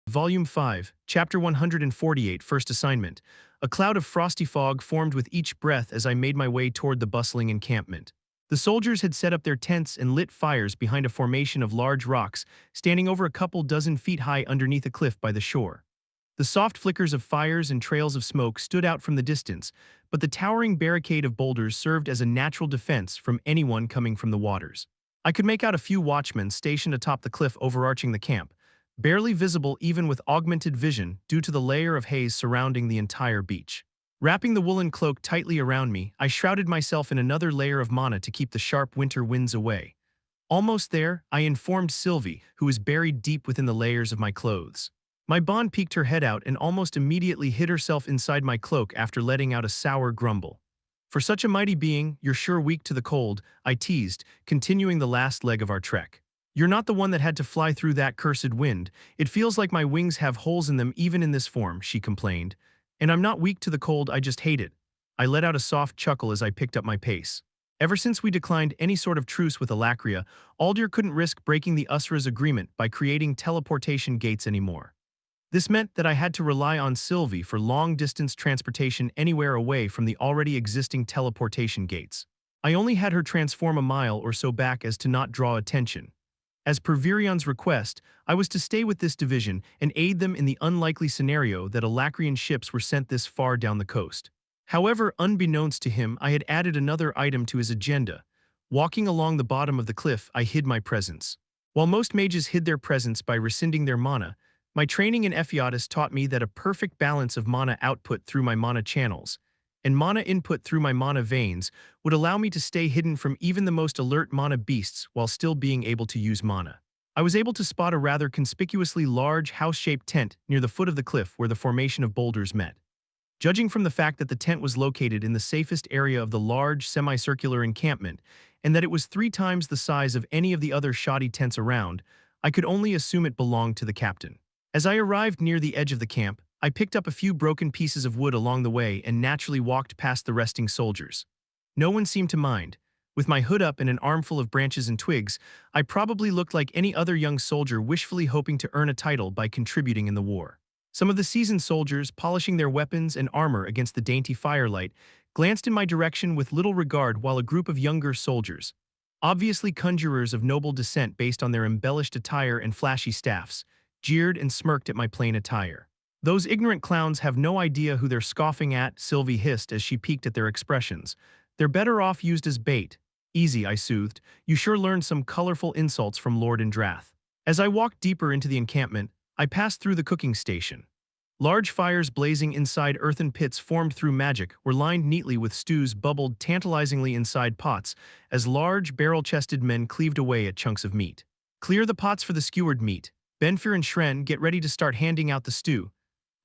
Volume 5, Chapter 148, First Assignment. A cloud of frosty fog formed with each breath as I made my way toward the bustling encampment. The soldiers had set up their tents and lit fires behind a formation of large rocks, standing over a couple dozen feet high underneath a cliff by the shore. The soft flickers of fires and trails of smoke stood out from the distance, but the towering barricade of boulders served as a natural defense from anyone coming from the waters. I could make out a few watchmen stationed atop the cliff overarching the camp, barely visible even with augmented vision due to the layer of haze surrounding the entire beach. Wrapping the woolen cloak tightly around me, I shrouded myself in another layer of mana to keep the sharp winter winds away. Almost there, I informed Sylvie, who was buried deep within the layers of my clothes. My bond peeked her head out and almost immediately hid herself inside my cloak after letting out a sour grumble. "For such a mighty being, you're sure weak to the cold," I teased, continuing the last leg of our trek. "You're not the one that had to fly through that cursed wind. It feels like my wings have holes in them even in this form," she complained. "And I'm not weak to the cold, I just hate it." I let out a soft chuckle as I picked up my pace. Ever since we declined any sort of truce with Alacria, Aldir couldn't risk breaking the Usra's agreement by creating teleportation gates anymore. This meant that I had to rely on Sylvie for long-distance transportation anywhere away from the already existing teleportation gates. I only had her transform a mile or so back as to not draw attention. As per Virion's request, I was to stay with this division and aid them in the unlikely scenario that Alacrian ships were sent this far down the coast. However, unbeknownst to him, I had added another item to his agenda. Walking along the bottom of the cliff, I hid my presence. While most mages hid their presence by rescinding their mana, my training in Ephiatus taught me that a perfect balance of mana output through my mana channels and mana input through my mana veins would allow me to stay hidden from even the most alert mana beasts while still being able to use mana. I was able to spot a rather conspicuously large house-shaped tent near the foot of the cliff where the formation of boulders met. Judging from the fact that the tent was located in the safest area of the large semicircular encampment and that it was 3 times the size of any of the other shoddy tents around, I could only assume it belonged to the captain. As I arrived near the edge of the camp, I picked up a few broken pieces of wood along the way and naturally walked past the resting soldiers. No one seemed to mind. With my hood up and an armful of branches and twigs, I probably looked like any other young soldier wishfully hoping to earn a title by contributing in the war. Some of the seasoned soldiers, polishing their weapons and armor against the dainty firelight, glanced in my direction with little regard, while a group of younger soldiers, obviously conjurers of noble descent based on their embellished attire and flashy staffs, jeered and smirked at my plain attire. "Those ignorant clowns have no idea who they're scoffing at," Sylvie hissed as she peeked at their expressions. "They're better off used as bait." "Easy," I soothed. "You sure learned some colorful insults from Lord Indrath." As I walked deeper into the encampment, I passed through the cooking station. Large fires blazing inside earthen pits formed through magic were lined neatly with stews bubbled tantalizingly inside pots as large barrel-chested men cleaved away at chunks of meat. "Clear the pots for the skewered meat. Benfir and Shren, get ready to start handing out the stew."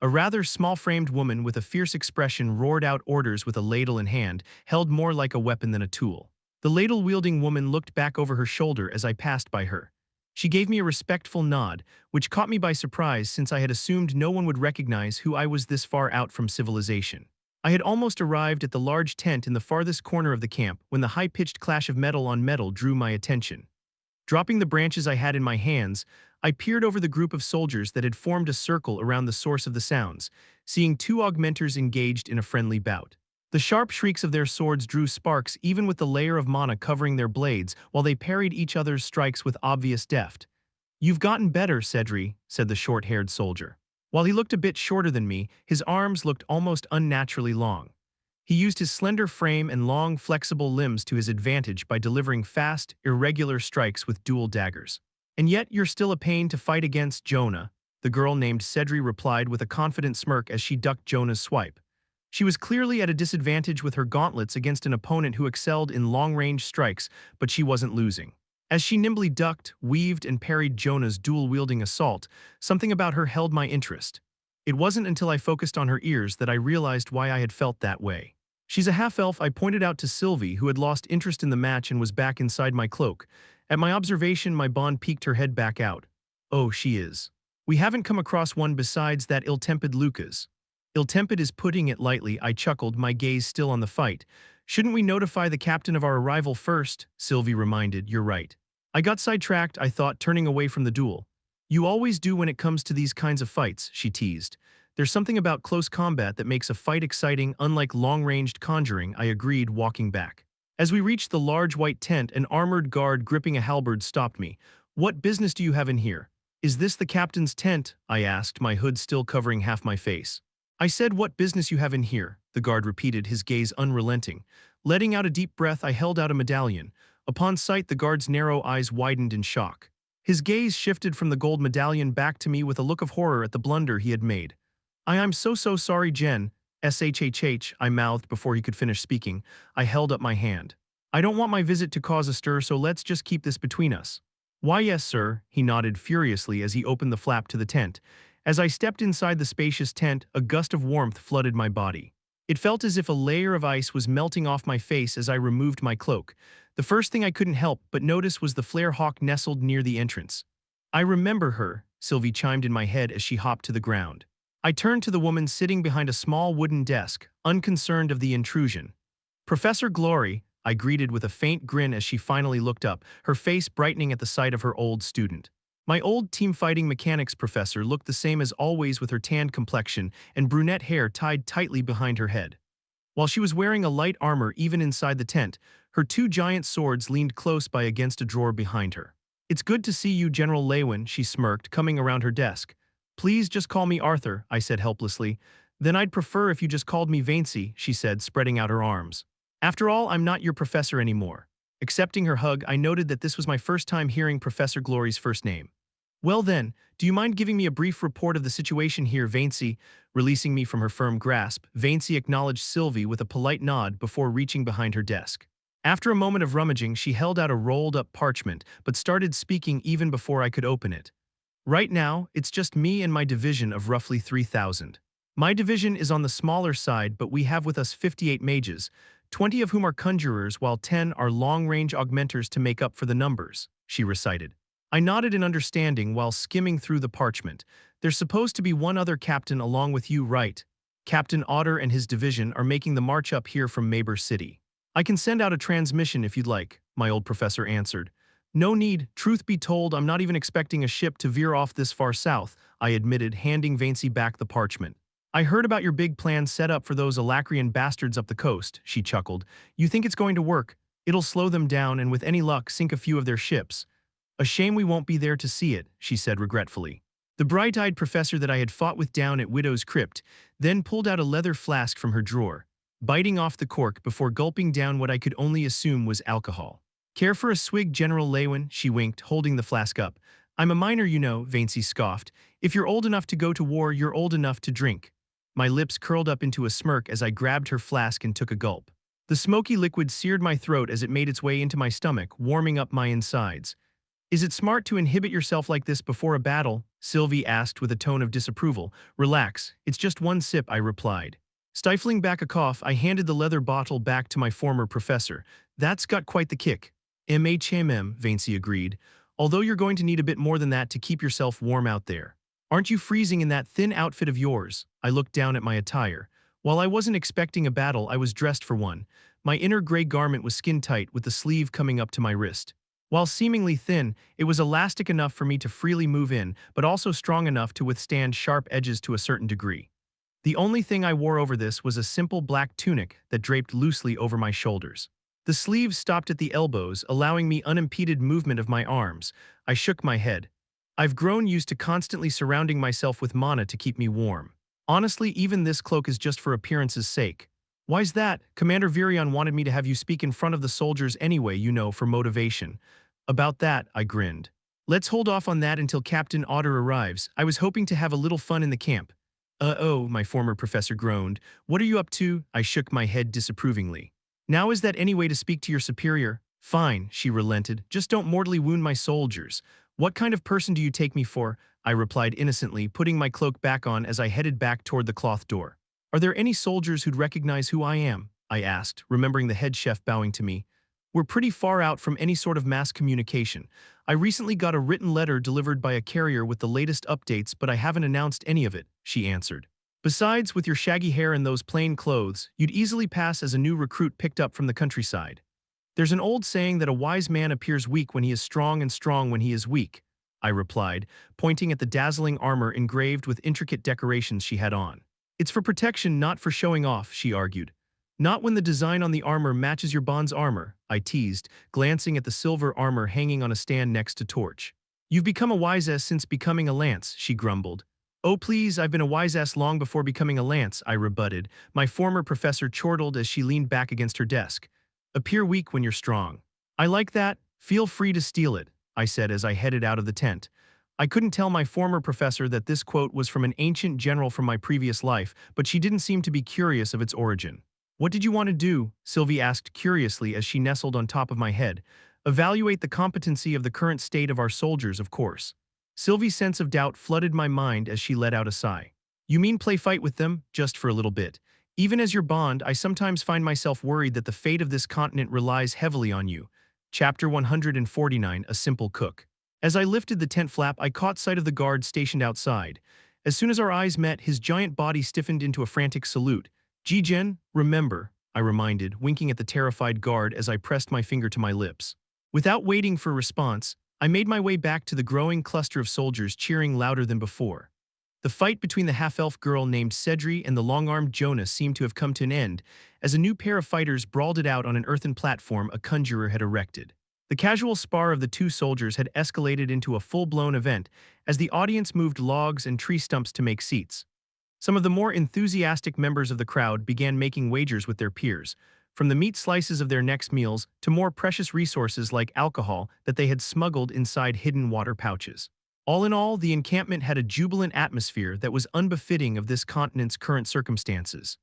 A rather small-framed woman with a fierce expression roared out orders with a ladle in hand, held more like a weapon than a tool. The ladle-wielding woman looked back over her shoulder as I passed by her. She gave me a respectful nod, which caught me by surprise since I had assumed no one would recognize who I was this far out from civilization. I had almost arrived at the large tent in the farthest corner of the camp when the high-pitched clash of metal on metal drew my attention. Dropping the branches I had in my hands, I peered over the group of soldiers that had formed a circle around the source of the sounds, seeing 2 augmenters engaged in a friendly bout. The sharp shrieks of their swords drew sparks even with the layer of mana covering their blades while they parried each other's strikes with obvious deft. "You've gotten better, Cedri," said the short-haired soldier. While he looked a bit shorter than me, his arms looked almost unnaturally long. He used his slender frame and long, flexible limbs to his advantage by delivering fast, irregular strikes with dual daggers. "And yet you're still a pain to fight against, Jonah," the girl named Cedri replied with a confident smirk as she ducked Jonah's swipe. She was clearly at a disadvantage with her gauntlets against an opponent who excelled in long-range strikes, but she wasn't losing. As she nimbly ducked, weaved, and parried Jonah's dual-wielding assault, something about her held my interest. It wasn't until I focused on her ears that I realized why I had felt that way. "She's a half-elf," I pointed out to Sylvie, who had lost interest in the match and was back inside my cloak. At my observation, my bond peeked her head back out. "Oh, she is. We haven't come across one besides that ill-tempered Lucas." "Ill-tempered is putting it lightly," I chuckled, my gaze still on the fight. "Shouldn't we notify the captain of our arrival first?" Sylvie reminded. "You're right. I got sidetracked," I thought, turning away from the duel. You always do when it comes to these kinds of fights, she teased. There's something about close combat that makes a fight exciting, unlike long-ranged conjuring, I agreed, walking back. As we reached the large white tent, an armored guard gripping a halberd stopped me. What business do you have in here? Is this the captain's tent? I asked, my hood still covering half my face. I said, what business you have in here, the guard repeated, his gaze unrelenting. Letting out a deep breath, I held out a medallion. Upon sight, the guard's narrow eyes widened in shock. His gaze shifted from the gold medallion back to me with a look of horror at the blunder he had made. I'm so sorry, Jen. SHHH, I mouthed before he could finish speaking. I held up my hand. I don't want my visit to cause a stir, so let's just keep this between us. Why, yes, sir, he nodded furiously as he opened the flap to the tent. As I stepped inside the spacious tent, a gust of warmth flooded my body. It felt as if a layer of ice was melting off my face as I removed my cloak. The first thing I couldn't help but notice was the flare hawk nestled near the entrance. I remember her, Sylvie chimed in my head as she hopped to the ground. I turned to the woman sitting behind a small wooden desk, unconcerned of the intrusion. Professor Glory, I greeted with a faint grin as she finally looked up, her face brightening at the sight of her old student. My old team-fighting mechanics professor looked the same as always with her tanned complexion and brunette hair tied tightly behind her head. While she was wearing a light armor even inside the tent, her two giant swords leaned close by against a drawer behind her. It's good to see you, General Leywin, she smirked, coming around her desk. Please just call me Arthur, I said helplessly. Then I'd prefer if you just called me Vaincy, she said, spreading out her arms. After all, I'm not your professor anymore. Accepting her hug, I noted that this was my first time hearing Professor Glory's first name. Well then, do you mind giving me a brief report of the situation here, Vaincy? Releasing me from her firm grasp, Vaincy acknowledged Sylvie with a polite nod before reaching behind her desk. After a moment of rummaging, she held out a rolled-up parchment, but started speaking even before I could open it. Right now, it's just me and my division of roughly 3,000. My division is on the smaller side, but we have with us 58 mages, 20 of whom are conjurers, while 10 are long-range augmenters to make up for the numbers, she recited. I nodded in understanding while skimming through the parchment. There's supposed to be one other captain along with you, right? Captain Otter and his division are making the march up here from Mabur City. I can send out a transmission if you'd like, my old professor answered. No need, truth be told, I'm not even expecting a ship to veer off this far south, I admitted, handing Vaincy back the parchment. I heard about your big plan set up for those Alacrian bastards up the coast, she chuckled. You think it's going to work? It'll slow them down and with any luck sink a few of their ships. A shame we won't be there to see it, she said regretfully. The bright-eyed professor that I had fought with down at Widow's Crypt then pulled out a leather flask from her drawer, biting off the cork before gulping down what I could only assume was alcohol. Care for a swig, General Leywin? She winked, holding the flask up. I'm a minor, you know, Vaincy scoffed. If you're old enough to go to war, you're old enough to drink. My lips curled up into a smirk as I grabbed her flask and took a gulp. The smoky liquid seared my throat as it made its way into my stomach, warming up my insides. Is it smart to inhibit yourself like this before a battle? Sylvie asked with a tone of disapproval. Relax, it's just one sip, I replied. Stifling back a cough, I handed the leather bottle back to my former professor. That's got quite the kick. Vaincy agreed. Although you're going to need a bit more than that to keep yourself warm out there. Aren't you freezing in that thin outfit of yours? I looked down at my attire. While I wasn't expecting a battle, I was dressed for one. My inner gray garment was skin-tight with the sleeve coming up to my wrist. While seemingly thin, it was elastic enough for me to freely move in, but also strong enough to withstand sharp edges to a certain degree. The only thing I wore over this was a simple black tunic that draped loosely over my shoulders. The sleeves stopped at the elbows, allowing me unimpeded movement of my arms. I shook my head. I've grown used to constantly surrounding myself with mana to keep me warm. Honestly, even this cloak is just for appearance's sake. Why's that? Commander Virion wanted me to have you speak in front of the soldiers anyway, you know, for motivation. About that, I grinned. Let's hold off on that until Captain Otter arrives. I was hoping to have a little fun in the camp. Oh, my former professor groaned. What are you up to? I shook my head disapprovingly. Now is that any way to speak to your superior? Fine, she relented. Just don't mortally wound my soldiers. What kind of person do you take me for? I replied innocently, putting my cloak back on as I headed back toward the cloth door. Are there any soldiers who'd recognize who I am? I asked, remembering the head chef bowing to me. We're pretty far out from any sort of mass communication. I recently got a written letter delivered by a carrier with the latest updates, but I haven't announced any of it, she answered. Besides, with your shaggy hair and those plain clothes, you'd easily pass as a new recruit picked up from the countryside. There's an old saying that a wise man appears weak when he is strong and strong when he is weak. I replied, pointing at the dazzling armor engraved with intricate decorations she had on. It's for protection, not for showing off, she argued. Not when the design on the armor matches your bond's armor, I teased, glancing at the silver armor hanging on a stand next to Torch. You've become a wise ass since becoming a lance, she grumbled. Oh please, I've been a wise ass long before becoming a lance, I rebutted. My former professor chortled as she leaned back against her desk. Appear weak when you're strong. I like that, feel free to steal it, I said as I headed out of the tent. I couldn't tell my former professor that this quote was from an ancient general from my previous life, but she didn't seem to be curious of its origin. What did you want to do? Sylvie asked curiously as she nestled on top of my head. Evaluate the competency of the current state of our soldiers, of course. Sylvie's sense of doubt flooded my mind as she let out a sigh. You mean play fight with them? Just for a little bit. Even as your bond, I sometimes find myself worried that the fate of this continent relies heavily on you. Chapter 149, A Simple Cook. As I lifted the tent flap, I caught sight of the guard stationed outside. As soon as our eyes met, his giant body stiffened into a frantic salute. Jijen, remember, I reminded, winking at the terrified guard as I pressed my finger to my lips. Without waiting for a response, I made my way back to the growing cluster of soldiers cheering louder than before. The fight between the half-elf girl named Cedri and the long-armed Jonah seemed to have come to an end, as a new pair of fighters brawled it out on an earthen platform a conjurer had erected. The casual spar of the two soldiers had escalated into a full-blown event as the audience moved logs and tree stumps to make seats. Some of the more enthusiastic members of the crowd began making wagers with their peers, from the meat slices of their next meals to more precious resources like alcohol that they had smuggled inside hidden water pouches. All in all, the encampment had a jubilant atmosphere that was unbefitting of this continent's current circumstances.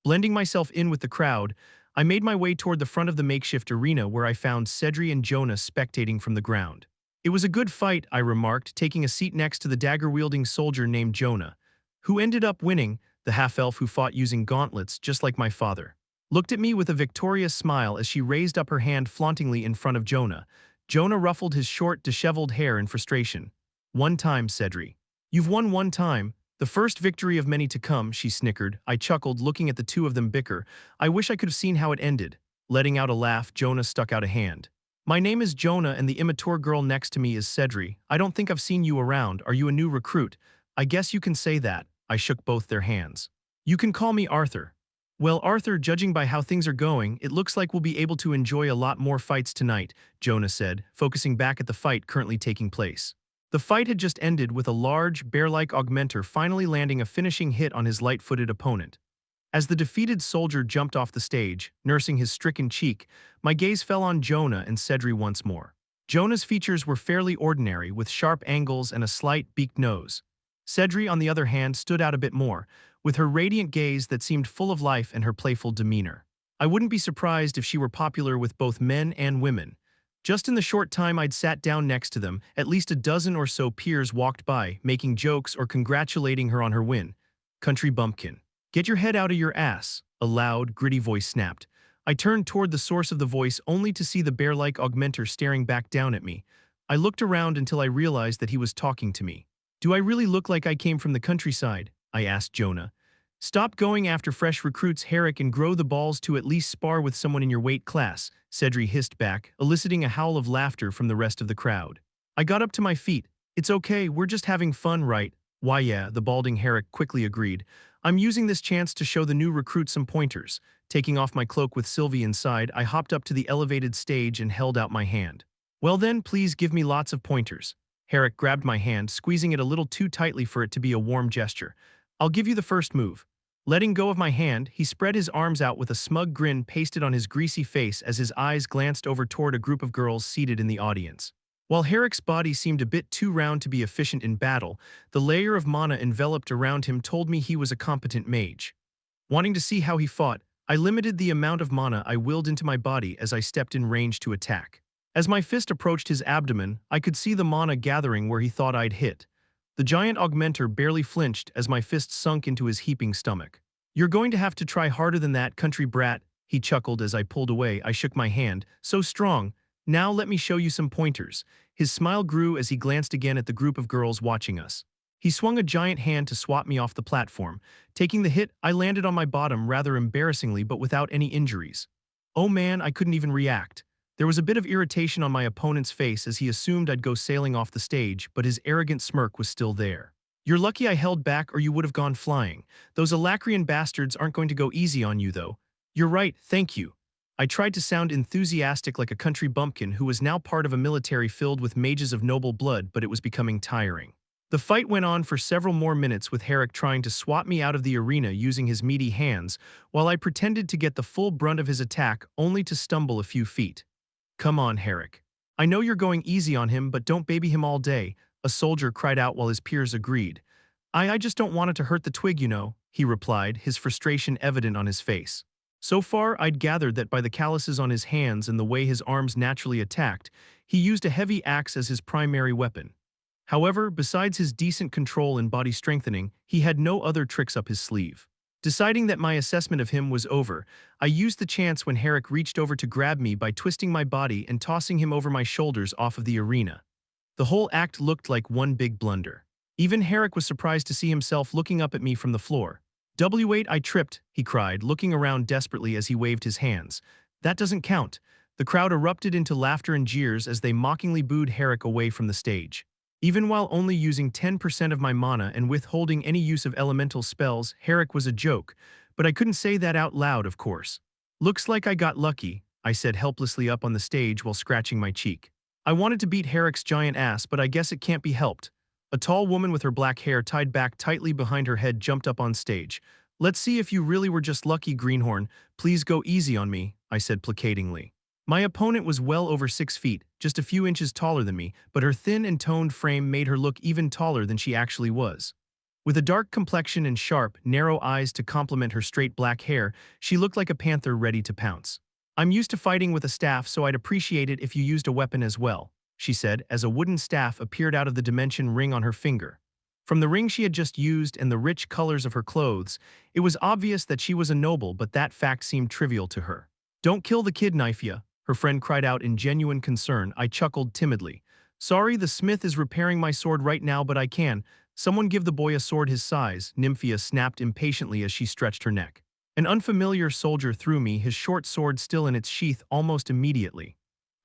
Blending myself in with the crowd, I made my way toward the front of the makeshift arena where I found Cedri and Jonah spectating from the ground. It was a good fight, I remarked, taking a seat next to the dagger-wielding soldier named Jonah, who ended up winning, the half-elf who fought using gauntlets just like my father. Looked at me with a victorious smile as she raised up her hand flauntingly in front of Jonah. Jonah ruffled his short, disheveled hair in frustration. One time, Cedri. You've won one time. The first victory of many to come, she snickered. I chuckled, looking at the two of them bicker. I wish I could have seen how it ended. Letting out a laugh, Jonah stuck out a hand. My name is Jonah and the immature girl next to me is Cedri. I don't think I've seen you around. Are you a new recruit? I guess you can say that. I shook both their hands. You can call me Arthur. Well, Arthur, judging by how things are going, it looks like we'll be able to enjoy a lot more fights tonight, Jonah said, focusing back at the fight currently taking place. The fight had just ended with a large, bear-like augmenter finally landing a finishing hit on his light-footed opponent. As the defeated soldier jumped off the stage, nursing his stricken cheek, my gaze fell on Jonah and Cedri once more. Jonah's features were fairly ordinary, with sharp angles and a slight, beaked nose. Cedri, on the other hand, stood out a bit more, with her radiant gaze that seemed full of life and her playful demeanor. I wouldn't be surprised if she were popular with both men and women. Just in the short time I'd sat down next to them, at least a dozen or so peers walked by, making jokes or congratulating her on her win. Country bumpkin. Get your head out of your ass, a loud, gritty voice snapped. I turned toward the source of the voice only to see the bear-like augmenter staring back down at me. I looked around until I realized that he was talking to me. Do I really look like I came from the countryside? I asked Jonah. Stop going after fresh recruits, Herrick, and grow the balls to at least spar with someone in your weight class, Cedri hissed back, eliciting a howl of laughter from the rest of the crowd. I got up to my feet. It's okay, we're just having fun, right? Why yeah, the balding Herrick quickly agreed. I'm using this chance to show the new recruit some pointers. Taking off my cloak with Sylvie inside, I hopped up to the elevated stage and held out my hand. Well then, please give me lots of pointers. Herrick grabbed my hand, squeezing it a little too tightly for it to be a warm gesture. I'll give you the first move. Letting go of my hand, he spread his arms out with a smug grin pasted on his greasy face as his eyes glanced over toward a group of girls seated in the audience. While Herrick's body seemed a bit too round to be efficient in battle, the layer of mana enveloped around him told me he was a competent mage. Wanting to see how he fought, I limited the amount of mana I willed into my body as I stepped in range to attack. As my fist approached his abdomen, I could see the mana gathering where he thought I'd hit. The giant augmenter barely flinched as my fist sunk into his heaping stomach. You're going to have to try harder than that, country brat, he chuckled as I pulled away. I shook my hand. So strong. Now let me show you some pointers. His smile grew as he glanced again at the group of girls watching us. He swung a giant hand to swat me off the platform. Taking the hit, I landed on my bottom rather embarrassingly but without any injuries. Oh man, I couldn't even react. There was a bit of irritation on my opponent's face as he assumed I'd go sailing off the stage, but his arrogant smirk was still there. You're lucky I held back or you would have gone flying. Those Alacrian bastards aren't going to go easy on you, though. You're right, thank you. I tried to sound enthusiastic like a country bumpkin who was now part of a military filled with mages of noble blood, but it was becoming tiring. The fight went on for several more minutes with Herrick trying to swat me out of the arena using his meaty hands, while I pretended to get the full brunt of his attack only to stumble a few feet. Come on, Herrick. I know you're going easy on him, but don't baby him all day, a soldier cried out while his peers agreed. I just don't want it to hurt the twig, you know, he replied, his frustration evident on his face. So far, I'd gathered that by the calluses on his hands and the way his arms naturally attacked, he used a heavy axe as his primary weapon. However, besides his decent control and body strengthening, he had no other tricks up his sleeve. Deciding that my assessment of him was over, I used the chance when Herrick reached over to grab me by twisting my body and tossing him over my shoulders off of the arena. The whole act looked like one big blunder. Even Herrick was surprised to see himself looking up at me from the floor. "W8, I tripped," he cried, looking around desperately as he waved his hands. "That doesn't count." The crowd erupted into laughter and jeers as they mockingly booed Herrick away from the stage. Even while only using 10% of my mana and withholding any use of elemental spells, Herrick was a joke, but I couldn't say that out loud, of course. "Looks like I got lucky," I said helplessly up on the stage while scratching my cheek. I wanted to beat Herrick's giant ass, but I guess it can't be helped. A tall woman with her black hair tied back tightly behind her head jumped up on stage. "Let's see if you really were just lucky, Greenhorn. Please go easy on me," I said placatingly. My opponent was well over 6 feet, just a few inches taller than me, but her thin and toned frame made her look even taller than she actually was. With a dark complexion and sharp, narrow eyes to complement her straight black hair, she looked like a panther ready to pounce. "I'm used to fighting with a staff, so I'd appreciate it if you used a weapon as well," she said as a wooden staff appeared out of the dimension ring on her finger. From the ring she had just used and the rich colors of her clothes, it was obvious that she was a noble, but that fact seemed trivial to her. "Don't kill the kid, Nyphia," her friend cried out in genuine concern. I chuckled timidly. "Sorry, the smith is repairing my sword right now, but I can. Someone give the boy a sword his size," Nymphia snapped impatiently as she stretched her neck. An unfamiliar soldier threw me his short sword still in its sheath almost immediately.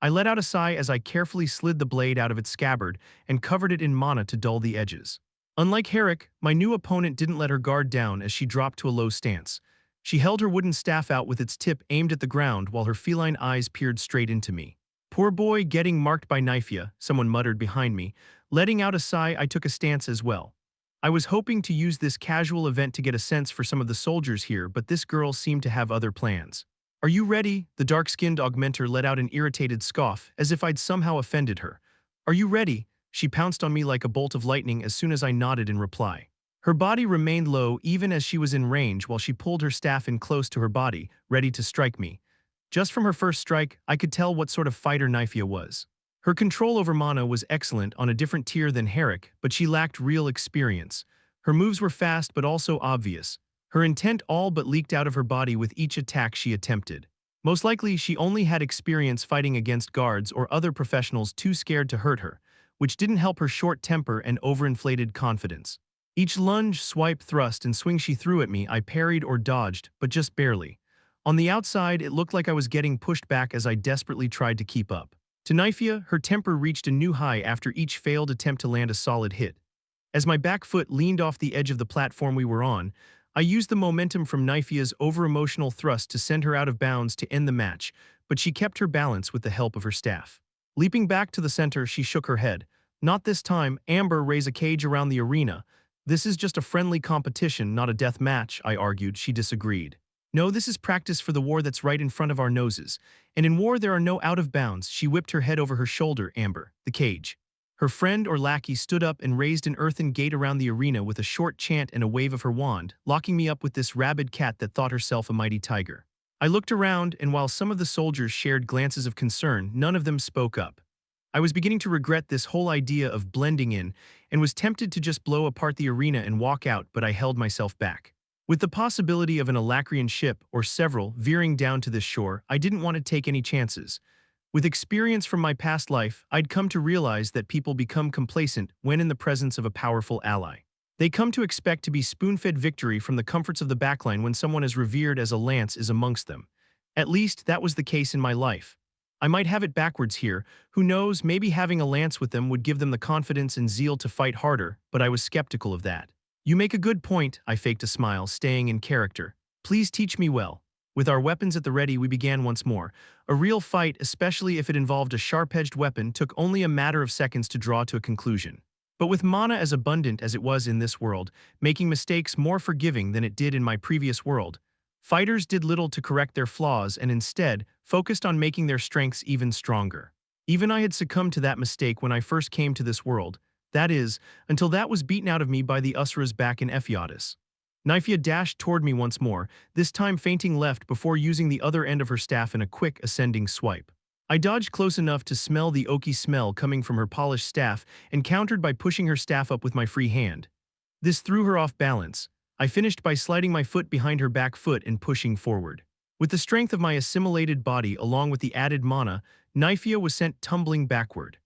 I let out a sigh as I carefully slid the blade out of its scabbard and covered it in mana to dull the edges. Unlike Herrick, my new opponent didn't let her guard down as she dropped to a low stance. She held her wooden staff out with its tip aimed at the ground while her feline eyes peered straight into me. "Poor boy getting marked by Nyphia," someone muttered behind me. Letting out a sigh, I took a stance as well. I was hoping to use this casual event to get a sense for some of the soldiers here, but this girl seemed to have other plans. "Are you ready?" The dark-skinned augmenter let out an irritated scoff, as if I'd somehow offended her. "Are you ready?" She pounced on me like a bolt of lightning as soon as I nodded in reply. Her body remained low even as she was in range while she pulled her staff in close to her body, ready to strike me. Just from her first strike, I could tell what sort of fighter Nyphia was. Her control over mana was excellent on a different tier than Herrick, but she lacked real experience. Her moves were fast but also obvious. Her intent all but leaked out of her body with each attack she attempted. Most likely, she only had experience fighting against guards or other professionals too scared to hurt her, which didn't help her short temper and overinflated confidence. Each lunge, swipe, thrust, and swing she threw at me, I parried or dodged, but just barely. On the outside, it looked like I was getting pushed back as I desperately tried to keep up. To Nyphia, her temper reached a new high after each failed attempt to land a solid hit. As my back foot leaned off the edge of the platform we were on, I used the momentum from Nyphia's over-emotional thrust to send her out of bounds to end the match, but she kept her balance with the help of her staff. Leaping back to the center, she shook her head. "Not this time, Amber, raise a cage around the arena. This is just a friendly competition, not a death match," I argued. She disagreed. "No, this is practice for the war that's right in front of our noses. And in war there are no out of bounds." She whipped her head over her shoulder. "Amber, the cage." Her friend or lackey stood up and raised an earthen gate around the arena with a short chant and a wave of her wand, locking me up with this rabid cat that thought herself a mighty tiger. I looked around, and while some of the soldiers shared glances of concern, none of them spoke up. I was beginning to regret this whole idea of blending in, and was tempted to just blow apart the arena and walk out, but I held myself back. With the possibility of an Alacrian ship, or several, veering down to this shore, I didn't want to take any chances. With experience from my past life, I'd come to realize that people become complacent when in the presence of a powerful ally. They come to expect to be spoon-fed victory from the comforts of the backline when someone as revered as a lance is amongst them. At least, that was the case in my life. I might have it backwards here. Who knows, maybe having a lance with them would give them the confidence and zeal to fight harder, but I was skeptical of that. You make a good point, I faked a smile, staying in character. Please teach me well. With our weapons at the ready, we began once more. A real fight, especially if it involved a sharp-edged weapon, took only a matter of seconds to draw to a conclusion. But with mana as abundant as it was in this world, making mistakes more forgiving than it did in my previous world, fighters did little to correct their flaws and instead focused on making their strengths even stronger. Even I had succumbed to that mistake when I first came to this world. That is, until that was beaten out of me by the Usuras back in Ephiodus. Nyphia dashed toward me once more, this time feinting left before using the other end of her staff in a quick ascending swipe. I dodged close enough to smell the oaky smell coming from her polished staff and countered by pushing her staff up with my free hand. This threw her off balance. I finished by sliding my foot behind her back foot and pushing forward. With the strength of my assimilated body along with the added mana, Nyphia was sent tumbling backward.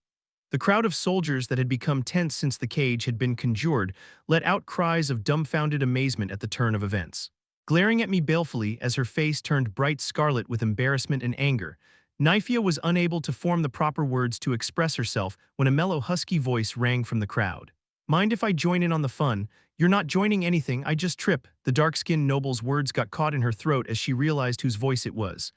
The crowd of soldiers that had become tense since the cage had been conjured let out cries of dumbfounded amazement at the turn of events. Glaring at me balefully as her face turned bright scarlet with embarrassment and anger, Nyphia was unable to form the proper words to express herself when a mellow husky voice rang from the crowd. Mind if I join in on the fun? You're not joining anything, I just trip. The dark-skinned noble's words got caught in her throat as she realized whose voice it was.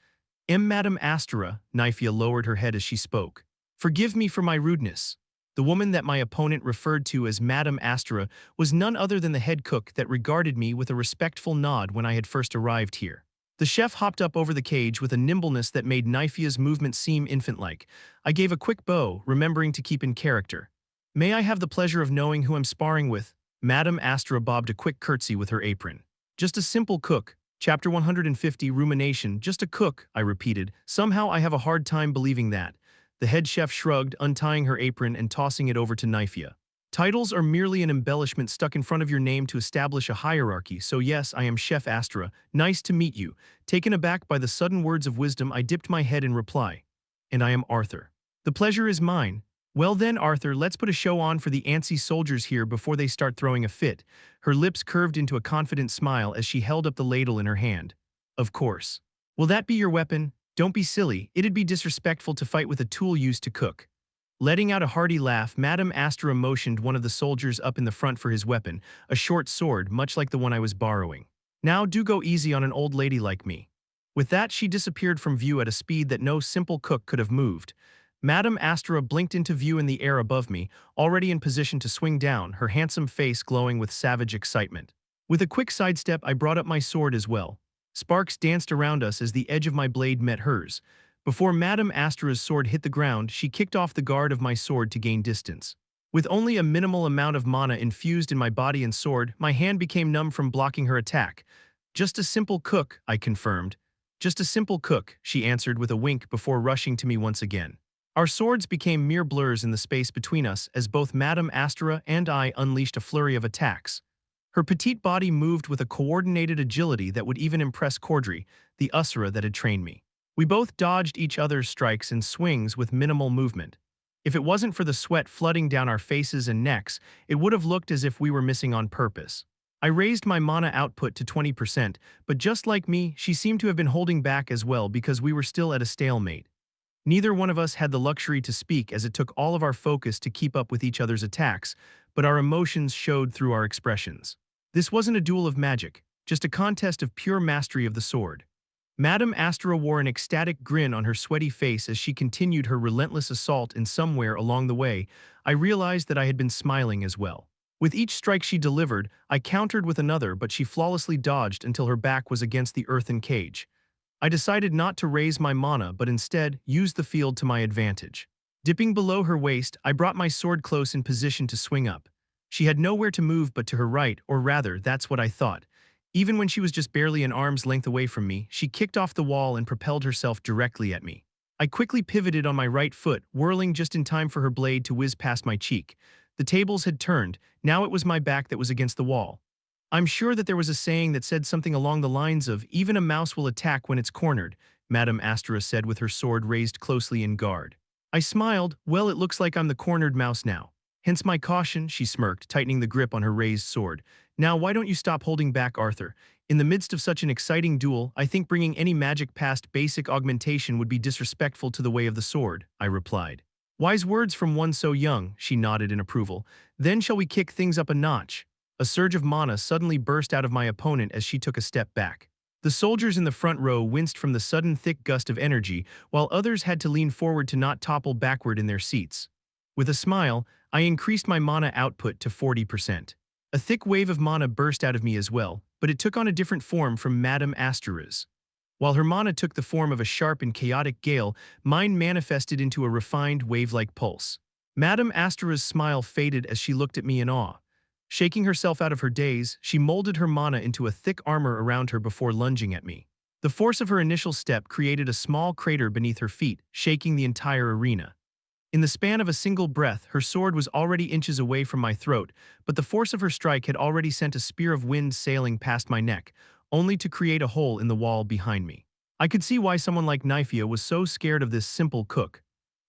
Madame Astra, Nyphia lowered her head as she spoke. Forgive me for my rudeness. The woman that my opponent referred to as Madame Astra was none other than the head cook that regarded me with a respectful nod when I had first arrived here. The chef hopped up over the cage with a nimbleness that made Nyphia's movement seem infant-like. I gave a quick bow, remembering to keep in character. May I have the pleasure of knowing who I'm sparring with? Madame Astra bobbed a quick curtsy with her apron. Just a simple cook. Chapter 150, Rumination. Just a cook, I repeated. Somehow I have a hard time believing that. The head chef shrugged, untying her apron and tossing it over to Nyphia. Titles are merely an embellishment stuck in front of your name to establish a hierarchy, so yes, I am Chef Astra. Nice to meet you. Taken aback by the sudden words of wisdom, I dipped my head in reply. And I am Arthur. The pleasure is mine. Well then, Arthur, let's put a show on for the antsy soldiers here before they start throwing a fit. Her lips curved into a confident smile as she held up the ladle in her hand. Of course. Will that be your weapon? Don't be silly, it'd be disrespectful to fight with a tool used to cook. Letting out a hearty laugh, Madame Astra motioned one of the soldiers up in the front for his weapon, a short sword much like the one I was borrowing. Now do go easy on an old lady like me. With that, she disappeared from view at a speed that no simple cook could have moved. Madame Astra blinked into view in the air above me, already in position to swing down, her handsome face glowing with savage excitement. With a quick sidestep, I brought up my sword as well. Sparks danced around us as the edge of my blade met hers. Before Madame Astra's sword hit the ground, she kicked off the guard of my sword to gain distance. With only a minimal amount of mana infused in my body and sword, my hand became numb from blocking her attack. Just a simple cook, I confirmed. Just a simple cook, she answered with a wink before rushing to me once again. Our swords became mere blurs in the space between us as both Madame Astra and I unleashed a flurry of attacks. Her petite body moved with a coordinated agility that would even impress Cordry, the Usura that had trained me. We both dodged each other's strikes and swings with minimal movement. If it wasn't for the sweat flooding down our faces and necks, it would have looked as if we were missing on purpose. I raised my mana output to 20%, but just like me, she seemed to have been holding back as well because we were still at a stalemate. Neither one of us had the luxury to speak as it took all of our focus to keep up with each other's attacks, but our emotions showed through our expressions. This wasn't a duel of magic, just a contest of pure mastery of the sword. Madame Astra wore an ecstatic grin on her sweaty face as she continued her relentless assault, and somewhere along the way, I realized that I had been smiling as well. With each strike she delivered, I countered with another, but she flawlessly dodged until her back was against the earthen cage. I decided not to raise my mana but instead used the field to my advantage. Dipping below her waist, I brought my sword close in position to swing up. She had nowhere to move but to her right, or rather, that's what I thought. Even when she was just barely an arm's length away from me, she kicked off the wall and propelled herself directly at me. I quickly pivoted on my right foot, whirling just in time for her blade to whiz past my cheek. The tables had turned, now it was my back that was against the wall. I'm sure that there was a saying that said something along the lines of, "Even a mouse will attack when it's cornered," Madame Astra said with her sword raised closely in guard. I smiled. Well, it looks like I'm the cornered mouse now. Hence my caution, she smirked, tightening the grip on her raised sword. Now why don't you stop holding back, Arthur? In the midst of such an exciting duel, I think bringing any magic past basic augmentation would be disrespectful to the way of the sword, I replied. Wise words from one so young, she nodded in approval. Then shall we kick things up a notch? A surge of mana suddenly burst out of my opponent as she took a step back. The soldiers in the front row winced from the sudden thick gust of energy, while others had to lean forward to not topple backward in their seats. With a smile, I increased my mana output to 40%. A thick wave of mana burst out of me as well, but it took on a different form from Madame Astera's. While her mana took the form of a sharp and chaotic gale, mine manifested into a refined wave-like pulse. Madame Astera's smile faded as she looked at me in awe. Shaking herself out of her daze, she molded her mana into a thick armor around her before lunging at me. The force of her initial step created a small crater beneath her feet, shaking the entire arena. In the span of a single breath, her sword was already inches away from my throat, but the force of her strike had already sent a spear of wind sailing past my neck, only to create a hole in the wall behind me. I could see why someone like Nifia was so scared of this simple cook.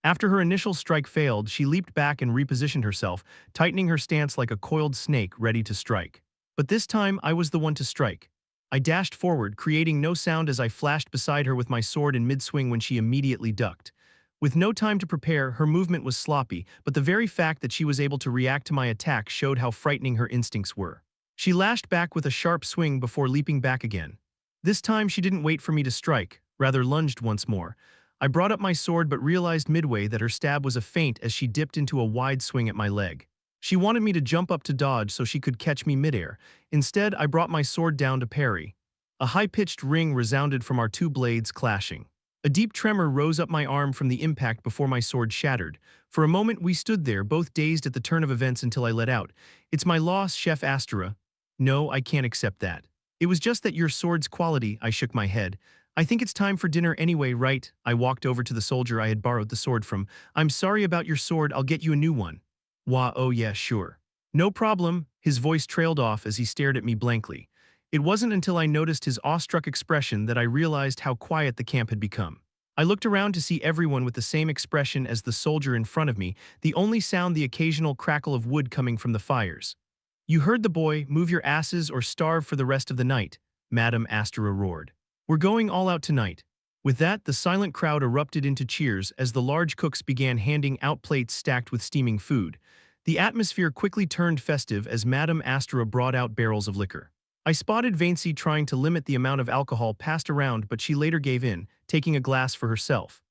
After her initial strike failed, she leaped back and repositioned herself, tightening her stance like a coiled snake ready to strike. But this time, I was the one to strike. I dashed forward, creating no sound as I flashed beside her with my sword in mid-swing when she immediately ducked. With no time to prepare, her movement was sloppy, but the very fact that she was able to react to my attack showed how frightening her instincts were. She lashed back with a sharp swing before leaping back again. This time she didn't wait for me to strike, rather lunged once more. I brought up my sword but realized midway that her stab was a feint as she dipped into a wide swing at my leg. She wanted me to jump up to dodge so she could catch me midair. Instead, I brought my sword down to parry. A high-pitched ring resounded from our two blades clashing. A deep tremor rose up my arm from the impact before my sword shattered. For a moment we stood there, both dazed at the turn of events until I let out. "It's my loss, Chef Astera." "No, I can't accept that." "It was just that your sword's quality," I shook my head. "I think it's time for dinner anyway, right?" I walked over to the soldier I had borrowed the sword from. "I'm sorry about your sword, I'll get you a new one." "Wah, oh yeah, sure. No problem." His voice trailed off as he stared at me blankly. It wasn't until I noticed his awestruck expression that I realized how quiet the camp had become. I looked around to see everyone with the same expression as the soldier in front of me, the only sound the occasional crackle of wood coming from the fires. "You heard the boy, move your asses or starve for the rest of the night," Madame Astera roared. "We're going all out tonight." With that, the silent crowd erupted into cheers as the large cooks began handing out plates stacked with steaming food. The atmosphere quickly turned festive as Madame Astera brought out barrels of liquor. I spotted Vaincy trying to limit the amount of alcohol passed around, but she later gave in, taking a glass for herself.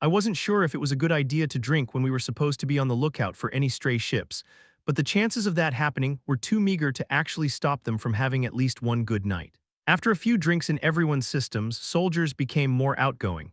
I wasn't sure if it was a good idea to drink when we were supposed to be on the lookout for any stray ships, but the chances of that happening were too meager to actually stop them from having at least one good night. After a few drinks in everyone's systems, soldiers became more outgoing.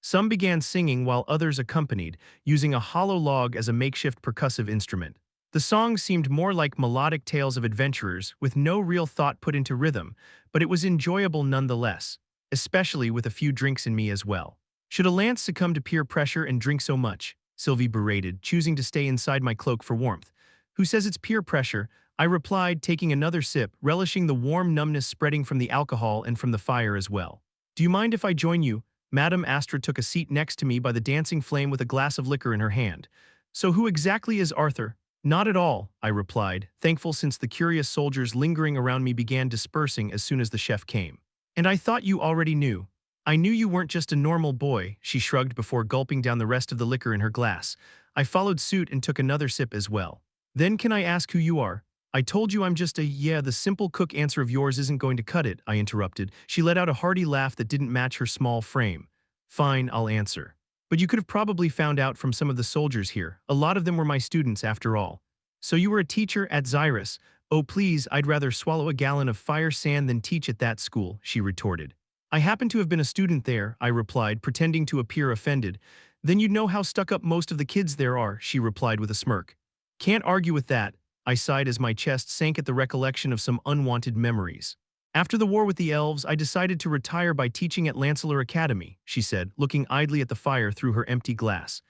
Some began singing while others accompanied, using a hollow log as a makeshift percussive instrument. The songs seemed more like melodic tales of adventurers with no real thought put into rhythm, but it was enjoyable nonetheless, especially with a few drinks in me as well. "Should a lance succumb to peer pressure and drink so much?" Sylvie berated, choosing to stay inside my cloak for warmth. "Who says it's peer pressure?" I replied, taking another sip, relishing the warm numbness spreading from the alcohol and from the fire as well. "Do you mind if I join you?" Madame Astra took a seat next to me by the dancing flame with a glass of liquor in her hand. "So who exactly is Arthur?" "Not at all," I replied, thankful since the curious soldiers lingering around me began dispersing as soon as the chef came. "And I thought you already knew." "I knew you weren't just a normal boy," she shrugged before gulping down the rest of the liquor in her glass. I followed suit and took another sip as well. "Then can I ask who you are?" "I told you I'm just a yeah, the simple cook answer of yours isn't going to cut it," I interrupted. She let out a hearty laugh that didn't match her small frame. "Fine, I'll answer. But you could have probably found out from some of the soldiers here. A lot of them were my students after all." "So you were a teacher at Xyrus?" "Oh please, I'd rather swallow a gallon of fire sand than teach at that school," she retorted. "I happen to have been a student there," I replied, pretending to appear offended. "Then you'd know how stuck up most of the kids there are," she replied with a smirk. "Can't argue with that," I sighed as my chest sank at the recollection of some unwanted memories. "After the war with the elves, I decided to retire by teaching at Lancelor Academy," she said, looking idly at the fire through her empty glass.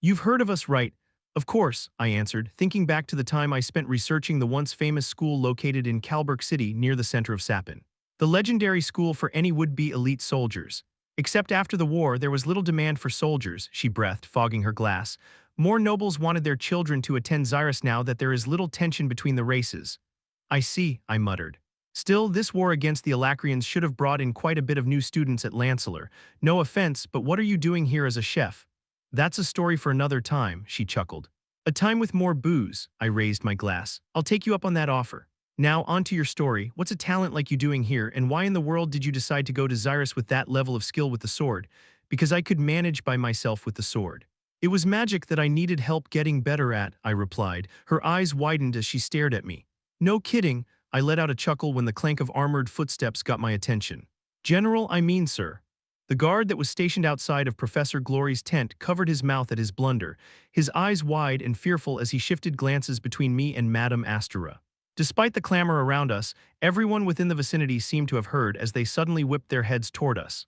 "You've heard of us, right?" "Of course," I answered, thinking back to the time I spent researching the once famous school located in Kalberg City near the center of Sapin. The legendary school for any would-be elite soldiers. "Except after the war, there was little demand for soldiers," she breathed, fogging her glass. "More nobles wanted their children to attend Xyrus now that there is little tension between the races." "I see," I muttered. Still, this war against the Alacrians should have brought in quite a bit of new students at Lancelor. No offense, but what are you doing here as a chef? That's a story for another time, she chuckled. A time with more booze, I raised my glass. I'll take you up on that offer. Now, on to your story. What's a talent like you doing here, and why in the world did you decide to go to Xyrus with that level of skill with the sword? Because I could manage by myself with the sword. It was magic that I needed help getting better at, I replied. Her eyes widened as she stared at me. No kidding, I let out a chuckle when the clank of armored footsteps got my attention. General, I mean, sir. The guard that was stationed outside of Professor Glory's tent covered his mouth at his blunder, his eyes wide and fearful as he shifted glances between me and Madame Astura. Despite the clamor around us, everyone within the vicinity seemed to have heard as they suddenly whipped their heads toward us.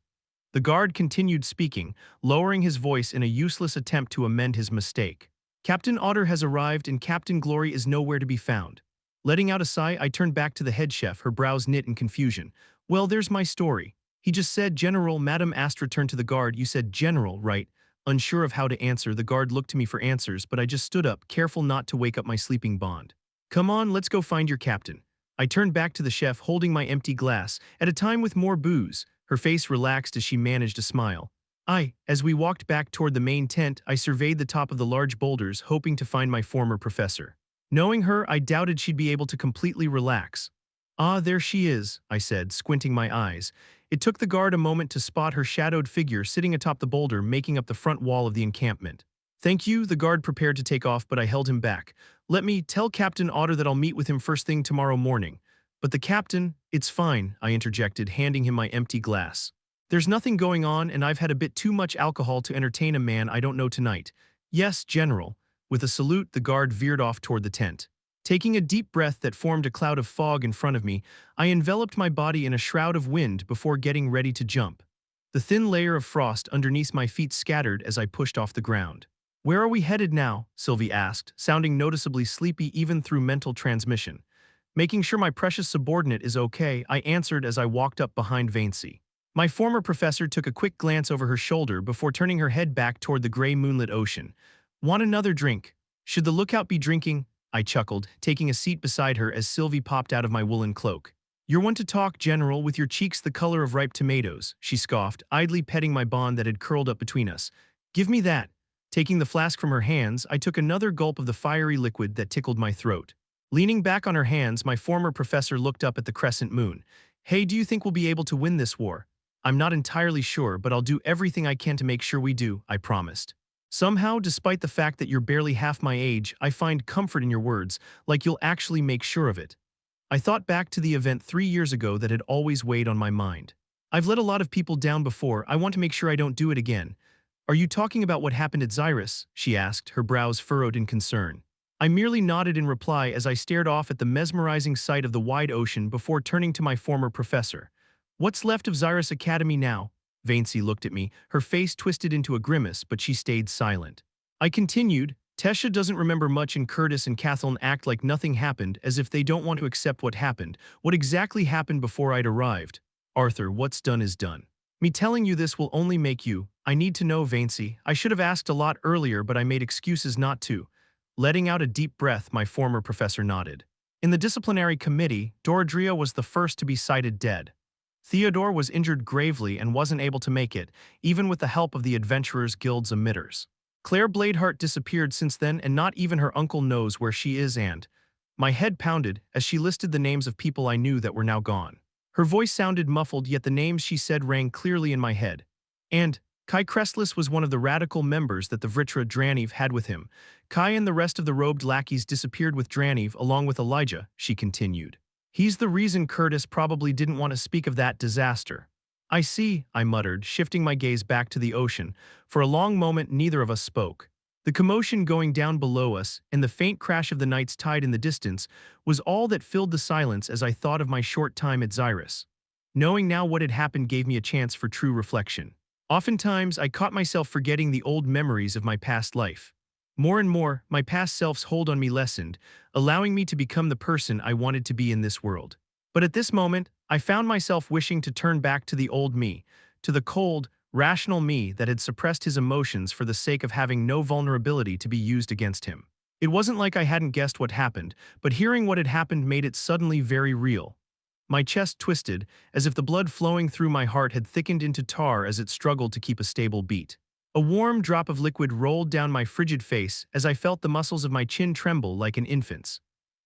The guard continued speaking, lowering his voice in a useless attempt to amend his mistake. Captain Otter has arrived and Captain Glory is nowhere to be found. Letting out a sigh, I turned back to the head chef, her brows knit in confusion. Well, there's my story. He just said General. Madame Astra turned to the guard. You said General, right? Unsure of how to answer, the guard looked to me for answers, but I just stood up, careful not to wake up my sleeping bond. Come on, let's go find your captain. I turned back to the chef, holding my empty glass, at a time with more booze. Her face relaxed as she managed a smile. As we walked back toward the main tent, I surveyed the top of the large boulders, hoping to find my former professor. Knowing her, I doubted she'd be able to completely relax. Ah, there she is, I said, squinting my eyes. It took the guard a moment to spot her shadowed figure sitting atop the boulder making up the front wall of the encampment. Thank you, the guard prepared to take off, but I held him back. Let me tell Captain Otter that I'll meet with him first thing tomorrow morning. But the captain, it's fine, I interjected, handing him my empty glass. There's nothing going on and I've had a bit too much alcohol to entertain a man I don't know tonight. Yes, General. With a salute, the guard veered off toward the tent. Taking a deep breath that formed a cloud of fog in front of me, I enveloped my body in a shroud of wind before getting ready to jump. The thin layer of frost underneath my feet scattered as I pushed off the ground. Where are we headed now? Sylvie asked, sounding noticeably sleepy even through mental transmission. Making sure my precious subordinate is okay, I answered as I walked up behind Vaincy. My former professor took a quick glance over her shoulder before turning her head back toward the gray moonlit ocean. Want another drink? Should the lookout be drinking? I chuckled, taking a seat beside her as Sylvie popped out of my woolen cloak. You're one to talk, General, with your cheeks the color of ripe tomatoes, she scoffed, idly petting my bond that had curled up between us. Give me that. Taking the flask from her hands, I took another gulp of the fiery liquid that tickled my throat. Leaning back on her hands, my former professor looked up at the crescent moon. Hey, do you think we'll be able to win this war? I'm not entirely sure, but I'll do everything I can to make sure we do, I promised. Somehow, despite the fact that you're barely half my age, I find comfort in your words, like you'll actually make sure of it. I thought back to the event 3 years ago that had always weighed on my mind. I've let a lot of people down before, I want to make sure I don't do it again. Are you talking about what happened at Xyrus? She asked, her brows furrowed in concern. I merely nodded in reply as I stared off at the mesmerizing sight of the wide ocean before turning to my former professor. What's left of Xyrus Academy now? Vaincy looked at me, her face twisted into a grimace, but she stayed silent. I continued, Tesha doesn't remember much and Curtis and Kathleen act like nothing happened, as if they don't want to accept what happened. What exactly happened before I'd arrived? Arthur, what's done is done. Me telling you this will only make you. I need to know, Vaincy. I should have asked a lot earlier, but I made excuses not to. Letting out a deep breath, my former professor nodded. In the disciplinary committee, Doradria was the first to be cited dead. Theodore was injured gravely and wasn't able to make it, even with the help of the Adventurers Guild's emitters. Claire Bladeheart disappeared since then and not even her uncle knows where she is and… My head pounded as she listed the names of people I knew that were now gone. Her voice sounded muffled, yet the names she said rang clearly in my head. And Kai Crestless was one of the radical members that the Vritra Draniv had with him. Kai and the rest of the robed lackeys disappeared with Draniv along with Elijah, she continued. He's the reason Curtis probably didn't want to speak of that disaster. I see, I muttered, shifting my gaze back to the ocean. For a long moment, neither of us spoke. The commotion going down below us and the faint crash of the night's tide in the distance was all that filled the silence as I thought of my short time at Xyrus. Knowing now what had happened gave me a chance for true reflection. Oftentimes, I caught myself forgetting the old memories of my past life. More and more, my past self's hold on me lessened, allowing me to become the person I wanted to be in this world. But at this moment, I found myself wishing to turn back to the old me, to the cold, rational me that had suppressed his emotions for the sake of having no vulnerability to be used against him. It wasn't like I hadn't guessed what happened, but hearing what had happened made it suddenly very real. My chest twisted, as if the blood flowing through my heart had thickened into tar as it struggled to keep a stable beat. A warm drop of liquid rolled down my frigid face as I felt the muscles of my chin tremble like an infant's.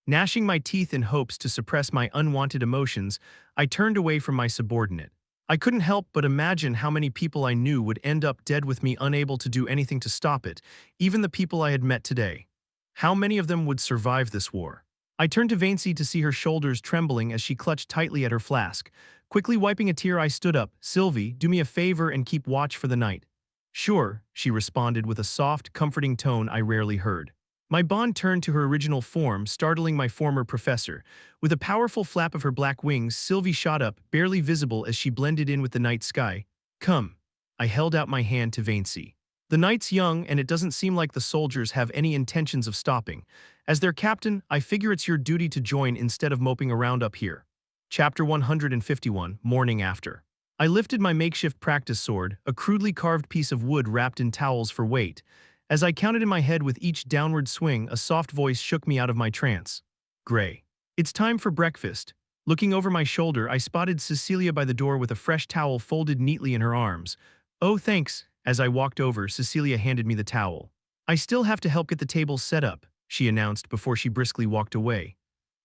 Gnashing my teeth in hopes to suppress my unwanted emotions, I turned away from my subordinate. I couldn't help but imagine how many people I knew would end up dead with me unable to do anything to stop it, even the people I had met today. How many of them would survive this war? I turned to Vaincy to see her shoulders trembling as she clutched tightly at her flask. Quickly wiping a tear, I stood up. "Sylvie, do me a favor and keep watch for the night." "Sure," she responded with a soft, comforting tone I rarely heard. My bond turned to her original form, startling my former professor. With a powerful flap of her black wings, Sylvie shot up, barely visible as she blended in with the night sky. "Come." I held out my hand to Vaincy. "The night's young, and it doesn't seem like the soldiers have any intentions of stopping. As their captain, I figure it's your duty to join instead of moping around up here." Chapter 151, Morning After. I lifted my makeshift practice sword, a crudely carved piece of wood wrapped in towels for weight. As I counted in my head with each downward swing, a soft voice shook me out of my trance. "Gray. It's time for breakfast." Looking over my shoulder, I spotted Cecilia by the door with a fresh towel folded neatly in her arms. "Oh, thanks." As I walked over, Cecilia handed me the towel. "I still have to help get the table set up," she announced before she briskly walked away.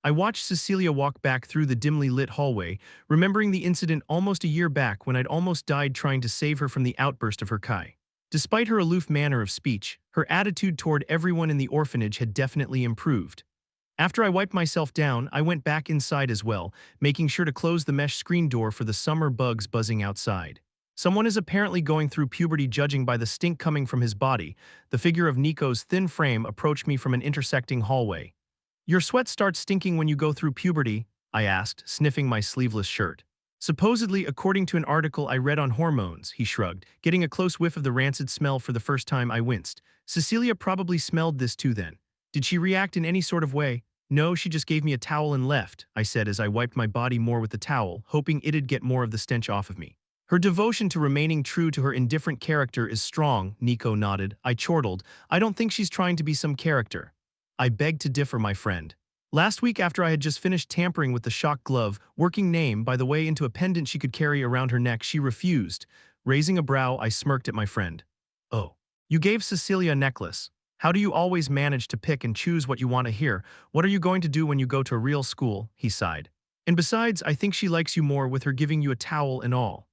I watched Cecilia walk back through the dimly lit hallway, remembering the incident almost a year back when I'd almost died trying to save her from the outburst of her Kai. Despite her aloof manner of speech, her attitude toward everyone in the orphanage had definitely improved. After I wiped myself down, I went back inside as well, making sure to close the mesh screen door for the summer bugs buzzing outside. Someone is apparently going through puberty, judging by the stink coming from his body. The figure of Nico's thin frame approached me from an intersecting hallway. "Your sweat starts stinking when you go through puberty?" I asked, sniffing my sleeveless shirt. "Supposedly, according to an article I read on hormones," he shrugged. Getting a close whiff of the rancid smell for the first time, I winced. Cecilia probably smelled this too then. Did she react in any sort of way? "No, she just gave me a towel and left," I said as I wiped my body more with the towel, hoping it'd get more of the stench off of me. "Her devotion to remaining true to her indifferent character is strong," Nico nodded. I chortled. "I don't think she's trying to be some character." I begged to differ, my friend. Last week, after I had just finished tampering with the shock glove, working name, by the way, into a pendant she could carry around her neck, she refused. Raising a brow, I smirked at my friend. "Oh. You gave Cecilia a necklace. How do you always manage to pick and choose what you want to hear? What are you going to do when you go to a real school?" he sighed. "And besides, I think she likes you more with her giving you a towel and all."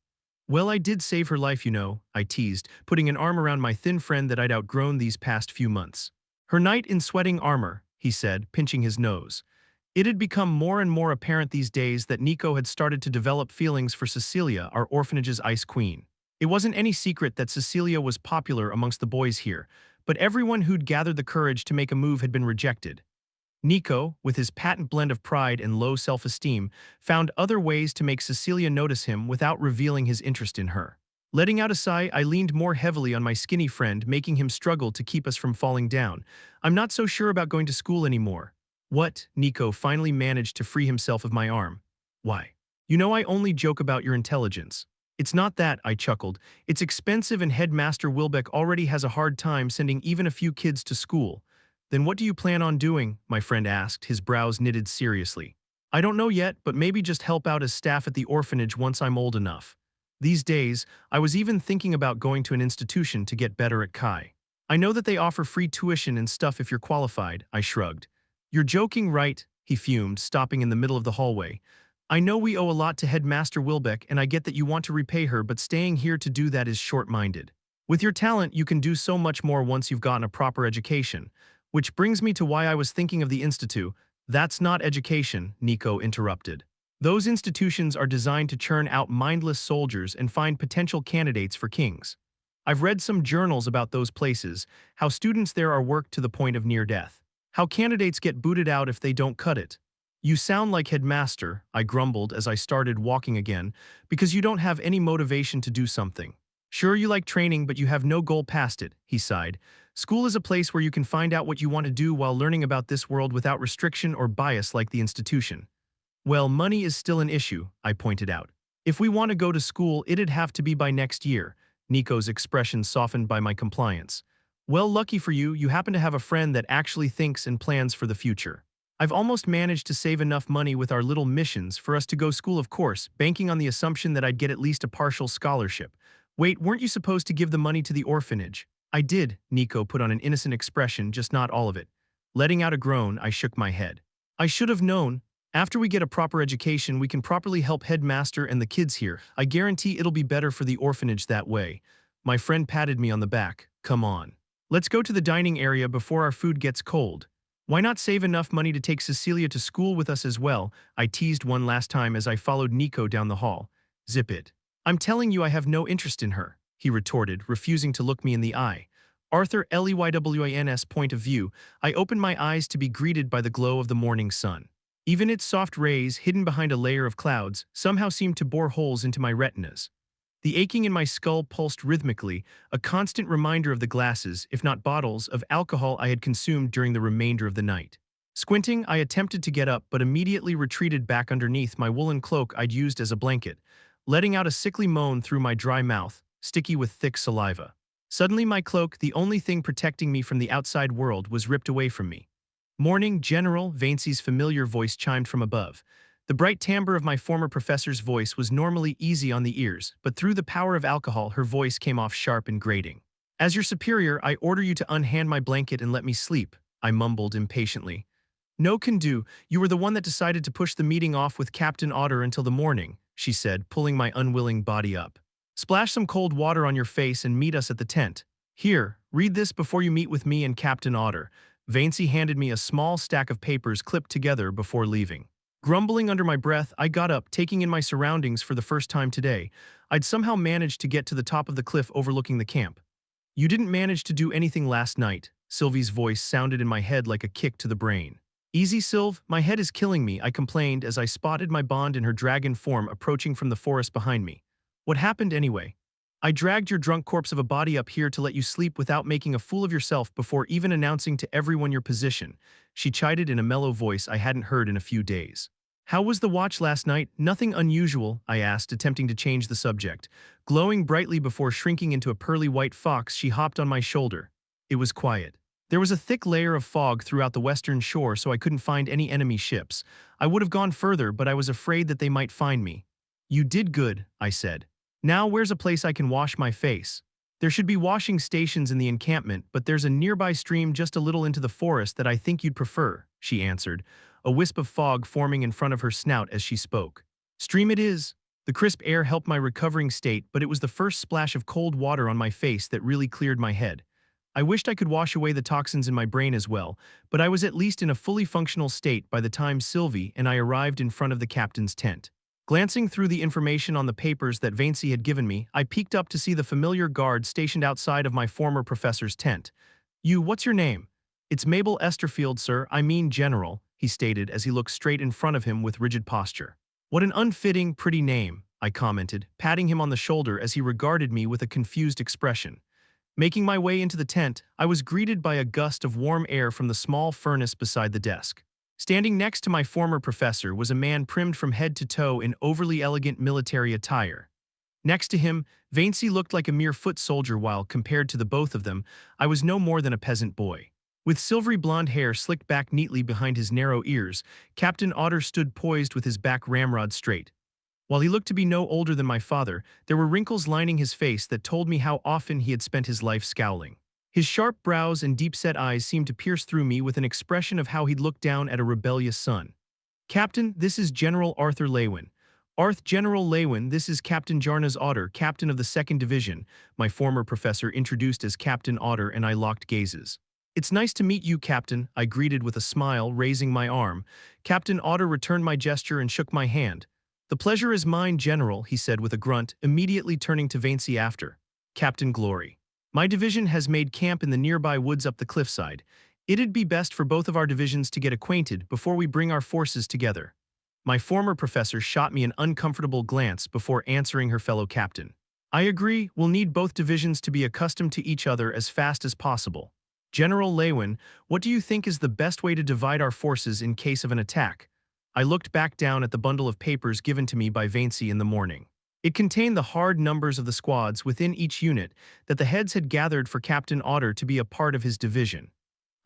"Well, I did save her life, you know," I teased, putting an arm around my thin friend that I'd outgrown these past few months. "Her knight in sweating armor," he said, pinching his nose. It had become more and more apparent these days that Nico had started to develop feelings for Cecilia, our orphanage's ice queen. It wasn't any secret that Cecilia was popular amongst the boys here, but everyone who'd gathered the courage to make a move had been rejected. Nico, with his patent blend of pride and low self-esteem, found other ways to make Cecilia notice him without revealing his interest in her. Letting out a sigh, I leaned more heavily on my skinny friend, making him struggle to keep us from falling down. "I'm not so sure about going to school anymore." "What?" Nico finally managed to free himself of my arm. "Why? You know I only joke about your intelligence." "It's not that," I chuckled. "It's expensive and Headmaster Wilbeck already has a hard time sending even a few kids to school." "Then what do you plan on doing?" my friend asked, his brows knitted seriously. "I don't know yet, but maybe just help out as staff at the orphanage once I'm old enough." These days, I was even thinking about going to an institution to get better at Kai. "I know that they offer free tuition and stuff if you're qualified," I shrugged. "You're joking, right?" he fumed, stopping in the middle of the hallway. "I know we owe a lot to Headmaster Wilbeck, and I get that you want to repay her, but staying here to do that is short-minded. With your talent, you can do so much more once you've gotten a proper education. Which brings me to why I was thinking of the Institute." "That's not education," Nico interrupted. "Those institutions are designed to churn out mindless soldiers and find potential candidates for kings. I've read some journals about those places, how students there are worked to the point of near death. How candidates get booted out if they don't cut it." "You sound like Headmaster," I grumbled as I started walking again, "because you don't have any motivation to do something. Sure, you like training, but you have no goal past it," he sighed. "School is a place where you can find out what you want to do while learning about this world without restriction or bias like the institution." "Well, money is still an issue," I pointed out. "If we want to go to school, it'd have to be by next year." Nico's expression softened by my compliance. "Well, lucky for you, you happen to have a friend that actually thinks and plans for the future." I've almost managed to save enough money with our little missions for us to go school, of course, banking on the assumption that I'd get at least a partial scholarship. Wait, weren't you supposed to give the money to the orphanage? I did, Nico put on an innocent expression, just not all of it. Letting out a groan, I shook my head. I should have known. After we get a proper education, we can properly help headmaster and the kids here. I guarantee it'll be better for the orphanage that way. My friend patted me on the back. Come on. Let's go to the dining area before our food gets cold. Why not save enough money to take Cecilia to school with us as well? I teased one last time as I followed Nico down the hall. Zip it. I'm telling you I have no interest in her, he retorted, refusing to look me in the eye. Arthur Leywin's point of view, I opened my eyes to be greeted by the glow of the morning sun. Even its soft rays, hidden behind a layer of clouds, somehow seemed to bore holes into my retinas. The aching in my skull pulsed rhythmically, a constant reminder of the glasses, if not bottles, of alcohol I had consumed during the remainder of the night. Squinting, I attempted to get up but immediately retreated back underneath my woolen cloak I'd used as a blanket, letting out a sickly moan through my dry mouth, sticky with thick saliva. Suddenly my cloak, the only thing protecting me from the outside world, was ripped away from me. "Morning, General," Vancey's familiar voice chimed from above. The bright timbre of my former professor's voice was normally easy on the ears, but through the power of alcohol her voice came off sharp and grating. "As your superior, I order you to unhand my blanket and let me sleep," I mumbled impatiently. "No can do, you were the one that decided to push the meeting off with Captain Otter until the morning," she said, pulling my unwilling body up. "Splash some cold water on your face and meet us at the tent. Here, read this before you meet with me and Captain Otter." Vancey handed me a small stack of papers clipped together before leaving. Grumbling under my breath, I got up, taking in my surroundings for the first time today. I'd somehow managed to get to the top of the cliff overlooking the camp. "You didn't manage to do anything last night," Sylvie's voice sounded in my head like a kick to the brain. "Easy, Sylv, my head is killing me," I complained as I spotted my bond in her dragon form approaching from the forest behind me. "What happened anyway?" "I dragged your drunk corpse of a body up here to let you sleep without making a fool of yourself before even announcing to everyone your position," she chided in a mellow voice I hadn't heard in a few days. "How was the watch last night? Nothing unusual," I asked, attempting to change the subject. Glowing brightly before shrinking into a pearly white fox, she hopped on my shoulder. "It was quiet. There was a thick layer of fog throughout the western shore, so I couldn't find any enemy ships. I would have gone further, but I was afraid that they might find me." "You did good," I said. "Now where's a place I can wash my face?" "There should be washing stations in the encampment, but there's a nearby stream just a little into the forest that I think you'd prefer," she answered, a wisp of fog forming in front of her snout as she spoke. "Stream it is." The crisp air helped my recovering state, but it was the first splash of cold water on my face that really cleared my head. I wished I could wash away the toxins in my brain as well, but I was at least in a fully functional state by the time Sylvie and I arrived in front of the captain's tent. Glancing through the information on the papers that Vancey had given me, I peeked up to see the familiar guard stationed outside of my former professor's tent. What's your name?" "It's Mabel Esterfield, sir, I mean General," he stated as he looked straight in front of him with rigid posture. "What an unfitting, pretty name," I commented, patting him on the shoulder as he regarded me with a confused expression. Making my way into the tent, I was greeted by a gust of warm air from the small furnace beside the desk. Standing next to my former professor was a man primed from head to toe in overly elegant military attire. Next to him, Vancey looked like a mere foot soldier while, compared to the both of them, I was no more than a peasant boy. With silvery blonde hair slicked back neatly behind his narrow ears, Captain Otter stood poised with his back ramrod straight. While he looked to be no older than my father, there were wrinkles lining his face that told me how often he had spent his life scowling. His sharp brows and deep-set eyes seemed to pierce through me with an expression of how he'd look down at a rebellious son. "Captain, this is General Arthur Leywin." General Leywin, this is Captain Jarnaz Otter, captain of the 2nd Division," my former professor introduced as Captain Otter, and I locked gazes. "It's nice to meet you, Captain," I greeted with a smile, raising my arm. Captain Otter returned my gesture and shook my hand. "The pleasure is mine, General," he said with a grunt, immediately turning to Vancey after. "Captain Glory. My division has made camp in the nearby woods up the cliffside. It'd be best for both of our divisions to get acquainted before we bring our forces together." My former professor shot me an uncomfortable glance before answering her fellow captain. "I agree, we'll need both divisions to be accustomed to each other as fast as possible. General Leywin, what do you think is the best way to divide our forces in case of an attack?" I looked back down at the bundle of papers given to me by Vancey in the morning. It contained the hard numbers of the squads within each unit that the heads had gathered for Captain Otter to be a part of his division.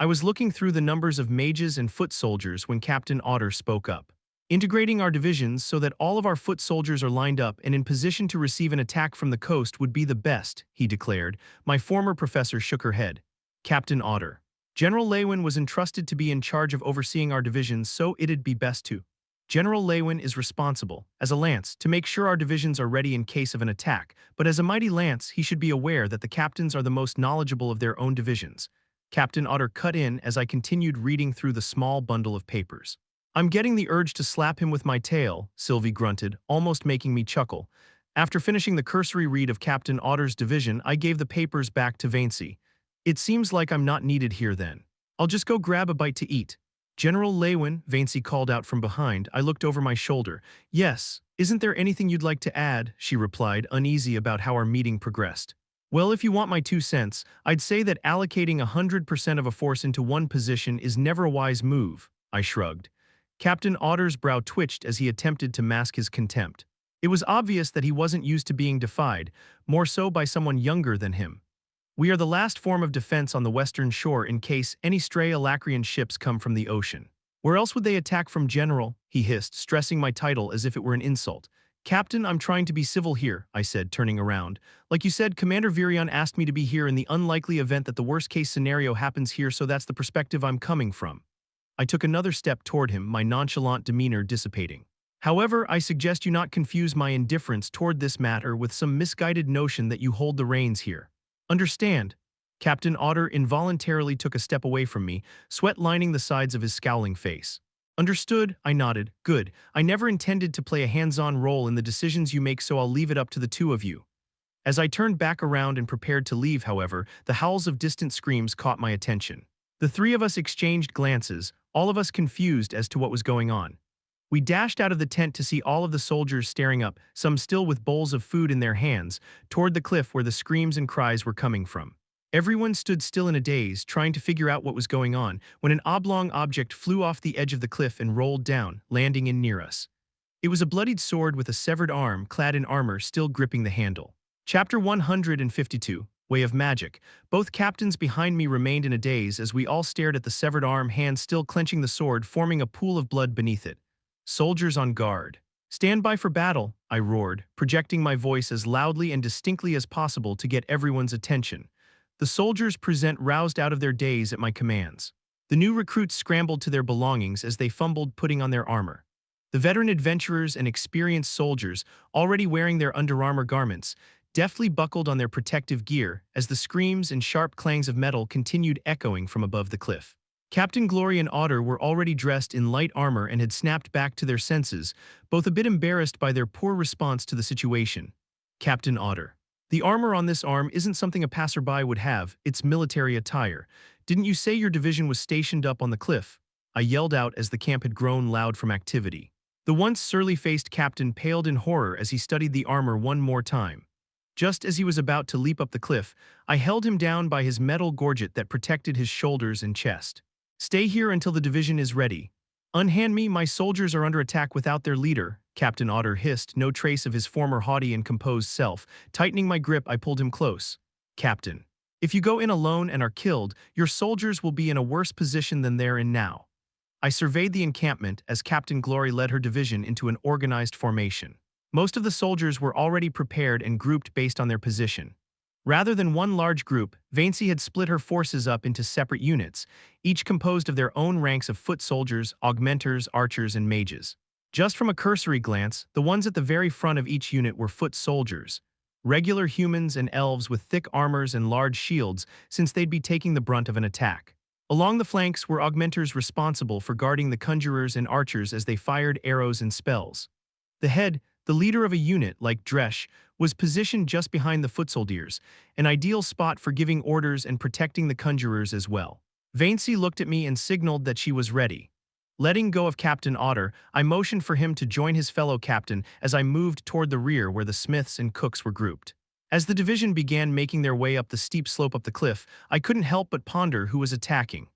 I was looking through the numbers of mages and foot soldiers when Captain Otter spoke up. Integrating our divisions so that all of our foot soldiers are lined up and in position to receive an attack from the coast would be the best, he declared. My former professor shook her head. Captain Otter. General Leywin was entrusted to be in charge of overseeing our divisions, so it'd be best to. General Leywin is responsible, as a lance, to make sure our divisions are ready in case of an attack, but as a mighty lance, he should be aware that the captains are the most knowledgeable of their own divisions. Captain Otter cut in as I continued reading through the small bundle of papers. I'm getting the urge to slap him with my tail, Sylvie grunted, almost making me chuckle. After finishing the cursory read of Captain Otter's division, I gave the papers back to Vaincey. It seems like I'm not needed here then. I'll just go grab a bite to eat. General Leywin, Vaincey called out from behind. I looked over my shoulder. Yes, isn't there anything you'd like to add? She replied, uneasy about how our meeting progressed. Well, if you want my 2 cents, I'd say that allocating 100% of a force into one position is never a wise move, I shrugged. Captain Otter's brow twitched as he attempted to mask his contempt. It was obvious that he wasn't used to being defied, more so by someone younger than him. We are the last form of defense on the western shore in case any stray Alacrian ships come from the ocean. Where else would they attack from, General? He hissed, stressing my title as if it were an insult. Captain, I'm trying to be civil here, I said, turning around. Like you said, Commander Virion asked me to be here in the unlikely event that the worst-case scenario happens here, so that's the perspective I'm coming from. I took another step toward him, my nonchalant demeanor dissipating. However, I suggest you not confuse my indifference toward this matter with some misguided notion that you hold the reins here. Understand? Captain Otter involuntarily took a step away from me, sweat lining the sides of his scowling face. Understood, I nodded. Good. I never intended to play a hands-on role in the decisions you make, so I'll leave it up to the two of you. As I turned back around and prepared to leave, however, the howls of distant screams caught my attention. The three of us exchanged glances, all of us confused as to what was going on. We dashed out of the tent to see all of the soldiers staring up, some still with bowls of food in their hands, toward the cliff where the screams and cries were coming from. Everyone stood still in a daze, trying to figure out what was going on, when an oblong object flew off the edge of the cliff and rolled down, landing in near us. It was a bloodied sword with a severed arm, clad in armor, still gripping the handle. Chapter 152, Way of Magic. Both captains behind me remained in a daze as we all stared at the severed arm, hand still clenching the sword, forming a pool of blood beneath it. Soldiers on guard. Stand by for battle, I roared, projecting my voice as loudly and distinctly as possible to get everyone's attention. The soldiers present roused out of their daze at my commands. The new recruits scrambled to their belongings as they fumbled putting on their armor. The veteran adventurers and experienced soldiers, already wearing their underarmor garments, deftly buckled on their protective gear as the screams and sharp clangs of metal continued echoing from above the cliff. Captain Glory and Otter were already dressed in light armor and had snapped back to their senses, both a bit embarrassed by their poor response to the situation. Captain Otter. The armor on this arm isn't something a passerby would have, it's military attire. Didn't you say your division was stationed up on the cliff? I yelled out as the camp had grown loud from activity. The once surly-faced captain paled in horror as he studied the armor one more time. Just as he was about to leap up the cliff, I held him down by his metal gorget that protected his shoulders and chest. Stay here until the division is ready. Unhand me, my soldiers are under attack without their leader, Captain Otter hissed, no trace of his former haughty and composed self. Tightening my grip, I pulled him close. Captain, if you go in alone and are killed, your soldiers will be in a worse position than they're in now. I surveyed the encampment as Captain Glory led her division into an organized formation. Most of the soldiers were already prepared and grouped based on their position. Rather than one large group, Vaincey had split her forces up into separate units, each composed of their own ranks of foot soldiers, augmenters, archers, and mages. Just from a cursory glance, the ones at the very front of each unit were foot soldiers, regular humans and elves with thick armors and large shields, since they'd be taking the brunt of an attack. Along the flanks were augmenters responsible for guarding the conjurers and archers as they fired arrows and spells. The head, the leader of a unit, like Dresch, was positioned just behind the foot soldiers, an ideal spot for giving orders and protecting the conjurers as well. Vaincey looked at me and signaled that she was ready. Letting go of Captain Otter, I motioned for him to join his fellow captain as I moved toward the rear where the smiths and cooks were grouped. As the division began making their way up the steep slope up the cliff, I couldn't help but ponder who was attacking.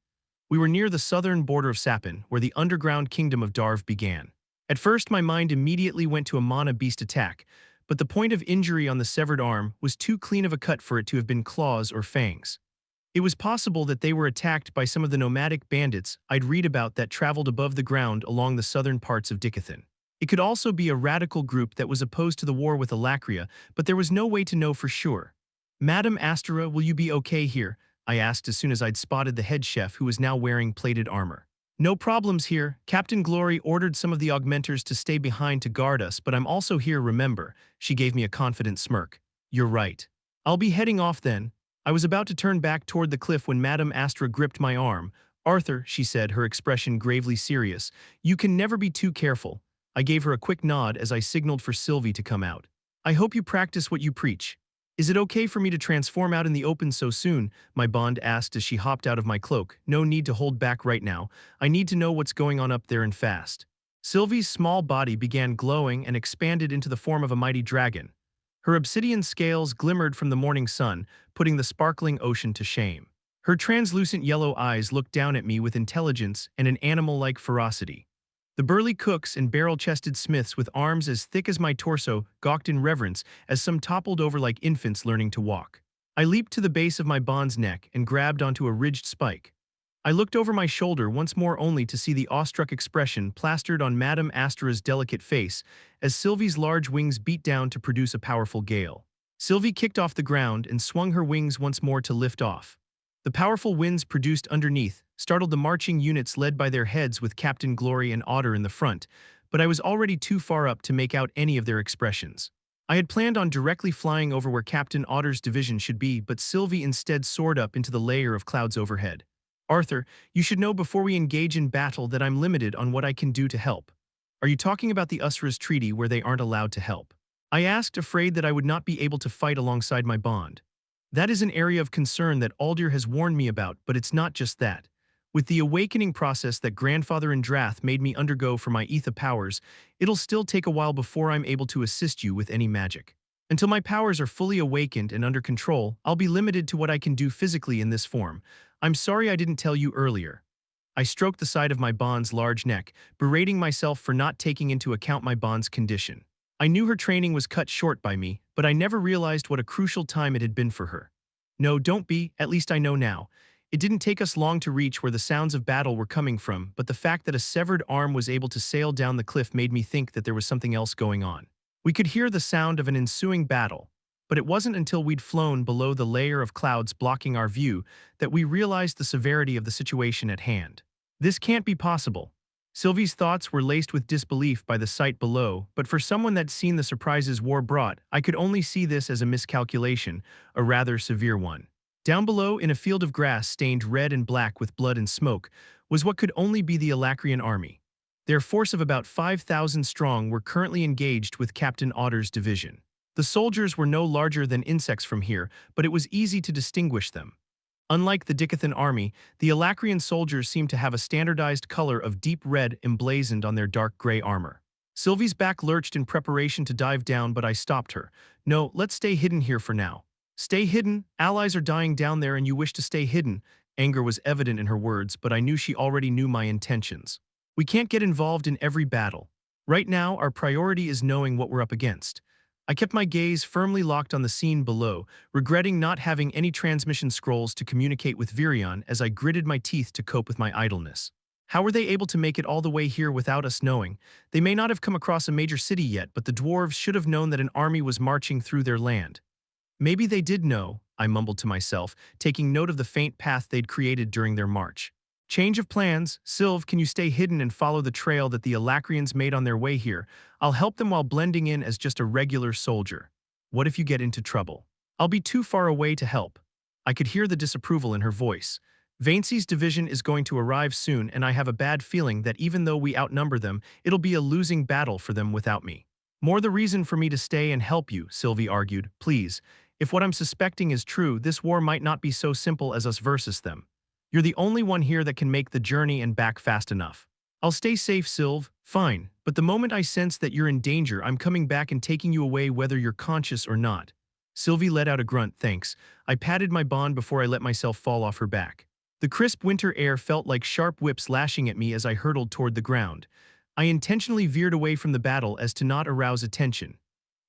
We were near the southern border of Sapin, where the underground kingdom of Darv began. At first, my mind immediately went to a mana beast attack, but the point of injury on the severed arm was too clean of a cut for it to have been claws or fangs. It was possible that they were attacked by some of the nomadic bandits I'd read about that traveled above the ground along the southern parts of Dicathen. It could also be a radical group that was opposed to the war with Alacria, but there was no way to know for sure. Madam Astera, will you be okay here? I asked as soon as I'd spotted the head chef who was now wearing plated armor. No problems here. Captain Glory ordered some of the augmenters to stay behind to guard us, but I'm also here, remember. She gave me a confident smirk. You're right. I'll be heading off then. I was about to turn back toward the cliff when Madame Astra gripped my arm. Arthur, she said, her expression gravely serious, you can never be too careful. I gave her a quick nod as I signaled for Sylvie to come out. I hope you practice what you preach. Is it okay for me to transform out in the open so soon? My bond asked as she hopped out of my cloak. No need to hold back right now. I need to know what's going on up there and fast. Sylvie's small body began glowing and expanded into the form of a mighty dragon. Her obsidian scales glimmered from the morning sun, putting the sparkling ocean to shame. Her translucent yellow eyes looked down at me with intelligence and an animal-like ferocity. The burly cooks and barrel-chested smiths with arms as thick as my torso gawked in reverence as some toppled over like infants learning to walk. I leaped to the base of my bond's neck and grabbed onto a ridged spike. I looked over my shoulder once more only to see the awestruck expression plastered on Madame Astera's delicate face as Sylvie's large wings beat down to produce a powerful gale. Sylvie kicked off the ground and swung her wings once more to lift off. The powerful winds produced underneath startled the marching units led by their heads with Captain Glory and Otter in the front, but I was already too far up to make out any of their expressions. I had planned on directly flying over where Captain Otter's division should be, but Sylvie instead soared up into the layer of clouds overhead. Arthur, you should know before we engage in battle that I'm limited on what I can do to help. Are you talking about the Usra's treaty where they aren't allowed to help? I asked, afraid that I would not be able to fight alongside my bond. That is an area of concern that Aldir has warned me about, but it's not just that. With the awakening process that Grandfather Indrath made me undergo for my Etha powers, it'll still take a while before I'm able to assist you with any magic. Until my powers are fully awakened and under control, I'll be limited to what I can do physically in this form. I'm sorry I didn't tell you earlier. I stroked the side of my bond's large neck, berating myself for not taking into account my bond's condition. I knew her training was cut short by me, but I never realized what a crucial time it had been for her. No, don't be, at least I know now. It didn't take us long to reach where the sounds of battle were coming from, but the fact that a severed arm was able to sail down the cliff made me think that there was something else going on. We could hear the sound of an ensuing battle, but it wasn't until we'd flown below the layer of clouds blocking our view that we realized the severity of the situation at hand. This can't be possible. Sylvie's thoughts were laced with disbelief by the sight below, but for someone that's seen the surprises war brought, I could only see this as a miscalculation, a rather severe one. Down below, in a field of grass stained red and black with blood and smoke, was what could only be the Alacrian army. Their force of about 5,000 strong were currently engaged with Captain Otter's division. The soldiers were no larger than insects from here, but it was easy to distinguish them. Unlike the Dicathen army, the Alacrian soldiers seemed to have a standardized color of deep red emblazoned on their dark gray armor. Sylvie's back lurched in preparation to dive down, but I stopped her. No, let's stay hidden here for now. Stay hidden? Allies are dying down there and you wish to stay hidden. Anger was evident in her words, but I knew she already knew my intentions. We can't get involved in every battle. Right now, our priority is knowing what we're up against. I kept my gaze firmly locked on the scene below, regretting not having any transmission scrolls to communicate with Virion as I gritted my teeth to cope with my idleness. How were they able to make it all the way here without us knowing? They may not have come across a major city yet, but the dwarves should have known that an army was marching through their land. Maybe they did know, I mumbled to myself, taking note of the faint path they'd created during their march. Change of plans. Sylve, can you stay hidden and follow the trail that the Alacrians made on their way here? I'll help them while blending in as just a regular soldier. What if you get into trouble? I'll be too far away to help. I could hear the disapproval in her voice. Vaincey's division is going to arrive soon, and I have a bad feeling that even though we outnumber them, it'll be a losing battle for them without me. More the reason for me to stay and help you, Sylvie argued. Please, if what I'm suspecting is true, this war might not be so simple as us versus them. You're the only one here that can make the journey and back fast enough. I'll stay safe, Sylve. Fine, but the moment I sense that you're in danger, I'm coming back and taking you away whether you're conscious or not. Sylvie let out a grunt, thanks. I patted my bond before I let myself fall off her back. The crisp winter air felt like sharp whips lashing at me as I hurtled toward the ground. I intentionally veered away from the battle as to not arouse attention.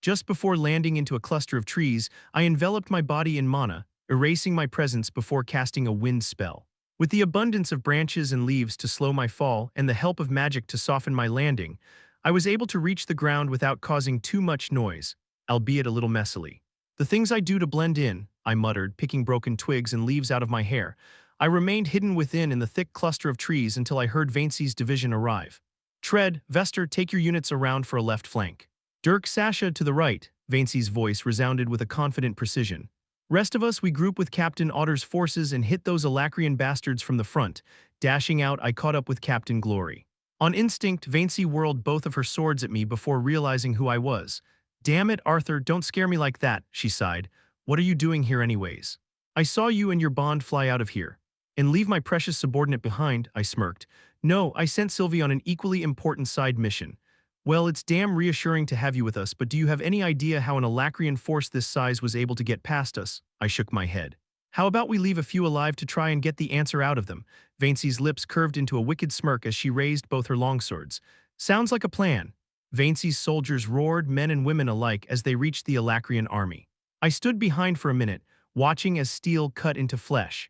Just before landing into a cluster of trees, I enveloped my body in mana, erasing my presence before casting a wind spell. With the abundance of branches and leaves to slow my fall and the help of magic to soften my landing, I was able to reach the ground without causing too much noise, albeit a little messily. The things I do to blend in, I muttered, picking broken twigs and leaves out of my hair. I remained hidden within in the thick cluster of trees until I heard Vaincey's division arrive. Tread, Vester, take your units around for a left flank. Dirk, Sasha, to the right, Vaincey's voice resounded with a confident precision. Rest of us, we group with Captain Otter's forces and hit those Alacrian bastards from the front. Dashing out, I caught up with Captain Glory. On instinct, Vaincey whirled both of her swords at me before realizing who I was. Damn it, Arthur, don't scare me like that, she sighed. What are you doing here anyways? I saw you and your bond fly out of here. And leave my precious subordinate behind, I smirked. No, I sent Sylvie on an equally important side mission. Well, it's damn reassuring to have you with us, but do you have any idea how an Alacrian force this size was able to get past us? I shook my head. How about we leave a few alive to try and get the answer out of them? Vaincey's lips curved into a wicked smirk as she raised both her longswords. Sounds like a plan. Vaincey's soldiers roared, men and women alike, as they reached the Alacrian army. I stood behind for a minute, watching as steel cut into flesh.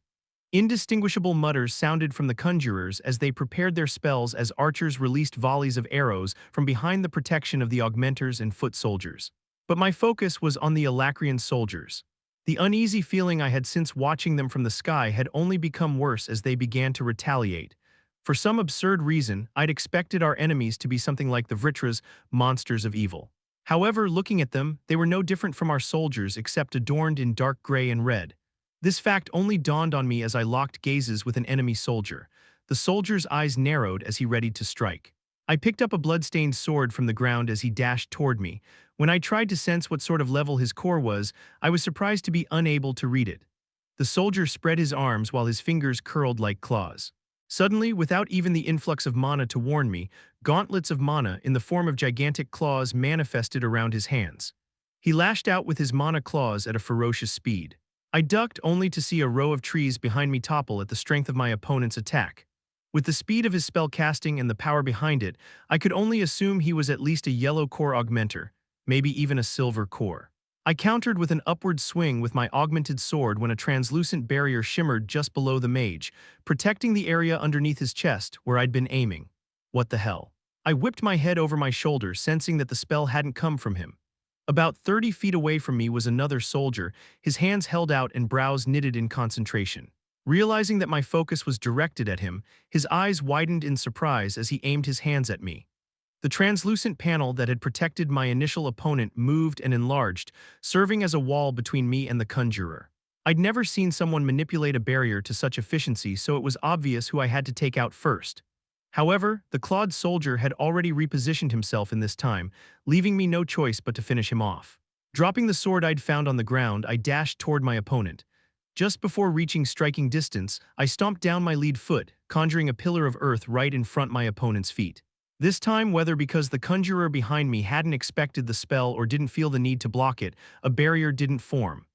Indistinguishable mutters sounded from the conjurers as they prepared their spells as archers released volleys of arrows from behind the protection of the augmenters and foot soldiers. But my focus was on the Alacrian soldiers. The uneasy feeling I had since watching them from the sky had only become worse as they began to retaliate. For some absurd reason, I'd expected our enemies to be something like the Vritras, monsters of evil. However, looking at them, they were no different from our soldiers except adorned in dark gray and red. This fact only dawned on me as I locked gazes with an enemy soldier. The soldier's eyes narrowed as he readied to strike. I picked up a blood-stained sword from the ground as he dashed toward me. When I tried to sense what sort of level his core was, I was surprised to be unable to read it. The soldier spread his arms while his fingers curled like claws. Suddenly, without even the influx of mana to warn me, gauntlets of mana in the form of gigantic claws manifested around his hands. He lashed out with his mana claws at a ferocious speed. I ducked only to see a row of trees behind me topple at the strength of my opponent's attack. With the speed of his spell casting and the power behind it, I could only assume he was at least a yellow core augmenter, maybe even a silver core. I countered with an upward swing with my augmented sword when a translucent barrier shimmered just below the mage, protecting the area underneath his chest where I'd been aiming. What the hell? I whipped my head over my shoulder, sensing that the spell hadn't come from him. About 30 feet away from me was another soldier, his hands held out and brows knitted in concentration. Realizing that my focus was directed at him, his eyes widened in surprise as he aimed his hands at me. The translucent panel that had protected my initial opponent moved and enlarged, serving as a wall between me and the conjurer. I'd never seen someone manipulate a barrier to such efficiency, so it was obvious who I had to take out first. However, the clawed soldier had already repositioned himself in this time, leaving me no choice but to finish him off. Dropping the sword I'd found on the ground, I dashed toward my opponent. Just before reaching striking distance, I stomped down my lead foot, conjuring a pillar of earth right in front my opponent's feet. This time, whether because the conjurer behind me hadn't expected the spell or didn't feel the need to block it, a barrier didn't form.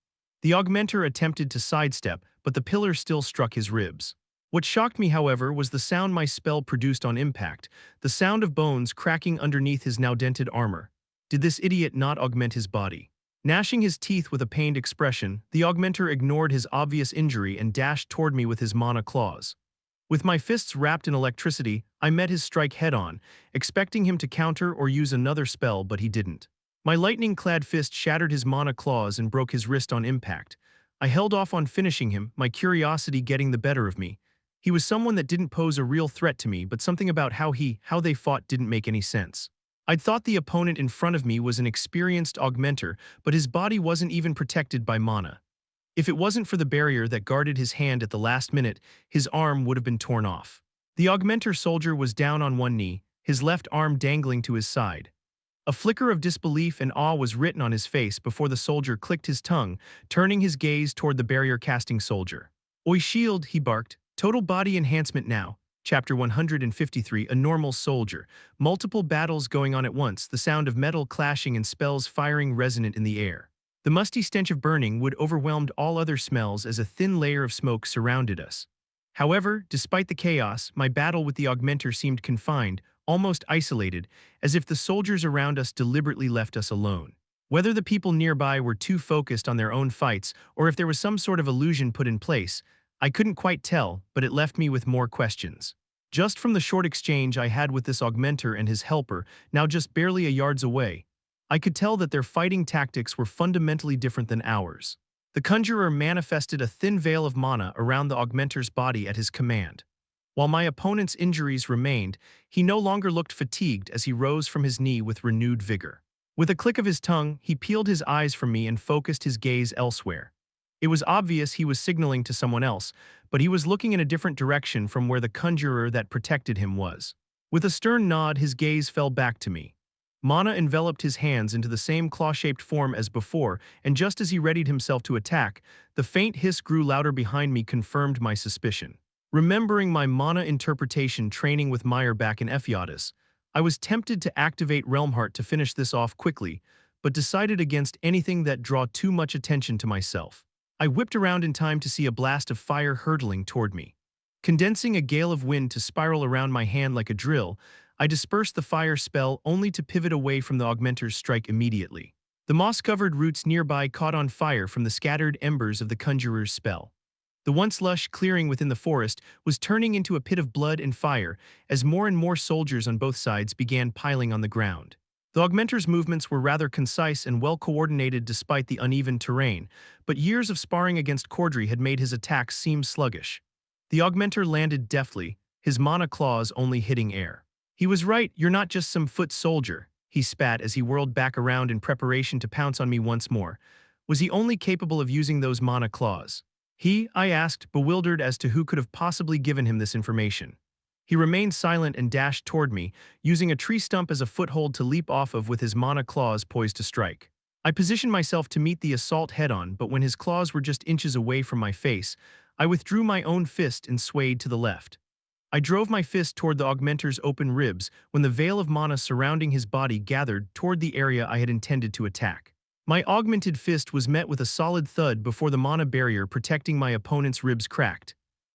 The augmenter attempted to sidestep, but the pillar still struck his ribs. What shocked me, however, was the sound my spell produced on impact, the sound of bones cracking underneath his now dented armor. Did this idiot not augment his body? Gnashing his teeth with a pained expression, the augmenter ignored his obvious injury and dashed toward me with his mana claws. With my fists wrapped in electricity, I met his strike head-on, expecting him to counter or use another spell, but he didn't. My lightning-clad fist shattered his mana claws and broke his wrist on impact. I held off on finishing him, my curiosity getting the better of me. He was someone that didn't pose a real threat to me, but something about how they fought didn't make any sense. I'd thought the opponent in front of me was an experienced augmenter, but his body wasn't even protected by mana. If it wasn't for the barrier that guarded his hand at the last minute, his arm would have been torn off. The augmenter soldier was down on one knee, his left arm dangling to his side. A flicker of disbelief and awe was written on his face before the soldier clicked his tongue, turning his gaze toward the barrier-casting soldier. "Oi, shield," he barked. Total body enhancement now. Chapter 153, A Normal Soldier. Multiple battles going on at once, the sound of metal clashing and spells firing resonant in the air. The musty stench of burning wood overwhelmed all other smells as a thin layer of smoke surrounded us. However, despite the chaos, my battle with the augmenter seemed confined, almost isolated, as if the soldiers around us deliberately left us alone. Whether the people nearby were too focused on their own fights or if there was some sort of illusion put in place, I couldn't quite tell, but it left me with more questions. Just from the short exchange I had with this augmenter and his helper, now just barely a yards away, I could tell that their fighting tactics were fundamentally different than ours. The conjurer manifested a thin veil of mana around the augmenter's body at his command. While my opponent's injuries remained, he no longer looked fatigued as he rose from his knee with renewed vigor. With a click of his tongue, he peeled his eyes from me and focused his gaze elsewhere. It was obvious he was signaling to someone else, but he was looking in a different direction from where the conjurer that protected him was. With a stern nod, his gaze fell back to me. Mana enveloped his hands into the same claw-shaped form as before, and just as he readied himself to attack, the faint hiss grew louder behind me, confirmed my suspicion. Remembering my mana interpretation training with Meyer back in Ephiodus, I was tempted to activate Realm Heart to finish this off quickly, but decided against anything that draw too much attention to myself. I whipped around in time to see a blast of fire hurtling toward me. Condensing a gale of wind to spiral around my hand like a drill, I dispersed the fire spell only to pivot away from the augmenter's strike immediately. The moss-covered roots nearby caught on fire from the scattered embers of the conjurer's spell. The once lush clearing within the forest was turning into a pit of blood and fire as more and more soldiers on both sides began piling on the ground. The augmenter's movements were rather concise and well-coordinated despite the uneven terrain, but years of sparring against Cordry had made his attacks seem sluggish. The augmenter landed deftly, his mana claws only hitting air. "He was right, you're not just some foot soldier," he spat as he whirled back around in preparation to pounce on me once more. Was he only capable of using those mana claws? I asked, bewildered as to who could have possibly given him this information. He remained silent and dashed toward me, using a tree stump as a foothold to leap off of with his mana claws poised to strike. I positioned myself to meet the assault head-on, but when his claws were just inches away from my face, I withdrew my own fist and swayed to the left. I drove my fist toward the augmenter's open ribs when the veil of mana surrounding his body gathered toward the area I had intended to attack. My augmented fist was met with a solid thud before the mana barrier protecting my opponent's ribs cracked.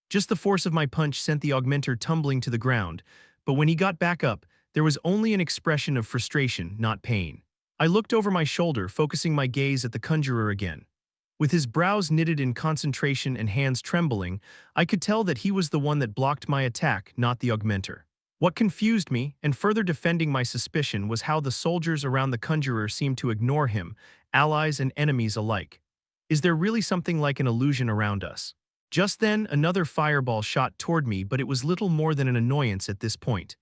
Just the force of my punch sent the augmenter tumbling to the ground, but when he got back up, there was only an expression of frustration, not pain. I looked over my shoulder, focusing my gaze at the conjurer again. With his brows knitted in concentration and hands trembling, I could tell that he was the one that blocked my attack, not the augmenter. What confused me, and further defending my suspicion, was how the soldiers around the conjurer seemed to ignore him, allies and enemies alike. Is there really something like an illusion around us? Just then, another fireball shot toward me, but it was little more than an annoyance at this point.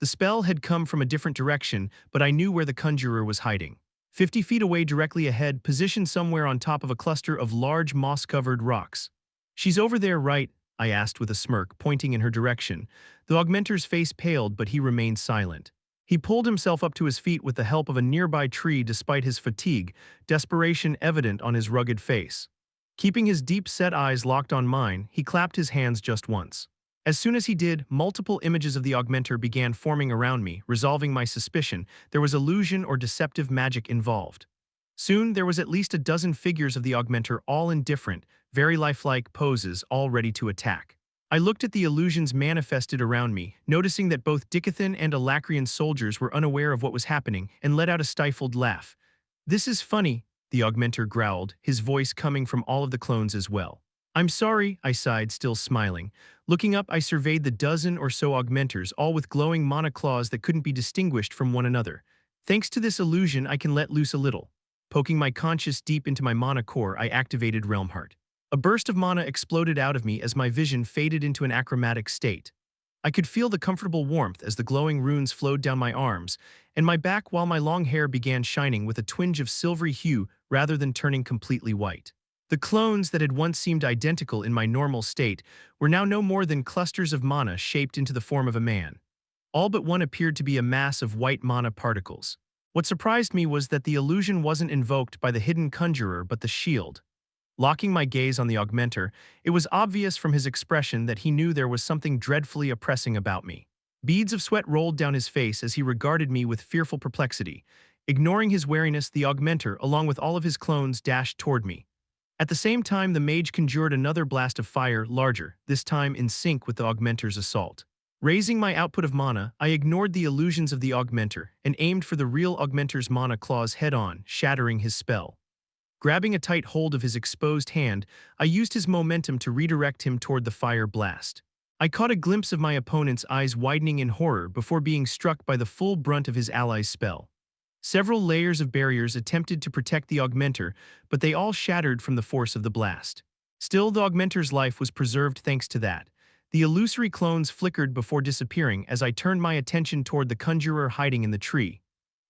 The spell had come from a different direction, but I knew where the conjurer was hiding. 50 feet away directly ahead, positioned somewhere on top of a cluster of large moss-covered rocks. "She's over there, right?" I asked with a smirk, pointing in her direction. The augmenter's face paled, but he remained silent. He pulled himself up to his feet with the help of a nearby tree despite his fatigue, desperation evident on his rugged face. Keeping his deep-set eyes locked on mine, he clapped his hands just once. As soon as he did, multiple images of the augmenter began forming around me, resolving my suspicion there was illusion or deceptive magic involved. Soon, there was at least a dozen figures of the augmenter, all in different, very lifelike poses, all ready to attack. I looked at the illusions manifested around me, noticing that both Dicathen and Alacrian soldiers were unaware of what was happening, and let out a stifled laugh. "This is funny," the augmenter growled, his voice coming from all of the clones as well. "I'm sorry," I sighed, still smiling. Looking up, I surveyed the dozen or so augmenters, all with glowing mana claws that couldn't be distinguished from one another. Thanks to this illusion, I can let loose a little. Poking my conscience deep into my mana core, I activated Realm Heart. A burst of mana exploded out of me as my vision faded into an achromatic state. I could feel the comfortable warmth as the glowing runes flowed down my arms and my back, while my long hair began shining with a twinge of silvery hue rather than turning completely white. The clones that had once seemed identical in my normal state were now no more than clusters of mana shaped into the form of a man. All but one appeared to be a mass of white mana particles. What surprised me was that the illusion wasn't invoked by the hidden conjurer but the shield. Locking my gaze on the augmenter, it was obvious from his expression that he knew there was something dreadfully oppressing about me. Beads of sweat rolled down his face as he regarded me with fearful perplexity. Ignoring his wariness, the augmenter, along with all of his clones, dashed toward me. At the same time, the mage conjured another blast of fire, larger, this time in sync with the augmenter's assault. Raising my output of mana, I ignored the illusions of the augmenter and aimed for the real augmenter's mana claws head-on, shattering his spell. Grabbing a tight hold of his exposed hand, I used his momentum to redirect him toward the fire blast. I caught a glimpse of my opponent's eyes widening in horror before being struck by the full brunt of his ally's spell. Several layers of barriers attempted to protect the augmenter, but they all shattered from the force of the blast. Still, the augmenter's life was preserved thanks to that. The illusory clones flickered before disappearing as I turned my attention toward the conjurer hiding in the tree.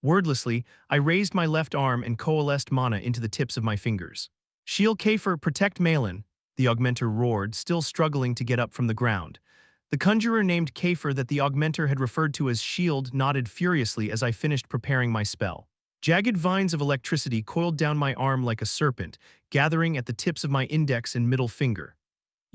Wordlessly, I raised my left arm and coalesced mana into the tips of my fingers. Shield Kafer, protect Malin, the augmenter roared, still struggling to get up from the ground. The conjurer named Kafer that the augmenter had referred to as Shield nodded furiously as I finished preparing my spell. Jagged vines of electricity coiled down my arm like a serpent, gathering at the tips of my index and middle finger.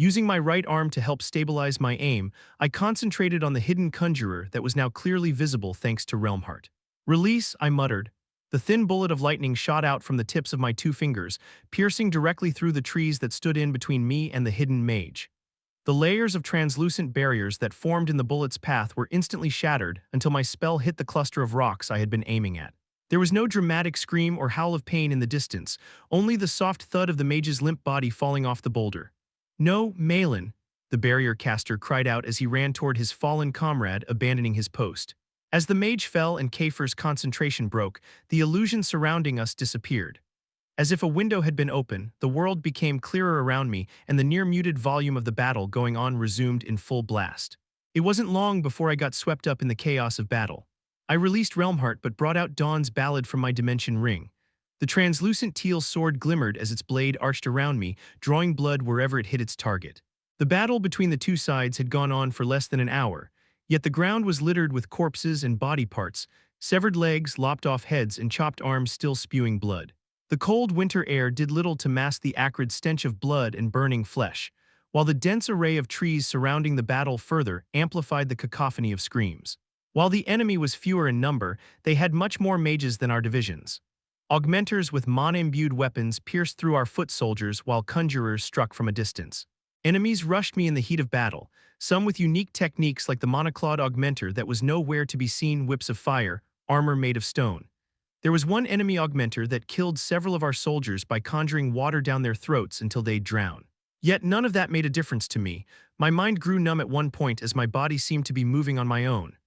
Using my right arm to help stabilize my aim, I concentrated on the hidden conjurer that was now clearly visible thanks to Realmheart. Release, I muttered. The thin bullet of lightning shot out from the tips of my two fingers, piercing directly through the trees that stood in between me and the hidden mage. The layers of translucent barriers that formed in the bullet's path were instantly shattered until my spell hit the cluster of rocks I had been aiming at. There was no dramatic scream or howl of pain in the distance, only the soft thud of the mage's limp body falling off the boulder. "No, Malin," the barrier caster cried out as he ran toward his fallen comrade, abandoning his post. As the mage fell and Kafer's concentration broke, the illusion surrounding us disappeared. As if a window had been open, the world became clearer around me and the near-muted volume of the battle going on resumed in full blast. It wasn't long before I got swept up in the chaos of battle. I released Realmheart but brought out Dawn's ballad from my dimension ring. The translucent teal sword glimmered as its blade arched around me, drawing blood wherever it hit its target. The battle between the two sides had gone on for less than an hour, yet the ground was littered with corpses and body parts, severed legs, lopped-off heads, and chopped arms still spewing blood. The cold winter air did little to mask the acrid stench of blood and burning flesh, while the dense array of trees surrounding the battle further amplified the cacophony of screams. While the enemy was fewer in number, they had much more mages than our divisions. Augmenters with mana-imbued weapons pierced through our foot soldiers while conjurers struck from a distance. Enemies rushed me in the heat of battle, some with unique techniques like the monoclawed augmenter that was nowhere to be seen, whips of fire, armor made of stone. There was one enemy augmenter that killed several of our soldiers by conjuring water down their throats until they'd drown. Yet none of that made a difference to me. My mind grew numb at one point as my body seemed to be moving on my own.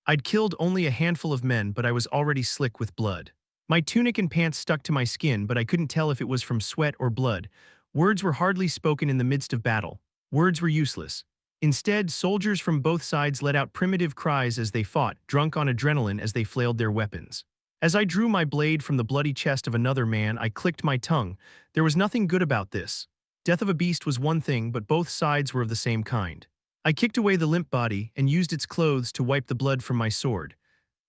I'd killed only a handful of men, but I was already slick with blood. My tunic and pants stuck to my skin, but I couldn't tell if it was from sweat or blood. Words were hardly spoken in the midst of battle. Words were useless. Instead, soldiers from both sides let out primitive cries as they fought, drunk on adrenaline as they flailed their weapons. As I drew my blade from the bloody chest of another man, I clicked my tongue. There was nothing good about this. Death of a beast was one thing, but both sides were of the same kind. I kicked away the limp body and used its clothes to wipe the blood from my sword.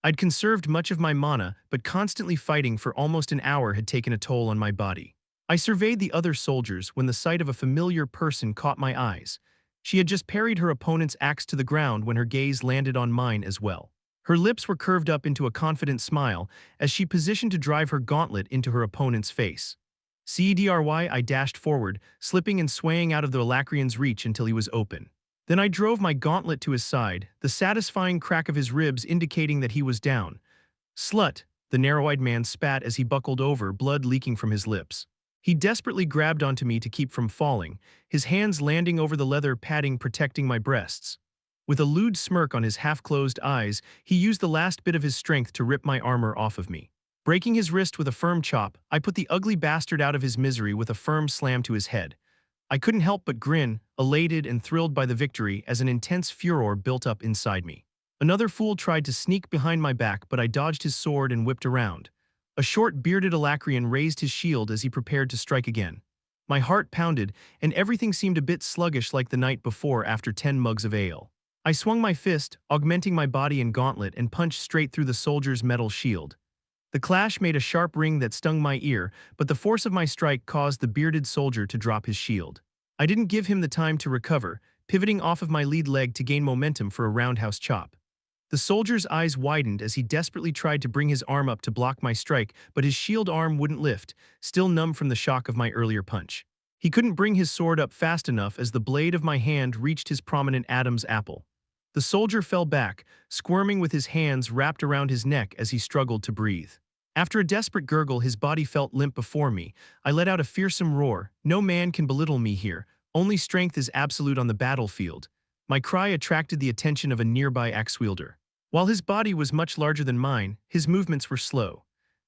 I'd conserved much of my mana, but constantly fighting for almost an hour had taken a toll on my body. I surveyed the other soldiers when the sight of a familiar person caught my eyes. She had just parried her opponent's axe to the ground when her gaze landed on mine as well. Her lips were curved up into a confident smile as she positioned to drive her gauntlet into her opponent's face. CDRY, I dashed forward, slipping and swaying out of the Alacrian's reach until he was open. Then I drove my gauntlet to his side, the satisfying crack of his ribs indicating that he was down. "Slut," the narrow-eyed man spat as he buckled over, blood leaking from his lips. He desperately grabbed onto me to keep from falling, his hands landing over the leather padding protecting my breasts. With a lewd smirk on his half-closed eyes, he used the last bit of his strength to rip my armor off of me. Breaking his wrist with a firm chop, I put the ugly bastard out of his misery with a firm slam to his head. I couldn't help but grin, elated and thrilled by the victory as an intense furor built up inside me. Another fool tried to sneak behind my back, but I dodged his sword and whipped around. A short, bearded Alacrian raised his shield as he prepared to strike again. My heart pounded, and everything seemed a bit sluggish like the night before after 10 mugs of ale. I swung my fist, augmenting my body and gauntlet, and punched straight through the soldier's metal shield. The clash made a sharp ring that stung my ear, but the force of my strike caused the bearded soldier to drop his shield. I didn't give him the time to recover, pivoting off of my lead leg to gain momentum for a roundhouse chop. The soldier's eyes widened as he desperately tried to bring his arm up to block my strike, but his shield arm wouldn't lift, still numb from the shock of my earlier punch. He couldn't bring his sword up fast enough as the blade of my hand reached his prominent Adam's apple. The soldier fell back, squirming with his hands wrapped around his neck as he struggled to breathe. After a desperate gurgle, his body felt limp before me. I let out a fearsome roar. No man can belittle me here. Only strength is absolute on the battlefield. My cry attracted the attention of a nearby axe wielder. While his body was much larger than mine, his movements were slow.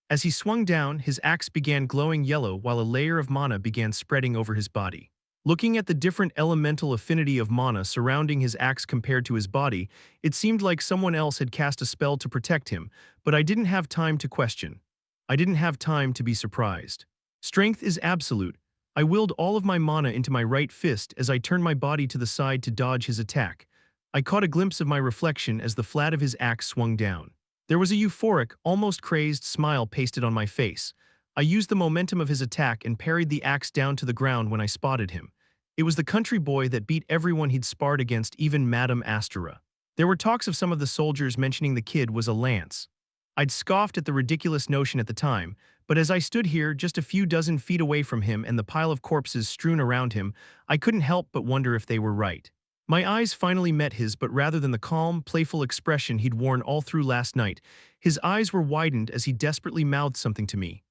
As he swung down, his axe began glowing yellow while a layer of mana began spreading over his body. Looking at the different elemental affinity of mana surrounding his axe compared to his body, it seemed like someone else had cast a spell to protect him, but I didn't have time to question. I didn't have time to be surprised. Strength is absolute. I willed all of my mana into my right fist as I turned my body to the side to dodge his attack. I caught a glimpse of my reflection as the flat of his axe swung down. There was a euphoric, almost crazed smile pasted on my face. I used the momentum of his attack and parried the axe down to the ground when I spotted him. It was the country boy that beat everyone he'd sparred against, even Madame Astura. There were talks of some of the soldiers mentioning the kid was a lance. I'd scoffed at the ridiculous notion at the time, but as I stood here just a few dozen feet away from him and the pile of corpses strewn around him, I couldn't help but wonder if they were right. My eyes finally met his, but rather than the calm, playful expression he'd worn all through last night, his eyes were widened as he desperately mouthed something to me.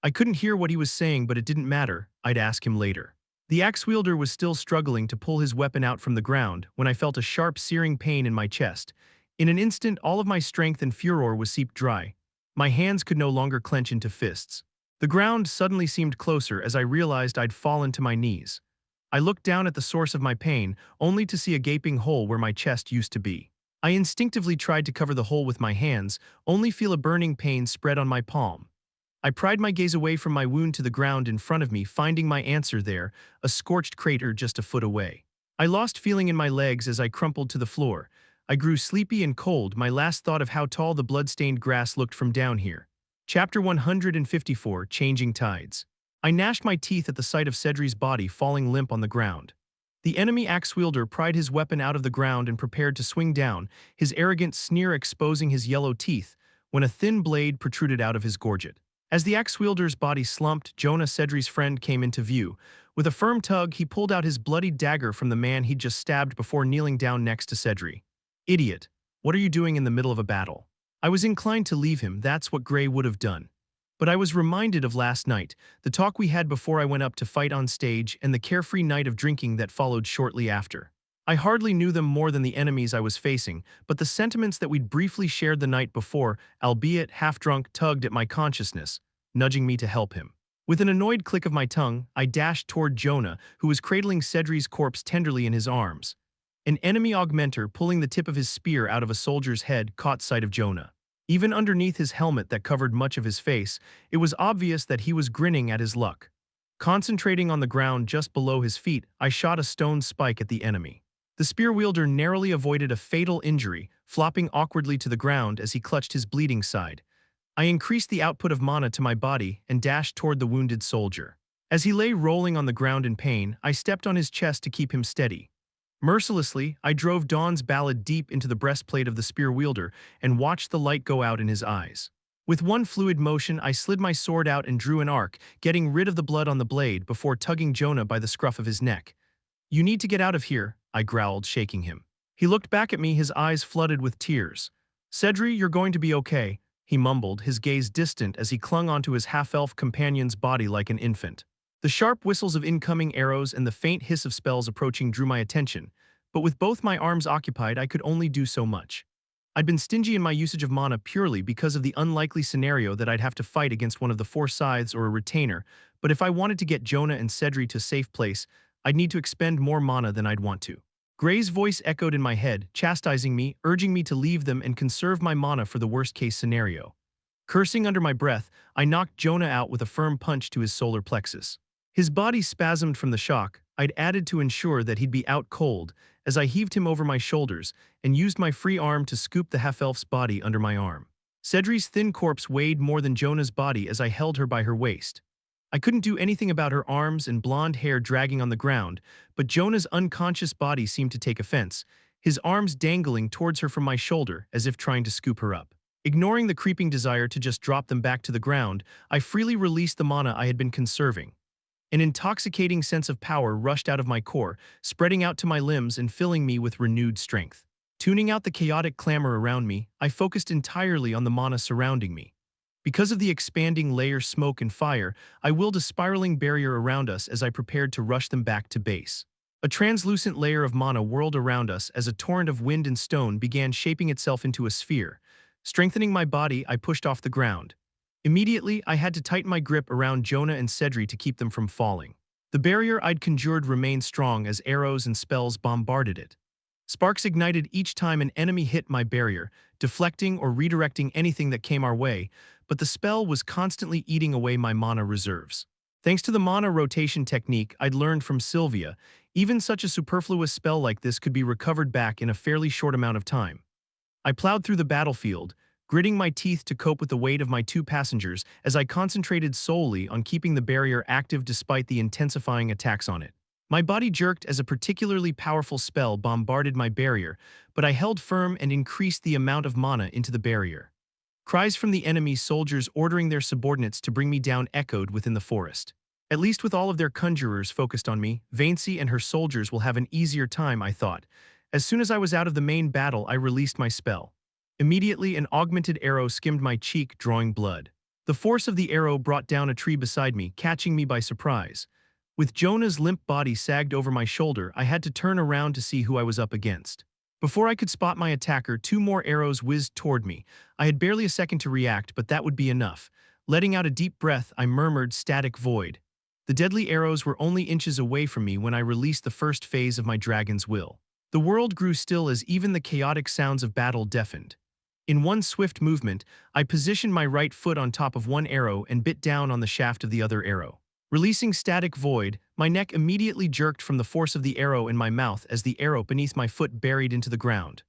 I couldn't hear what he was saying, but it didn't matter. I'd ask him later. The axe wielder was still struggling to pull his weapon out from the ground when I felt a sharp, searing pain in my chest. In an instant, all of my strength and furor was seeped dry. My hands could no longer clench into fists. The ground suddenly seemed closer as I realized I'd fallen to my knees. I looked down at the source of my pain, only to see a gaping hole where my chest used to be. I instinctively tried to cover the hole with my hands, only feel a burning pain spread on my palm. I pried my gaze away from my wound to the ground in front of me, finding my answer there, a scorched crater just a foot away. I lost feeling in my legs as I crumpled to the floor. I grew sleepy and cold, my last thought of how tall the blood-stained grass looked from down here. Chapter 154, Changing Tides. I gnashed my teeth at the sight of Cedri's body falling limp on the ground. The enemy axe-wielder pried his weapon out of the ground and prepared to swing down, his arrogant sneer exposing his yellow teeth, when a thin blade protruded out of his gorget. As the axe-wielder's body slumped, Jonah, Cedri's friend, came into view. With a firm tug, he pulled out his bloodied dagger from the man he'd just stabbed before kneeling down next to Cedri. "Idiot, what are you doing in the middle of a battle?" I was inclined to leave him, that's what Gray would have done. But I was reminded of last night, the talk we had before I went up to fight on stage and the carefree night of drinking that followed shortly after. I hardly knew them more than the enemies I was facing, but the sentiments that we'd briefly shared the night before, albeit half-drunk, tugged at my consciousness, nudging me to help him. With an annoyed click of my tongue, I dashed toward Jonah, who was cradling Cedri's corpse tenderly in his arms. An enemy augmenter pulling the tip of his spear out of a soldier's head caught sight of Jonah. Even underneath his helmet that covered much of his face, it was obvious that he was grinning at his luck. Concentrating on the ground just below his feet, I shot a stone spike at the enemy. The spear wielder narrowly avoided a fatal injury, flopping awkwardly to the ground as he clutched his bleeding side. I increased the output of mana to my body and dashed toward the wounded soldier. As he lay rolling on the ground in pain, I stepped on his chest to keep him steady. Mercilessly, I drove Dawn's ballad deep into the breastplate of the spear wielder and watched the light go out in his eyes. With one fluid motion, I slid my sword out and drew an arc, getting rid of the blood on the blade before tugging Jonah by the scruff of his neck. "You need to get out of here," I growled, shaking him. He looked back at me, his eyes flooded with tears. "Cedri, you're going to be okay," he mumbled, his gaze distant as he clung onto his half-elf companion's body like an infant. The sharp whistles of incoming arrows and the faint hiss of spells approaching drew my attention, but with both my arms occupied, I could only do so much. I'd been stingy in my usage of mana purely because of the unlikely scenario that I'd have to fight against one of the four scythes or a retainer, but if I wanted to get Jonah and Cedri to a safe place, I'd need to expend more mana than I'd want to. Gray's voice echoed in my head, chastising me, urging me to leave them and conserve my mana for the worst-case scenario. Cursing under my breath, I knocked Jonah out with a firm punch to his solar plexus. His body spasmed from the shock. I'd added to ensure that he'd be out cold as I heaved him over my shoulders and used my free arm to scoop the half-elf's body under my arm. Cedri's thin corpse weighed more than Jonah's body as I held her by her waist. I couldn't do anything about her arms and blonde hair dragging on the ground, but Jonah's unconscious body seemed to take offense, his arms dangling towards her from my shoulder as if trying to scoop her up. Ignoring the creeping desire to just drop them back to the ground, I freely released the mana I had been conserving. An intoxicating sense of power rushed out of my core, spreading out to my limbs and filling me with renewed strength. Tuning out the chaotic clamor around me, I focused entirely on the mana surrounding me. Because of the expanding layer smoke and fire, I willed a spiraling barrier around us as I prepared to rush them back to base. A translucent layer of mana whirled around us as a torrent of wind and stone began shaping itself into a sphere. Strengthening my body, I pushed off the ground. Immediately, I had to tighten my grip around Jonah and Cedri to keep them from falling. The barrier I'd conjured remained strong as arrows and spells bombarded it. Sparks ignited each time an enemy hit my barrier, deflecting or redirecting anything that came our way, but the spell was constantly eating away my mana reserves. Thanks to the mana rotation technique I'd learned from Sylvia, even such a superfluous spell like this could be recovered back in a fairly short amount of time. I plowed through the battlefield, gritting my teeth to cope with the weight of my two passengers as I concentrated solely on keeping the barrier active despite the intensifying attacks on it. My body jerked as a particularly powerful spell bombarded my barrier, but I held firm and increased the amount of mana into the barrier. Cries from the enemy soldiers ordering their subordinates to bring me down echoed within the forest. At least with all of their conjurers focused on me, Vaincy and her soldiers will have an easier time, I thought. As soon as I was out of the main battle, I released my spell. Immediately, an augmented arrow skimmed my cheek, drawing blood. The force of the arrow brought down a tree beside me, catching me by surprise. With Jonah's limp body sagged over my shoulder, I had to turn around to see who I was up against. Before I could spot my attacker, two more arrows whizzed toward me. I had barely a second to react, but that would be enough. Letting out a deep breath, I murmured, "Static void." The deadly arrows were only inches away from me when I released the first phase of my dragon's will. The world grew still as even the chaotic sounds of battle deafened. In one swift movement, I positioned my right foot on top of one arrow and bit down on the shaft of the other arrow. Releasing static void, my neck immediately jerked from the force of the arrow in my mouth as the arrow beneath my foot buried into the ground.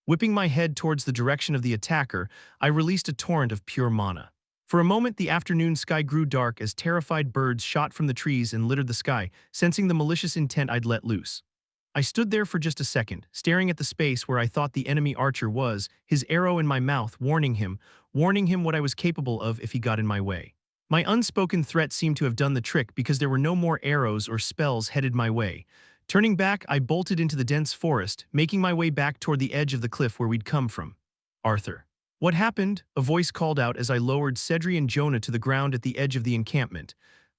Whipping my head towards the direction of the attacker, I released a torrent of pure mana. For a moment, the afternoon sky grew dark as terrified birds shot from the trees and littered the sky, sensing the malicious intent I'd let loose. I stood there for just a second, staring at the space where I thought the enemy archer was, his arrow in my mouth, warning him what I was capable of if he got in my way. My unspoken threat seemed to have done the trick because there were no more arrows or spells headed my way. Turning back, I bolted into the dense forest, making my way back toward the edge of the cliff where we'd come from. "Arthur." "What happened?" a voice called out as I lowered Cedri and Jonah to the ground at the edge of the encampment.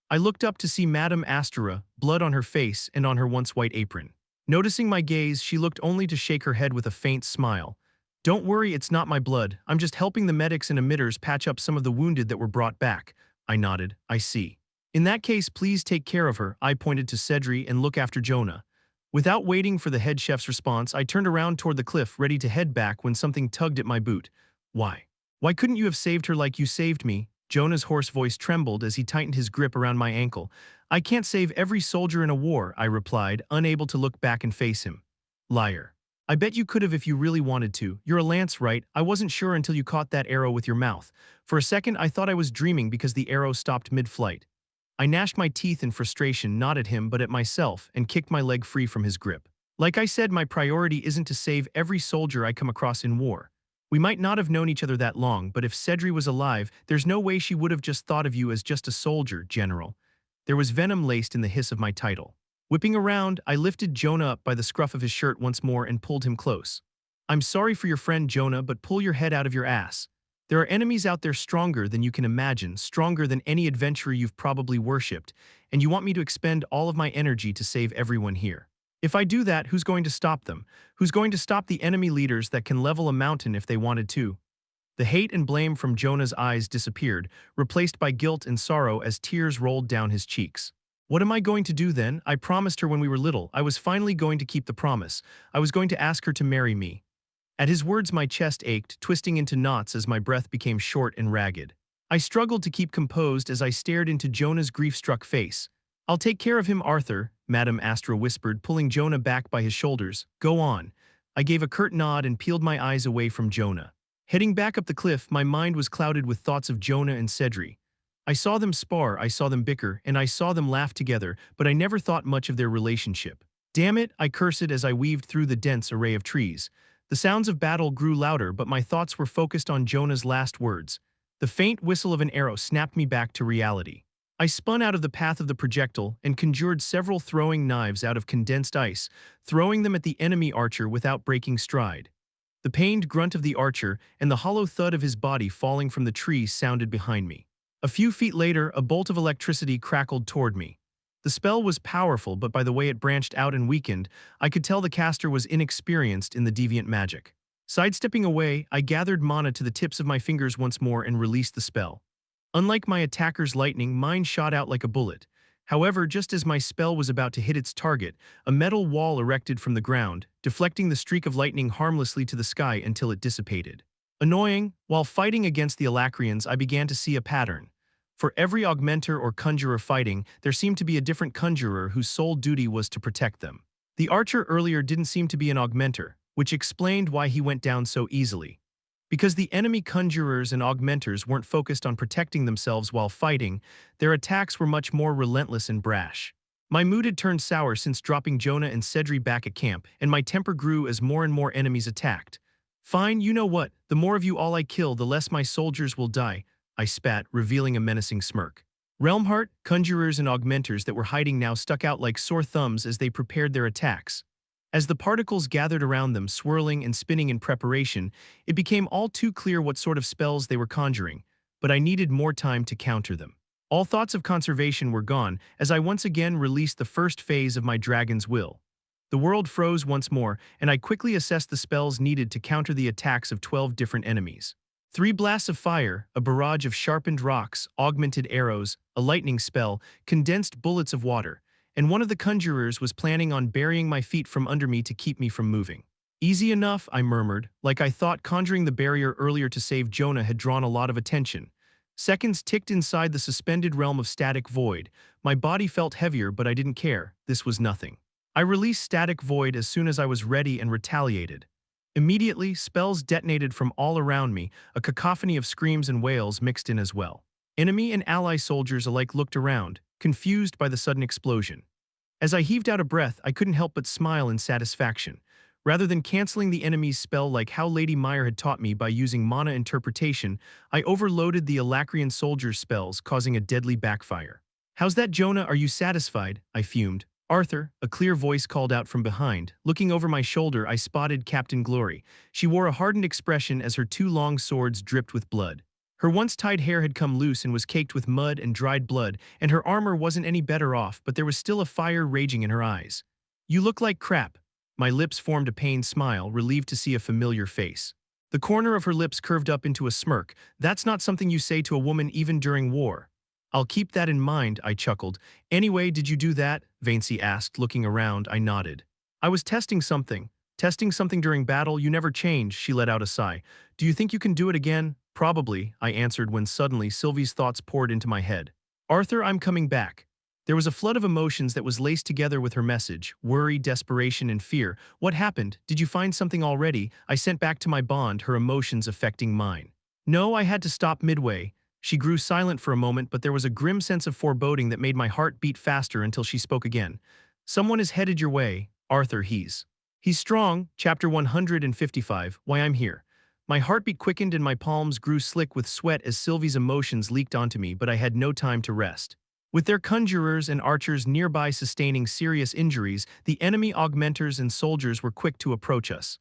I looked up to see Madame Astra, blood on her face and on her once white apron. Noticing my gaze, she looked only to shake her head with a faint smile. "Don't worry, it's not my blood. I'm just helping the medics and emitters patch up some of the wounded that were brought back." I nodded. "I see. In that case, please take care of her." I pointed to Cedri, "and look after Jonah." Without waiting for the head chef's response, I turned around toward the cliff, ready to head back when something tugged at my boot. "Why? Why couldn't you have saved her like you saved me?" Jonah's hoarse voice trembled as he tightened his grip around my ankle. "I can't save every soldier in a war," I replied, unable to look back and face him. "Liar. I bet you could have if you really wanted to. You're a lance, right? I wasn't sure until you caught that arrow with your mouth. For a second, I thought I was dreaming because the arrow stopped mid-flight." I gnashed my teeth in frustration, not at him but at myself, and kicked my leg free from his grip. "Like I said, my priority isn't to save every soldier I come across in war. We might not have known each other that long, but if Cedri was alive, there's no way she would have just thought of you as just a soldier, General." There was venom laced in the hiss of my title. Whipping around, I lifted Jonah up by the scruff of his shirt once more and pulled him close. "I'm sorry for your friend, Jonah, but pull your head out of your ass. There are enemies out there stronger than you can imagine, stronger than any adventurer you've probably worshipped, and you want me to expend all of my energy to save everyone here. If I do that, who's going to stop them? Who's going to stop the enemy leaders that can level a mountain if they wanted to?" The hate and blame from Jonah's eyes disappeared, replaced by guilt and sorrow as tears rolled down his cheeks. "What am I going to do then? I promised her when we were little. I was finally going to keep the promise. I was going to ask her to marry me." At his words, my chest ached, twisting into knots as my breath became short and ragged. I struggled to keep composed as I stared into Jonah's grief-struck face. "I'll take care of him, Arthur," Madame Astra whispered, pulling Jonah back by his shoulders. "Go on." I gave a curt nod and peeled my eyes away from Jonah. Heading back up the cliff, my mind was clouded with thoughts of Jonah and Cedri. I saw them spar, I saw them bicker, and I saw them laugh together, but I never thought much of their relationship. "Damn it," I cursed as I weaved through the dense array of trees. The sounds of battle grew louder, but my thoughts were focused on Jonah's last words. The faint whistle of an arrow snapped me back to reality. I spun out of the path of the projectile and conjured several throwing knives out of condensed ice, throwing them at the enemy archer without breaking stride. The pained grunt of the archer and the hollow thud of his body falling from the tree sounded behind me. A few feet later, a bolt of electricity crackled toward me. The spell was powerful, but by the way it branched out and weakened, I could tell the caster was inexperienced in the deviant magic. Sidestepping away, I gathered mana to the tips of my fingers once more and released the spell. Unlike my attacker's lightning, mine shot out like a bullet. However, just as my spell was about to hit its target, a metal wall erected from the ground, deflecting the streak of lightning harmlessly to the sky until it dissipated. Annoying, while fighting against the Alacrians, I began to see a pattern. For every augmenter or conjurer fighting, there seemed to be a different conjurer whose sole duty was to protect them. The archer earlier didn't seem to be an augmenter, which explained why he went down so easily. Because the enemy conjurers and augmenters weren't focused on protecting themselves while fighting, their attacks were much more relentless and brash. My mood had turned sour since dropping Jonah and Cedri back at camp, and my temper grew as more and more enemies attacked. Fine, you know what, the more of you all I kill, the less my soldiers will die, I spat, revealing a menacing smirk. Realmheart, conjurers and augmenters that were hiding now stuck out like sore thumbs as they prepared their attacks. As the particles gathered around them, swirling and spinning in preparation, it became all too clear what sort of spells they were conjuring, but I needed more time to counter them. All thoughts of conservation were gone as I once again released the first phase of my dragon's will. The world froze once more, and I quickly assessed the spells needed to counter the attacks of 12 different enemies. 3 blasts of fire, a barrage of sharpened rocks, augmented arrows, a lightning spell, condensed bullets of water, and one of the conjurers was planning on burying my feet from under me to keep me from moving. Easy enough, I murmured, like I thought conjuring the barrier earlier to save Jonah had drawn a lot of attention. Seconds ticked inside the suspended realm of static void. My body felt heavier, but I didn't care. This was nothing. I released static void as soon as I was ready and retaliated. Immediately, spells detonated from all around me, a cacophony of screams and wails mixed in as well. Enemy and ally soldiers alike looked around, confused by the sudden explosion. As I heaved out a breath, I couldn't help but smile in satisfaction. Rather than canceling the enemy's spell like how Lady Meyer had taught me by using mana interpretation, I overloaded the Alacrian soldier's spells, causing a deadly backfire. "How's that, Jonah? Are you satisfied?" I fumed. "Arthur," a clear voice called out from behind. Looking over my shoulder, I spotted Captain Glory. She wore a hardened expression as her 2 long swords dripped with blood. Her once-tied hair had come loose and was caked with mud and dried blood, and her armor wasn't any better off, but there was still a fire raging in her eyes. "You look like crap." My lips formed a pained smile, relieved to see a familiar face. The corner of her lips curved up into a smirk. "That's not something you say to a woman even during war." "I'll keep that in mind," I chuckled. "Anyway, did you do that?" Vaincy asked, looking around. I nodded. "I was testing something. Testing something during battle, you never change," she let out a sigh. "Do you think you can do it again?" "Probably," I answered when suddenly Sylvie's thoughts poured into my head. "Arthur, I'm coming back." There was a flood of emotions that was laced together with her message: worry, desperation, and fear. "What happened? Did you find something already?" I sent back to my bond, her emotions affecting mine. "No, I had to stop midway." She grew silent for a moment, but there was a grim sense of foreboding that made my heart beat faster until she spoke again. "Someone is headed your way, Arthur. He's strong." Chapter 155, Why I'm Here. My heartbeat quickened and my palms grew slick with sweat as Sylvie's emotions leaked onto me, but I had no time to rest. With their conjurers and archers nearby sustaining serious injuries, the enemy augmenters and soldiers were quick to approach us.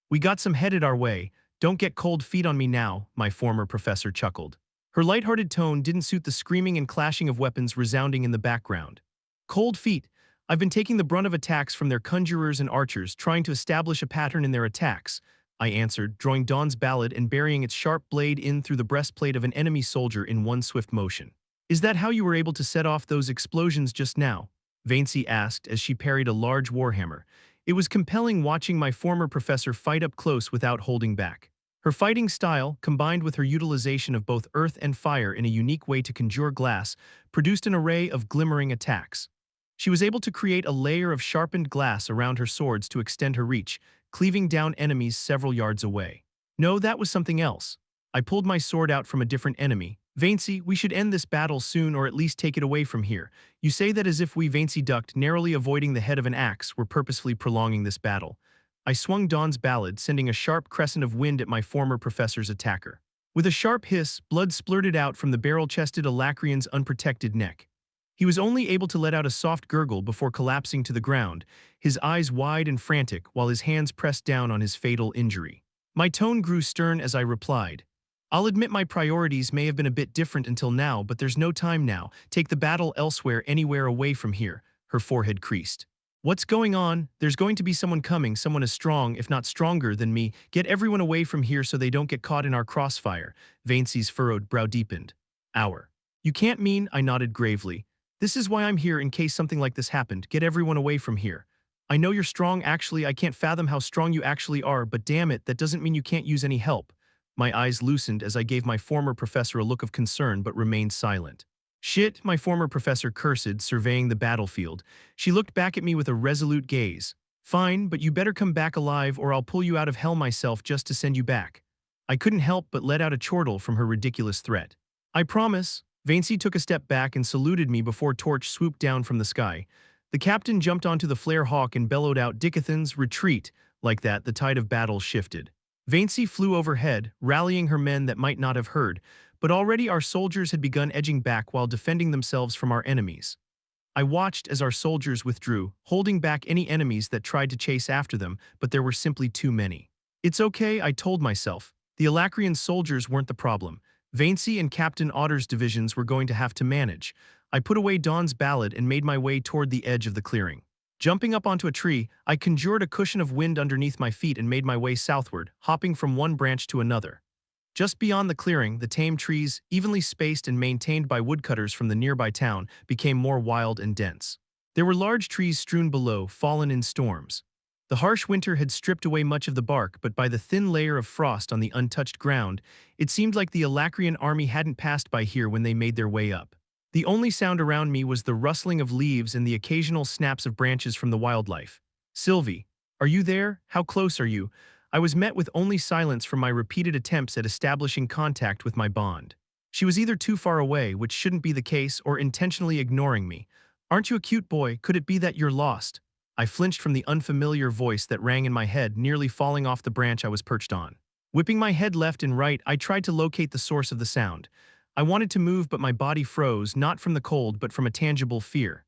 "We got some headed our way. Don't get cold feet on me now," my former professor chuckled. Her lighthearted tone didn't suit the screaming and clashing of weapons resounding in the background. "Cold feet? I've been taking the brunt of attacks from their conjurers and archers, trying to establish a pattern in their attacks," I answered, drawing Dawn's ballad and burying its sharp blade in through the breastplate of an enemy soldier in one swift motion. "Is that how you were able to set off those explosions just now?" Vaincy asked as she parried a large warhammer. It was compelling watching my former professor fight up close without holding back. Her fighting style, combined with her utilization of both earth and fire in a unique way to conjure glass, produced an array of glimmering attacks. She was able to create a layer of sharpened glass around her swords to extend her reach, cleaving down enemies several yards away. "No, that was something else." I pulled my sword out from a different enemy. "Vaincy, we should end this battle soon, or at least take it away from here. You say that as if we," Vaincy ducked, narrowly avoiding the head of an axe, "were purposefully prolonging this battle." I swung Dawn's ballad, sending a sharp crescent of wind at my former professor's attacker. With a sharp hiss, blood splurted out from the barrel-chested Alacrian's unprotected neck. He was only able to let out a soft gurgle before collapsing to the ground, his eyes wide and frantic while his hands pressed down on his fatal injury. My tone grew stern as I replied. I'll admit my priorities may have been a bit different until now, but there's no time now. Take the battle elsewhere, anywhere away from here. Her forehead creased. What's going on? There's going to be someone coming, someone as strong, if not stronger, than me. Get everyone away from here so they don't get caught in our crossfire. Vaincey's furrowed brow deepened. Our. You can't mean, I nodded gravely. This is why I'm here in case something like this happened. Get everyone away from here. I know you're strong, actually, I can't fathom how strong you actually are, but damn it, that doesn't mean you can't use any help. My eyes loosened as I gave my former professor a look of concern but remained silent. Shit, my former professor cursed, surveying the battlefield. She looked back at me with a resolute gaze. Fine, but you better come back alive or I'll pull you out of hell myself just to send you back. I couldn't help but let out a chortle from her ridiculous threat. I promise. Vaincey took a step back and saluted me before Torch swooped down from the sky. The captain jumped onto the flare hawk and bellowed out Dicathen's retreat. Like that, the tide of battle shifted. Vaincey flew overhead, rallying her men that might not have heard, but already our soldiers had begun edging back while defending themselves from our enemies. I watched as our soldiers withdrew, holding back any enemies that tried to chase after them, but there were simply too many. It's okay, I told myself. The Alacrian soldiers weren't the problem. Vaincey and Captain Otter's divisions were going to have to manage. I put away Dawn's ballad and made my way toward the edge of the clearing. Jumping up onto a tree, I conjured a cushion of wind underneath my feet and made my way southward, hopping from one branch to another. Just beyond the clearing, the tame trees, evenly spaced and maintained by woodcutters from the nearby town, became more wild and dense. There were large trees strewn below, fallen in storms. The harsh winter had stripped away much of the bark, but by the thin layer of frost on the untouched ground, it seemed like the Alacrian army hadn't passed by here when they made their way up. The only sound around me was the rustling of leaves and the occasional snaps of branches from the wildlife. Sylvie, are you there? How close are you? I was met with only silence from my repeated attempts at establishing contact with my bond. She was either too far away, which shouldn't be the case, or intentionally ignoring me. Aren't you a cute boy? Could it be that you're lost? I flinched from the unfamiliar voice that rang in my head, nearly falling off the branch I was perched on. Whipping my head left and right, I tried to locate the source of the sound. I wanted to move, but my body froze, not from the cold, but from a tangible fear.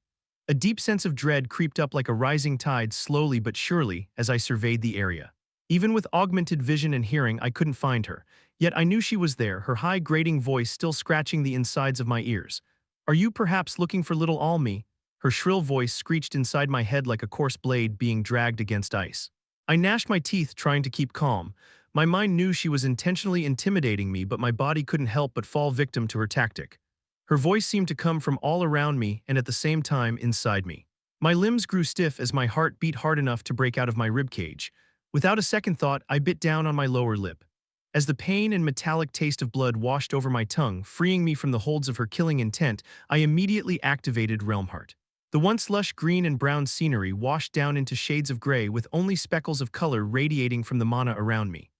A deep sense of dread creeped up like a rising tide, slowly but surely, as I surveyed the area. Even with augmented vision and hearing, I couldn't find her. Yet I knew she was there, her high, grating voice still scratching the insides of my ears. Are you perhaps looking for little Almy? Her shrill voice screeched inside my head like a coarse blade being dragged against ice. I gnashed my teeth, trying to keep calm. My mind knew she was intentionally intimidating me, but my body couldn't help but fall victim to her tactic. Her voice seemed to come from all around me and at the same time inside me. My limbs grew stiff as my heart beat hard enough to break out of my ribcage. Without a second thought, I bit down on my lower lip. As the pain and metallic taste of blood washed over my tongue, freeing me from the holds of her killing intent, I immediately activated Realmheart. The once lush green and brown scenery washed down into shades of gray with only speckles of color radiating from the mana around me.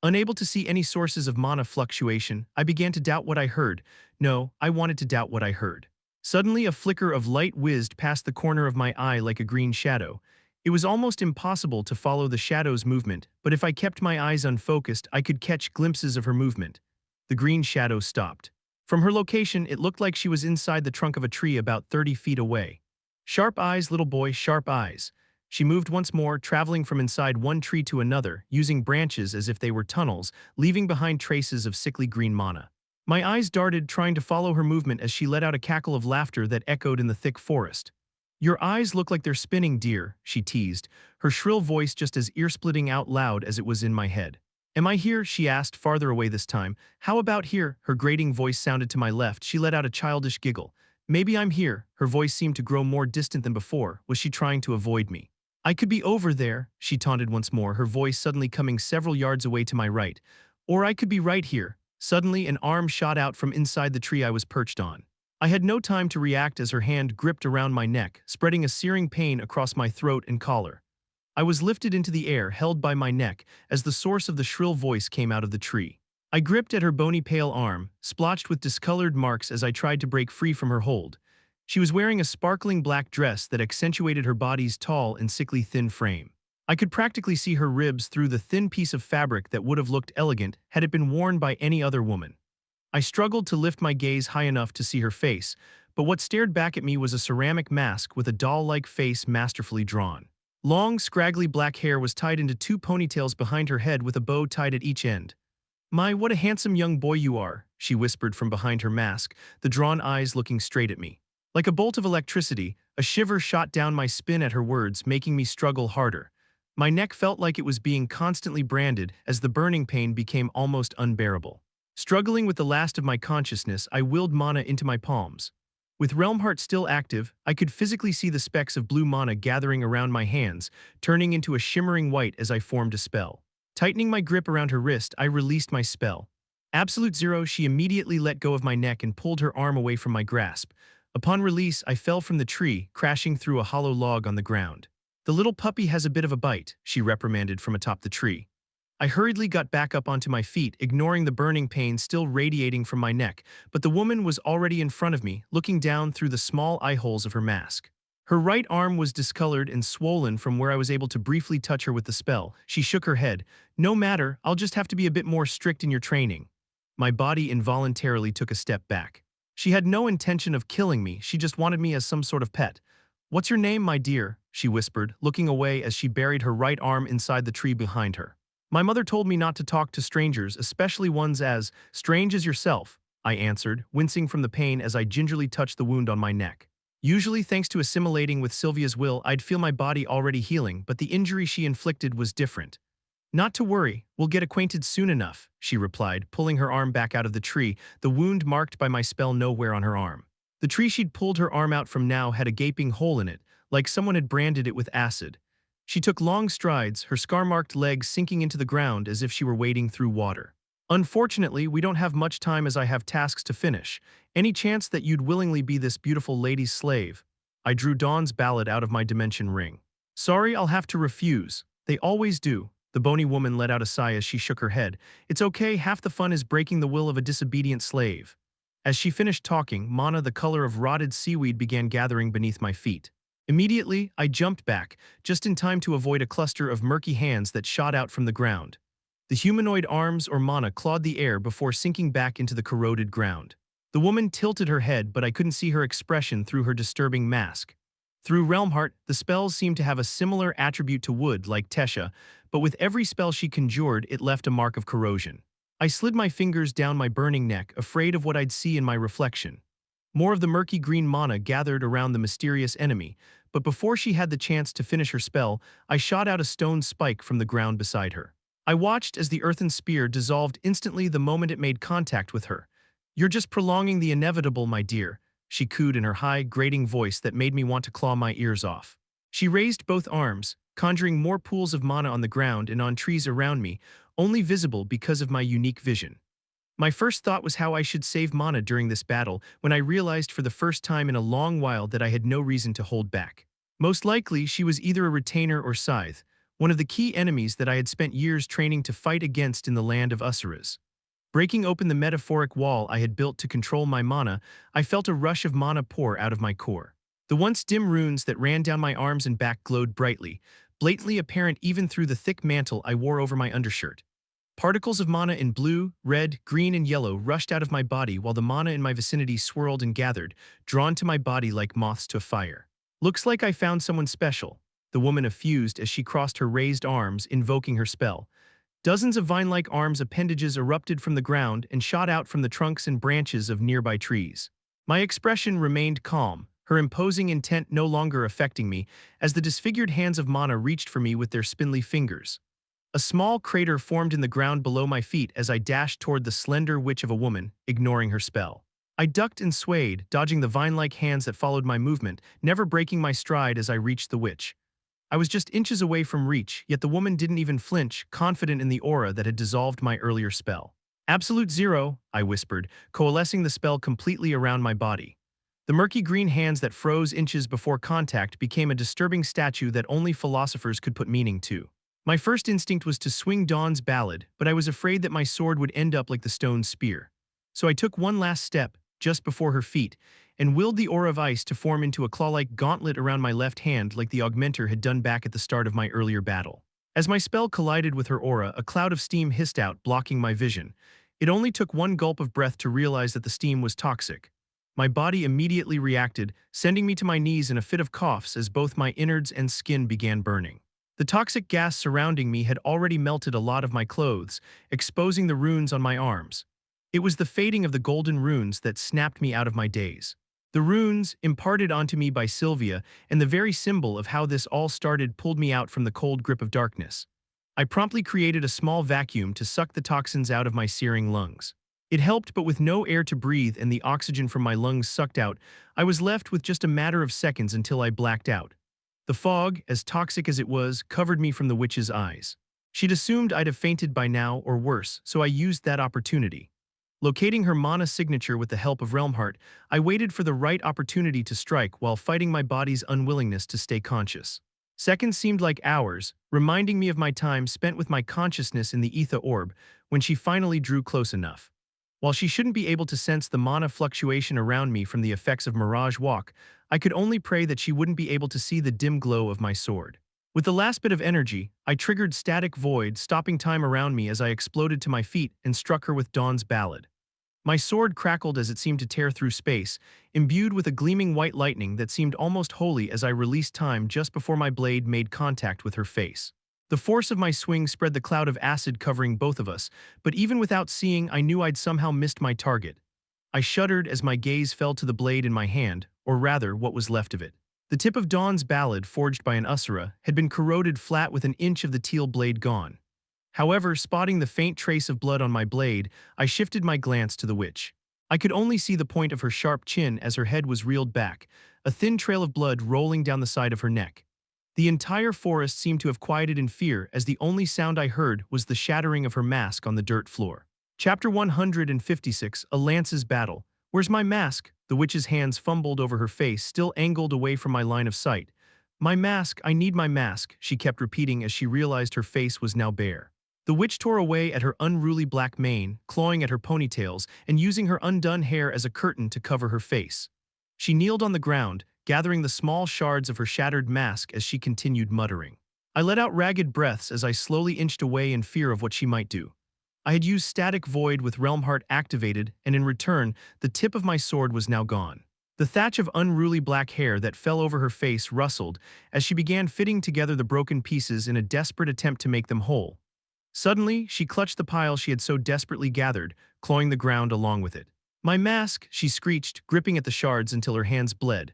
Unable to see any sources of mana fluctuation, I began to doubt what I heard. No, I wanted to doubt what I heard. Suddenly, a flicker of light whizzed past the corner of my eye like a green shadow. It was almost impossible to follow the shadow's movement, but if I kept my eyes unfocused, I could catch glimpses of her movement. The green shadow stopped. From her location, it looked like she was inside the trunk of a tree about 30 feet away. Sharp eyes, little boy, sharp eyes. She moved once more, traveling from inside one tree to another, using branches as if they were tunnels, leaving behind traces of sickly green mana. My eyes darted, trying to follow her movement as she let out a cackle of laughter that echoed in the thick forest. Your eyes look like they're spinning, dear, she teased, her shrill voice just as ear-splitting out loud as it was in my head. Am I here? She asked, farther away this time. How about here? Her grating voice sounded to my left. She let out a childish giggle. Maybe I'm here. Her voice seemed to grow more distant than before. Was she trying to avoid me? I could be over there, she taunted once more, her voice suddenly coming several yards away to my right. Or I could be right here. Suddenly, an arm shot out from inside the tree I was perched on. I had no time to react as her hand gripped around my neck, spreading a searing pain across my throat and collar. I was lifted into the air, held by my neck, as the source of the shrill voice came out of the tree. I gripped at her bony pale arm, splotched with discolored marks as I tried to break free from her hold. She was wearing a sparkling black dress that accentuated her body's tall and sickly thin frame. I could practically see her ribs through the thin piece of fabric that would have looked elegant had it been worn by any other woman. I struggled to lift my gaze high enough to see her face, but what stared back at me was a ceramic mask with a doll-like face masterfully drawn. Long, scraggly black hair was tied into two ponytails behind her head with a bow tied at each end. "My, what a handsome young boy you are," she whispered from behind her mask, the drawn eyes looking straight at me. Like a bolt of electricity, a shiver shot down my spine at her words, making me struggle harder. My neck felt like it was being constantly branded as the burning pain became almost unbearable. Struggling with the last of my consciousness, I willed mana into my palms. With Realm Heart still active, I could physically see the specks of blue mana gathering around my hands, turning into a shimmering white as I formed a spell. Tightening my grip around her wrist, I released my spell. Absolute Zero, she immediately let go of my neck and pulled her arm away from my grasp. Upon release, I fell from the tree, crashing through a hollow log on the ground. "The little puppy has a bit of a bite," she reprimanded from atop the tree. I hurriedly got back up onto my feet, ignoring the burning pain still radiating from my neck, but the woman was already in front of me, looking down through the small eye holes of her mask. Her right arm was discolored and swollen from where I was able to briefly touch her with the spell. She shook her head. "No matter, I'll just have to be a bit more strict in your training." My body involuntarily took a step back. She had no intention of killing me, she just wanted me as some sort of pet. "What's your name, my dear?" she whispered, looking away as she buried her right arm inside the tree behind her. "My mother told me not to talk to strangers, especially ones as strange as yourself," I answered, wincing from the pain as I gingerly touched the wound on my neck. Usually, thanks to assimilating with Sylvia's will, I'd feel my body already healing, but the injury she inflicted was different. "Not to worry, we'll get acquainted soon enough," she replied, pulling her arm back out of the tree, the wound marked by my spell nowhere on her arm. The tree she'd pulled her arm out from now had a gaping hole in it, like someone had branded it with acid. She took long strides, her scar-marked legs sinking into the ground as if she were wading through water. "Unfortunately, we don't have much time as I have tasks to finish. Any chance that you'd willingly be this beautiful lady's slave?" I drew Dawn's ballad out of my dimension ring. "Sorry, I'll have to refuse. They always do." The bony woman let out a sigh as she shook her head. "It's okay, half the fun is breaking the will of a disobedient slave." As she finished talking, mana the color of rotted seaweed began gathering beneath my feet. Immediately, I jumped back, just in time to avoid a cluster of murky hands that shot out from the ground. The humanoid arms or mana clawed the air before sinking back into the corroded ground. The woman tilted her head, but I couldn't see her expression through her disturbing mask. Through Realm Heart, the spells seemed to have a similar attribute to wood, like Tesha, but with every spell she conjured, it left a mark of corrosion. I slid my fingers down my burning neck, afraid of what I'd see in my reflection. More of the murky green mana gathered around the mysterious enemy, but before she had the chance to finish her spell, I shot out a stone spike from the ground beside her. I watched as the earthen spear dissolved instantly the moment it made contact with her. "You're just prolonging the inevitable, my dear," she cooed in her high, grating voice that made me want to claw my ears off. She raised both arms, conjuring more pools of mana on the ground and on trees around me, only visible because of my unique vision. My first thought was how I should save mana during this battle, when I realized for the first time in a long while that I had no reason to hold back. Most likely, she was either a retainer or scythe, one of the key enemies that I had spent years training to fight against in the land of Usuras. Breaking open the metaphoric wall I had built to control my mana, I felt a rush of mana pour out of my core. The once dim runes that ran down my arms and back glowed brightly, blatantly apparent even through the thick mantle I wore over my undershirt. Particles of mana in blue, red, green, and yellow rushed out of my body while the mana in my vicinity swirled and gathered, drawn to my body like moths to a fire. "Looks like I found someone special," the woman effused as she crossed her raised arms, invoking her spell. Dozens of vine-like arms appendages erupted from the ground and shot out from the trunks and branches of nearby trees. My expression remained calm, her imposing intent no longer affecting me, as the disfigured hands of mana reached for me with their spindly fingers. A small crater formed in the ground below my feet as I dashed toward the slender witch of a woman, ignoring her spell. I ducked and swayed, dodging the vine-like hands that followed my movement, never breaking my stride as I reached the witch. I was just inches away from reach, yet the woman didn't even flinch, confident in the aura that had dissolved my earlier spell. "Absolute Zero," I whispered, coalescing the spell completely around my body. The murky green hands that froze inches before contact became a disturbing statue that only philosophers could put meaning to. My first instinct was to swing Dawn's ballad, but I was afraid that my sword would end up like the stone spear. So I took one last step, just before her feet, and willed the aura of ice to form into a claw-like gauntlet around my left hand like the augmenter had done back at the start of my earlier battle. As my spell collided with her aura, a cloud of steam hissed out, blocking my vision. It only took one gulp of breath to realize that the steam was toxic. My body immediately reacted, sending me to my knees in a fit of coughs as both my innards and skin began burning. The toxic gas surrounding me had already melted a lot of my clothes, exposing the runes on my arms. It was the fading of the golden runes that snapped me out of my daze. The runes, imparted onto me by Sylvia, and the very symbol of how this all started pulled me out from the cold grip of darkness. I promptly created a small vacuum to suck the toxins out of my searing lungs. It helped, but with no air to breathe and the oxygen from my lungs sucked out, I was left with just a matter of seconds until I blacked out. The fog, as toxic as it was, covered me from the witch's eyes. She'd assumed I'd have fainted by now or worse, so I used that opportunity. Locating her mana signature with the help of Realmheart, I waited for the right opportunity to strike while fighting my body's unwillingness to stay conscious. Seconds seemed like hours, reminding me of my time spent with my consciousness in the Ether Orb when she finally drew close enough. While she shouldn't be able to sense the mana fluctuation around me from the effects of Mirage Walk, I could only pray that she wouldn't be able to see the dim glow of my sword. With the last bit of energy, I triggered Static Void, stopping time around me as I exploded to my feet and struck her with Dawn's Ballad. My sword crackled as it seemed to tear through space, imbued with a gleaming white lightning that seemed almost holy as I released time just before my blade made contact with her face. The force of my swing spread the cloud of acid covering both of us, but even without seeing, I knew I'd somehow missed my target. I shuddered as my gaze fell to the blade in my hand, or rather, what was left of it. The tip of Dawn's Ballad, forged by an Usura, had been corroded flat with an inch of the teal blade gone. However, spotting the faint trace of blood on my blade, I shifted my glance to the witch. I could only see the point of her sharp chin as her head was reeled back, a thin trail of blood rolling down the side of her neck. The entire forest seemed to have quieted in fear as the only sound I heard was the shattering of her mask on the dirt floor. Chapter 156, A Lance's Battle. Where's my mask? The witch's hands fumbled over her face, still angled away from my line of sight. My mask, I need my mask, she kept repeating as she realized her face was now bare. The witch tore away at her unruly black mane, clawing at her ponytails and using her undone hair as a curtain to cover her face. She kneeled on the ground, gathering the small shards of her shattered mask as she continued muttering. I let out ragged breaths as I slowly inched away in fear of what she might do. I had used Static Void with Realmheart activated, and in return, the tip of my sword was now gone. The thatch of unruly black hair that fell over her face rustled as she began fitting together the broken pieces in a desperate attempt to make them whole. Suddenly, she clutched the pile she had so desperately gathered, clawing the ground along with it. My mask, she screeched, gripping at the shards until her hands bled.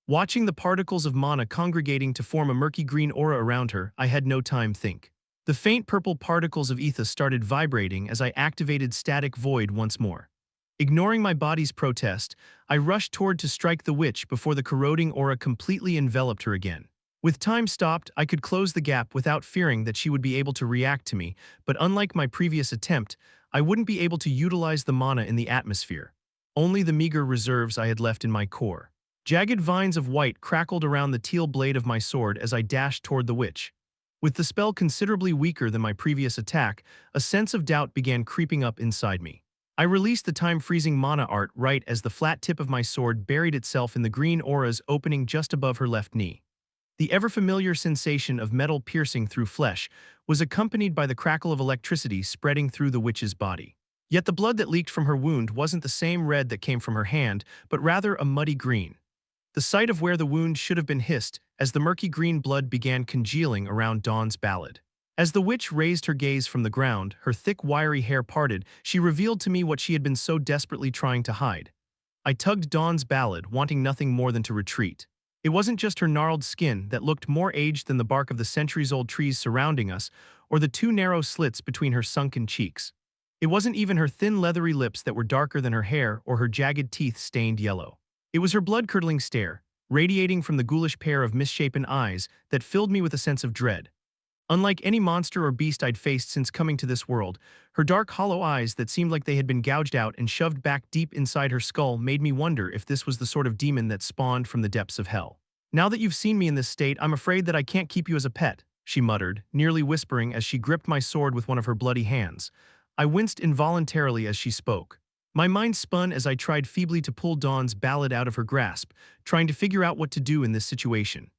Watching the particles of mana congregating to form a murky green aura around her, I had no time to think. The faint purple particles of ether started vibrating as I activated Static Void once more. Ignoring my body's protest, I rushed toward to strike the witch before the corroding aura completely enveloped her again. With time stopped, I could close the gap without fearing that she would be able to react to me, but unlike my previous attempt, I wouldn't be able to utilize the mana in the atmosphere. Only the meager reserves I had left in my core. Jagged vines of white crackled around the teal blade of my sword as I dashed toward the witch. With the spell considerably weaker than my previous attack, a sense of doubt began creeping up inside me. I released the time-freezing mana art right as the flat tip of my sword buried itself in the green aura's opening just above her left knee. The ever-familiar sensation of metal piercing through flesh was accompanied by the crackle of electricity spreading through the witch's body. Yet the blood that leaked from her wound wasn't the same red that came from her hand, but rather a muddy green. The site of where the wound should have been hissed as the murky green blood began congealing around Dawn's Ballad. As the witch raised her gaze from the ground, her thick wiry hair parted, she revealed to me what she had been so desperately trying to hide. I tugged Dawn's Ballad, wanting nothing more than to retreat. It wasn't just her gnarled skin that looked more aged than the bark of the centuries-old trees surrounding us, or the two narrow slits between her sunken cheeks. It wasn't even her thin leathery lips that were darker than her hair or her jagged teeth stained yellow. It was her blood-curdling stare, radiating from the ghoulish pair of misshapen eyes that filled me with a sense of dread. Unlike any monster or beast I'd faced since coming to this world, her dark hollow eyes that seemed like they had been gouged out and shoved back deep inside her skull made me wonder if this was the sort of demon that spawned from the depths of hell. "Now that you've seen me in this state, I'm afraid that I can't keep you as a pet," she muttered, nearly whispering as she gripped my sword with one of her bloody hands. I winced involuntarily as she spoke. My mind spun as I tried feebly to pull Dawn's Ballad out of her grasp, trying to figure out what to do in this situation.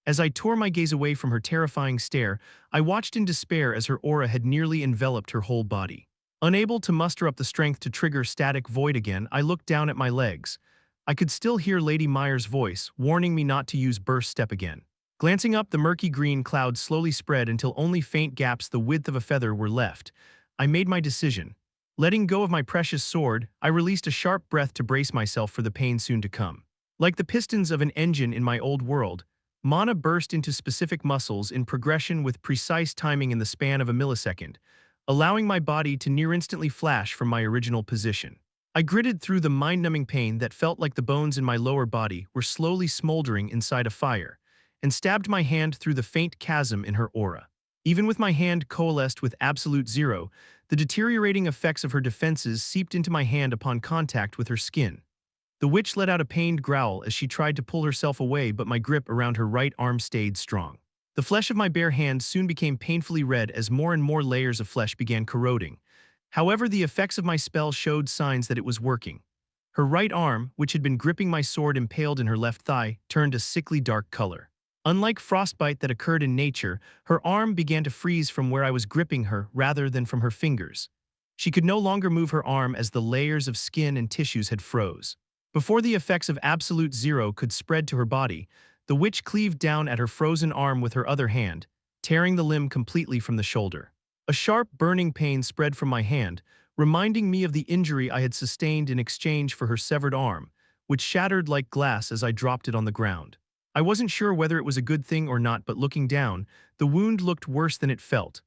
As I tore my gaze away from her terrifying stare, I watched in despair as her aura had nearly enveloped her whole body. Unable to muster up the strength to trigger Static Void again, I looked down at my legs. I could still hear Lady Meyer's voice, warning me not to use burst step again. Glancing up, the murky green clouds slowly spread until only faint gaps the width of a feather were left. I made my decision. Letting go of my precious sword, I released a sharp breath to brace myself for the pain soon to come. Like the pistons of an engine in my old world, mana burst into specific muscles in progression with precise timing in the span of a millisecond, allowing my body to near-instantly flash from my original position. I gritted through the mind-numbing pain that felt like the bones in my lower body were slowly smoldering inside a fire, and stabbed my hand through the faint chasm in her aura. Even with my hand coalesced with absolute zero, the deteriorating effects of her defenses seeped into my hand upon contact with her skin. The witch let out a pained growl as she tried to pull herself away, but my grip around her right arm stayed strong. The flesh of my bare hand soon became painfully red as more and more layers of flesh began corroding. However, the effects of my spell showed signs that it was working. Her right arm, which had been gripping my sword impaled in her left thigh, turned a sickly dark color. Unlike frostbite that occurred in nature, her arm began to freeze from where I was gripping her rather than from her fingers. She could no longer move her arm as the layers of skin and tissues had froze. Before the effects of absolute zero could spread to her body, the witch cleaved down at her frozen arm with her other hand, tearing the limb completely from the shoulder. A sharp, burning pain spread from my hand, reminding me of the injury I had sustained in exchange for her severed arm, which shattered like glass as I dropped it on the ground. I wasn't sure whether it was a good thing or not, but looking down, the wound looked worse than it felt.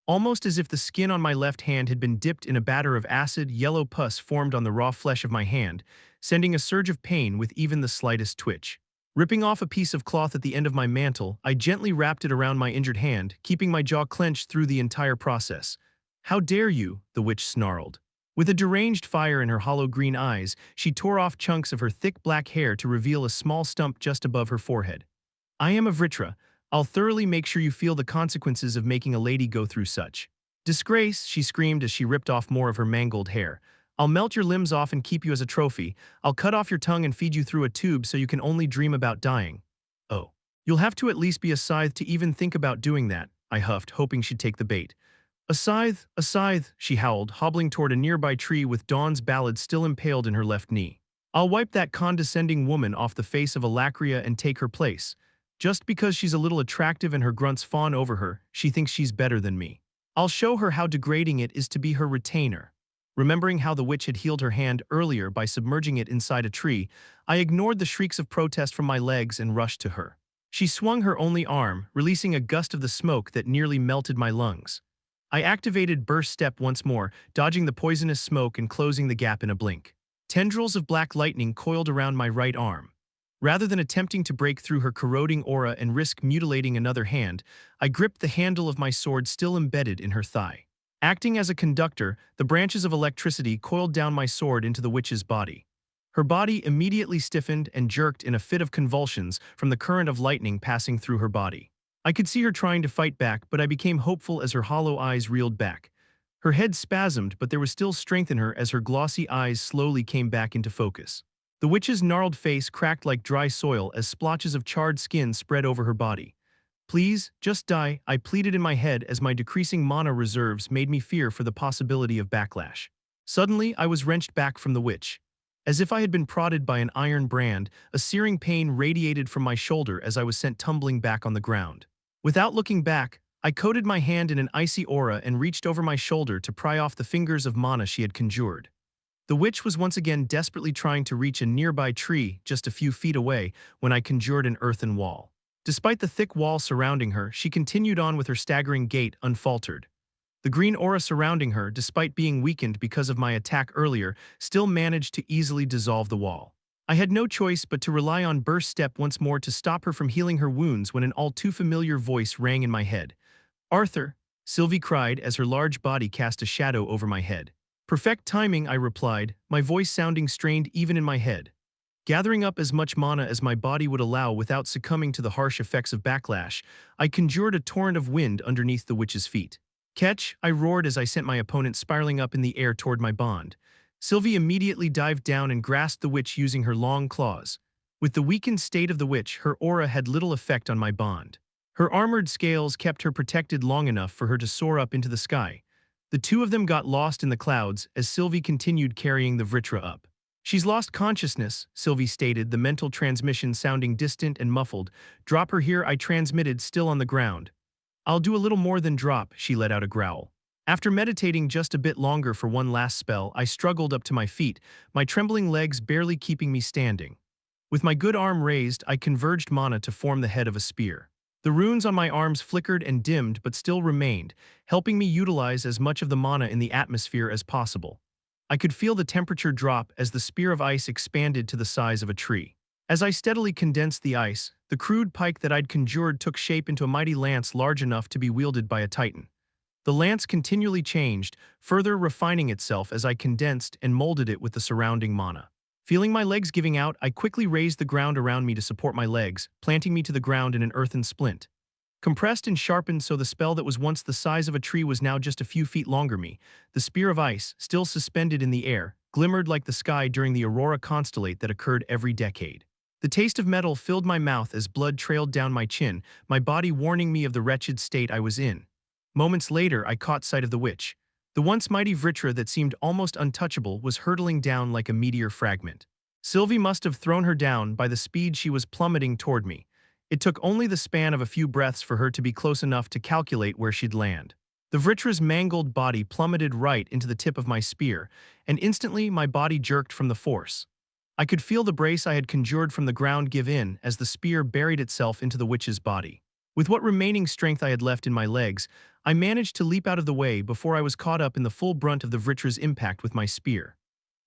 Almost as if the skin on my left hand had been dipped in a batter of acid, yellow pus formed on the raw flesh of my hand, sending a surge of pain with even the slightest twitch. Ripping off a piece of cloth at the end of my mantle, I gently wrapped it around my injured hand, keeping my jaw clenched through the entire process. "How dare you?" the witch snarled. With a deranged fire in her hollow green eyes, she tore off chunks of her thick black hair to reveal a small stump just above her forehead. "I am a Vritra. I'll thoroughly make sure you feel the consequences of making a lady go through such disgrace," she screamed as she ripped off more of her mangled hair. "I'll melt your limbs off and keep you as a trophy. I'll cut off your tongue and feed you through a tube so you can only dream about dying." "Oh. You'll have to at least be a scythe to even think about doing that," I huffed, hoping she'd take the bait. A scythe," she howled, hobbling toward a nearby tree with Dawn's ballad still impaled in her left knee. "I'll wipe that condescending woman off the face of Alacria and take her place. Just because she's a little attractive and her grunts fawn over her, she thinks she's better than me. I'll show her how degrading it is to be her retainer." Remembering how the witch had healed her hand earlier by submerging it inside a tree, I ignored the shrieks of protest from my legs and rushed to her. She swung her only arm, releasing a gust of the smoke that nearly melted my lungs. I activated burst step once more, dodging the poisonous smoke and closing the gap in a blink. Tendrils of black lightning coiled around my right arm. Rather than attempting to break through her corroding aura and risk mutilating another hand, I gripped the handle of my sword still embedded in her thigh. Acting as a conductor, the branches of electricity coiled down my sword into the witch's body. Her body immediately stiffened and jerked in a fit of convulsions from the current of lightning passing through her body. I could see her trying to fight back, but I became hopeful as her hollow eyes reeled back. Her head spasmed, but there was still strength in her as her glossy eyes slowly came back into focus. The witch's gnarled face cracked like dry soil as splotches of charred skin spread over her body. "Please, just die," I pleaded in my head as my decreasing mana reserves made me fear for the possibility of backlash. Suddenly, I was wrenched back from the witch. As if I had been prodded by an iron brand, a searing pain radiated from my shoulder as I was sent tumbling back on the ground. Without looking back, I coated my hand in an icy aura and reached over my shoulder to pry off the fingers of mana she had conjured. The witch was once again desperately trying to reach a nearby tree just a few feet away when I conjured an earthen wall. Despite the thick wall surrounding her, she continued on with her staggering gait unfaltered. The green aura surrounding her, despite being weakened because of my attack earlier, still managed to easily dissolve the wall. I had no choice but to rely on burst step once more to stop her from healing her wounds when an all-too-familiar voice rang in my head. "Arthur," Sylvie cried as her large body cast a shadow over my head. "Perfect timing," I replied, my voice sounding strained even in my head. Gathering up as much mana as my body would allow without succumbing to the harsh effects of backlash, I conjured a torrent of wind underneath the witch's feet. "Catch!" I roared as I sent my opponent spiraling up in the air toward my bond. Sylvie immediately dived down and grasped the witch using her long claws. With the weakened state of the witch, her aura had little effect on my bond. Her armored scales kept her protected long enough for her to soar up into the sky. The two of them got lost in the clouds as Sylvie continued carrying the Vritra up. She's lost consciousness, Sylvie stated, the mental transmission sounding distant and muffled. Drop her here, I transmitted, still on the ground. I'll do a little more than drop, she let out a growl. After meditating just a bit longer for one last spell, I struggled up to my feet, my trembling legs barely keeping me standing. With my good arm raised, I converged mana to form the head of a spear. The runes on my arms flickered and dimmed but still remained, helping me utilize as much of the mana in the atmosphere as possible. I could feel the temperature drop as the spear of ice expanded to the size of a tree. As I steadily condensed the ice, the crude pike that I'd conjured took shape into a mighty lance large enough to be wielded by a titan. The lance continually changed, further refining itself as I condensed and molded it with the surrounding mana. Feeling my legs giving out, I quickly raised the ground around me to support my legs, planting me to the ground in an earthen splint. Compressed and sharpened so the spell that was once the size of a tree was now just a few feet longer me, the spear of ice, still suspended in the air, glimmered like the sky during the aurora constellate that occurred every decade. The taste of metal filled my mouth as blood trailed down my chin, my body warning me of the wretched state I was in. Moments later, I caught sight of the witch. The once mighty Vritra that seemed almost untouchable was hurtling down like a meteor fragment. Sylvie must have thrown her down by the speed she was plummeting toward me. It took only the span of a few breaths for her to be close enough to calculate where she'd land. The Vritra's mangled body plummeted right into the tip of my spear, and instantly my body jerked from the force. I could feel the brace I had conjured from the ground give in as the spear buried itself into the witch's body. With what remaining strength I had left in my legs, I managed to leap out of the way before I was caught up in the full brunt of the Vritra's impact with my spear.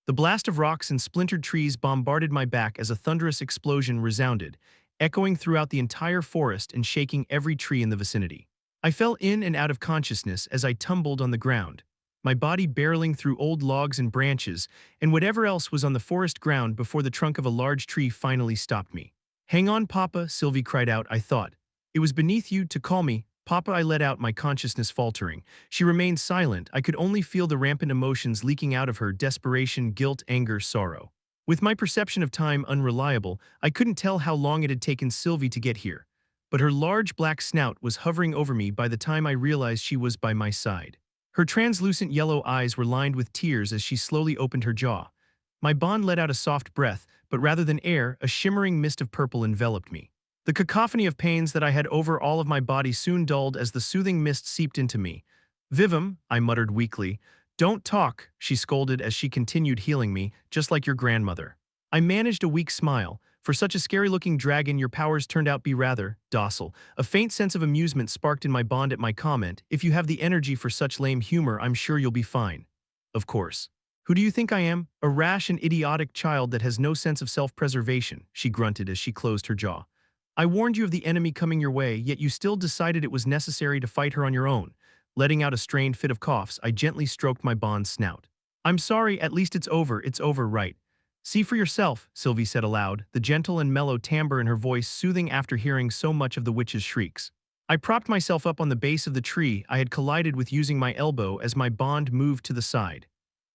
The blast of rocks and splintered trees bombarded my back as a thunderous explosion resounded, echoing throughout the entire forest and shaking every tree in the vicinity. I fell in and out of consciousness as I tumbled on the ground, my body barreling through old logs and branches and whatever else was on the forest ground before the trunk of a large tree finally stopped me. "Hang on, Papa," Sylvie cried out, I thought. "It was beneath you to call me." "Papa," I let out, my consciousness faltering. She remained silent. I could only feel the rampant emotions leaking out of her: desperation, guilt, anger, sorrow. With my perception of time unreliable, I couldn't tell how long it had taken Sylvie to get here. But her large black snout was hovering over me by the time I realized she was by my side. Her translucent yellow eyes were lined with tears as she slowly opened her jaw. My bond let out a soft breath, but rather than air, a shimmering mist of purple enveloped me. The cacophony of pains that I had over all of my body soon dulled as the soothing mist seeped into me. "Vivim," I muttered weakly. "Don't talk," she scolded as she continued healing me, "just like your grandmother." I managed a weak smile. "For such a scary-looking dragon, your powers turned out be rather docile." A faint sense of amusement sparked in my bond at my comment. "If you have the energy for such lame humor, I'm sure you'll be fine." "Of course. Who do you think I am? A rash and idiotic child that has no sense of self-preservation," she grunted as she closed her jaw. "I warned you of the enemy coming your way, yet you still decided it was necessary to fight her on your own." Letting out a strained fit of coughs, I gently stroked my bond's snout. "I'm sorry, at least it's over, right?" "See for yourself," Sylvie said aloud, the gentle and mellow timbre in her voice soothing after hearing so much of the witch's shrieks. I propped myself up on the base of the tree I had collided with using my elbow as my bond moved to the side.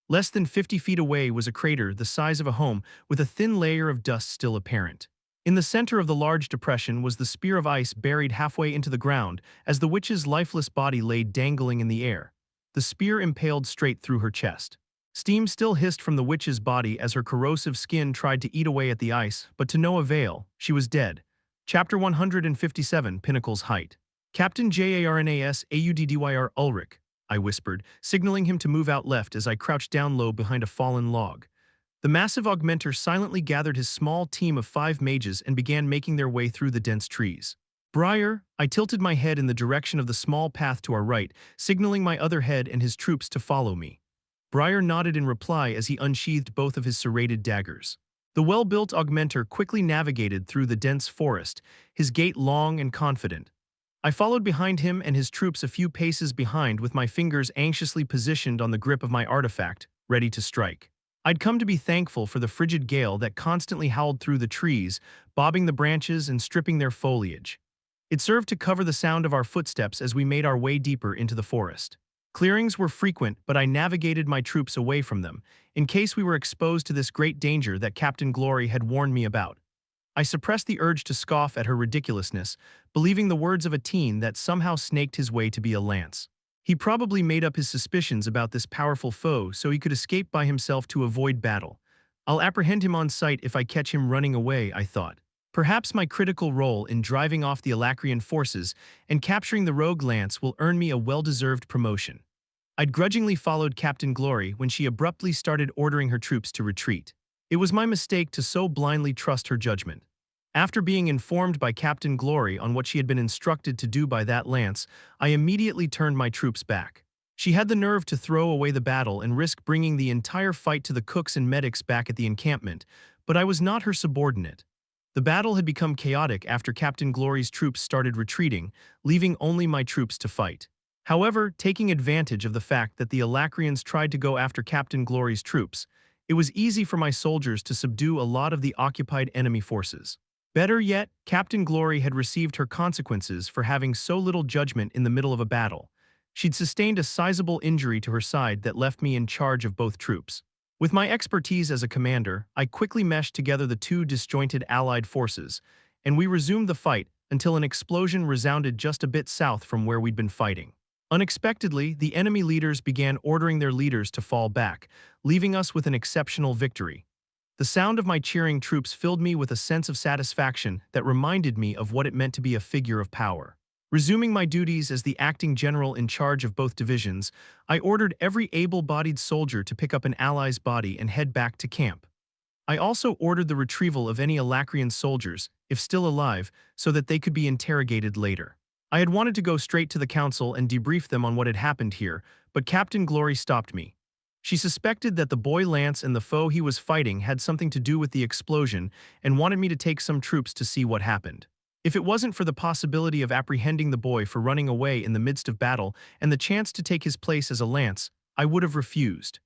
Less than 50 feet away was a crater the size of a home with a thin layer of dust still apparent. In the center of the large depression was the spear of ice buried halfway into the ground as the witch's lifeless body lay dangling in the air. The spear impaled straight through her chest. Steam still hissed from the witch's body as her corrosive skin tried to eat away at the ice, but to no avail. She was dead. Chapter 157, Pinnacle's Height. "Captain Jarnas Auddyr Ulrich," I whispered, signaling him to move out left as I crouched down low behind a fallen log. The massive augmenter silently gathered his small team of 5 mages and began making their way through the dense trees. "Briar," I tilted my head in the direction of the small path to our right, signaling my other head and his troops to follow me. Briar nodded in reply as he unsheathed both of his serrated daggers. The well-built augmenter quickly navigated through the dense forest, his gait long and confident. I followed behind him and his troops a few paces behind with my fingers anxiously positioned on the grip of my artifact, ready to strike. I'd come to be thankful for the frigid gale that constantly howled through the trees, bobbing the branches and stripping their foliage. It served to cover the sound of our footsteps as we made our way deeper into the forest. Clearings were frequent, but I navigated my troops away from them, in case we were exposed to this great danger that Captain Glory had warned me about. I suppressed the urge to scoff at her ridiculousness, believing the words of a teen that somehow snaked his way to be a lance. He probably made up his suspicions about this powerful foe so he could escape by himself to avoid battle. I'll apprehend him on sight if I catch him running away, I thought. Perhaps my critical role in driving off the Alacrian forces and capturing the rogue lance will earn me a well-deserved promotion. I'd grudgingly followed Captain Glory when she abruptly started ordering her troops to retreat. It was my mistake to so blindly trust her judgment. After being informed by Captain Glory on what she had been instructed to do by that lance, I immediately turned my troops back. She had the nerve to throw away the battle and risk bringing the entire fight to the cooks and medics back at the encampment, but I was not her subordinate. The battle had become chaotic after Captain Glory's troops started retreating, leaving only my troops to fight. However, taking advantage of the fact that the Alacrians tried to go after Captain Glory's troops, it was easy for my soldiers to subdue a lot of the occupied enemy forces. Better yet, Captain Glory had received her consequences for having so little judgment in the middle of a battle. She'd sustained a sizable injury to her side that left me in charge of both troops. With my expertise as a commander, I quickly meshed together the two disjointed Allied forces, and we resumed the fight until an explosion resounded just a bit south from where we'd been fighting. Unexpectedly, the enemy leaders began ordering their leaders to fall back, leaving us with an exceptional victory. The sound of my cheering troops filled me with a sense of satisfaction that reminded me of what it meant to be a figure of power. Resuming my duties as the acting general in charge of both divisions, I ordered every able-bodied soldier to pick up an ally's body and head back to camp. I also ordered the retrieval of any Alacrian soldiers, if still alive, so that they could be interrogated later. I had wanted to go straight to the council and debrief them on what had happened here, but Captain Glory stopped me. She suspected that the boy Lance and the foe he was fighting had something to do with the explosion and wanted me to take some troops to see what happened. If it wasn't for the possibility of apprehending the boy for running away in the midst of battle and the chance to take his place as a lance, I would have refused.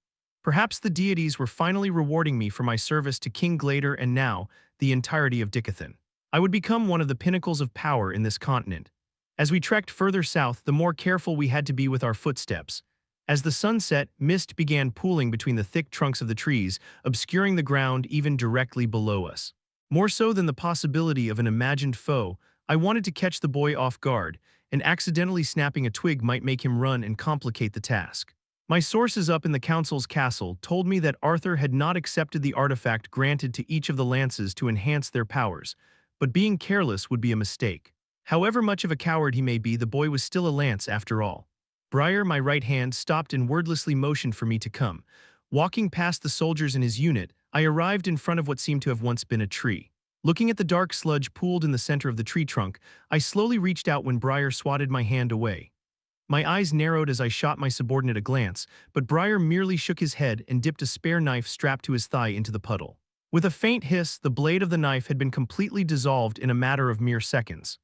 Perhaps the deities were finally rewarding me for my service to King Glader and now, the entirety of Dicathen. I would become one of the pinnacles of power in this continent. As we trekked further south, the more careful we had to be with our footsteps. As the sun set, mist began pooling between the thick trunks of the trees, obscuring the ground even directly below us. More so than the possibility of an imagined foe, I wanted to catch the boy off guard, and accidentally snapping a twig might make him run and complicate the task. My sources up in the council's castle told me that Arthur had not accepted the artifact granted to each of the lances to enhance their powers, but being careless would be a mistake. However much of a coward he may be, the boy was still a lance after all. Briar, my right hand, stopped and wordlessly motioned for me to come. Walking past the soldiers in his unit, I arrived in front of what seemed to have once been a tree. Looking at the dark sludge pooled in the center of the tree trunk, I slowly reached out when Briar swatted my hand away. My eyes narrowed as I shot my subordinate a glance, but Briar merely shook his head and dipped a spare knife strapped to his thigh into the puddle. With a faint hiss, the blade of the knife had been completely dissolved in a matter of mere seconds.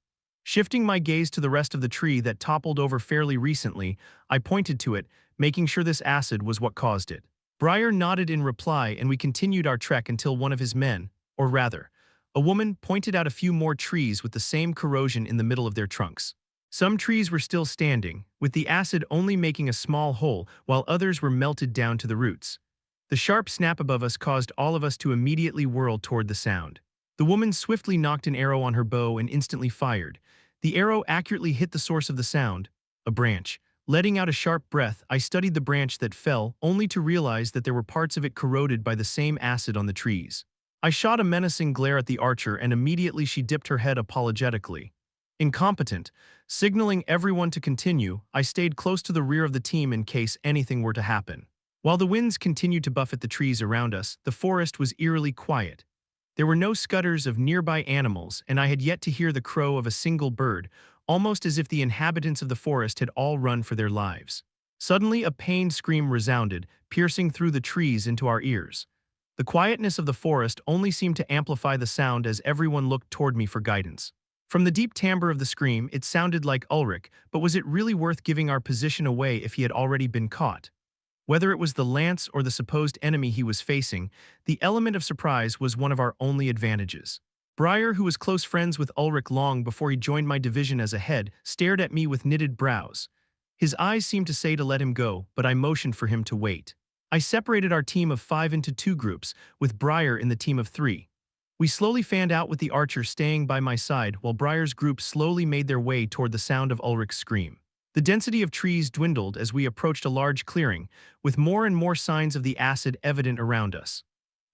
Shifting my gaze to the rest of the tree that toppled over fairly recently, I pointed to it, making sure this acid was what caused it. Briar nodded in reply, and we continued our trek until one of his men, or rather, a woman, pointed out a few more trees with the same corrosion in the middle of their trunks. Some trees were still standing, with the acid only making a small hole, while others were melted down to the roots. The sharp snap above us caused all of us to immediately whirl toward the sound. The woman swiftly nocked an arrow on her bow and instantly fired. The arrow accurately hit the source of the sound, a branch. Letting out a sharp breath, I studied the branch that fell, only to realize that there were parts of it corroded by the same acid on the trees. I shot a menacing glare at the archer, and immediately she dipped her head apologetically. Incompetent. Signaling everyone to continue, I stayed close to the rear of the team in case anything were to happen. While the winds continued to buffet the trees around us, the forest was eerily quiet. There were no scutters of nearby animals, and I had yet to hear the crow of a single bird, almost as if the inhabitants of the forest had all run for their lives. Suddenly, a pained scream resounded, piercing through the trees into our ears. The quietness of the forest only seemed to amplify the sound as everyone looked toward me for guidance. From the deep timbre of the scream, it sounded like Ulrich, but was it really worth giving our position away if he had already been caught? Whether it was the lance or the supposed enemy he was facing, the element of surprise was one of our only advantages. Briar, who was close friends with Ulrich long before he joined my division as a head, stared at me with knitted brows. His eyes seemed to say to let him go, but I motioned for him to wait. I separated our team of 5 into 2 groups, with Briar in the team of 3. We slowly fanned out with the archer staying by my side while Briar's group slowly made their way toward the sound of Ulrich's scream. The density of trees dwindled as we approached a large clearing, with more and more signs of the acid evident around us.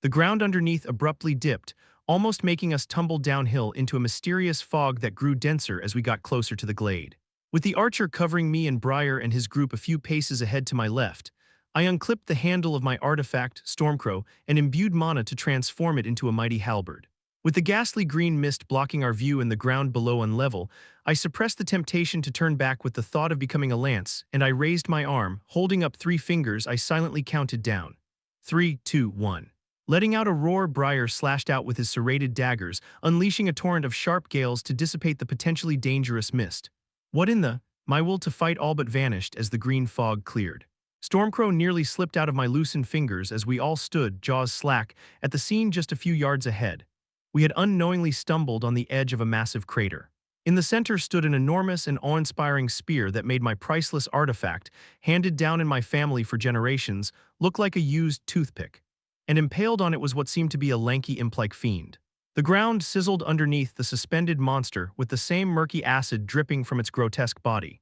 The ground underneath abruptly dipped, almost making us tumble downhill into a mysterious fog that grew denser as we got closer to the glade. With the archer covering me and Briar and his group a few paces ahead to my left, I unclipped the handle of my artifact, Stormcrow, and imbued mana to transform it into a mighty halberd. With the ghastly green mist blocking our view and the ground below unlevel, I suppressed the temptation to turn back with the thought of becoming a lance, and I raised my arm, holding up 3 fingers. I silently counted down. 3, 2, 1. Letting out a roar, Briar slashed out with his serrated daggers, unleashing a torrent of sharp gales to dissipate the potentially dangerous mist. What in the— My will to fight all but vanished as the green fog cleared. Stormcrow nearly slipped out of my loosened fingers as we all stood, jaws slack, at the scene just a few yards ahead. We had unknowingly stumbled on the edge of a massive crater. In the center stood an enormous and awe-inspiring spear that made my priceless artifact, handed down in my family for generations, look like a used toothpick. And impaled on it was what seemed to be a lanky imp-like fiend. The ground sizzled underneath the suspended monster with the same murky acid dripping from its grotesque body.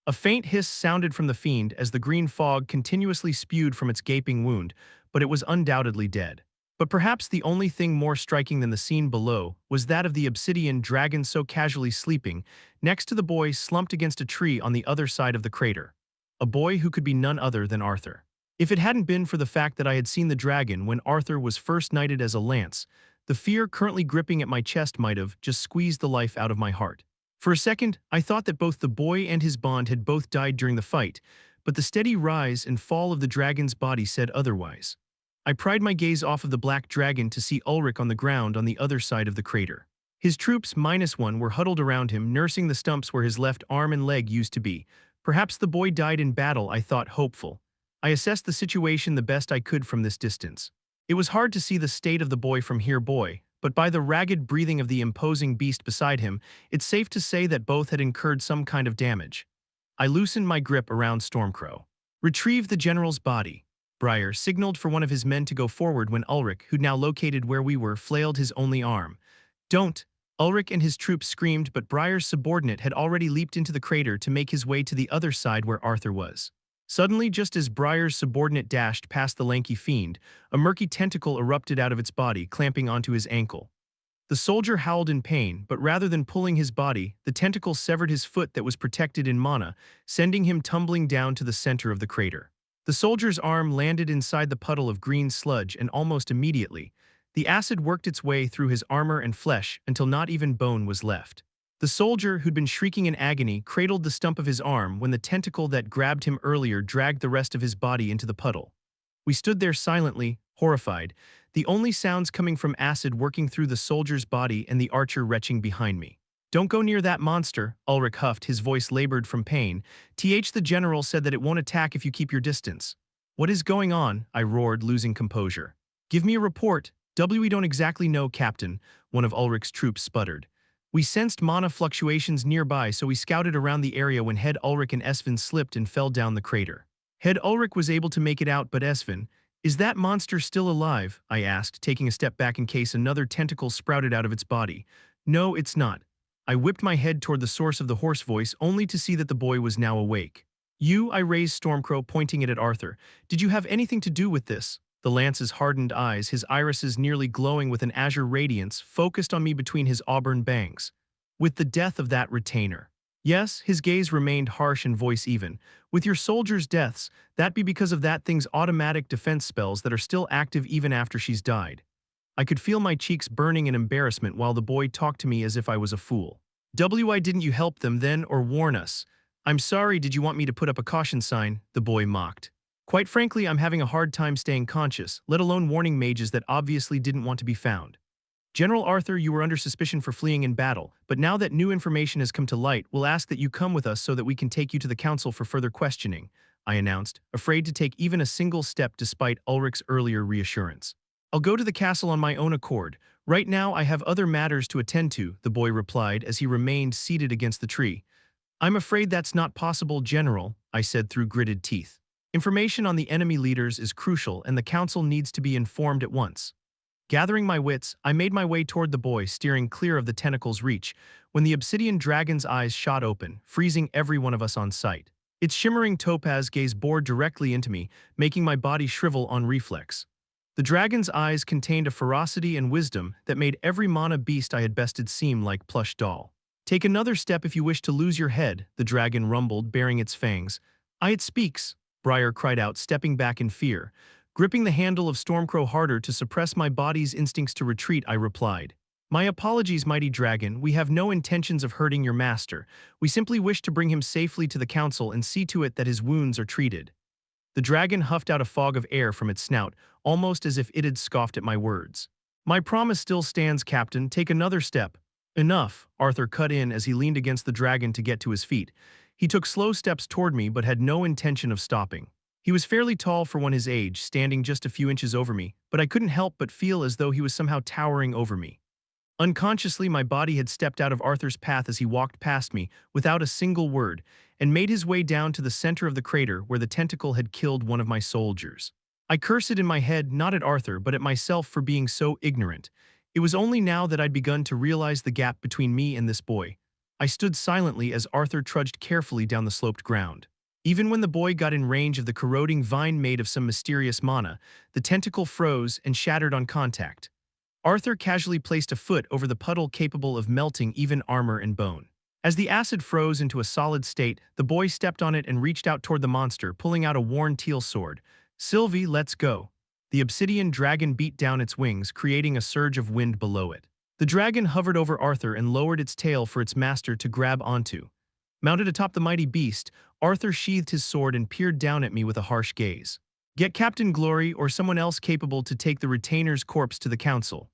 A faint hiss sounded from the fiend as the green fog continuously spewed from its gaping wound, but it was undoubtedly dead. But perhaps the only thing more striking than the scene below was that of the obsidian dragon so casually sleeping next to the boy slumped against a tree on the other side of the crater. A boy who could be none other than Arthur. If it hadn't been for the fact that I had seen the dragon when Arthur was first knighted as a lance, the fear currently gripping at my chest might have just squeezed the life out of my heart. For a second, I thought that both the boy and his bond had both died during the fight, but the steady rise and fall of the dragon's body said otherwise. I pried my gaze off of the black dragon to see Ulrich on the ground on the other side of the crater. His troops -1 were huddled around him, nursing the stumps where his left arm and leg used to be. Perhaps the boy died in battle, I thought, hopeful. I assessed the situation the best I could from this distance. It was hard to see the state of the boy from here, but by the ragged breathing of the imposing beast beside him, it's safe to say that both had incurred some kind of damage. I loosened my grip around Stormcrow. Retrieve the general's body. Briar signaled for one of his men to go forward when Ulrich, who'd now located where we were, flailed his only arm. Don't! Ulrich and his troops screamed, but Briar's subordinate had already leaped into the crater to make his way to the other side where Arthur was. Suddenly, just as Briar's subordinate dashed past the lanky fiend, a murky tentacle erupted out of its body, clamping onto his ankle. The soldier howled in pain, but rather than pulling his body, the tentacle severed his foot that was protected in mana, sending him tumbling down to the center of the crater. The soldier's arm landed inside the puddle of green sludge, and almost immediately, the acid worked its way through his armor and flesh until not even bone was left. The soldier, who'd been shrieking in agony, cradled the stump of his arm when the tentacle that grabbed him earlier dragged the rest of his body into the puddle. We stood there silently, horrified, the only sounds coming from acid working through the soldier's body and the archer retching behind me. "Don't go near that monster," Ulrich huffed, his voice labored from pain. The general said that it won't attack if you keep your distance." "What is going on?" I roared, losing composure. "Give me a report." "We don't exactly know, Captain," one of Ulrich's troops sputtered. "We sensed mana fluctuations nearby, so we scouted around the area when Head Ulrich and Esvin slipped and fell down the crater. Head Ulrich was able to make it out, but Esvin— Is that monster still alive?" I asked, taking a step back in case another tentacle sprouted out of its body. "No, it's not." I whipped my head toward the source of the hoarse voice, only to see that the boy was now awake. "You," I raised Stormcrow, pointing it at Arthur. "Did you have anything to do with this?" The lance's hardened eyes, his irises nearly glowing with an azure radiance, focused on me between his auburn bangs. "With the death of that retainer." "Yes," his gaze remained harsh and voice even. "With your soldiers' deaths, that be because of that thing's automatic defense spells that are still active even after she's died." I could feel my cheeks burning in embarrassment while the boy talked to me as if I was a fool. "Why didn't you help them then or warn us?" "I'm sorry, did you want me to put up a caution sign?" the boy mocked. "Quite frankly, I'm having a hard time staying conscious, let alone warning mages that obviously didn't want to be found. General Arthur, you were under suspicion for fleeing in battle, but now that new information has come to light, we'll ask that you come with us so that we can take you to the council for further questioning," I announced, afraid to take even a single step despite Ulrich's earlier reassurance. "I'll go to the castle on my own accord. Right now I have other matters to attend to," the boy replied as he remained seated against the tree. "I'm afraid that's not possible, General," I said through gritted teeth. "Information on the enemy leaders is crucial and the council needs to be informed at once." Gathering my wits, I made my way toward the boy, steering clear of the tentacle's reach, when the obsidian dragon's eyes shot open, freezing every one of us on sight. Its shimmering topaz gaze bored directly into me, making my body shrivel on reflex. The dragon's eyes contained a ferocity and wisdom that made every mana beast I had bested seem like plush doll. Take another step if you wish to lose your head, the dragon rumbled, baring its fangs. It speaks, Briar cried out, stepping back in fear. Gripping the handle of Stormcrow harder to suppress my body's instincts to retreat, I replied. My apologies, mighty dragon, we have no intentions of hurting your master. We simply wish to bring him safely to the council and see to it that his wounds are treated. The dragon huffed out a fog of air from its snout, almost as if it had scoffed at my words. My promise still stands, Captain. Take another step. Enough, Arthur cut in as he leaned against the dragon to get to his feet. He took slow steps toward me but had no intention of stopping. He was fairly tall for one his age, standing just a few inches over me, but I couldn't help but feel as though he was somehow towering over me. Unconsciously, my body had stepped out of Arthur's path as he walked past me, without a single word, and made his way down to the center of the crater where the tentacle had killed one of my soldiers. I cursed in my head, not at Arthur but at myself for being so ignorant. It was only now that I'd begun to realize the gap between me and this boy. I stood silently as Arthur trudged carefully down the sloped ground. Even when the boy got in range of the corroding vine made of some mysterious mana, the tentacle froze and shattered on contact. Arthur casually placed a foot over the puddle capable of melting even armor and bone. As the acid froze into a solid state, the boy stepped on it and reached out toward the monster, pulling out a worn teal sword. Sylvie, let's go. The obsidian dragon beat down its wings, creating a surge of wind below it. The dragon hovered over Arthur and lowered its tail for its master to grab onto. Mounted atop the mighty beast, Arthur sheathed his sword and peered down at me with a harsh gaze. Get Captain Glory or someone else capable to take the retainer's corpse to the council.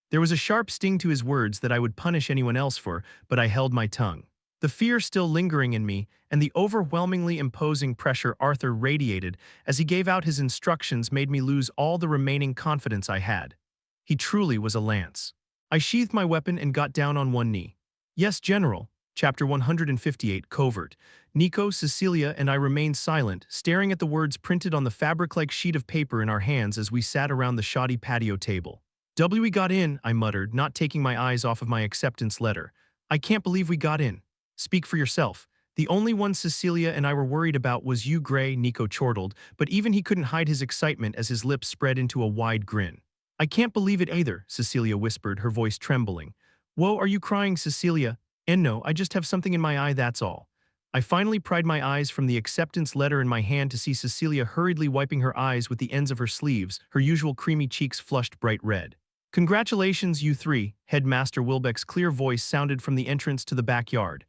There was a sharp sting to his words that I would punish anyone else for, but I held my tongue. The fear still lingering in me, and the overwhelmingly imposing pressure Arthur radiated as he gave out his instructions made me lose all the remaining confidence I had. He truly was a lance. I sheathed my weapon and got down on one knee. Yes, General. Chapter 158, Covert. Nico, Cecilia, and I remained silent, staring at the words printed on the fabric-like sheet of paper in our hands as we sat around the shoddy patio table. We got in, I muttered, not taking my eyes off of my acceptance letter. I can't believe we got in. Speak for yourself. The only one Cecilia and I were worried about was you, Gray, Nico chortled, but even he couldn't hide his excitement as his lips spread into a wide grin. I can't believe it either, Cecilia whispered, her voice trembling. Whoa, are you crying, Cecilia? And no, I just have something in my eye, that's all. I finally pried my eyes from the acceptance letter in my hand to see Cecilia hurriedly wiping her eyes with the ends of her sleeves, her usual creamy cheeks flushed bright red. Congratulations, you three, Headmaster Wilbeck's clear voice sounded from the entrance to the backyard.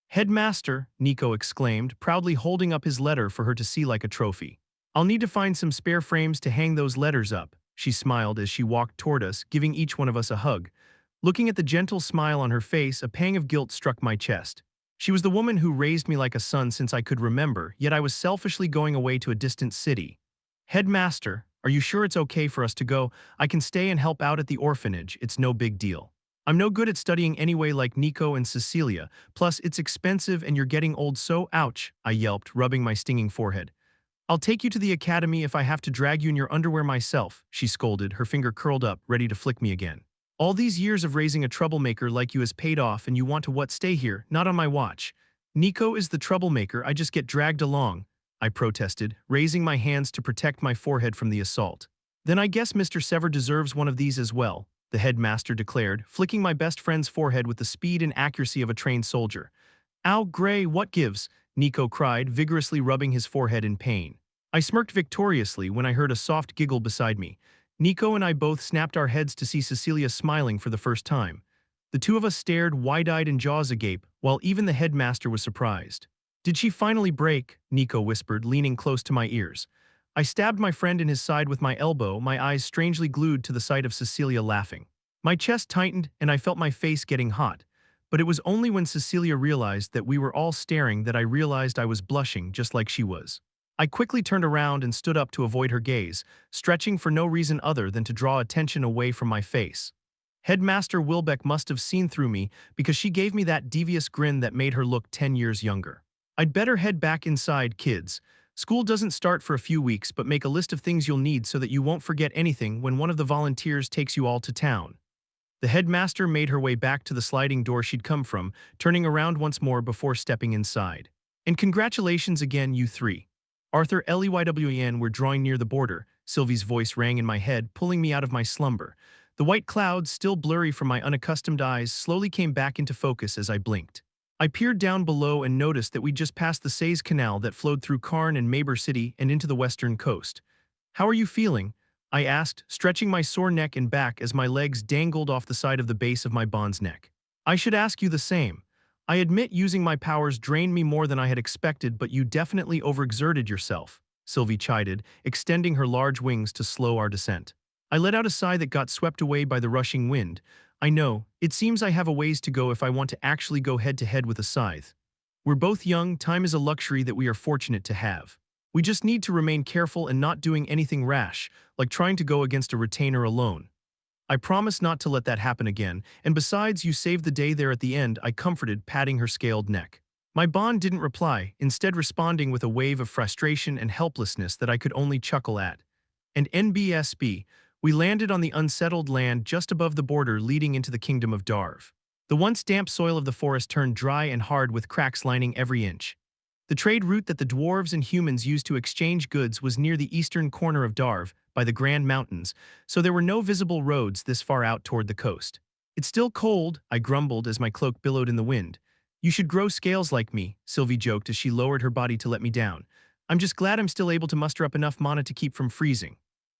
Headmaster, Nico exclaimed, proudly holding up his letter for her to see like a trophy. I'll need to find some spare frames to hang those letters up, she smiled as she walked toward us, giving each one of us a hug. Looking at the gentle smile on her face, a pang of guilt struck my chest. She was the woman who raised me like a son since I could remember, yet I was selfishly going away to a distant city. Headmaster, are you sure it's okay for us to go? I can stay and help out at the orphanage, it's no big deal. I'm no good at studying anyway like Nico and Cecilia, plus it's expensive and you're getting old so ouch, I yelped, rubbing my stinging forehead. I'll take you to the academy if I have to drag you in your underwear myself, she scolded, her finger curled up, ready to flick me again. All these years of raising a troublemaker like you has paid off and you want to stay here, not on my watch. Nico is the troublemaker, I just get dragged along, I protested, raising my hands to protect my forehead from the assault. Then I guess Mr. Sever deserves one of these as well, the headmaster declared, flicking my best friend's forehead with the speed and accuracy of a trained soldier. Ow, Gray, what gives? Nico cried, vigorously rubbing his forehead in pain. I smirked victoriously when I heard a soft giggle beside me. Nico and I both snapped our heads to see Cecilia smiling for the first time. The two of us stared wide-eyed and jaws agape, while even the headmaster was surprised. Did she finally break? Nico whispered, leaning close to my ears. I stabbed my friend in his side with my elbow, my eyes strangely glued to the sight of Cecilia laughing. My chest tightened and I felt my face getting hot, but it was only when Cecilia realized that we were all staring that I realized I was blushing just like she was. I quickly turned around and stood up to avoid her gaze, stretching for no reason other than to draw attention away from my face. Headmaster Wilbeck must have seen through me because she gave me that devious grin that made her look 10 years younger. I'd better head back inside, kids. School doesn't start for a few weeks, but make a list of things you'll need so that you won't forget anything when one of the volunteers takes you all to town. The headmaster made her way back to the sliding door she'd come from, turning around once more before stepping inside. And congratulations again, you three. Arthur Leywin were drawing near the border, Sylvie's voice rang in my head, pulling me out of my slumber. The white clouds, still blurry from my unaccustomed eyes, slowly came back into focus as I blinked. I peered down below and noticed that we'd just passed the Says Canal that flowed through Cairn and Maber City and into the western coast. "How are you feeling?" I asked, stretching my sore neck and back as my legs dangled off the side of the base of my bond's neck. "I should ask you the same. I admit using my powers drained me more than I had expected, but you definitely overexerted yourself," Sylvie chided, extending her large wings to slow our descent. I let out a sigh that got swept away by the rushing wind. "I know, it seems I have a ways to go if I want to actually go head-to-head with a scythe. We're both young, time is a luxury that we are fortunate to have. We just need to remain careful and not doing anything rash, like trying to go against a retainer alone. I promise not to let that happen again, and besides, you saved the day there at the end," I comforted, patting her scaled neck. My bond didn't reply, instead responding with a wave of frustration and helplessness that I could only chuckle at. And NBSB, we landed on the unsettled land just above the border leading into the kingdom of Darv. The once damp soil of the forest turned dry and hard with cracks lining every inch. The trade route that the dwarves and humans used to exchange goods was near the eastern corner of Darv, by the Grand Mountains, so there were no visible roads this far out toward the coast. "It's still cold," I grumbled as my cloak billowed in the wind. "You should grow scales like me," Sylvie joked as she lowered her body to let me down. "I'm just glad I'm still able to muster up enough mana to keep from freezing."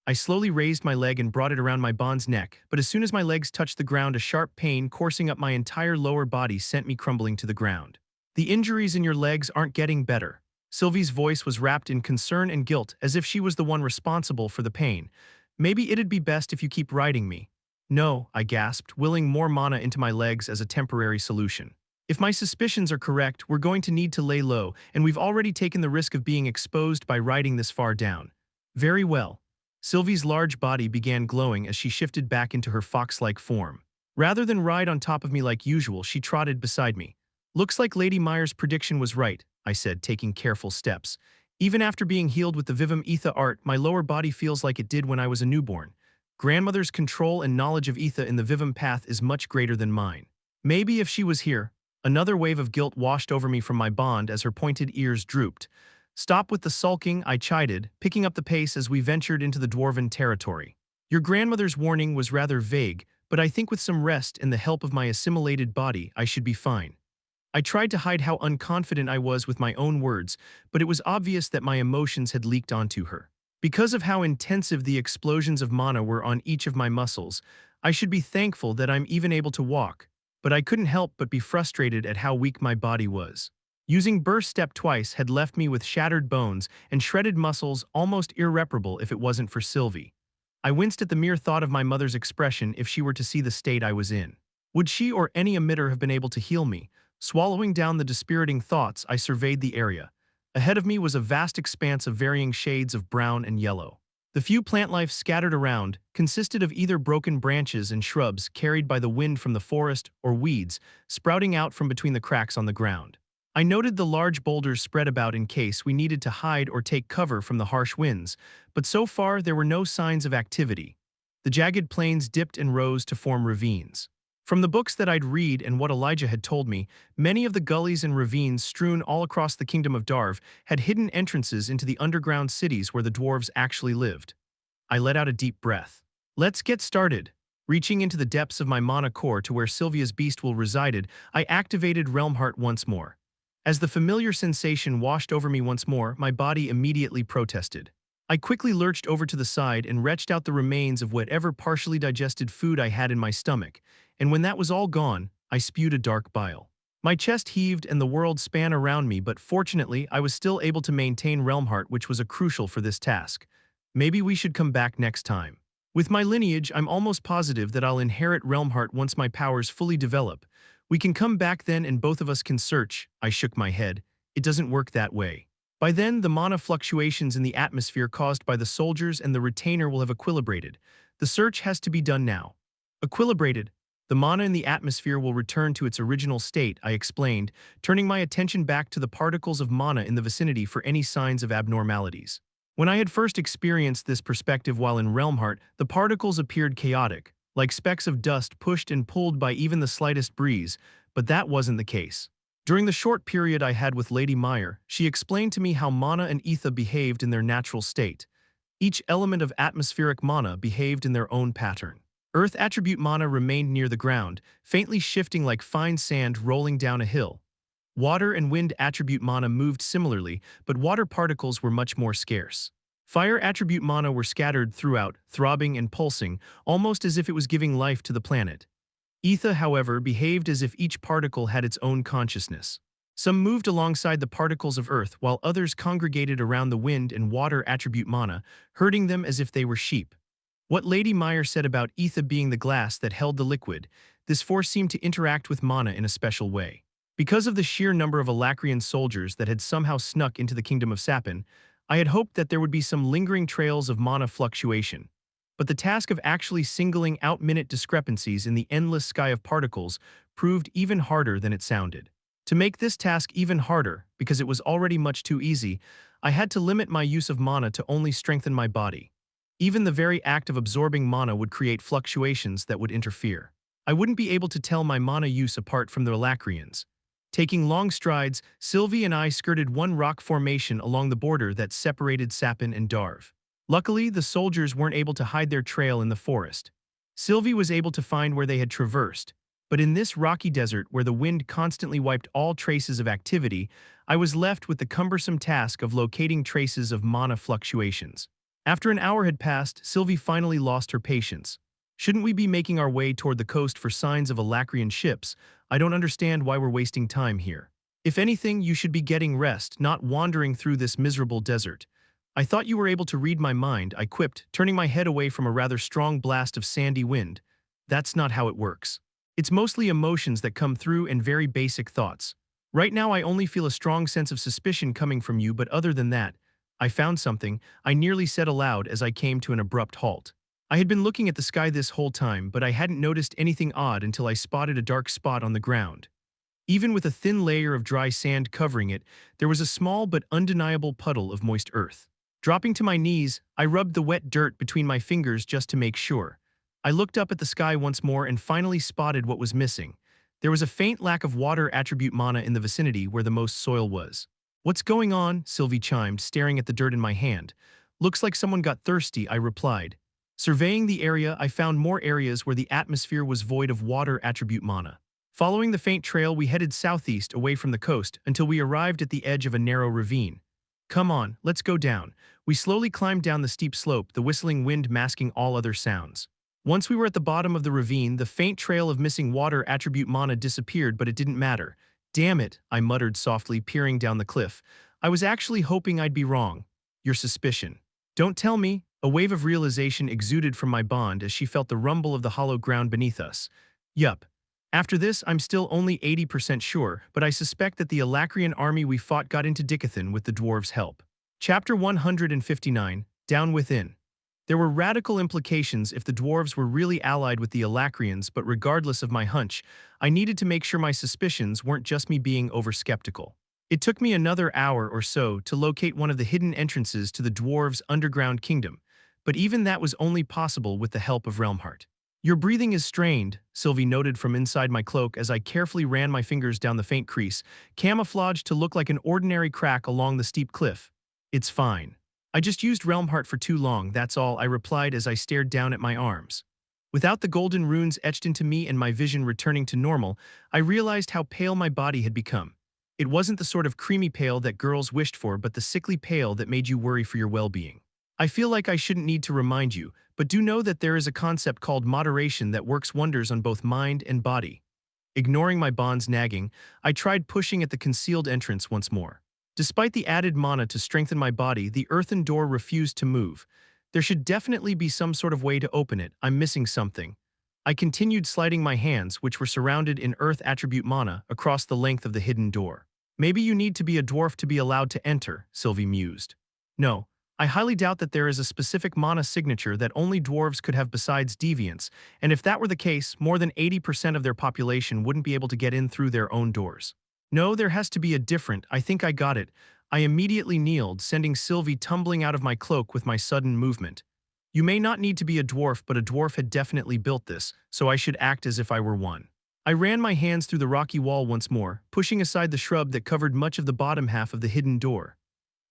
I slowly raised my leg and brought it around my bond's neck, but as soon as my legs touched the ground, a sharp pain coursing up my entire lower body sent me crumbling to the ground. "The injuries in your legs aren't getting better." Sylvie's voice was wrapped in concern and guilt, as if she was the one responsible for the pain. "Maybe it'd be best if you keep riding me." "No," I gasped, willing more mana into my legs as a temporary solution. "If my suspicions are correct, we're going to need to lay low, and we've already taken the risk of being exposed by riding this far down." "Very well." Sylvie's large body began glowing as she shifted back into her fox-like form. Rather than ride on top of me like usual, she trotted beside me. "Looks like Lady Meyer's prediction was right," I said, taking careful steps. "Even after being healed with the Vivum Etha art, my lower body feels like it did when I was a newborn. Grandmother's control and knowledge of Etha in the Vivum path is much greater than mine. Maybe if she was here." Another wave of guilt washed over me from my bond as her pointed ears drooped. "Stop with the sulking," I chided, picking up the pace as we ventured into the dwarven territory. "Your grandmother's warning was rather vague, but I think with some rest and the help of my assimilated body, I should be fine." I tried to hide how unconfident I was with my own words, but it was obvious that my emotions had leaked onto her. Because of how intensive the explosions of mana were on each of my muscles, I should be thankful that I'm even able to walk, but I couldn't help but be frustrated at how weak my body was. Using burst step twice had left me with shattered bones and shredded muscles almost irreparable if it wasn't for Sylvie. I winced at the mere thought of my mother's expression if she were to see the state I was in. Would she or any emitter have been able to heal me? Swallowing down the dispiriting thoughts, I surveyed the area. Ahead of me was a vast expanse of varying shades of brown and yellow. The few plant life scattered around consisted of either broken branches and shrubs carried by the wind from the forest or weeds sprouting out from between the cracks on the ground. I noted the large boulders spread about in case we needed to hide or take cover from the harsh winds, but so far there were no signs of activity. The jagged plains dipped and rose to form ravines. From the books that I'd read and what Elijah had told me, many of the gullies and ravines strewn all across the kingdom of Darv had hidden entrances into the underground cities where the dwarves actually lived. I let out a deep breath. "Let's get started." Reaching into the depths of my mana core to where Sylvia's beast will resided, I activated Realm Heart once more. As the familiar sensation washed over me once more, my body immediately protested. I quickly lurched over to the side and retched out the remains of whatever partially digested food I had in my stomach, and when that was all gone, I spewed a dark bile. My chest heaved and the world span around me, but fortunately I was still able to maintain Realm Heart, which was crucial for this task. Maybe we should come back next time. With my lineage, I'm almost positive that I'll inherit Realm Heart once my powers fully develop. We can come back then and both of us can search. I shook my head. It doesn't work that way. By then, the mana fluctuations in the atmosphere caused by the soldiers and the retainer will have equilibrated. The search has to be done now. Equilibrated. The mana in the atmosphere will return to its original state, I explained, turning my attention back to the particles of mana in the vicinity for any signs of abnormalities. When I had first experienced this perspective while in Realm Heart, the particles appeared chaotic, like specks of dust pushed and pulled by even the slightest breeze, but that wasn't the case. During the short period I had with Lady Meyer, she explained to me how mana and ether behaved in their natural state. Each element of atmospheric mana behaved in their own pattern. Earth attribute mana remained near the ground, faintly shifting like fine sand rolling down a hill. Water and wind attribute mana moved similarly, but water particles were much more scarce. Fire attribute mana were scattered throughout, throbbing and pulsing, almost as if it was giving life to the planet. Ether, however, behaved as if each particle had its own consciousness. Some moved alongside the particles of Earth, while others congregated around the wind and water attribute mana, herding them as if they were sheep. What Lady Meyer said about Ether being the glass that held the liquid, this force seemed to interact with mana in a special way. Because of the sheer number of Alacrian soldiers that had somehow snuck into the kingdom of Sapin, I had hoped that there would be some lingering trails of mana fluctuation. But the task of actually singling out minute discrepancies in the endless sky of particles proved even harder than it sounded. To make this task even harder, because it was already much too easy, I had to limit my use of mana to only strengthen my body. Even the very act of absorbing mana would create fluctuations that would interfere. I wouldn't be able to tell my mana use apart from the Alacrians. Taking long strides, Sylvie and I skirted one rock formation along the border that separated Sapin and Darv. Luckily, the soldiers weren't able to hide their trail in the forest. Sylvie was able to find where they had traversed, but in this rocky desert where the wind constantly wiped all traces of activity, I was left with the cumbersome task of locating traces of mana fluctuations. After an hour had passed, Sylvie finally lost her patience. Shouldn't we be making our way toward the coast for signs of Alacrian ships? I don't understand why we're wasting time here. If anything, you should be getting rest, not wandering through this miserable desert. I thought you were able to read my mind, I quipped, turning my head away from a rather strong blast of sandy wind. That's not how it works. It's mostly emotions that come through and very basic thoughts. Right now I only feel a strong sense of suspicion coming from you, but other than that, I found something, I nearly said aloud as I came to an abrupt halt. I had been looking at the sky this whole time, but I hadn't noticed anything odd until I spotted a dark spot on the ground. Even with a thin layer of dry sand covering it, there was a small but undeniable puddle of moist earth. Dropping to my knees, I rubbed the wet dirt between my fingers just to make sure. I looked up at the sky once more and finally spotted what was missing. There was a faint lack of water attribute mana in the vicinity where the most soil was. "What's going on?" Sylvie chimed, staring at the dirt in my hand. "Looks like someone got thirsty," I replied. Surveying the area, I found more areas where the atmosphere was void of water attribute mana. Following the faint trail, we headed southeast away from the coast until we arrived at the edge of a narrow ravine. "Come on, let's go down." We slowly climbed down the steep slope, the whistling wind masking all other sounds. Once we were at the bottom of the ravine, the faint trail of missing water attribute mana disappeared, but it didn't matter. "Damn it," I muttered softly, peering down the cliff. "I was actually hoping I'd be wrong." "Your suspicion." "Don't tell me." A wave of realization exuded from my bond as she felt the rumble of the hollow ground beneath us. "Yup. After this, I'm still only 80% sure, but I suspect that the Alacrian army we fought got into Dicathen with the dwarves' help." Chapter 159, Down Within. There were radical implications if the dwarves were really allied with the Alacrians, but regardless of my hunch, I needed to make sure my suspicions weren't just me being over-skeptical. It took me another hour or so to locate one of the hidden entrances to the dwarves' underground kingdom, but even that was only possible with the help of Realmheart. "Your breathing is strained," Sylvie noted from inside my cloak as I carefully ran my fingers down the faint crease, camouflaged to look like an ordinary crack along the steep cliff. "It's fine. I just used Realmheart for too long, that's all," I replied as I stared down at my arms. Without the golden runes etched into me and my vision returning to normal, I realized how pale my body had become. It wasn't the sort of creamy pale that girls wished for, but the sickly pale that made you worry for your well-being. "I feel like I shouldn't need to remind you, but do know that there is a concept called moderation that works wonders on both mind and body." Ignoring my bond's nagging, I tried pushing at the concealed entrance once more. Despite the added mana to strengthen my body, the earthen door refused to move. There should definitely be some sort of way to open it. I'm missing something. I continued sliding my hands, which were surrounded in earth attribute mana, across the length of the hidden door. "Maybe you need to be a dwarf to be allowed to enter," Sylvie mused. "No. I highly doubt that there is a specific mana signature that only dwarves could have besides deviants, and if that were the case, more than 80% of their population wouldn't be able to get in through their own doors. No, there has to be a different. I think I got it." I immediately kneeled, sending Sylvie tumbling out of my cloak with my sudden movement. "You may not need to be a dwarf, but a dwarf had definitely built this, so I should act as if I were one." I ran my hands through the rocky wall once more, pushing aside the shrub that covered much of the bottom half of the hidden door.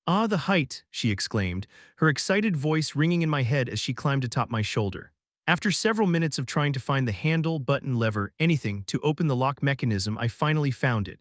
Ah, the height, she exclaimed, her excited voice ringing in my head as she climbed atop my shoulder. After several minutes of trying to find the handle, button, lever, anything to open the lock mechanism, I finally found it.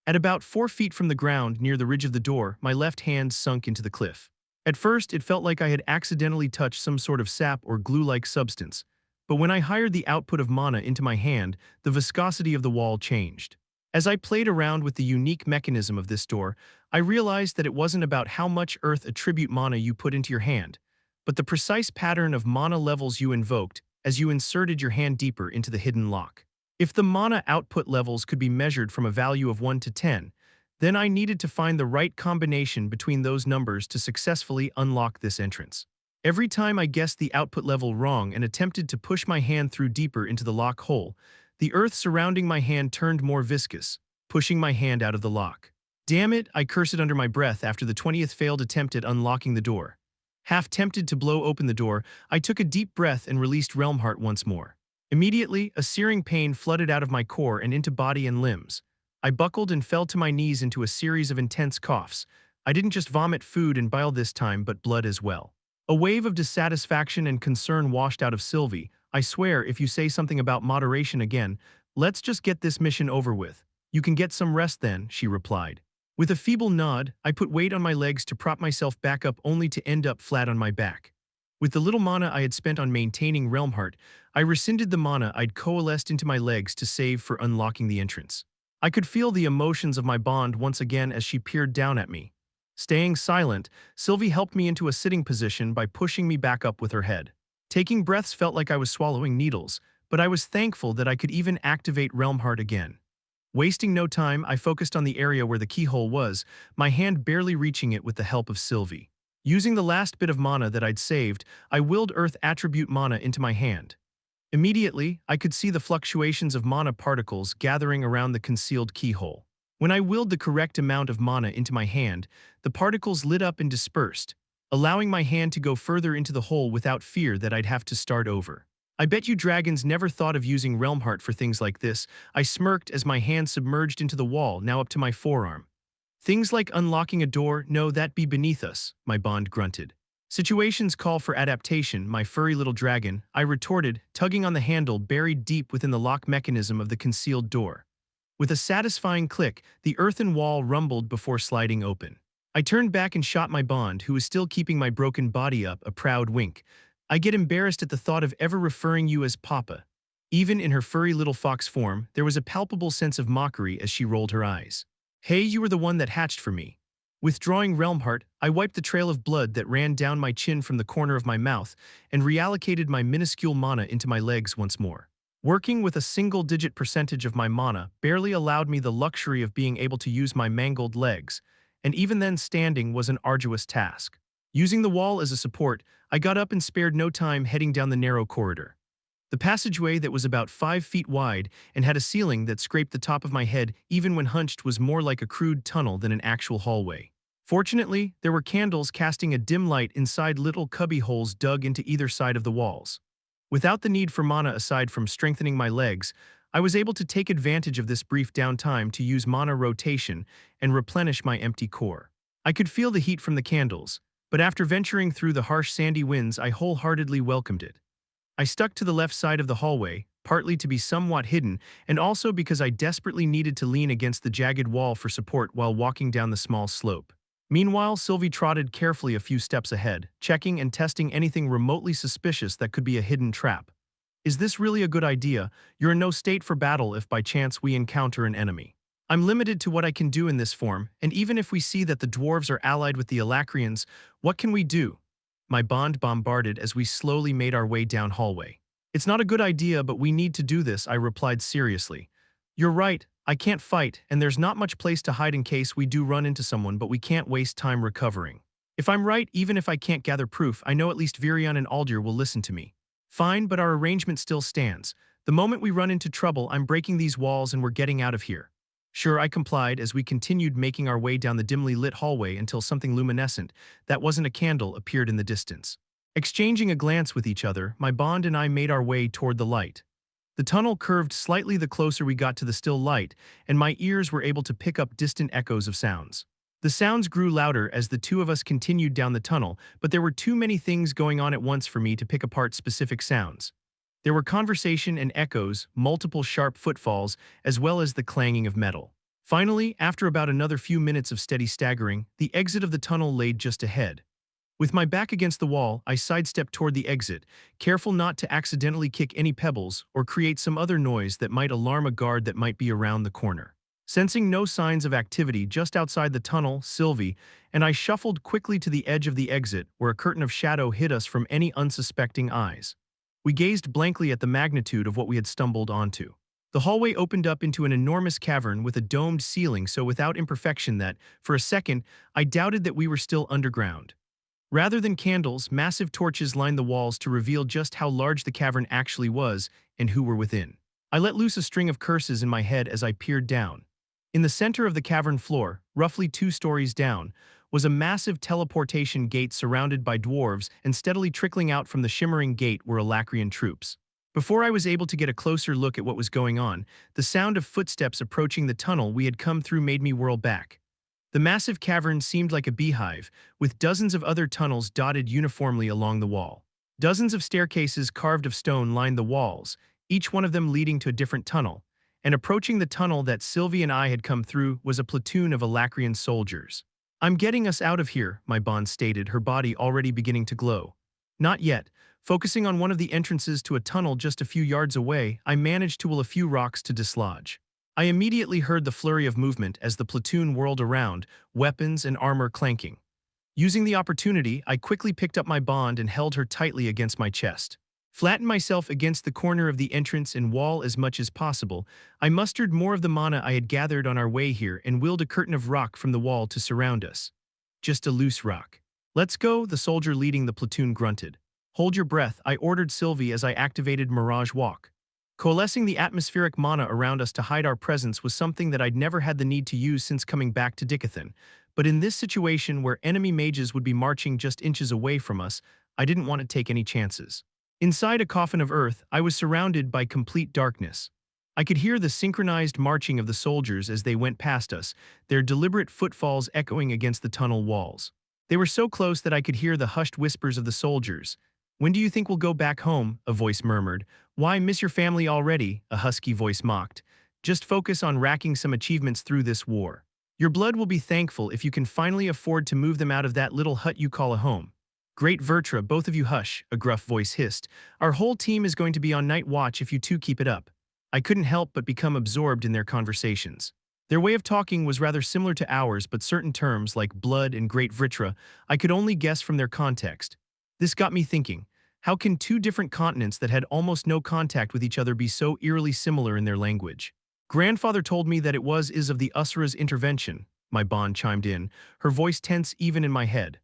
At about 4 feet from the ground near the ridge of the door, my left hand sunk into the cliff. At first, it felt like I had accidentally touched some sort of sap or glue-like substance, but when I hired the output of mana into my hand, the viscosity of the wall changed. As I played around with the unique mechanism of this door, I realized that it wasn't about how much earth attribute mana you put into your hand, but the precise pattern of mana levels you invoked as you inserted your hand deeper into the hidden lock. If the mana output levels could be measured from a value of 1 to 10, then I needed to find the right combination between those numbers to successfully unlock this entrance. Every time I guessed the output level wrong and attempted to push my hand through deeper into the lock hole, the earth surrounding my hand turned more viscous, pushing my hand out of the lock. Damn it, I cursed under my breath after the 20th failed attempt at unlocking the door. Half tempted to blow open the door, I took a deep breath and released Realm Heart once more. Immediately, a searing pain flooded out of my core and into body and limbs. I buckled and fell to my knees into a series of intense coughs. I didn't just vomit food and bile this time, but blood as well. A wave of dissatisfaction and concern washed out of Sylvie. I swear, if you say something about moderation again, let's just get this mission over with. You can get some rest then, she replied. With a feeble nod, I put weight on my legs to prop myself back up only to end up flat on my back. With the little mana I had spent on maintaining Realm Heart, I rescinded the mana I'd coalesced into my legs to save for unlocking the entrance. I could feel the emotions of my bond once again as she peered down at me. Staying silent, Sylvie helped me into a sitting position by pushing me back up with her head. Taking breaths felt like I was swallowing needles, but I was thankful that I could even activate Realm Heart again. Wasting no time, I focused on the area where the keyhole was, my hand barely reaching it with the help of Sylvie. Using the last bit of mana that I'd saved, I willed Earth attribute mana into my hand. Immediately, I could see the fluctuations of mana particles gathering around the concealed keyhole. When I willed the correct amount of mana into my hand, the particles lit up and dispersed, allowing my hand to go further into the hole without fear that I'd have to start over. I bet you dragons never thought of using Realm Heart for things like this, I smirked as my hand submerged into the wall, now up to my forearm. Things like unlocking a door, no, that be beneath us, my bond grunted. Situations call for adaptation, my furry little dragon, I retorted, tugging on the handle buried deep within the lock mechanism of the concealed door. With a satisfying click, the earthen wall rumbled before sliding open. I turned back and shot my bond, who was still keeping my broken body up, a proud wink. I get embarrassed at the thought of ever referring you as Papa. Even in her furry little fox form, there was a palpable sense of mockery as she rolled her eyes. Hey, you were the one that hatched for me. Withdrawing Realm Heart, I wiped the trail of blood that ran down my chin from the corner of my mouth and reallocated my minuscule mana into my legs once more. Working with a single-digit percentage of my mana barely allowed me the luxury of being able to use my mangled legs, and even then standing was an arduous task. Using the wall as a support, I got up and spared no time heading down the narrow corridor. The passageway that was about 5 feet wide and had a ceiling that scraped the top of my head even when hunched was more like a crude tunnel than an actual hallway. Fortunately, there were candles casting a dim light inside little cubby holes dug into either side of the walls. Without the need for mana aside from strengthening my legs, I was able to take advantage of this brief downtime to use mana rotation and replenish my empty core. I could feel the heat from the candles, but after venturing through the harsh sandy winds, I wholeheartedly welcomed it. I stuck to the left side of the hallway, partly to be somewhat hidden, and also because I desperately needed to lean against the jagged wall for support while walking down the small slope. Meanwhile, Sylvie trotted carefully a few steps ahead, checking and testing anything remotely suspicious that could be a hidden trap. Is this really a good idea? You're in no state for battle if by chance we encounter an enemy. I'm limited to what I can do in this form, and even if we see that the dwarves are allied with the Alacrians, what can we do? My bond bombarded as we slowly made our way down hallway. It's not a good idea, but we need to do this, I replied seriously. You're right, I can't fight, and there's not much place to hide in case we do run into someone, but we can't waste time recovering. If I'm right, even if I can't gather proof, I know at least Virion and Aldir will listen to me. Fine, but our arrangement still stands. The moment we run into trouble, I'm breaking these walls and we're getting out of here. Sure, I complied as we continued making our way down the dimly lit hallway until something luminescent, that wasn't a candle, appeared in the distance. Exchanging a glance with each other, my bond and I made our way toward the light. The tunnel curved slightly the closer we got to the still light, and my ears were able to pick up distant echoes of sounds. The sounds grew louder as the two of us continued down the tunnel, but there were too many things going on at once for me to pick apart specific sounds. There were conversation and echoes, multiple sharp footfalls, as well as the clanging of metal. Finally, after about another few minutes of steady staggering, the exit of the tunnel lay just ahead. With my back against the wall, I sidestepped toward the exit, careful not to accidentally kick any pebbles or create some other noise that might alarm a guard that might be around the corner. Sensing no signs of activity just outside the tunnel, Sylvie and I shuffled quickly to the edge of the exit where a curtain of shadow hid us from any unsuspecting eyes. We gazed blankly at the magnitude of what we had stumbled onto. The hallway opened up into an enormous cavern with a domed ceiling so without imperfection that, for a second, I doubted that we were still underground. Rather than candles, massive torches lined the walls to reveal just how large the cavern actually was and who were within. I let loose a string of curses in my head as I peered down. In the center of the cavern floor, roughly 2 stories down, was a massive teleportation gate surrounded by dwarves, and steadily trickling out from the shimmering gate were Alacrian troops. Before I was able to get a closer look at what was going on, the sound of footsteps approaching the tunnel we had come through made me whirl back. The massive cavern seemed like a beehive, with dozens of other tunnels dotted uniformly along the wall. Dozens of staircases carved of stone lined the walls, each one of them leading to a different tunnel, and approaching the tunnel that Sylvie and I had come through was a platoon of Alacrian soldiers. "I'm getting us out of here," my bond stated, her body already beginning to glow. "Not yet." Focusing on one of the entrances to a tunnel just a few yards away, I managed to will a few rocks to dislodge. I immediately heard the flurry of movement as the platoon whirled around, weapons and armor clanking. Using the opportunity, I quickly picked up my bond and held her tightly against my chest. Flattened myself against the corner of the entrance and wall as much as possible, I mustered more of the mana I had gathered on our way here and willed a curtain of rock from the wall to surround us. Just a loose rock. "Let's go," the soldier leading the platoon grunted. "Hold your breath," I ordered Sylvie as I activated Mirage Walk. Coalescing the atmospheric mana around us to hide our presence was something that I'd never had the need to use since coming back to Dicathen, but in this situation where enemy mages would be marching just inches away from us, I didn't want to take any chances. Inside a coffin of earth, I was surrounded by complete darkness. I could hear the synchronized marching of the soldiers as they went past us, their deliberate footfalls echoing against the tunnel walls. They were so close that I could hear the hushed whispers of the soldiers. "When do you think we'll go back home?" a voice murmured. "Why miss your family already?" a husky voice mocked. "Just focus on racking some achievements through this war. Your blood will be thankful if you can finally afford to move them out of that little hut you call a home." "Great Vertra, both of you hush," a gruff voice hissed. "Our whole team is going to be on night watch if you two keep it up." I couldn't help but become absorbed in their conversations. Their way of talking was rather similar to ours, but certain terms, like blood and Great Vritra, I could only guess from their context. This got me thinking, how can 2 different continents that had almost no contact with each other be so eerily similar in their language? "Grandfather told me that it is of the Usura's intervention," my bond chimed in, her voice tense even in my head.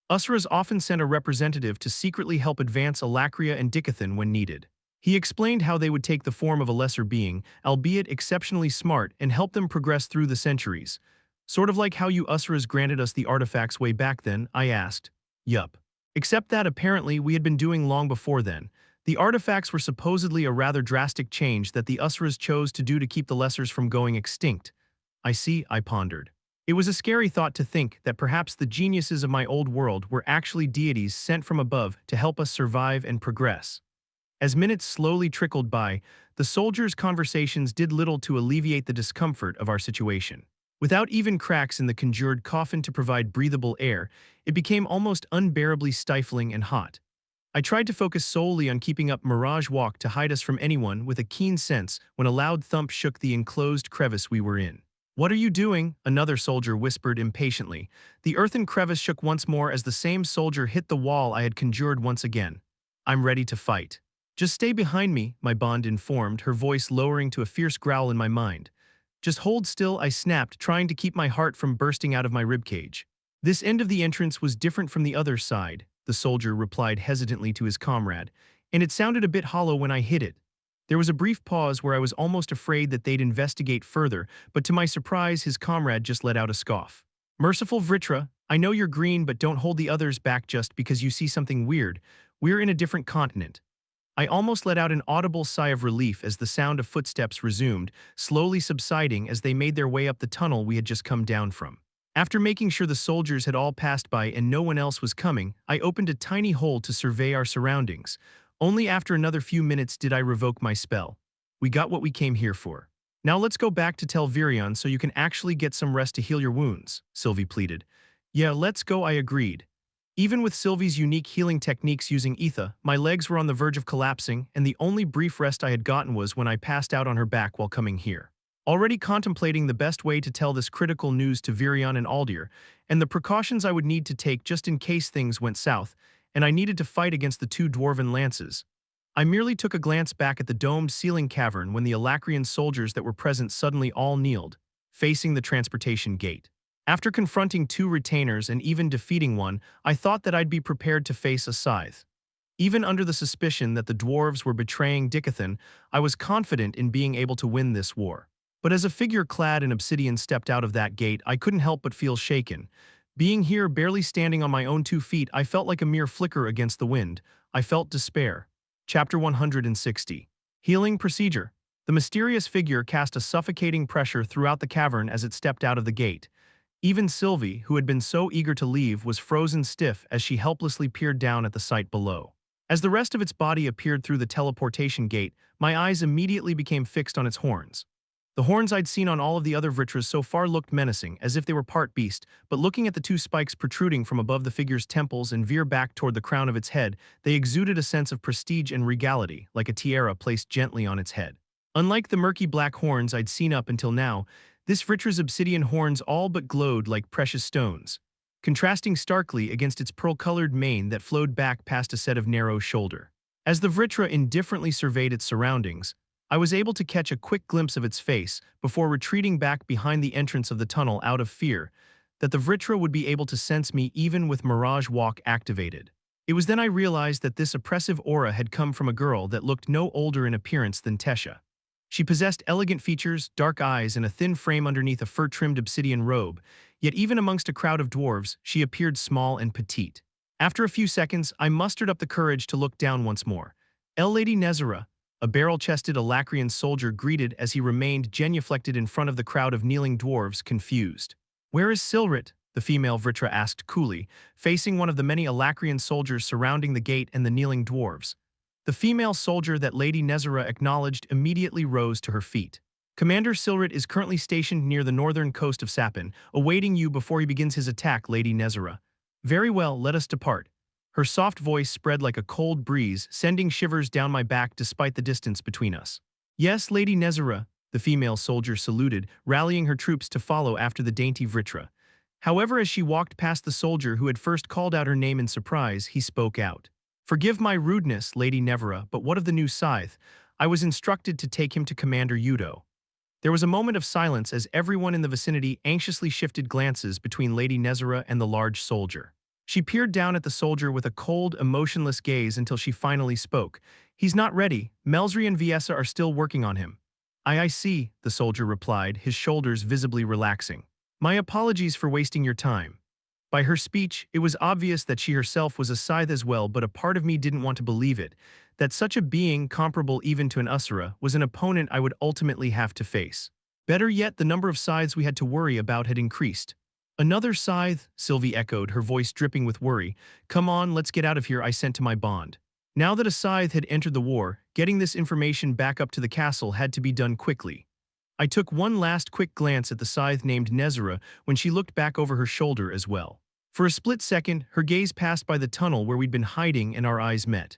"Usuras often sent a representative to secretly help advance Alacria and Dicathen when needed. He explained how they would take the form of a lesser being, albeit exceptionally smart, and help them progress through the centuries. Sort of like how you Usuras granted us the artifacts way back then," I asked. "Yup. Except that apparently we had been doing long before then. The artifacts were supposedly a rather drastic change that the Usuras chose to do to keep the Lessers from going extinct." "I see," I pondered. It was a scary thought to think that perhaps the geniuses of my old world were actually deities sent from above to help us survive and progress. As minutes slowly trickled by, the soldiers' conversations did little to alleviate the discomfort of our situation. Without even cracks in the conjured coffin to provide breathable air, it became almost unbearably stifling and hot. I tried to focus solely on keeping up Mirage Walk to hide us from anyone with a keen sense when a loud thump shook the enclosed crevice we were in. "What are you doing?" another soldier whispered impatiently. The earthen crevice shook once more as the same soldier hit the wall I had conjured once again. "I'm ready to fight." "Just stay behind me," my bond informed, her voice lowering to a fierce growl in my mind. "Just hold still," I snapped, trying to keep my heart from bursting out of my ribcage. "This end of the entrance was different from the other side," the soldier replied hesitantly to his comrade, "and it sounded a bit hollow when I hit it." There was a brief pause where I was almost afraid that they'd investigate further, but to my surprise his comrade just let out a scoff. "Merciful Vritra, I know you're green, but don't hold the others back just because you see something weird. We're in a different continent." I almost let out an audible sigh of relief as the sound of footsteps resumed, slowly subsiding as they made their way up the tunnel we had just come down from. After making sure the soldiers had all passed by and no one else was coming, I opened a tiny hole to survey our surroundings. Only after another few minutes did I revoke my spell. We got what we came here for. Now let's go back to Telvirion so you can actually get some rest to heal your wounds, Sylvie pleaded. Yeah, let's go, I agreed. Even with Sylvie's unique healing techniques using ether, my legs were on the verge of collapsing, and the only brief rest I had gotten was when I passed out on her back while coming here. Already contemplating the best way to tell this critical news to Virion and Aldir, and the precautions I would need to take just in case things went south, and I needed to fight against the two dwarven lances. I merely took a glance back at the domed ceiling cavern when the Alacrian soldiers that were present suddenly all kneeled, facing the transportation gate. After confronting two retainers and even defeating one, I thought that I'd be prepared to face a scythe. Even under the suspicion that the dwarves were betraying Dicathen, I was confident in being able to win this war. But as a figure clad in obsidian stepped out of that gate, I couldn't help but feel shaken. Being here, barely standing on my own 2 feet, I felt like a mere flicker against the wind. I felt despair. Chapter 160. Healing Procedure. The mysterious figure cast a suffocating pressure throughout the cavern as it stepped out of the gate. Even Sylvie, who had been so eager to leave, was frozen stiff as she helplessly peered down at the sight below. As the rest of its body appeared through the teleportation gate, my eyes immediately became fixed on its horns. The horns I'd seen on all of the other Vritras so far looked menacing, as if they were part beast, but looking at the two spikes protruding from above the figure's temples and veer back toward the crown of its head, they exuded a sense of prestige and regality, like a tiara placed gently on its head. Unlike the murky black horns I'd seen up until now, this Vritra's obsidian horns all but glowed like precious stones, contrasting starkly against its pearl-colored mane that flowed back past a set of narrow shoulder. As the Vritra indifferently surveyed its surroundings, I was able to catch a quick glimpse of its face before retreating back behind the entrance of the tunnel out of fear that the Vritra would be able to sense me even with Mirage Walk activated. It was then I realized that this oppressive aura had come from a girl that looked no older in appearance than Tesha. She possessed elegant features, dark eyes, and a thin frame underneath a fur-trimmed obsidian robe, yet even amongst a crowd of dwarves, she appeared small and petite. After a few seconds, I mustered up the courage to look down once more. Lady Nezera, a barrel-chested Alacrian soldier, greeted as he remained genuflected in front of the crowd of kneeling dwarves, confused. Where is Silrit? The female Vritra asked coolly, facing one of the many Alacrian soldiers surrounding the gate and the kneeling dwarves. The female soldier that Lady Nezera acknowledged immediately rose to her feet. Commander Silrit is currently stationed near the northern coast of Sapin, awaiting you before he begins his attack, Lady Nezera. Very well, let us depart. Her soft voice spread like a cold breeze, sending shivers down my back despite the distance between us. Yes, Lady Nezera, the female soldier saluted, rallying her troops to follow after the dainty Vritra. However, as she walked past the soldier who had first called out her name in surprise, he spoke out. Forgive my rudeness, Lady Nevera, but what of the new scythe? I was instructed to take him to Commander Yudo. There was a moment of silence as everyone in the vicinity anxiously shifted glances between Lady Nezera and the large soldier. She peered down at the soldier with a cold, emotionless gaze until she finally spoke. He's not ready. Melzri and Viessa are still working on him. I see, the soldier replied, his shoulders visibly relaxing. My apologies for wasting your time. By her speech, it was obvious that she herself was a scythe as well, but a part of me didn't want to believe it, that such a being, comparable even to an Usura, was an opponent I would ultimately have to face. Better yet, the number of scythes we had to worry about had increased. Another scythe? Sylvie echoed, her voice dripping with worry. Come on, let's get out of here, I sent to my bond. Now that a scythe had entered the war, getting this information back up to the castle had to be done quickly. I took one last quick glance at the scythe named Nezera when she looked back over her shoulder as well. For a split second, her gaze passed by the tunnel where we'd been hiding and our eyes met.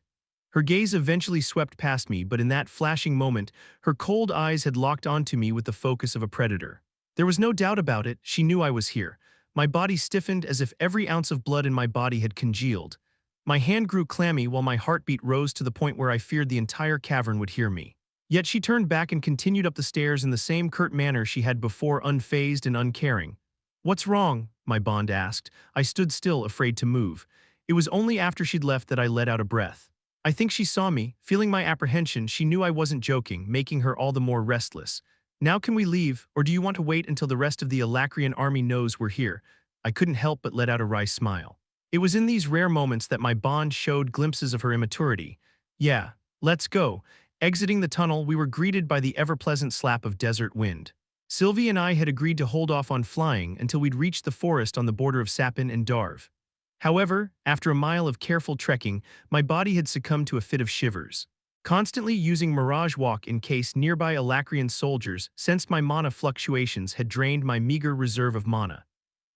Her gaze eventually swept past me, but in that flashing moment, her cold eyes had locked onto me with the focus of a predator. There was no doubt about it, she knew I was here. My body stiffened as if every ounce of blood in my body had congealed. My hand grew clammy while my heartbeat rose to the point where I feared the entire cavern would hear me. Yet she turned back and continued up the stairs in the same curt manner she had before, unfazed and uncaring. What's wrong? My bond asked. I stood still, afraid to move. It was only after she'd left that I let out a breath. I think she saw me. Feeling my apprehension, she knew I wasn't joking, making her all the more restless. Now can we leave, or do you want to wait until the rest of the Alacrian army knows we're here? I couldn't help but let out a wry smile. It was in these rare moments that my bond showed glimpses of her immaturity. Yeah, let's go. Exiting the tunnel, we were greeted by the ever-pleasant slap of desert wind. Sylvie and I had agreed to hold off on flying until we'd reached the forest on the border of Sapin and Darv. However, after a mile of careful trekking, my body had succumbed to a fit of shivers. Constantly using Mirage Walk in case nearby Alacrian soldiers sensed my mana fluctuations had drained my meager reserve of mana.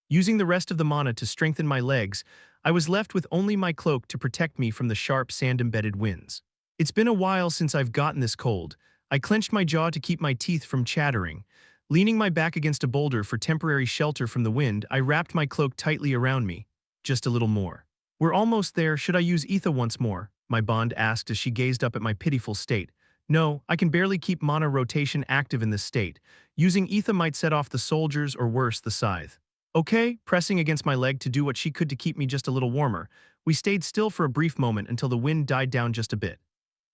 Using the rest of the mana to strengthen my legs, I was left with only my cloak to protect me from the sharp sand-embedded winds. It's been a while since I've gotten this cold. I clenched my jaw to keep my teeth from chattering. Leaning my back against a boulder for temporary shelter from the wind, I wrapped my cloak tightly around me. Just a little more. "We're almost there. Should I use Etha once more?" my bond asked as she gazed up at my pitiful state. "No, I can barely keep mana rotation active in this state. Using Etha might set off the soldiers or worse, the scythe." "Okay," pressing against my leg to do what she could to keep me just a little warmer. We stayed still for a brief moment until the wind died down just a bit.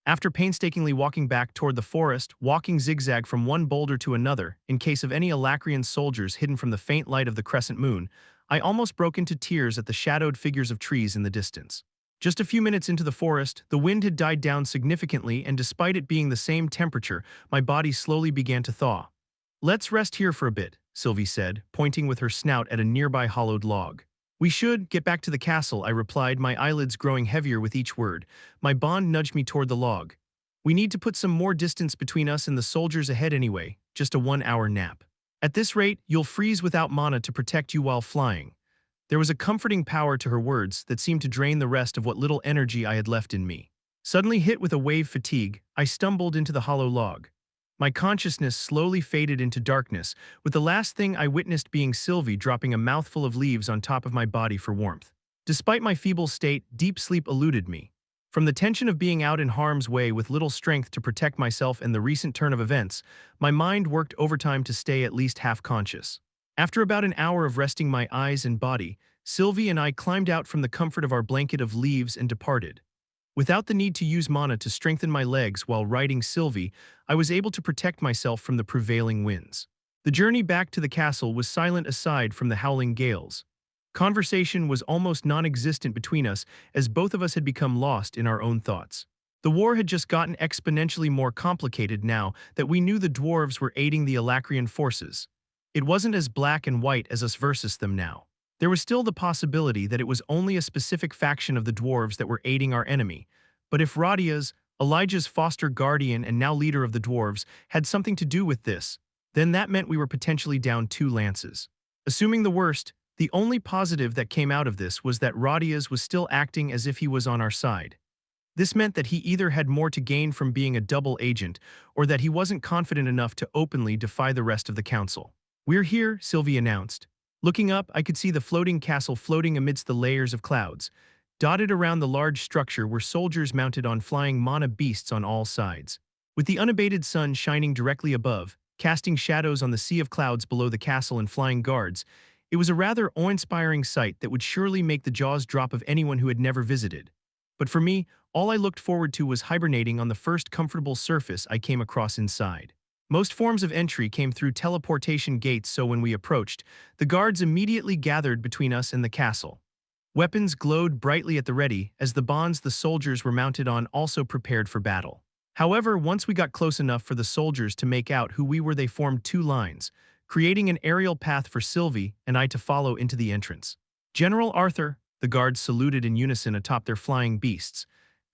After painstakingly walking back toward the forest, walking zigzag from one boulder to another, in case of any Alacrian soldiers hidden from the faint light of the crescent moon, I almost broke into tears at the shadowed figures of trees in the distance. Just a few minutes into the forest, the wind had died down significantly, and despite it being the same temperature, my body slowly began to thaw. "Let's rest here for a bit," Sylvie said, pointing with her snout at a nearby hollowed log. "We should get back to the castle," I replied, my eyelids growing heavier with each word. My bond nudged me toward the log. "We need to put some more distance between us and the soldiers ahead anyway, just a 1-hour nap. At this rate, you'll freeze without mana to protect you while flying." There was a comforting power to her words that seemed to drain the rest of what little energy I had left in me. Suddenly hit with a wave fatigue, I stumbled into the hollow log. My consciousness slowly faded into darkness, with the last thing I witnessed being Sylvie dropping a mouthful of leaves on top of my body for warmth. Despite my feeble state, deep sleep eluded me. From the tension of being out in harm's way with little strength to protect myself and the recent turn of events, my mind worked overtime to stay at least half-conscious. After about an hour of resting my eyes and body, Sylvie and I climbed out from the comfort of our blanket of leaves and departed. Without the need to use mana to strengthen my legs while riding Sylvie, I was able to protect myself from the prevailing winds. The journey back to the castle was silent aside from the howling gales. Conversation was almost non-existent between us, as both of us had become lost in our own thoughts. The war had just gotten exponentially more complicated now that we knew the dwarves were aiding the Alacrian forces. It wasn't as black and white as us versus them now. There was still the possibility that it was only a specific faction of the dwarves that were aiding our enemy. But if Radia's, Elijah's foster guardian and now leader of the dwarves, had something to do with this, then that meant we were potentially down 2 lances. Assuming the worst, the only positive that came out of this was that Radia's was still acting as if he was on our side. This meant that he either had more to gain from being a double agent, or that he wasn't confident enough to openly defy the rest of the council. "We're here," Sylvie announced. Looking up, I could see the floating castle floating amidst the layers of clouds. Dotted around the large structure were soldiers mounted on flying mana beasts on all sides. With the unabated sun shining directly above, casting shadows on the sea of clouds below the castle and flying guards, it was a rather awe-inspiring sight that would surely make the jaws drop of anyone who had never visited. But for me, all I looked forward to was hibernating on the first comfortable surface I came across inside. Most forms of entry came through teleportation gates, so when we approached, the guards immediately gathered between us and the castle. Weapons glowed brightly at the ready, as the bonds the soldiers were mounted on also prepared for battle. However, once we got close enough for the soldiers to make out who we were, they formed 2 lines, creating an aerial path for Sylvie and I to follow into the entrance. "General Arthur," the guards saluted in unison atop their flying beasts.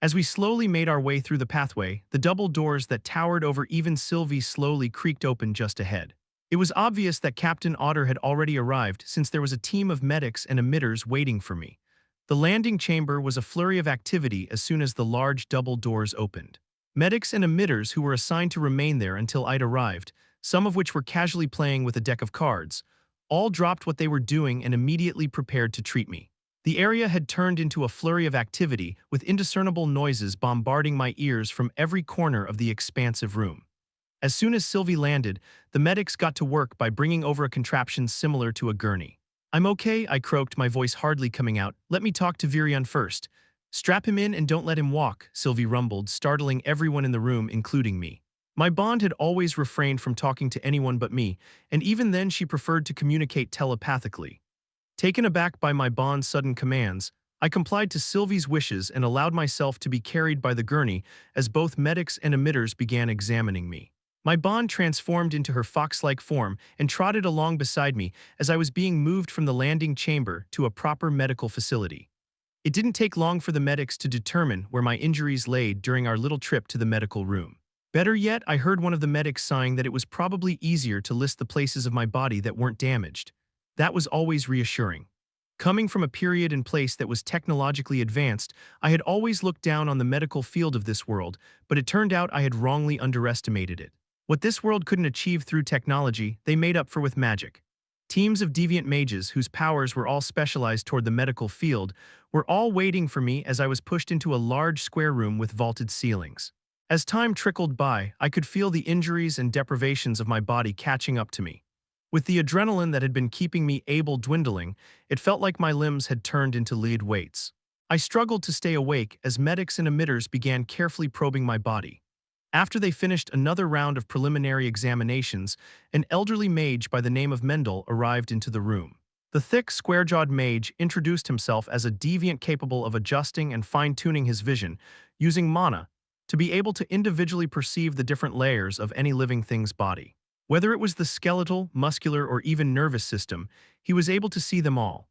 As we slowly made our way through the pathway, the double doors that towered over even Sylvie slowly creaked open just ahead. It was obvious that Captain Otter had already arrived, since there was a team of medics and emitters waiting for me. The landing chamber was a flurry of activity as soon as the large double doors opened. Medics and emitters who were assigned to remain there until I'd arrived, some of which were casually playing with a deck of cards, all dropped what they were doing and immediately prepared to treat me. The area had turned into a flurry of activity, with indiscernible noises bombarding my ears from every corner of the expansive room. As soon as Sylvie landed, the medics got to work by bringing over a contraption similar to a gurney. "I'm okay," I croaked, my voice hardly coming out. "Let me talk to Virion first." "Strap him in and don't let him walk," Sylvie rumbled, startling everyone in the room, including me. My bond had always refrained from talking to anyone but me, and even then she preferred to communicate telepathically. Taken aback by my bond's sudden commands, I complied to Sylvie's wishes and allowed myself to be carried by the gurney as both medics and emitters began examining me. My bond transformed into her fox-like form and trotted along beside me as I was being moved from the landing chamber to a proper medical facility. It didn't take long for the medics to determine where my injuries lay during our little trip to the medical room. Better yet, I heard one of the medics sighing that it was probably easier to list the places of my body that weren't damaged. That was always reassuring. Coming from a period and place that was technologically advanced, I had always looked down on the medical field of this world, but it turned out I had wrongly underestimated it. What this world couldn't achieve through technology, they made up for with magic. Teams of deviant mages, whose powers were all specialized toward the medical field, were all waiting for me as I was pushed into a large square room with vaulted ceilings. As time trickled by, I could feel the injuries and deprivations of my body catching up to me. With the adrenaline that had been keeping me able dwindling, it felt like my limbs had turned into lead weights. I struggled to stay awake as medics and emitters began carefully probing my body. After they finished another round of preliminary examinations, an elderly mage by the name of Mendel arrived into the room. The thick, square-jawed mage introduced himself as a deviant capable of adjusting and fine-tuning his vision, using mana, to be able to individually perceive the different layers of any living thing's body. Whether it was the skeletal, muscular, or even nervous system, he was able to see them all.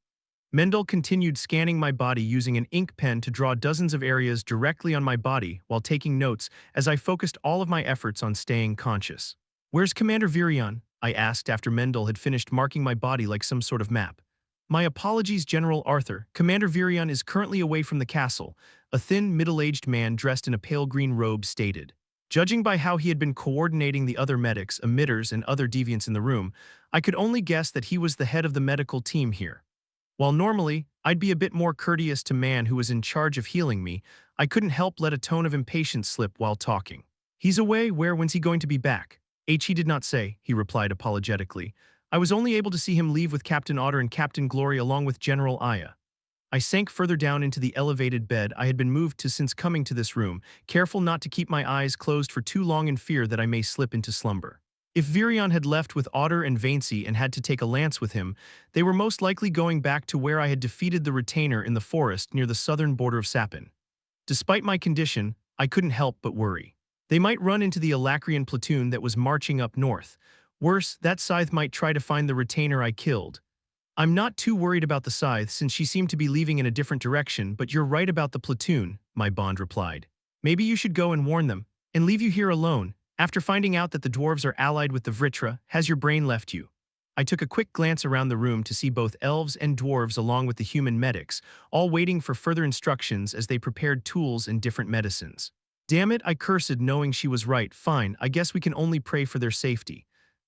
Mendel continued scanning my body using an ink pen to draw dozens of areas directly on my body while taking notes as I focused all of my efforts on staying conscious. "Where's Commander Virion?" I asked after Mendel had finished marking my body like some sort of map. "My apologies, General Arthur. Commander Virion is currently away from the castle," a thin, middle-aged man dressed in a pale green robe stated. Judging by how he had been coordinating the other medics, emitters, and other deviants in the room, I could only guess that he was the head of the medical team here. While normally, I'd be a bit more courteous to man who was in charge of healing me, I couldn't help let a tone of impatience slip while talking. "He's away. When's he going to be back?" "He did not say," he replied apologetically. "I was only able to see him leave with Captain Otter and Captain Glory along with General Aya." I sank further down into the elevated bed I had been moved to since coming to this room, careful not to keep my eyes closed for too long in fear that I may slip into slumber. If Virion had left with Otter and Vaincy and had to take a lance with him, they were most likely going back to where I had defeated the retainer in the forest near the southern border of Sapin. Despite my condition, I couldn't help but worry. They might run into the Alacrian platoon that was marching up north. Worse, that scythe might try to find the retainer I killed. "I'm not too worried about the scythe since she seemed to be leaving in a different direction, but you're right about the platoon," my bond replied. "Maybe you should go and warn them, and leave you here alone. After finding out that the dwarves are allied with the Vritra, has your brain left you?" I took a quick glance around the room to see both elves and dwarves along with the human medics, all waiting for further instructions as they prepared tools and different medicines. Damn it, I cursed knowing she was right. Fine, I guess we can only pray for their safety.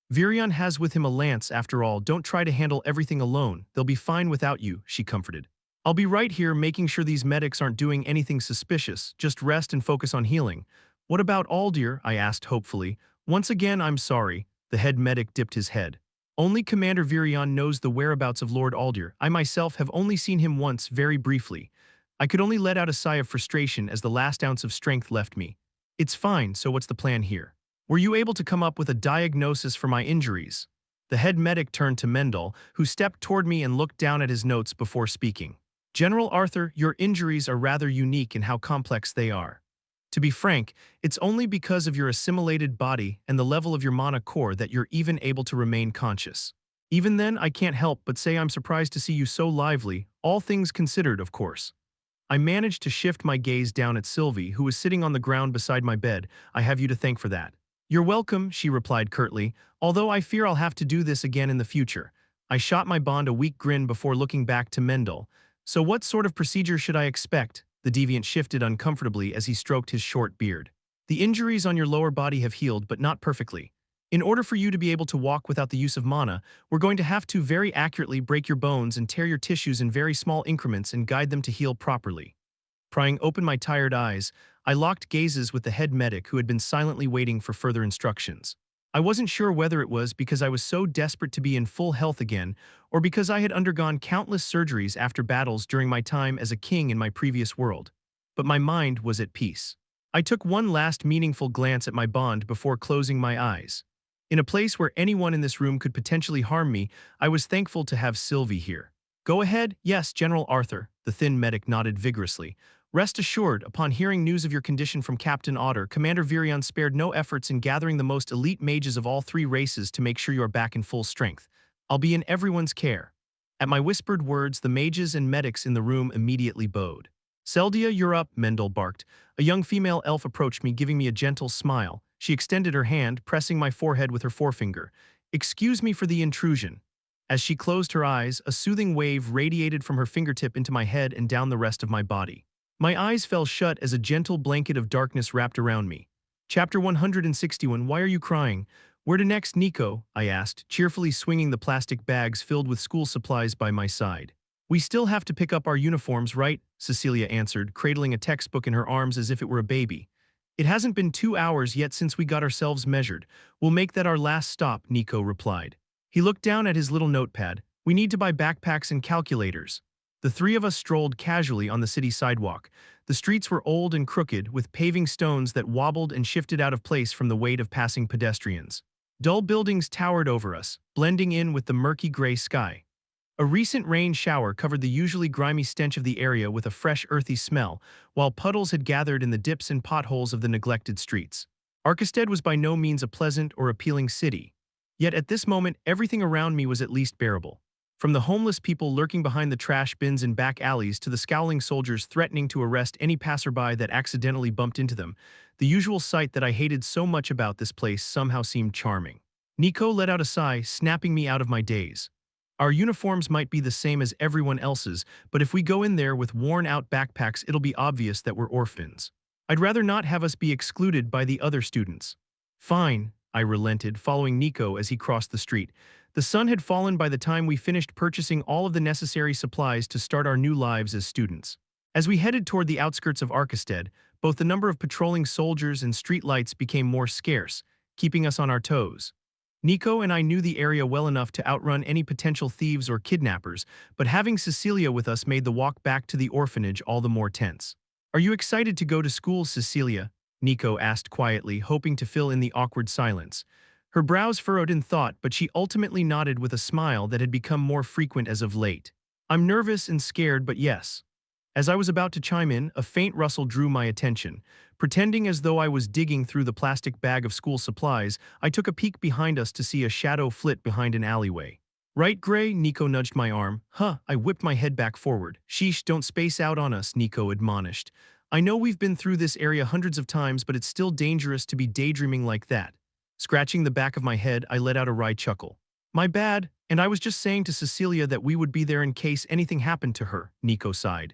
"Virion has with him a lance, after all. Don't try to handle everything alone. They'll be fine without you," she comforted. "I'll be right here making sure these medics aren't doing anything suspicious. Just rest and focus on healing." "What about Aldir?" I asked hopefully. "Once again, I'm sorry." The head medic dipped his head. "Only Commander Virion knows the whereabouts of Lord Aldir. I myself have only seen him once, very briefly." I could only let out a sigh of frustration as the last ounce of strength left me. "It's fine, so what's the plan here? Were you able to come up with a diagnosis for my injuries?" The head medic turned to Mendel, who stepped toward me and looked down at his notes before speaking. "General Arthur, your injuries are rather unique in how complex they are. To be frank, it's only because of your assimilated body and the level of your mana core that you're even able to remain conscious. Even then, I can't help but say I'm surprised to see you so lively, all things considered, of course." I managed to shift my gaze down at Sylvie, who was sitting on the ground beside my bed. "I have you to thank for that." "You're welcome," she replied curtly, "although I fear I'll have to do this again in the future." I shot my bond a weak grin before looking back to Mendel. "So what sort of procedure should I expect?" The deviant shifted uncomfortably as he stroked his short beard. "The injuries on your lower body have healed, but not perfectly. In order for you to be able to walk without the use of mana, we're going to have to very accurately break your bones and tear your tissues in very small increments and guide them to heal properly." Prying open my tired eyes, I locked gazes with the head medic who had been silently waiting for further instructions. I wasn't sure whether it was because I was so desperate to be in full health again, or because I had undergone countless surgeries after battles during my time as a king in my previous world. But my mind was at peace. I took one last meaningful glance at my bond before closing my eyes. In a place where anyone in this room could potentially harm me, I was thankful to have Sylvie here. "Go ahead." "Yes, General Arthur," the thin medic nodded vigorously. Rest assured, upon hearing news of your condition from Captain Otter, Commander Virion spared no efforts in gathering the most elite mages of all three races to make sure you are back in full strength. I'll be in everyone's care." At my whispered words, the mages and medics in the room immediately bowed. "Seldia, you're up," Mendel barked. A young female elf approached me, giving me a gentle smile. She extended her hand, pressing my forehead with her forefinger. "Excuse me for the intrusion." As she closed her eyes, a soothing wave radiated from her fingertip into my head and down the rest of my body. My eyes fell shut as a gentle blanket of darkness wrapped around me. Chapter 161. Why are you crying? Where to next, Nico? I asked, cheerfully swinging the plastic bags filled with school supplies by my side. We still have to pick up our uniforms, right? Cecilia answered, cradling a textbook in her arms as if it were a baby. It hasn't been 2 hours yet since we got ourselves measured. We'll make that our last stop, Nico replied. He looked down at his little notepad. We need to buy backpacks and calculators. The three of us strolled casually on the city sidewalk. The streets were old and crooked, with paving stones that wobbled and shifted out of place from the weight of passing pedestrians. Dull buildings towered over us, blending in with the murky gray sky. A recent rain shower covered the usually grimy stench of the area with a fresh earthy smell, while puddles had gathered in the dips and potholes of the neglected streets. Arcasted was by no means a pleasant or appealing city. Yet at this moment, everything around me was at least bearable. From the homeless people lurking behind the trash bins in back alleys to the scowling soldiers threatening to arrest any passerby that accidentally bumped into them, the usual sight that I hated so much about this place somehow seemed charming. Nico let out a sigh, snapping me out of my daze. Our uniforms might be the same as everyone else's, but if we go in there with worn-out backpacks, it'll be obvious that we're orphans. I'd rather not have us be excluded by the other students. Fine, I relented, following Nico as he crossed the street. The sun had fallen by the time we finished purchasing all of the necessary supplies to start our new lives as students. As we headed toward the outskirts of Arcasted, both the number of patrolling soldiers and street lights became more scarce, keeping us on our toes. Nico and I knew the area well enough to outrun any potential thieves or kidnappers, but having Cecilia with us made the walk back to the orphanage all the more tense. "Are you excited to go to school, Cecilia?" Nico asked quietly, hoping to fill in the awkward silence. Her brows furrowed in thought, but she ultimately nodded with a smile that had become more frequent as of late. "I'm nervous and scared, but yes." As I was about to chime in, a faint rustle drew my attention. Pretending as though I was digging through the plastic bag of school supplies, I took a peek behind us to see a shadow flit behind an alleyway. "Right, Gray?" Nico nudged my arm. "Huh," I whipped my head back forward. "Sheesh, don't space out on us," Nico admonished. "I know we've been through this area hundreds of times, but it's still dangerous to be daydreaming like that." Scratching the back of my head, I let out a wry chuckle. "My bad, and I was just saying to Cecilia that we would be there in case anything happened to her," Nico sighed.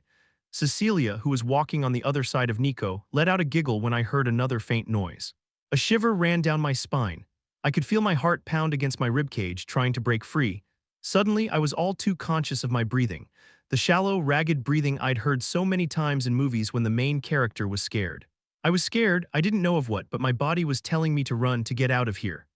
Cecilia, who was walking on the other side of Nico, let out a giggle when I heard another faint noise. A shiver ran down my spine. I could feel my heart pound against my ribcage, trying to break free. Suddenly, I was all too conscious of my breathing. The shallow, ragged breathing I'd heard so many times in movies when the main character was scared. I was scared, I didn't know of what, but my body was telling me to run, to get out of here.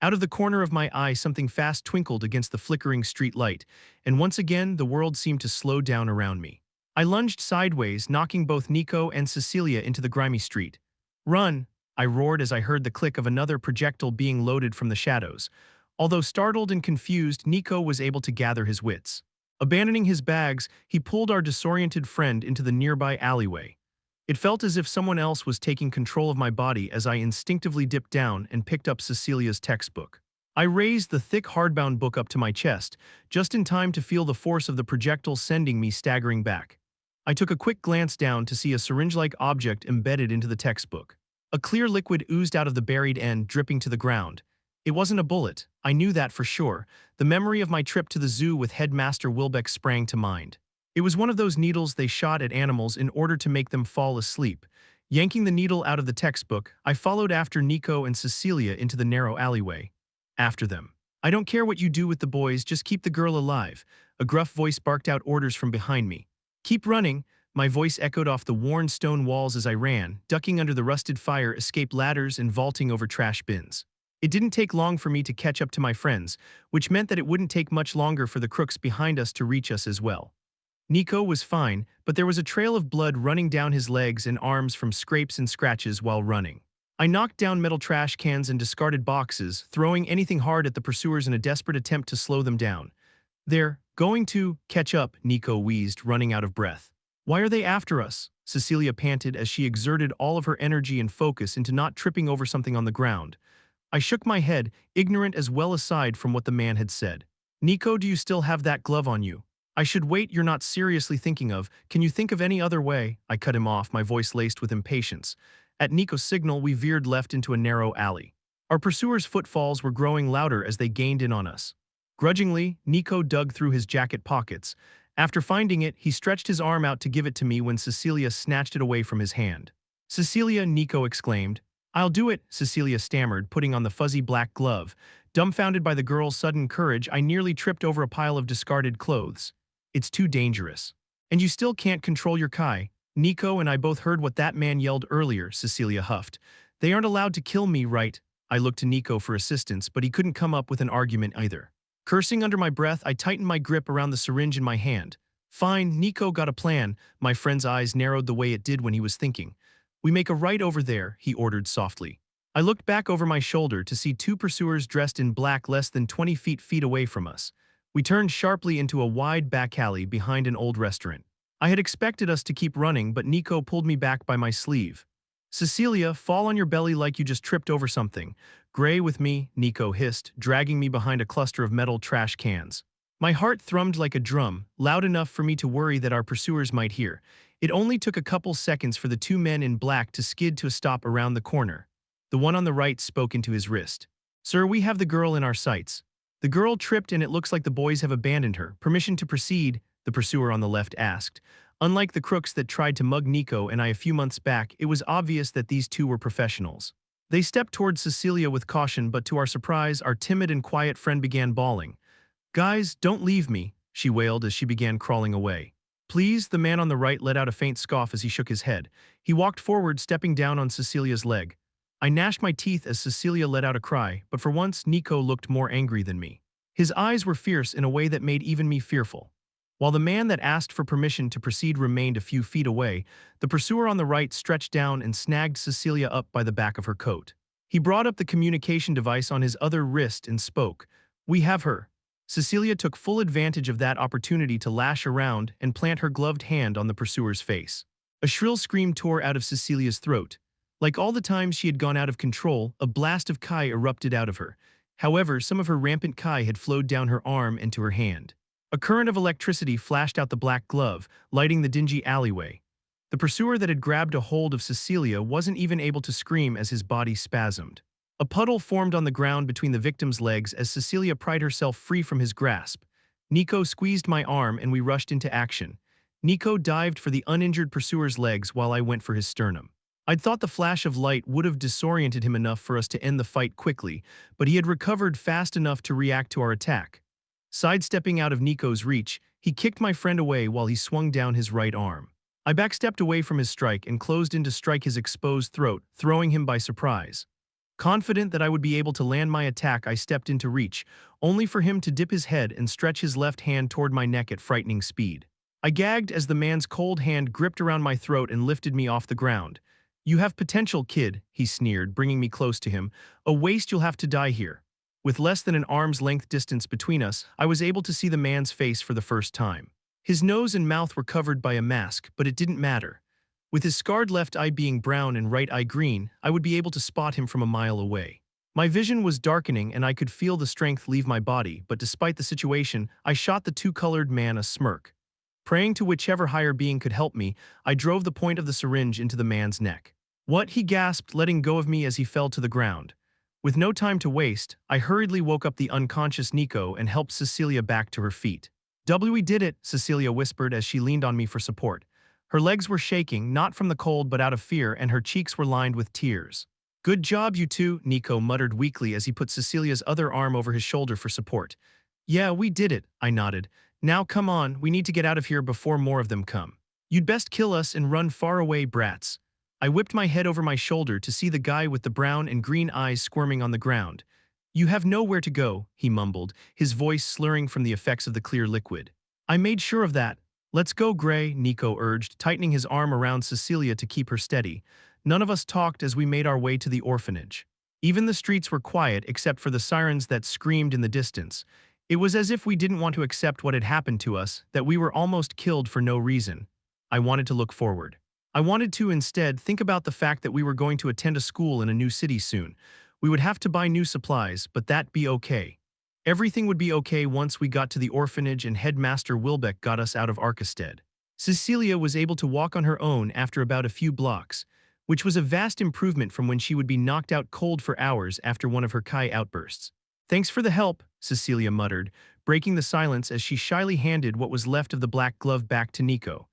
Out of the corner of my eye, something fast twinkled against the flickering street light, and once again, the world seemed to slow down around me. I lunged sideways, knocking both Nico and Cecilia into the grimy street. "Run!" I roared as I heard the click of another projectile being loaded from the shadows. Although startled and confused, Nico was able to gather his wits. Abandoning his bags, he pulled our disoriented friend into the nearby alleyway. It felt as if someone else was taking control of my body as I instinctively dipped down and picked up Cecilia's textbook. I raised the thick hardbound book up to my chest, just in time to feel the force of the projectile sending me staggering back. I took a quick glance down to see a syringe-like object embedded into the textbook. A clear liquid oozed out of the buried end, dripping to the ground. It wasn't a bullet, I knew that for sure. The memory of my trip to the zoo with Headmaster Wilbeck sprang to mind. It was one of those needles they shot at animals in order to make them fall asleep. Yanking the needle out of the textbook, I followed after Nico and Cecilia into the narrow alleyway. After them. "I don't care what you do with the boys, just keep the girl alive," a gruff voice barked out orders from behind me. "Keep running," my voice echoed off the worn stone walls as I ran, ducking under the rusted fire escape ladders and vaulting over trash bins. It didn't take long for me to catch up to my friends, which meant that it wouldn't take much longer for the crooks behind us to reach us as well. Nico was fine, but there was a trail of blood running down his legs and arms from scrapes and scratches while running. I knocked down metal trash cans and discarded boxes, throwing anything hard at the pursuers in a desperate attempt to slow them down. "They're going to catch up," Nico wheezed, running out of breath. Why are they after us? Cecilia panted as she exerted all of her energy and focus into not tripping over something on the ground. I shook my head, ignorant as well aside from what the man had said. Nico, do you still have that glove on you? I should wait, you're not seriously thinking of. Can you think of any other way? I cut him off, my voice laced with impatience. At Nico's signal, we veered left into a narrow alley. Our pursuers' footfalls were growing louder as they gained in on us. Grudgingly, Nico dug through his jacket pockets. After finding it, he stretched his arm out to give it to me when Cecilia snatched it away from his hand. Cecilia, Nico exclaimed. I'll do it, Cecilia stammered, putting on the fuzzy black glove. Dumbfounded by the girl's sudden courage, I nearly tripped over a pile of discarded clothes. It's too dangerous. And you still can't control your Kai. Nico and I both heard what that man yelled earlier, Cecilia huffed. They aren't allowed to kill me, right? I looked to Nico for assistance, but he couldn't come up with an argument either. Cursing under my breath, I tightened my grip around the syringe in my hand. Fine, Nico got a plan. My friend's eyes narrowed the way it did when he was thinking. We make a right over there, he ordered softly. I looked back over my shoulder to see two pursuers dressed in black less than 20 feet away from us. We turned sharply into a wide back alley behind an old restaurant. I had expected us to keep running, but Nico pulled me back by my sleeve. Cecilia, fall on your belly like you just tripped over something. Gray with me, Nico hissed, dragging me behind a cluster of metal trash cans. My heart thrummed like a drum, loud enough for me to worry that our pursuers might hear. It only took a couple seconds for the two men in black to skid to a stop around the corner. The one on the right spoke into his wrist. Sir, we have the girl in our sights. The girl tripped and it looks like the boys have abandoned her. Permission to proceed, the pursuer on the left asked. Unlike the crooks that tried to mug Nico and I a few months back, it was obvious that these two were professionals. They stepped towards Cecilia with caution, but to our surprise, our timid and quiet friend began bawling. Guys, don't leave me, she wailed as she began crawling away. Please, the man on the right let out a faint scoff as he shook his head. He walked forward, stepping down on Cecilia's leg. I gnashed my teeth as Cecilia let out a cry, but for once Nico looked more angry than me. His eyes were fierce in a way that made even me fearful. While the man that asked for permission to proceed remained a few feet away, the pursuer on the right stretched down and snagged Cecilia up by the back of her coat. He brought up the communication device on his other wrist and spoke. We have her. Cecilia took full advantage of that opportunity to lash around and plant her gloved hand on the pursuer's face. A shrill scream tore out of Cecilia's throat. Like all the times she had gone out of control, a blast of Kai erupted out of her. However, some of her rampant Kai had flowed down her arm and to her hand. A current of electricity flashed out the black glove, lighting the dingy alleyway. The pursuer that had grabbed a hold of Cecilia wasn't even able to scream as his body spasmed. A puddle formed on the ground between the victim's legs as Cecilia pried herself free from his grasp. Nico squeezed my arm and we rushed into action. Nico dived for the uninjured pursuer's legs while I went for his sternum. I'd thought the flash of light would have disoriented him enough for us to end the fight quickly, but he had recovered fast enough to react to our attack. Sidestepping out of Nico's reach, he kicked my friend away while he swung down his right arm. I backstepped away from his strike and closed in to strike his exposed throat, throwing him by surprise. Confident that I would be able to land my attack, I stepped into reach, only for him to dip his head and stretch his left hand toward my neck at frightening speed. I gagged as the man's cold hand gripped around my throat and lifted me off the ground. You have potential, kid, he sneered, bringing me close to him. A waste, you'll have to die here. With less than an arm's length distance between us, I was able to see the man's face for the first time. His nose and mouth were covered by a mask, but it didn't matter. With his scarred left eye being brown and right eye green, I would be able to spot him from a mile away. My vision was darkening and I could feel the strength leave my body, but despite the situation, I shot the two-colored man a smirk. Praying to whichever higher being could help me, I drove the point of the syringe into the man's neck. What? He gasped, letting go of me as he fell to the ground. With no time to waste, I hurriedly woke up the unconscious Nico and helped Cecilia back to her feet. We did it, Cecilia whispered as she leaned on me for support. Her legs were shaking, not from the cold but out of fear, and her cheeks were lined with tears. Good job, you two, Nico muttered weakly as he put Cecilia's other arm over his shoulder for support. Yeah, we did it, I nodded. Now come on, we need to get out of here before more of them come. You'd best kill us and run far away, brats. I whipped my head over my shoulder to see the guy with the brown and green eyes squirming on the ground. You have nowhere to go, he mumbled, his voice slurring from the effects of the clear liquid. I made sure of that. Let's go, Gray, Nico urged, tightening his arm around Cecilia to keep her steady. None of us talked as we made our way to the orphanage. Even the streets were quiet except for the sirens that screamed in the distance. It was as if we didn't want to accept what had happened to us, that we were almost killed for no reason. I wanted to look forward. I wanted to instead think about the fact that we were going to attend a school in a new city soon. We would have to buy new supplies, but that'd be okay. Everything would be okay once we got to the orphanage and Headmaster Wilbeck got us out of Arkestead. Cecilia was able to walk on her own after about a few blocks, which was a vast improvement from when she would be knocked out cold for hours after one of her Kai outbursts. Thanks for the help, Cecilia muttered, breaking the silence as she shyly handed what was left of the black glove back to Nico.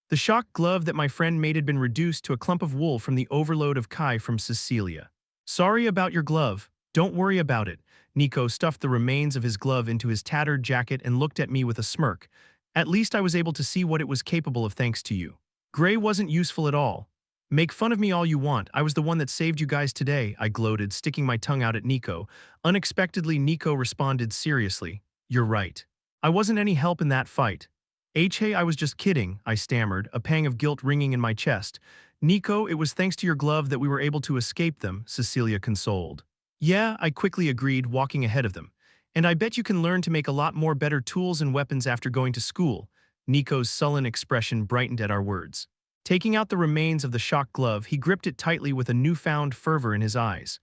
The shock glove that my friend made had been reduced to a clump of wool from the overload of Kai from Cecilia. Sorry about your glove. Don't worry about it. Nico stuffed the remains of his glove into his tattered jacket and looked at me with a smirk. At least I was able to see what it was capable of thanks to you. Gray wasn't useful at all. Make fun of me all you want, I was the one that saved you guys today, I gloated, sticking my tongue out at Nico. Unexpectedly, Nico responded seriously. You're right. I wasn't any help in that fight. Hey, I was just kidding, I stammered, a pang of guilt ringing in my chest. Nico, it was thanks to your glove that we were able to escape them, Cecilia consoled. Yeah, I quickly agreed, walking ahead of them. And I bet you can learn to make a lot more better tools and weapons after going to school. Nico's sullen expression brightened at our words. Taking out the remains of the shock glove, he gripped it tightly with a newfound fervor in his eyes.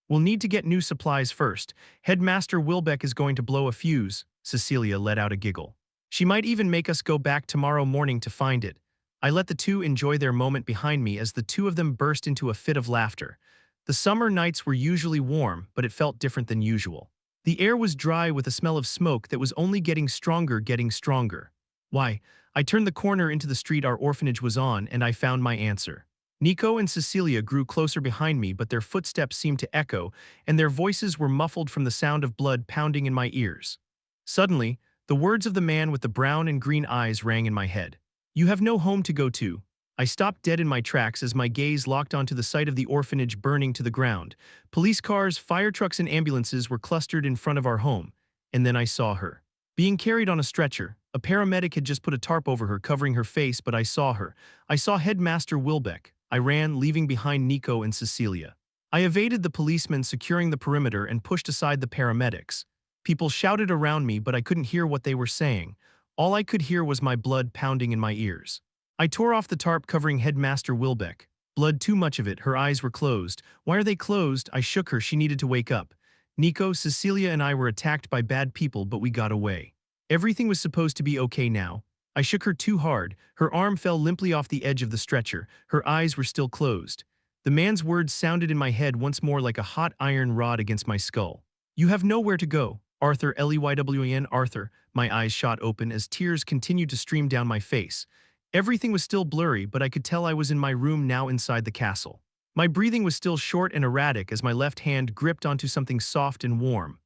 We'll need to get new supplies first. Headmaster Wilbeck is going to blow a fuse, Cecilia let out a giggle. She might even make us go back tomorrow morning to find it. I let the two enjoy their moment behind me as the two of them burst into a fit of laughter. The summer nights were usually warm, but it felt different than usual. The air was dry with a smell of smoke that was only getting stronger. Why, I turned the corner into the street our orphanage was on, and I found my answer. Nico and Cecilia grew closer behind me, but their footsteps seemed to echo, and their voices were muffled from the sound of blood pounding in my ears. Suddenly, the words of the man with the brown and green eyes rang in my head. You have no home to go to. I stopped dead in my tracks as my gaze locked onto the site of the orphanage burning to the ground. Police cars, fire trucks, and ambulances were clustered in front of our home. And then I saw her. Being carried on a stretcher. A paramedic had just put a tarp over her, covering her face, but I saw her. I saw Headmaster Wilbeck. I ran, leaving behind Nico and Cecilia. I evaded the policemen securing the perimeter and pushed aside the paramedics. People shouted around me, but I couldn't hear what they were saying. All I could hear was my blood pounding in my ears. I tore off the tarp covering Headmaster Wilbeck. Blood, too much of it, her eyes were closed. Why are they closed? I shook her, she needed to wake up. Nico, Cecilia, and I were attacked by bad people, but we got away. Everything was supposed to be okay now. I shook her too hard. Her arm fell limply off the edge of the stretcher. Her eyes were still closed. The man's words sounded in my head once more like a hot iron rod against my skull. You have nowhere to go. Arthur Leywin, Arthur. My eyes shot open as tears continued to stream down my face. Everything was still blurry, but I could tell I was in my room now inside the castle. My breathing was still short and erratic as my left hand gripped onto something soft and warm.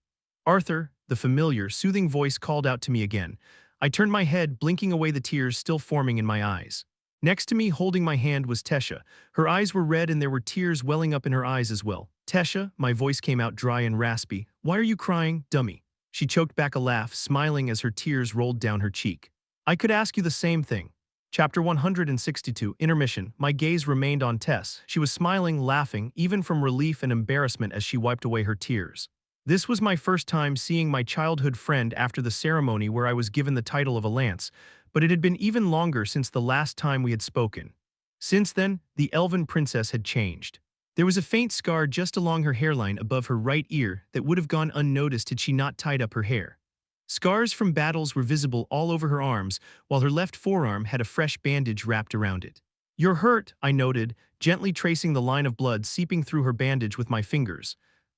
Arthur, the familiar, soothing voice called out to me again. I turned my head, blinking away the tears still forming in my eyes. Next to me, holding my hand, was Tesha. Her eyes were red and there were tears welling up in her eyes as well. Tesha, my voice came out dry and raspy. Why are you crying, dummy? She choked back a laugh, smiling as her tears rolled down her cheek. I could ask you the same thing. Chapter 162, Intermission. My gaze remained on Tess. She was smiling, laughing, even from relief and embarrassment as she wiped away her tears. This was my first time seeing my childhood friend after the ceremony where I was given the title of a lance, but it had been even longer since the last time we had spoken. Since then, the elven princess had changed. There was a faint scar just along her hairline above her right ear that would have gone unnoticed had she not tied up her hair. Scars from battles were visible all over her arms, while her left forearm had a fresh bandage wrapped around it. You're hurt, I noted, gently tracing the line of blood seeping through her bandage with my fingers.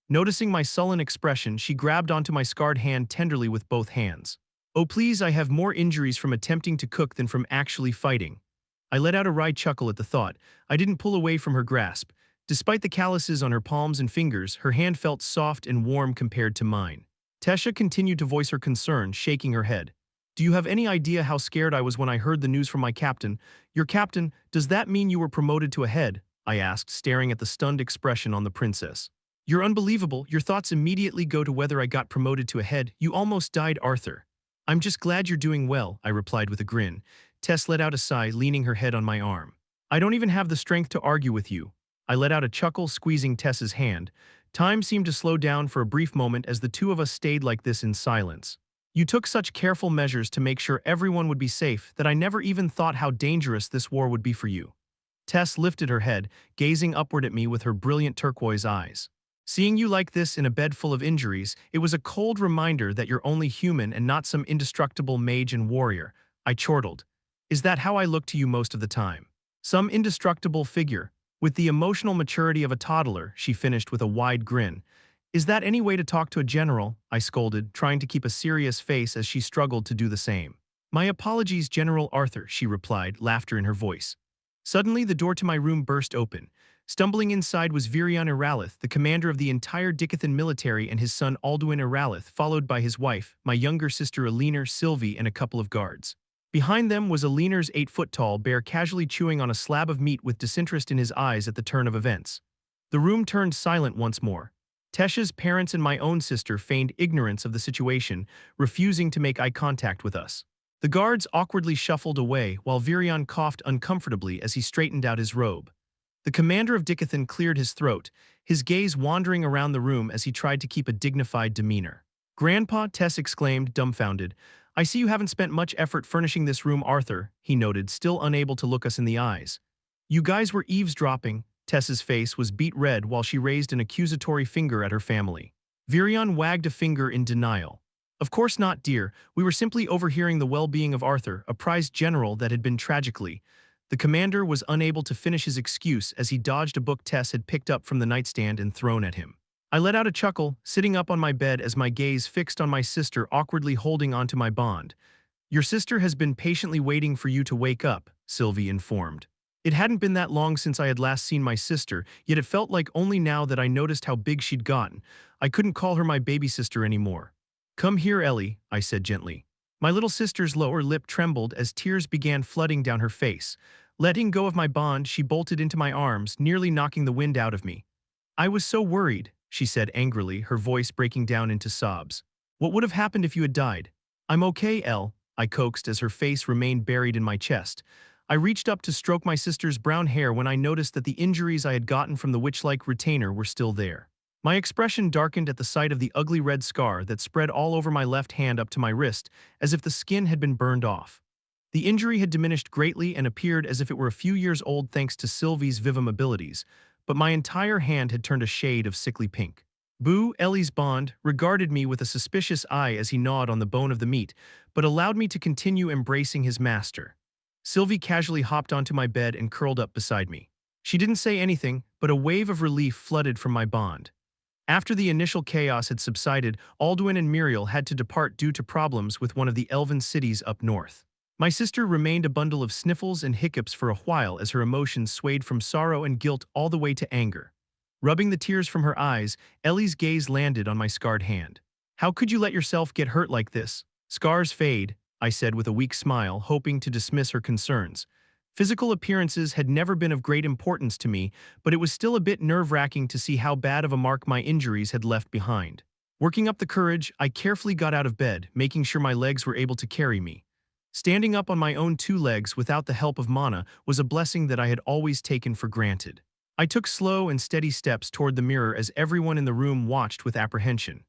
Noticing my sullen expression, she grabbed onto my scarred hand tenderly with both hands. Oh please, I have more injuries from attempting to cook than from actually fighting. I let out a wry chuckle at the thought. I didn't pull away from her grasp. Despite the calluses on her palms and fingers, her hand felt soft and warm compared to mine. Tesha continued to voice her concern, shaking her head. Do you have any idea how scared I was when I heard the news from my captain? Your captain, does that mean you were promoted to a head? I asked, staring at the stunned expression on the princess. You're unbelievable. Your thoughts immediately go to whether I got promoted to a head. You almost died, Arthur. I'm just glad you're doing well, I replied with a grin. Tess let out a sigh, leaning her head on my arm. I don't even have the strength to argue with you. I let out a chuckle, squeezing Tess's hand. Time seemed to slow down for a brief moment as the two of us stayed like this in silence. You took such careful measures to make sure everyone would be safe that I never even thought how dangerous this war would be for you. Tess lifted her head, gazing upward at me with her brilliant turquoise eyes. Seeing you like this in a bed full of injuries, it was a cold reminder that you're only human and not some indestructible mage and warrior, I chortled. Is that how I look to you most of the time? Some indestructible figure, with the emotional maturity of a toddler, she finished with a wide grin. Is that any way to talk to a general? I scolded, trying to keep a serious face as she struggled to do the same. My apologies, General Arthur, she replied, laughter in her voice. Suddenly, the door to my room burst open. Stumbling inside was Virion Iralith, the commander of the entire Dicathen military, and his son Alduin Iralith, followed by his wife, my younger sister Aliner, Sylvie, and a couple of guards. Behind them was Aliner's 8-foot-tall bear casually chewing on a slab of meat with disinterest in his eyes at the turn of events. The room turned silent once more. Tesha's parents and my own sister feigned ignorance of the situation, refusing to make eye contact with us. The guards awkwardly shuffled away while Virion coughed uncomfortably as he straightened out his robe. The commander of Dicathen cleared his throat, his gaze wandering around the room as he tried to keep a dignified demeanor. "Grandpa," Tess exclaimed, dumbfounded. "I see you haven't spent much effort furnishing this room, Arthur," he noted, still unable to look us in the eyes. "You guys were eavesdropping." Tess's face was beet red while she raised an accusatory finger at her family. Virion wagged a finger in denial. "Of course not, dear. We were simply overhearing the well-being of Arthur, a prized general that had been tragically." The commander was unable to finish his excuse as he dodged a book Tess had picked up from the nightstand and thrown at him. I let out a chuckle, sitting up on my bed as my gaze fixed on my sister awkwardly holding onto my bond. "Your sister has been patiently waiting for you to wake up," Sylvie informed. It hadn't been that long since I had last seen my sister, yet it felt like only now that I noticed how big she'd gotten. I couldn't call her my baby sister anymore. "Come here, Ellie," I said gently. My little sister's lower lip trembled as tears began flooding down her face. Letting go of my bond, she bolted into my arms, nearly knocking the wind out of me. "I was so worried," she said angrily, her voice breaking down into sobs. "What would have happened if you had died?" "I'm okay, Elle," I coaxed as her face remained buried in my chest. I reached up to stroke my sister's brown hair when I noticed that the injuries I had gotten from the witch-like retainer were still there. My expression darkened at the sight of the ugly red scar that spread all over my left hand up to my wrist, as if the skin had been burned off. The injury had diminished greatly and appeared as if it were a few years old thanks to Sylvie's Vivum abilities, but my entire hand had turned a shade of sickly pink. Boo, Ellie's bond, regarded me with a suspicious eye as he gnawed on the bone of the meat, but allowed me to continue embracing his master. Sylvie casually hopped onto my bed and curled up beside me. She didn't say anything, but a wave of relief flooded from my bond. After the initial chaos had subsided, Alduin and Muriel had to depart due to problems with one of the elven cities up north. My sister remained a bundle of sniffles and hiccups for a while as her emotions swayed from sorrow and guilt all the way to anger. Rubbing the tears from her eyes, Ellie's gaze landed on my scarred hand. "How could you let yourself get hurt like this?" "Scars fade," I said with a weak smile, hoping to dismiss her concerns. Physical appearances had never been of great importance to me, but it was still a bit nerve-wracking to see how bad of a mark my injuries had left behind. Working up the courage, I carefully got out of bed, making sure my legs were able to carry me. Standing up on my own 2 legs without the help of Mana was a blessing that I had always taken for granted. I took slow and steady steps toward the mirror as everyone in the room watched with apprehension.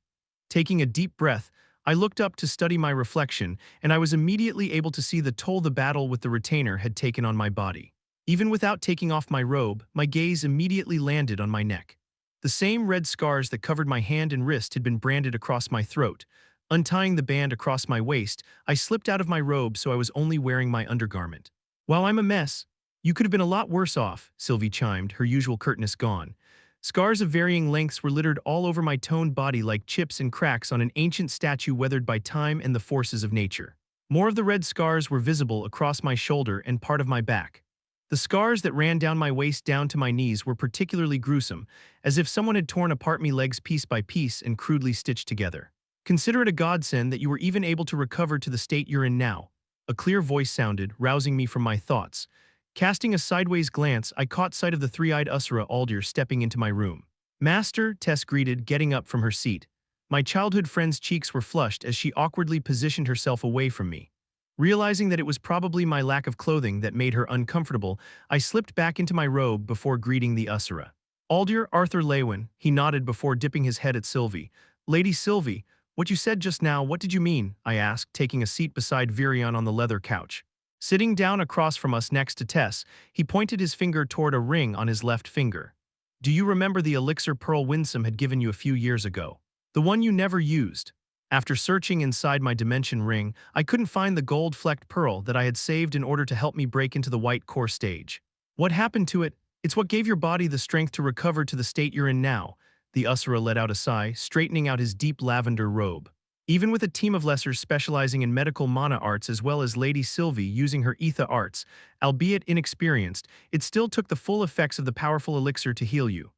Taking a deep breath, I looked up to study my reflection, and I was immediately able to see the toll the battle with the retainer had taken on my body. Even without taking off my robe, my gaze immediately landed on my neck. The same red scars that covered my hand and wrist had been branded across my throat. Untying the band across my waist, I slipped out of my robe so I was only wearing my undergarment. "While I'm a mess, you could have been a lot worse off," Sylvie chimed, her usual curtness gone. Scars of varying lengths were littered all over my toned body like chips and cracks on an ancient statue weathered by time and the forces of nature. More of the red scars were visible across my shoulder and part of my back. The scars that ran down my waist down to my knees were particularly gruesome, as if someone had torn apart me legs piece by piece and crudely stitched together. "Consider it a godsend that you were even able to recover to the state you're in now," a clear voice sounded, rousing me from my thoughts. Casting a sideways glance, I caught sight of the three-eyed Usura Aldir stepping into my room. "Master," Tess greeted, getting up from her seat. My childhood friend's cheeks were flushed as she awkwardly positioned herself away from me. Realizing that it was probably my lack of clothing that made her uncomfortable, I slipped back into my robe before greeting the Usura. "Aldir, Arthur Leywin," he nodded before dipping his head at Sylvie. "Lady Sylvie, What you said just now, what did you mean? I asked, taking a seat beside Virion on the leather couch. Sitting down across from us next to Tess, he pointed his finger toward a ring on his left finger. Do you remember the elixir Pearl Winsome had given you a few years ago? The one you never used. After searching inside my dimension ring, I couldn't find the gold-flecked pearl that I had saved in order to help me break into the white core stage. What happened to it? It's what gave your body the strength to recover to the state you're in now. The Usura let out a sigh, straightening out his deep lavender robe. Even with a team of lessers specializing in medical mana arts as well as Lady Sylvie using her ether arts, albeit inexperienced, it still took the full effects of the powerful elixir to heal you.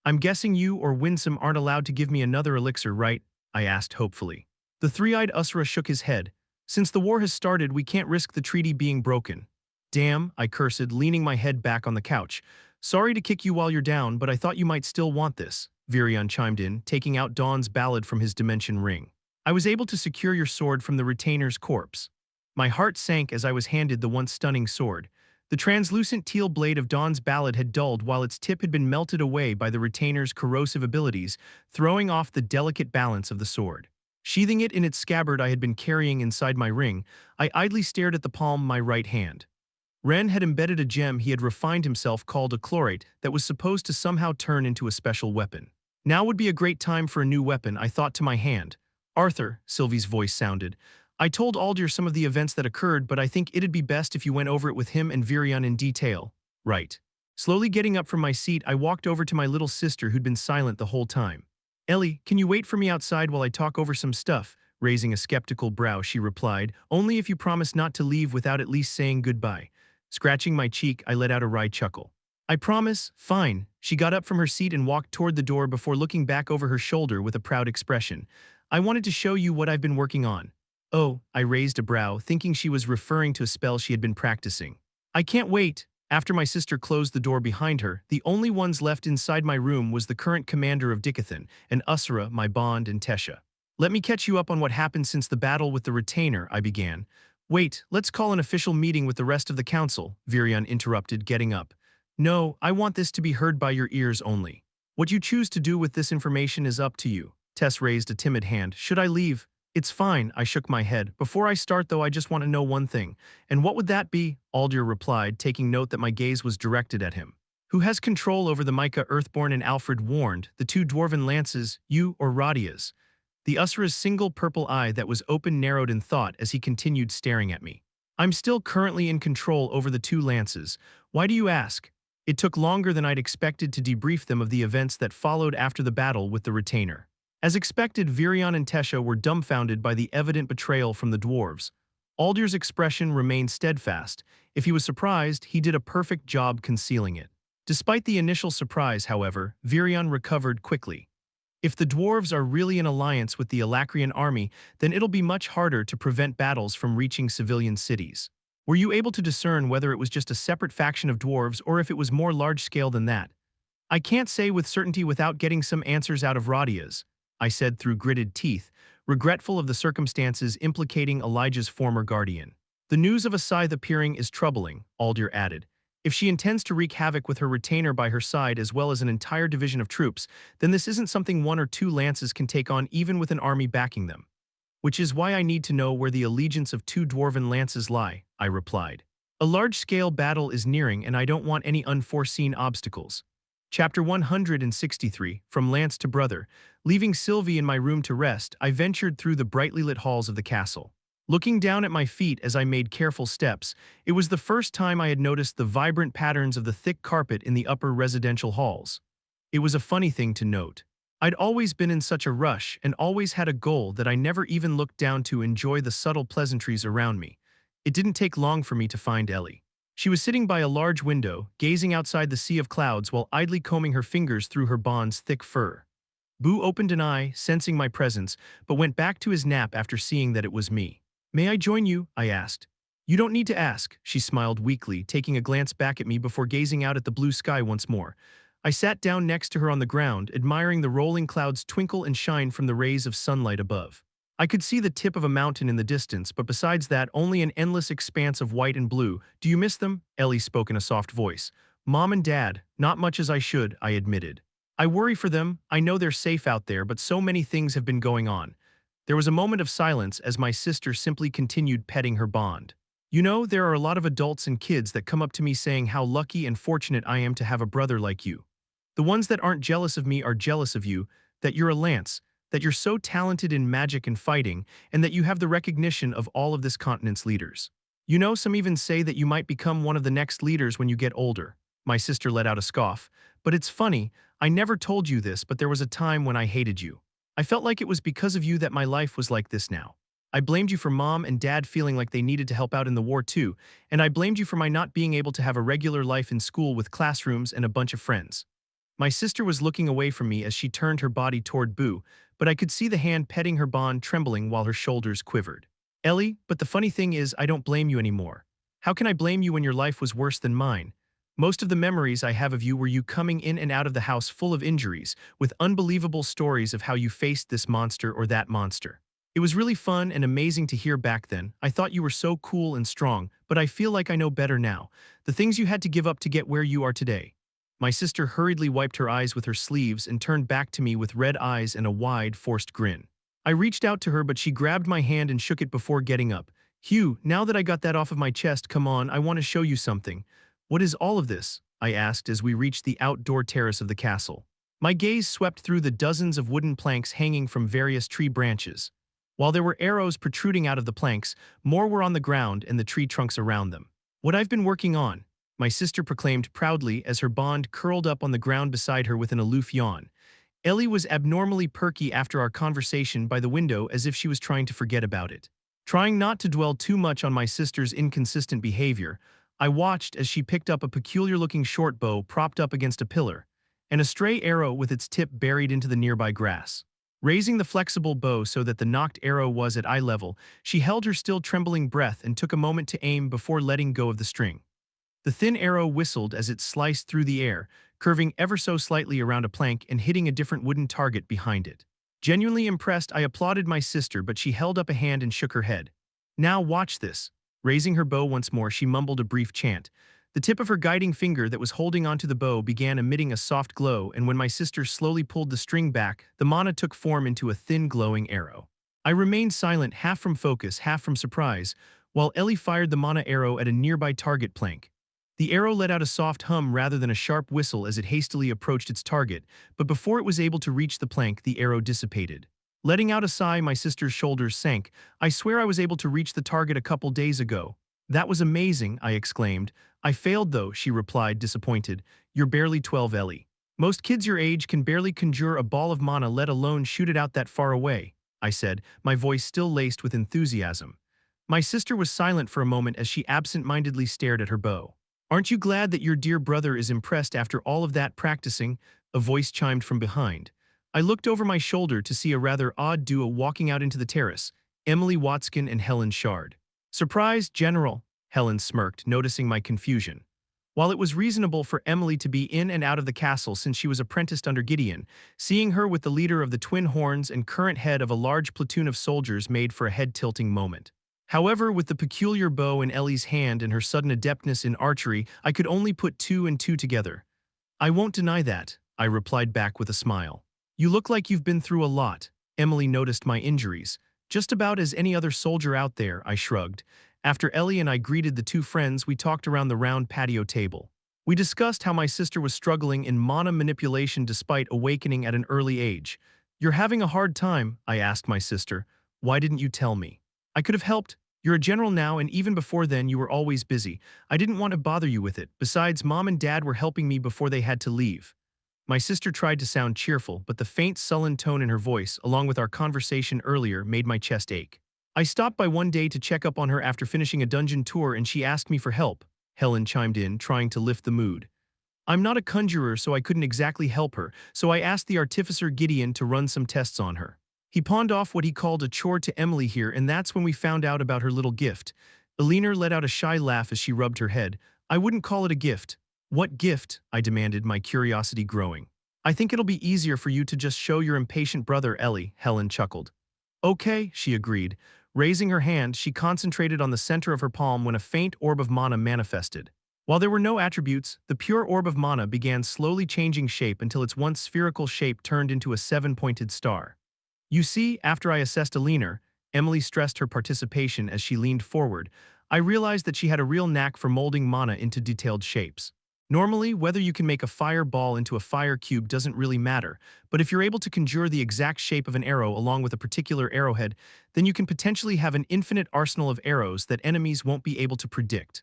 I'm guessing you or Winsome aren't allowed to give me another elixir, right? I asked hopefully. The three-eyed Usura shook his head. Since the war has started, we can't risk the treaty being broken. Damn, I cursed, leaning my head back on the couch. Sorry to kick you while you're down, but I thought you might still want this, Virion chimed in, taking out Dawn's ballad from his dimension ring. I was able to secure your sword from the retainer's corpse. My heart sank as I was handed the once stunning sword. The translucent teal blade of Dawn's ballad had dulled while its tip had been melted away by the retainer's corrosive abilities, throwing off the delicate balance of the sword. Sheathing it in its scabbard I had been carrying inside my ring, I idly stared at the palm of my right hand. Ren had embedded a gem he had refined himself called a chlorate that was supposed to somehow turn into a special weapon. Now would be a great time for a new weapon, I thought to my hand. Arthur, Sylvie's voice sounded. I told Aldir some of the events that occurred, but I think it'd be best if you went over it with him and Virion in detail. Right. Slowly getting up from my seat, I walked over to my little sister who'd been silent the whole time. Ellie, can you wait for me outside while I talk over some stuff? Raising a skeptical brow, she replied, only if you promise not to leave without at least saying goodbye. Scratching my cheek, I let out a wry chuckle. I promise, fine. She got up from her seat and walked toward the door before looking back over her shoulder with a proud expression. I wanted to show you what I've been working on. Oh, I raised a brow, thinking she was referring to a spell she had been practicing. I can't wait. After my sister closed the door behind her, the only ones left inside my room was the current commander of Dicathen, and Usura, my bond, and Tesha. Let me catch you up on what happened since the battle with the retainer, I began. Wait, let's call an official meeting with the rest of the council, Virion interrupted, getting up. No, I want this to be heard by your ears only. What you choose to do with this information is up to you. Tess raised a timid hand. Should I leave? It's fine, I shook my head. Before I start though, I just want to know one thing. And what would that be? Aldir replied, taking note that my gaze was directed at him. Who has control over the Micah Earthborn and Alfred warned, the two dwarven lances, you or Radia's? The Usura's single purple eye that was open narrowed in thought as he continued staring at me. I'm still currently in control over the two lances. Why do you ask? It took longer than I'd expected to debrief them of the events that followed after the battle with the retainer. As expected, Virion and Tesha were dumbfounded by the evident betrayal from the dwarves. Aldir's expression remained steadfast. If he was surprised, he did a perfect job concealing it. Despite the initial surprise, however, Virion recovered quickly. If the dwarves are really in alliance with the Alacrian army, then it'll be much harder to prevent battles from reaching civilian cities. Were you able to discern whether it was just a separate faction of dwarves or if it was more large-scale than that? I can't say with certainty without getting some answers out of Radia's, I said through gritted teeth, regretful of the circumstances implicating Elijah's former guardian. The news of a scythe appearing is troubling, Aldir added. If she intends to wreak havoc with her retainer by her side as well as an entire division of troops, then this isn't something one or two lances can take on even with an army backing them. Which is why I need to know where the allegiance of two dwarven lances lie, I replied. A large-scale battle is nearing and I don't want any unforeseen obstacles. Chapter 163, From Lance to Brother. Leaving Sylvie in my room to rest, I ventured through the brightly lit halls of the castle. Looking down at my feet as I made careful steps, it was the first time I had noticed the vibrant patterns of the thick carpet in the upper residential halls. It was a funny thing to note. I'd always been in such a rush and always had a goal that I never even looked down to enjoy the subtle pleasantries around me. It didn't take long for me to find Ellie. She was sitting by a large window, gazing outside the sea of clouds while idly combing her fingers through her bond's thick fur. Boo opened an eye, sensing my presence, but went back to his nap after seeing that it was me. May I join you? I asked. You don't need to ask, she smiled weakly, taking a glance back at me before gazing out at the blue sky once more. I sat down next to her on the ground, admiring the rolling clouds twinkle and shine from the rays of sunlight above. I could see the tip of a mountain in the distance, but besides that, only an endless expanse of white and blue. Do you miss them? Ellie spoke in a soft voice. Mom and Dad, not much as I should, I admitted. I worry for them. I know they're safe out there, but so many things have been going on. There was a moment of silence as my sister simply continued petting her bond. You know, there are a lot of adults and kids that come up to me saying how lucky and fortunate I am to have a brother like you. The ones that aren't jealous of me are jealous of you, that you're a lance, that you're so talented in magic and fighting, and that you have the recognition of all of this continent's leaders. You know, some even say that you might become one of the next leaders when you get older. My sister let out a scoff. But it's funny, I never told you this, but there was a time when I hated you. I felt like it was because of you that my life was like this now. I blamed you for mom and dad feeling like they needed to help out in the war too, and I blamed you for my not being able to have a regular life in school with classrooms and a bunch of friends. My sister was looking away from me as she turned her body toward Boo, but I could see the hand petting her bond trembling while her shoulders quivered. Ellie, but the funny thing is I don't blame you anymore. How can I blame you when your life was worse than mine? Most of the memories I have of you were you coming in and out of the house full of injuries, with unbelievable stories of how you faced this monster or that monster. It was really fun and amazing to hear back then. I thought you were so cool and strong, but I feel like I know better now. The things you had to give up to get where you are today. My sister hurriedly wiped her eyes with her sleeves and turned back to me with red eyes and a wide, forced grin. I reached out to her, but she grabbed my hand and shook it before getting up. Hugh, now that I got that off of my chest, come on, I want to show you something. What is all of this? I asked as we reached the outdoor terrace of the castle. My gaze swept through the dozens of wooden planks hanging from various tree branches. While there were arrows protruding out of the planks, more were on the ground and the tree trunks around them. What I've been working on, my sister proclaimed proudly as her bond curled up on the ground beside her with an aloof yawn. Ellie was abnormally perky after our conversation by the window as if she was trying to forget about it. Trying not to dwell too much on my sister's inconsistent behavior, I watched as she picked up a peculiar-looking short bow propped up against a pillar, and a stray arrow with its tip buried into the nearby grass. Raising the flexible bow so that the nocked arrow was at eye level, she held her still trembling breath and took a moment to aim before letting go of the string. The thin arrow whistled as it sliced through the air, curving ever so slightly around a plank and hitting a different wooden target behind it. Genuinely impressed, I applauded my sister, but she held up a hand and shook her head. Now watch this. Raising her bow once more, she mumbled a brief chant. The tip of her guiding finger that was holding onto the bow began emitting a soft glow, and when my sister slowly pulled the string back, the mana took form into a thin glowing arrow. I remained silent, half from focus, half from surprise, while Ellie fired the mana arrow at a nearby target plank. The arrow let out a soft hum rather than a sharp whistle as it hastily approached its target, but before it was able to reach the plank, the arrow dissipated. Letting out a sigh, my sister's shoulders sank. I swear I was able to reach the target a couple days ago. That was amazing, I exclaimed. I failed though, she replied, disappointed. You're barely 12, Ellie. Most kids your age can barely conjure a ball of mana, let alone shoot it out that far away, I said, my voice still laced with enthusiasm. My sister was silent for a moment as she absent-mindedly stared at her bow. Aren't you glad that your dear brother is impressed after all of that practicing? A voice chimed from behind. I looked over my shoulder to see a rather odd duo walking out into the terrace, Emily Watskin and Helen Shard. Surprise, General, Helen smirked, noticing my confusion. While it was reasonable for Emily to be in and out of the castle since she was apprenticed under Gideon, seeing her with the leader of the Twin Horns and current head of a large platoon of soldiers made for a head-tilting moment. However, with the peculiar bow in Ellie's hand and her sudden adeptness in archery, I could only put two and two together. I won't deny that, I replied back with a smile. You look like you've been through a lot. Emily noticed my injuries. Just about as any other soldier out there, I shrugged. After Ellie and I greeted the two friends, we talked around the round patio table. We discussed how my sister was struggling in mana manipulation despite awakening at an early age. You're having a hard time, I asked my sister. Why didn't you tell me? I could have helped. You're a general now, and even before then you were always busy. I didn't want to bother you with it. Besides, Mom and Dad were helping me before they had to leave. My sister tried to sound cheerful, but the faint, sullen tone in her voice, along with our conversation earlier, made my chest ache. I stopped by one day to check up on her after finishing a dungeon tour, and she asked me for help. Helen chimed in, trying to lift the mood. I'm not a conjurer, so I couldn't exactly help her, so I asked the artificer Gideon to run some tests on her. He pawned off what he called a chore to Emily here, and that's when we found out about her little gift. Eleanor let out a shy laugh as she rubbed her head. I wouldn't call it a gift. What gift? I demanded, my curiosity growing. I think it'll be easier for you to just show your impatient brother, Ellie, Helen chuckled. Okay, she agreed. Raising her hand, she concentrated on the center of her palm when a faint orb of mana manifested. While there were no attributes, the pure orb of mana began slowly changing shape until its once spherical shape turned into a 7-pointed star. You see, after I assessed Alina, Emily stressed her participation as she leaned forward. I realized that she had a real knack for molding mana into detailed shapes. Normally, whether you can make a fire ball into a fire cube doesn't really matter, but if you're able to conjure the exact shape of an arrow along with a particular arrowhead, then you can potentially have an infinite arsenal of arrows that enemies won't be able to predict.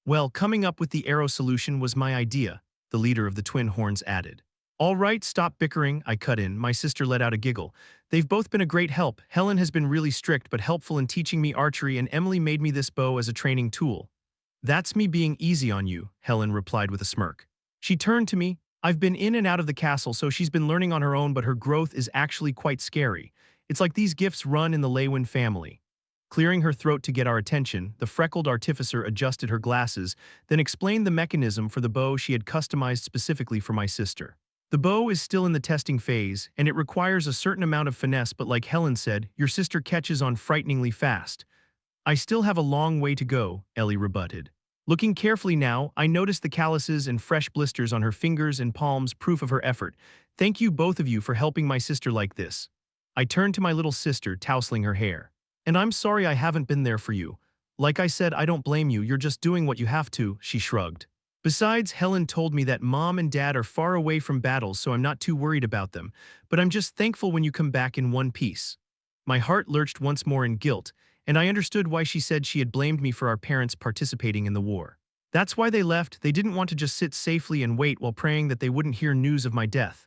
Well, coming up with the arrow solution was my idea, the leader of the twin horns added. All right, stop bickering, I cut in. My sister let out a giggle. They've both been a great help. Helen has been really strict but helpful in teaching me archery, and Emily made me this bow as a training tool. That's me being easy on you, Helen replied with a smirk. She turned to me. I've been in and out of the castle, so she's been learning on her own, but her growth is actually quite scary. It's like these gifts run in the Leywin family. Clearing her throat to get our attention, the freckled artificer adjusted her glasses, then explained the mechanism for the bow she had customized specifically for my sister. The bow is still in the testing phase, and it requires a certain amount of finesse, but like Helen said, your sister catches on frighteningly fast. I still have a long way to go, Ellie rebutted. Looking carefully now, I noticed the calluses and fresh blisters on her fingers and palms, proof of her effort. Thank you both of you for helping my sister like this. I turned to my little sister, tousling her hair. And I'm sorry I haven't been there for you. Like I said, I don't blame you, you're just doing what you have to, she shrugged. Besides, Helen told me that Mom and Dad are far away from battles, so I'm not too worried about them, but I'm just thankful when you come back in one piece. My heart lurched once more in guilt, and I understood why she said she had blamed me for our parents participating in the war. That's why they left. They didn't want to just sit safely and wait while praying that they wouldn't hear news of my death.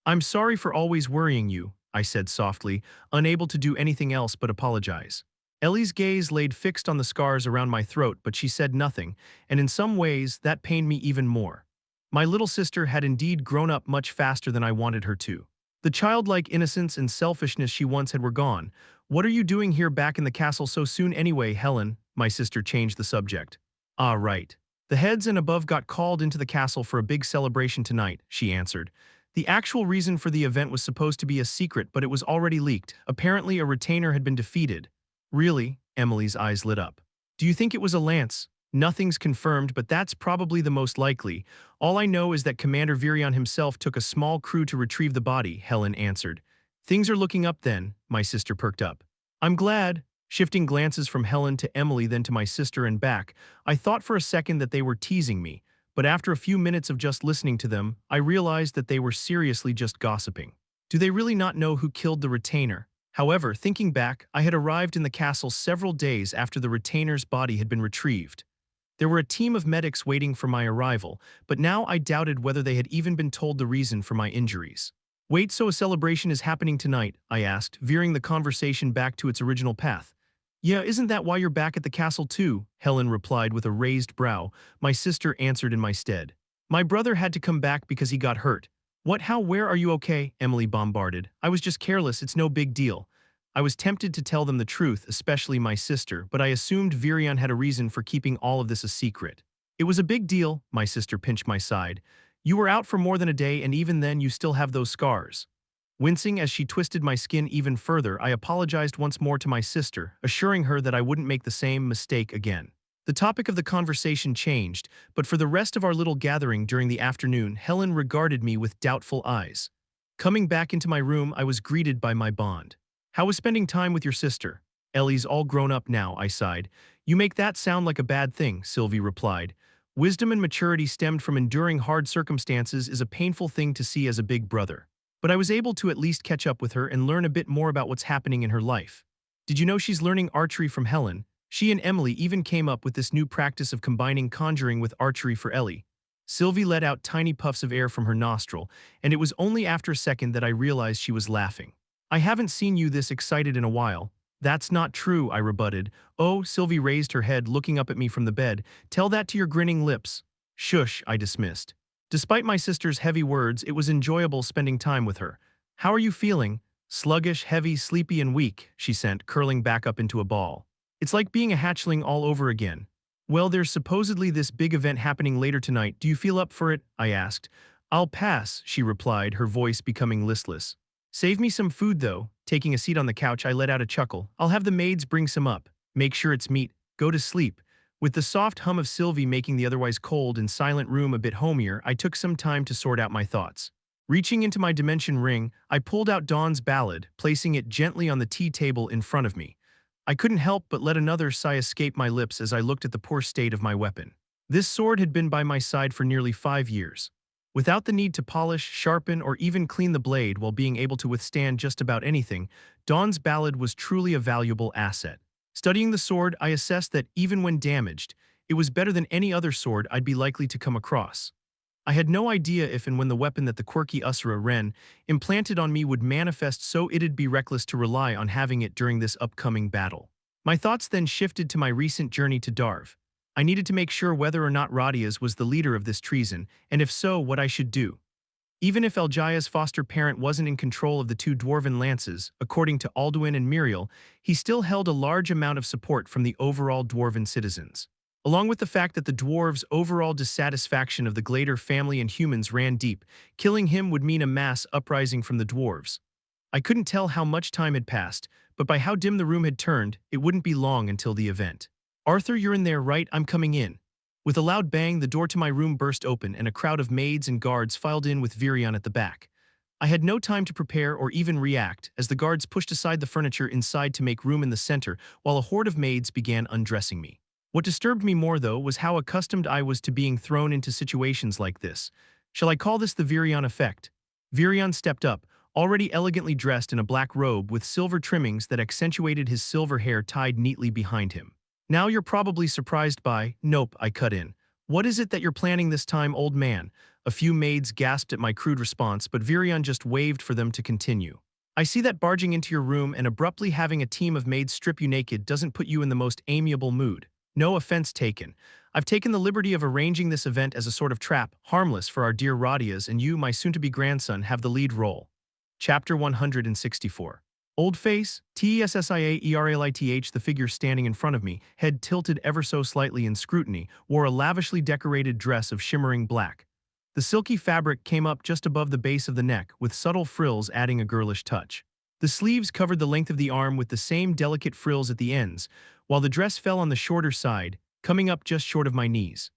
I'm sorry for always worrying you, I said softly, unable to do anything else but apologize. Ellie's gaze laid fixed on the scars around my throat, but she said nothing, and in some ways, that pained me even more. My little sister had indeed grown up much faster than I wanted her to. The childlike innocence and selfishness she once had were gone. What are you doing here back in the castle so soon anyway, Helen? My sister changed the subject. Ah, right. The heads and above got called into the castle for a big celebration tonight, she answered. The actual reason for the event was supposed to be a secret, but it was already leaked. Apparently, a retainer had been defeated. Really? Emily's eyes lit up. Do you think it was a lance? Nothing's confirmed, but that's probably the most likely. All I know is that Commander Virion himself took a small crew to retrieve the body, Helen answered. Things are looking up then, my sister perked up. I'm glad. Shifting glances from Helen to Emily, then to my sister and back, I thought for a second that they were teasing me, but after a few minutes of just listening to them, I realized that they were seriously just gossiping. Do they really not know who killed the retainer? However, thinking back, I had arrived in the castle several days after the retainer's body had been retrieved. There were a team of medics waiting for my arrival, but now I doubted whether they had even been told the reason for my injuries. Wait, so a celebration is happening tonight? I asked, veering the conversation back to its original path. Yeah, isn't that why you're back at the castle too? Helen replied with a raised brow. My sister answered in my stead. My brother had to come back because he got hurt. What, how, where are you okay? Emily bombarded. I was just careless, it's no big deal. I was tempted to tell them the truth, especially my sister, but I assumed Virion had a reason for keeping all of this a secret. It was a big deal, my sister pinched my side. You were out for more than a day, and even then you still have those scars. Wincing as she twisted my skin even further, I apologized once more to my sister, assuring her that I wouldn't make the same mistake again. The topic of the conversation changed, but for the rest of our little gathering during the afternoon, Helen regarded me with doubtful eyes. Coming back into my room, I was greeted by my bond. How was spending time with your sister? Ellie's all grown up now, I sighed. You make that sound like a bad thing, Sylvie replied. Wisdom and maturity stemmed from enduring hard circumstances is a painful thing to see as a big brother. But I was able to at least catch up with her and learn a bit more about what's happening in her life. Did you know she's learning archery from Helen? She and Emily even came up with this new practice of combining conjuring with archery for Ellie. Sylvie let out tiny puffs of air from her nostril, and it was only after a second that I realized she was laughing. I haven't seen you this excited in a while. That's not true, I rebutted. Oh, Sylvie raised her head, looking up at me from the bed. Tell that to your grinning lips. Shush, I dismissed. Despite my sister's heavy words, it was enjoyable spending time with her. How are you feeling? Sluggish, heavy, sleepy, and weak, she sent, curling back up into a ball. It's like being a hatchling all over again. Well, there's supposedly this big event happening later tonight. Do you feel up for it? I asked. I'll pass, she replied, her voice becoming listless. Save me some food, though. Taking a seat on the couch, I let out a chuckle. I'll have the maids bring some up. Make sure it's meat. Go to sleep. With the soft hum of Sylvie making the otherwise cold and silent room a bit homier, I took some time to sort out my thoughts. Reaching into my dimension ring, I pulled out Dawn's ballad, placing it gently on the tea table in front of me. I couldn't help but let another sigh escape my lips as I looked at the poor state of my weapon. This sword had been by my side for nearly 5 years. Without the need to polish, sharpen, or even clean the blade while being able to withstand just about anything, Dawn's ballad was truly a valuable asset. Studying the sword, I assessed that, even when damaged, it was better than any other sword I'd be likely to come across. I had no idea if and when the weapon that the quirky Usura Wren implanted on me would manifest, so it'd be reckless to rely on having it during this upcoming battle. My thoughts then shifted to my recent journey to Darv. I needed to make sure whether or not Radias was the leader of this treason, and if so, what I should do. Even if Eljaya's foster parent wasn't in control of the two dwarven lances, according to Alduin and Muriel, he still held a large amount of support from the overall dwarven citizens. Along with the fact that the dwarves' overall dissatisfaction of the Glader family and humans ran deep, killing him would mean a mass uprising from the dwarves. I couldn't tell how much time had passed, but by how dim the room had turned, it wouldn't be long until the event. "Arthur, you're in there, right? I'm coming in." With a loud bang, the door to my room burst open and a crowd of maids and guards filed in with Virion at the back. I had no time to prepare or even react, as the guards pushed aside the furniture inside to make room in the center, while a horde of maids began undressing me. What disturbed me more, though, was how accustomed I was to being thrown into situations like this. Shall I call this the Virion effect? Virion stepped up, already elegantly dressed in a black robe with silver trimmings that accentuated his silver hair tied neatly behind him. "Now you're probably surprised by—" "Nope," I cut in. "What is it that you're planning this time, old man?" A few maids gasped at my crude response, but Virion just waved for them to continue. "I see that barging into your room and abruptly having a team of maids strip you naked doesn't put you in the most amiable mood. No offense taken. I've taken the liberty of arranging this event as a sort of trap, harmless for our dear Radias, and you, my soon-to-be grandson, have the lead role." Chapter 164. Old face, Tessiaeralith, the figure standing in front of me, head tilted ever so slightly in scrutiny, wore a lavishly decorated dress of shimmering black. The silky fabric came up just above the base of the neck, with subtle frills adding a girlish touch. The sleeves covered the length of the arm with the same delicate frills at the ends, while the dress fell on the shorter side, coming up just short of my knees.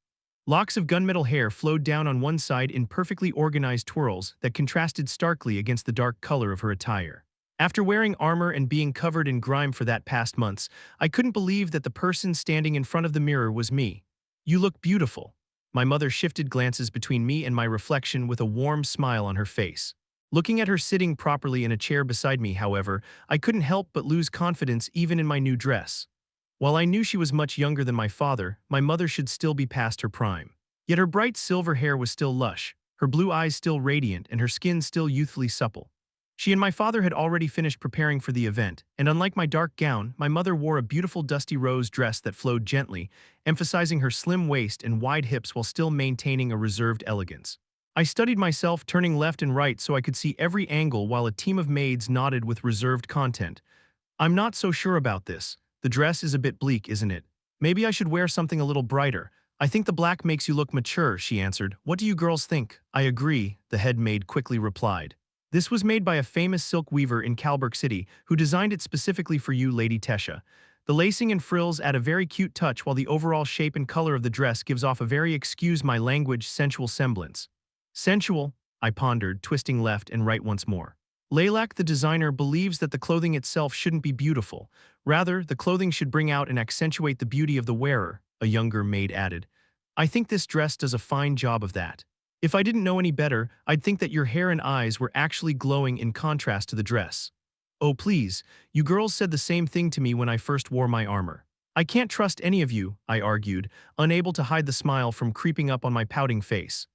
Locks of gunmetal hair flowed down on one side in perfectly organized twirls that contrasted starkly against the dark color of her attire. After wearing armor and being covered in grime for that past months, I couldn't believe that the person standing in front of the mirror was me. "You look beautiful." My mother shifted glances between me and my reflection with a warm smile on her face. Looking at her sitting properly in a chair beside me, however, I couldn't help but lose confidence even in my new dress. While I knew she was much younger than my father, my mother should still be past her prime. Yet her bright silver hair was still lush, her blue eyes still radiant, and her skin still youthfully supple. She and my father had already finished preparing for the event, and unlike my dark gown, my mother wore a beautiful dusty rose dress that flowed gently, emphasizing her slim waist and wide hips while still maintaining a reserved elegance. I studied myself, turning left and right so I could see every angle while a team of maids nodded with reserved content. "I'm not so sure about this. The dress is a bit bleak, isn't it? Maybe I should wear something a little brighter." "I think the black makes you look mature," she answered. "What do you girls think?" "I agree," the head maid quickly replied. "This was made by a famous silk weaver in Calberg City, who designed it specifically for you, Lady Tesha. The lacing and frills add a very cute touch, while the overall shape and color of the dress gives off a very, excuse my language, sensual semblance." "Sensual?" I pondered, twisting left and right once more. "Laylak, the designer, believes that the clothing itself shouldn't be beautiful. Rather, the clothing should bring out and accentuate the beauty of the wearer," a younger maid added. "I think this dress does a fine job of that. If I didn't know any better, I'd think that your hair and eyes were actually glowing in contrast to the dress." "Oh please, you girls said the same thing to me when I first wore my armor." "I can't trust any of you," I argued, unable to hide the smile from creeping up on my pouting face.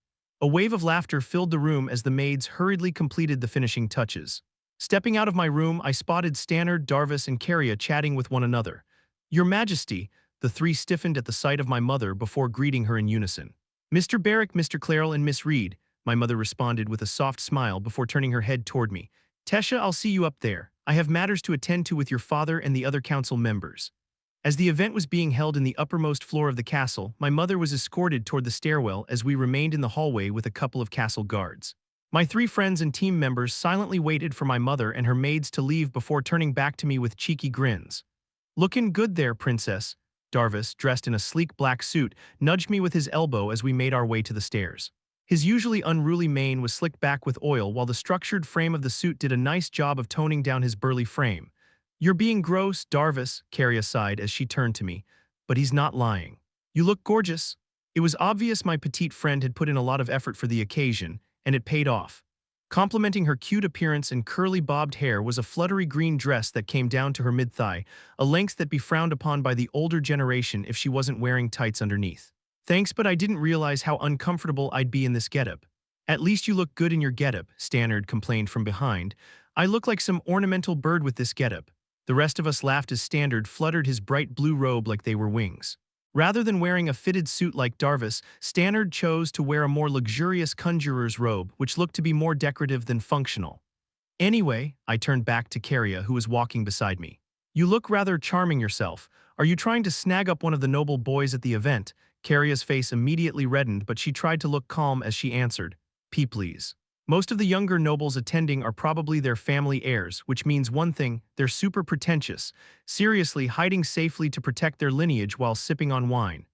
A wave of laughter filled the room as the maids hurriedly completed the finishing touches. Stepping out of my room, I spotted Stannard, Darvis, and Caria chatting with one another. "Your Majesty," the three stiffened at the sight of my mother before greeting her in unison. "Mr. Barrick, Mr. Clairel, and Miss Reed," my mother responded with a soft smile before turning her head toward me. "Tesha, I'll see you up there. I have matters to attend to with your father and the other council members." As the event was being held in the uppermost floor of the castle, my mother was escorted toward the stairwell as we remained in the hallway with a couple of castle guards. My three friends and team members silently waited for my mother and her maids to leave before turning back to me with cheeky grins. "Lookin' good there, princess." Darvis, dressed in a sleek black suit, nudged me with his elbow as we made our way to the stairs. His usually unruly mane was slicked back with oil while the structured frame of the suit did a nice job of toning down his burly frame. "You're being gross, Darvis," Carrie sighed as she turned to me. "But he's not lying. You look gorgeous." It was obvious my petite friend had put in a lot of effort for the occasion, and it paid off. Complementing her cute appearance and curly bobbed hair was a fluttery green dress that came down to her mid-thigh, a length that'd be frowned upon by the older generation if she wasn't wearing tights underneath. "Thanks, but I didn't realize how uncomfortable I'd be in this getup." "At least you look good in your getup," Stannard complained from behind. "I look like some ornamental bird with this getup." The rest of us laughed as Stannard fluttered his bright blue robe like they were wings. Rather than wearing a fitted suit like Darvis, Stannard chose to wear a more luxurious conjurer's robe, which looked to be more decorative than functional. "Anyway," I turned back to Caria, who was walking beside me. "You look rather charming yourself. Are you trying to snag up one of the noble boys at the event?" Caria's face immediately reddened, but she tried to look calm as she answered, Please. Most of the younger nobles attending are probably their family heirs, which means one thing, they're super pretentious, seriously hiding safely to protect their lineage while sipping on wine.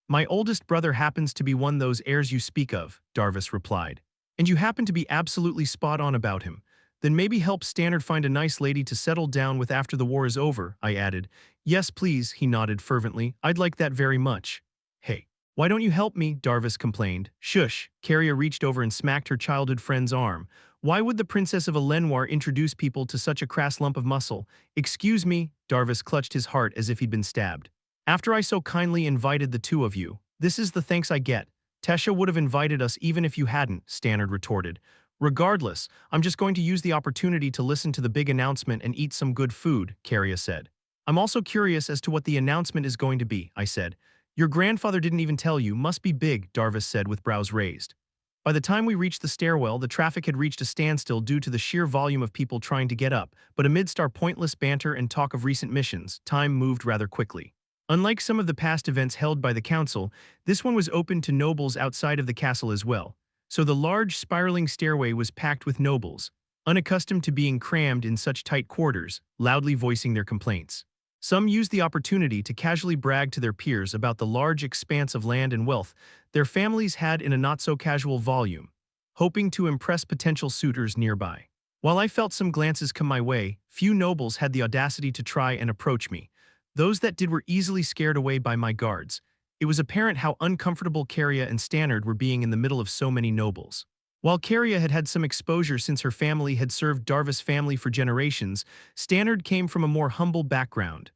"My oldest brother happens to be one of those heirs you speak of," Darvis replied. "And you happen to be absolutely spot on about him. Then maybe help Stannard find a nice lady to settle down with after the war is over," I added. "Yes, please," he nodded fervently. "I'd like that very much." "Hey. Why don't you help me?" Darvis complained. "Shush." Caria reached over and smacked her childhood friend's arm. "Why would the princess of Elenoir introduce people to such a crass lump of muscle?" "Excuse me." Darvis clutched his heart as if he'd been stabbed. "After I so kindly invited the two of you, this is the thanks I get." "Tesha would have invited us even if you hadn't," Stannard retorted. "Regardless, I'm just going to use the opportunity to listen to the big announcement and eat some good food," Caria said. "I'm also curious as to what the announcement is going to be," I said. "Your grandfather didn't even tell you. Must be big," Darvis said with brows raised. By the time we reached the stairwell, the traffic had reached a standstill due to the sheer volume of people trying to get up, but amidst our pointless banter and talk of recent missions, time moved rather quickly. Unlike some of the past events held by the council, this one was open to nobles outside of the castle as well. So the large spiraling stairway was packed with nobles, unaccustomed to being crammed in such tight quarters, loudly voicing their complaints. Some used the opportunity to casually brag to their peers about the large expanse of land and wealth their families had in a not-so-casual volume, hoping to impress potential suitors nearby. While I felt some glances come my way, few nobles had the audacity to try and approach me. Those that did were easily scared away by my guards. It was apparent how uncomfortable Caria and Stannard were being in the middle of so many nobles. While Caria had had some exposure since her family had served Darvis family for generations, Stannard came from a more humble background.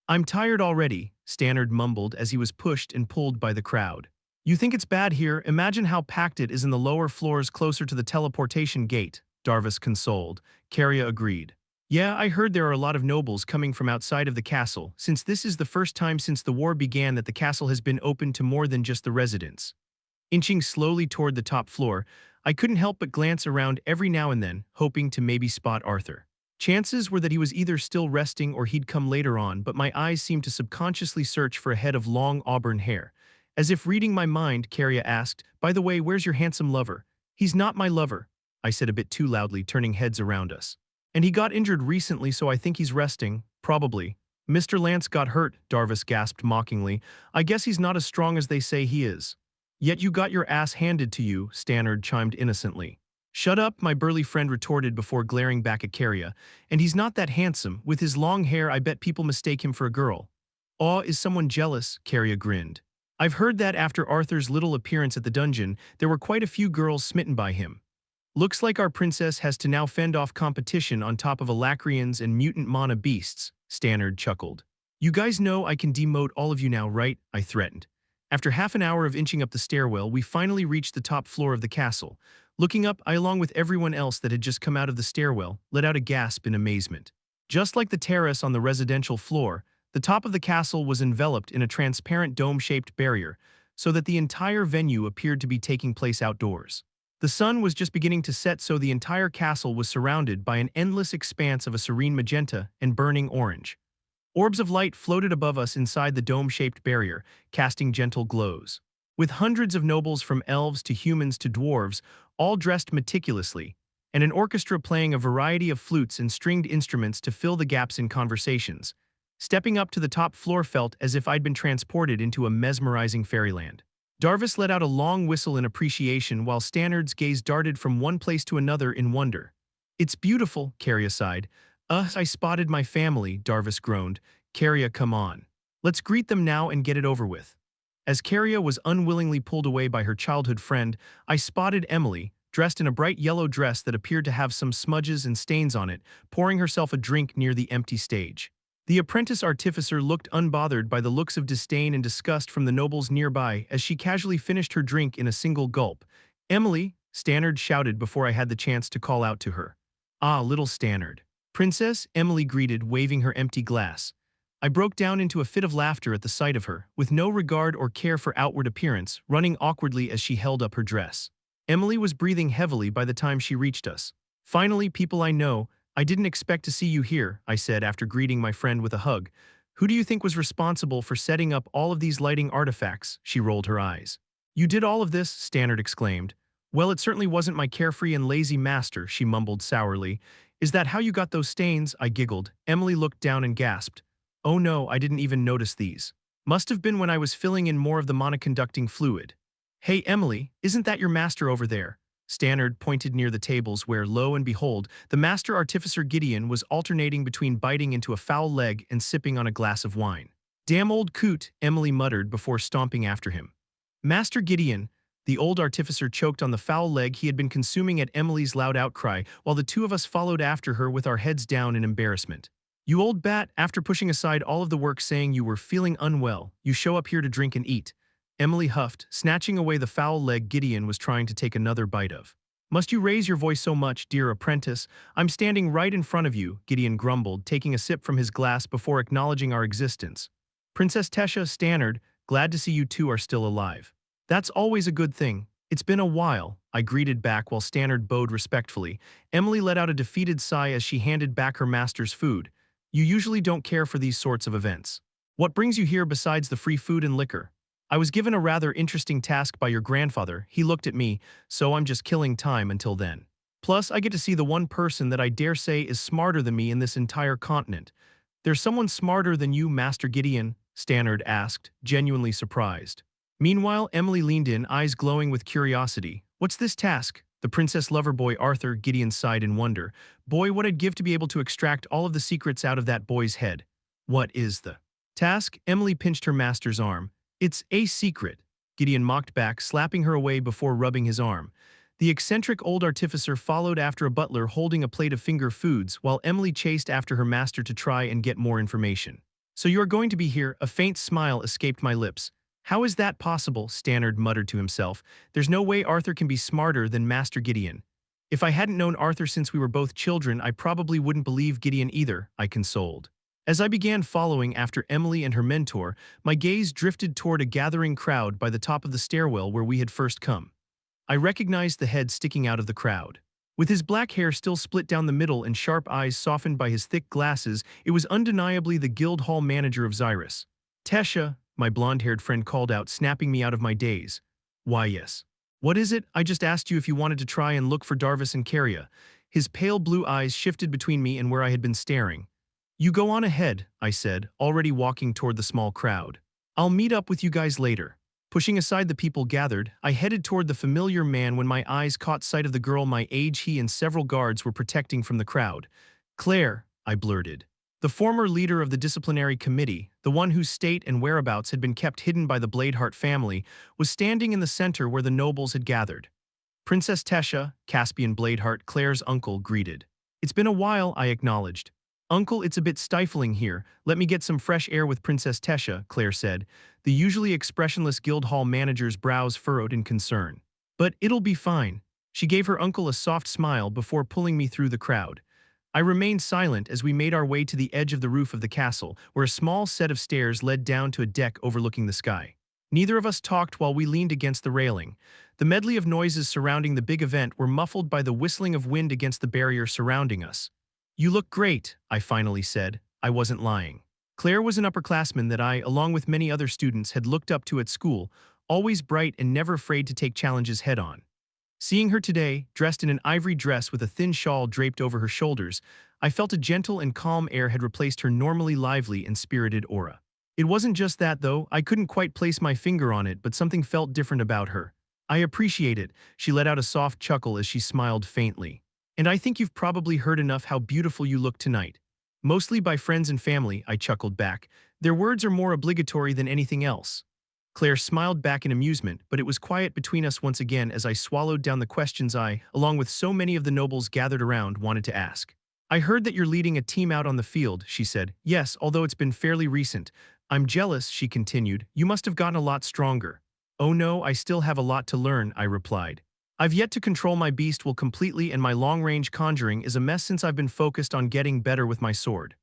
"I'm tired already," Stannard mumbled as he was pushed and pulled by the crowd. "You think it's bad here? Imagine how packed it is in the lower floors closer to the teleportation gate," Darvis consoled. Caria agreed. "Yeah, I heard there are a lot of nobles coming from outside of the castle, since this is the first time since the war began that the castle has been open to more than just the residents." Inching slowly toward the top floor, I couldn't help but glance around every now and then, hoping to maybe spot Arthur. Chances were that he was either still resting or he'd come later on, but my eyes seemed to subconsciously search for a head of long auburn hair. As if reading my mind, Caria asked, "By the way, where's your handsome lover?" "He's not my lover," I said a bit too loudly, turning heads around us. "And he got injured recently, so I think he's resting, probably." "Mr. Lance got hurt," Darvis gasped mockingly. "I guess he's not as strong as they say he is." "Yet you got your ass handed to you," Stannard chimed innocently. "Shut up," my burly friend retorted before glaring back at Caria. "And he's not that handsome. With his long hair, I bet people mistake him for a girl." "Aw, is someone jealous?" Caria grinned. "I've heard that after Arthur's little appearance at the dungeon, there were quite a few girls smitten by him. Looks like our princess has to now fend off competition on top of Alacrians and mutant mana beasts," Stannard chuckled. "You guys know I can demote all of you now, right?" I threatened. After half an hour of inching up the stairwell, we finally reached the top floor of the castle. Looking up, I, along with everyone else that had just come out of the stairwell, let out a gasp in amazement. Just like the terrace on the residential floor, the top of the castle was enveloped in a transparent dome-shaped barrier, so that the entire venue appeared to be taking place outdoors. The sun was just beginning to set, so the entire castle was surrounded by an endless expanse of a serene magenta and burning orange. Orbs of light floated above us inside the dome-shaped barrier, casting gentle glows. With hundreds of nobles from elves to humans to dwarves, all dressed meticulously, and an orchestra playing a variety of flutes and stringed instruments to fill the gaps in conversations. Stepping up to the top floor felt as if I'd been transported into a mesmerizing fairyland. Darvis let out a long whistle in appreciation while Stannard's gaze darted from one place to another in wonder. It's beautiful, Carria sighed. I spotted my family, Darvis groaned. Carria, come on. Let's greet them now and get it over with. As Carria was unwillingly pulled away by her childhood friend, I spotted Emily, dressed in a bright yellow dress that appeared to have some smudges and stains on it, pouring herself a drink near the empty stage. The apprentice artificer looked unbothered by the looks of disdain and disgust from the nobles nearby as she casually finished her drink in a single gulp. Emily, Stannard shouted before I had the chance to call out to her. Ah, little Stannard. Princess, Emily greeted, waving her empty glass. I broke down into a fit of laughter at the sight of her, with no regard or care for outward appearance, running awkwardly as she held up her dress. Emily was breathing heavily by the time she reached us. Finally, people I know, I didn't expect to see you here, I said after greeting my friend with a hug. Who do you think was responsible for setting up all of these lighting artifacts? She rolled her eyes. You did all of this? Stannard exclaimed. Well, it certainly wasn't my carefree and lazy master, she mumbled sourly. Is that how you got those stains? I giggled. Emily looked down and gasped. Oh no, I didn't even notice these. Must have been when I was filling in more of the monoconducting fluid. Hey Emily, isn't that your master over there? Stannard pointed near the tables where, lo and behold, the master artificer Gideon was alternating between biting into a foul leg and sipping on a glass of wine. Damn old coot, Emily muttered before stomping after him. Master Gideon, the old artificer choked on the foul leg he had been consuming at Emily's loud outcry, while the two of us followed after her with our heads down in embarrassment. You old bat, after pushing aside all of the work saying you were feeling unwell, you show up here to drink and eat. Emily huffed, snatching away the foul leg Gideon was trying to take another bite of. Must you raise your voice so much, dear apprentice? I'm standing right in front of you, Gideon grumbled, taking a sip from his glass before acknowledging our existence. Princess Tesha, Stannard, glad to see you two are still alive. That's always a good thing. It's been a while, I greeted back while Stannard bowed respectfully. Emily let out a defeated sigh as she handed back her master's food. You usually don't care for these sorts of events. What brings you here besides the free food and liquor? I was given a rather interesting task by your grandfather, he looked at me, so I'm just killing time until then. Plus, I get to see the one person that I dare say is smarter than me in this entire continent. There's someone smarter than you, Master Gideon? Stannard asked, genuinely surprised. Meanwhile, Emily leaned in, eyes glowing with curiosity. What's this task? The princess lover boy Arthur, Gideon sighed in wonder. Boy, what I'd give to be able to extract all of the secrets out of that boy's head. What is the task? Emily pinched her master's arm. It's a secret, Gideon mocked back, slapping her away before rubbing his arm. The eccentric old artificer followed after a butler holding a plate of finger foods while Emily chased after her master to try and get more information. So you are going to be here? A faint smile escaped my lips. How is that possible? Stannard muttered to himself. There's no way Arthur can be smarter than Master Gideon. If I hadn't known Arthur since we were both children, I probably wouldn't believe Gideon either, I consoled. As I began following after Emily and her mentor, my gaze drifted toward a gathering crowd by the top of the stairwell where we had first come. I recognized the head sticking out of the crowd. With his black hair still split down the middle and sharp eyes softened by his thick glasses, it was undeniably the guild hall manager of Xyrus. Tesha, my blonde-haired friend called out, snapping me out of my daze. Why yes. What is it? I just asked you if you wanted to try and look for Darvis and Carria. His pale blue eyes shifted between me and where I had been staring. You go on ahead, I said, already walking toward the small crowd. I'll meet up with you guys later. Pushing aside the people gathered, I headed toward the familiar man when my eyes caught sight of the girl my age he and several guards were protecting from the crowd. Claire, I blurted. The former leader of the disciplinary committee, the one whose state and whereabouts had been kept hidden by the Bladeheart family, was standing in the center where the nobles had gathered. Princess Tesha, Caspian Bladeheart, Claire's uncle, greeted. It's been a while, I acknowledged. Uncle, it's a bit stifling here. Let me get some fresh air with Princess Tesha, Claire said. The usually expressionless Guildhall manager's brows furrowed in concern. But it'll be fine. She gave her uncle a soft smile before pulling me through the crowd. I remained silent as we made our way to the edge of the roof of the castle, where a small set of stairs led down to a deck overlooking the sky. Neither of us talked while we leaned against the railing. The medley of noises surrounding the big event were muffled by the whistling of wind against the barrier surrounding us. You look great, I finally said. I wasn't lying. Claire was an upperclassman that I, along with many other students, had looked up to at school, always bright and never afraid to take challenges head-on. Seeing her today, dressed in an ivory dress with a thin shawl draped over her shoulders, I felt a gentle and calm air had replaced her normally lively and spirited aura. It wasn't just that, though. I couldn't quite place my finger on it, but something felt different about her. I appreciate it. She let out a soft chuckle as she smiled faintly. And I think you've probably heard enough how beautiful you look tonight. Mostly by friends and family, I chuckled back. Their words are more obligatory than anything else. Claire smiled back in amusement, but it was quiet between us once again as I swallowed down the questions I, along with so many of the nobles gathered around, wanted to ask. I heard that you're leading a team out on the field, she said. Yes, although it's been fairly recent. I'm jealous, she continued. You must have gotten a lot stronger. Oh no, I still have a lot to learn, I replied. I've yet to control my beast will completely, and my long-range conjuring is a mess since I've been focused on getting better with my sword.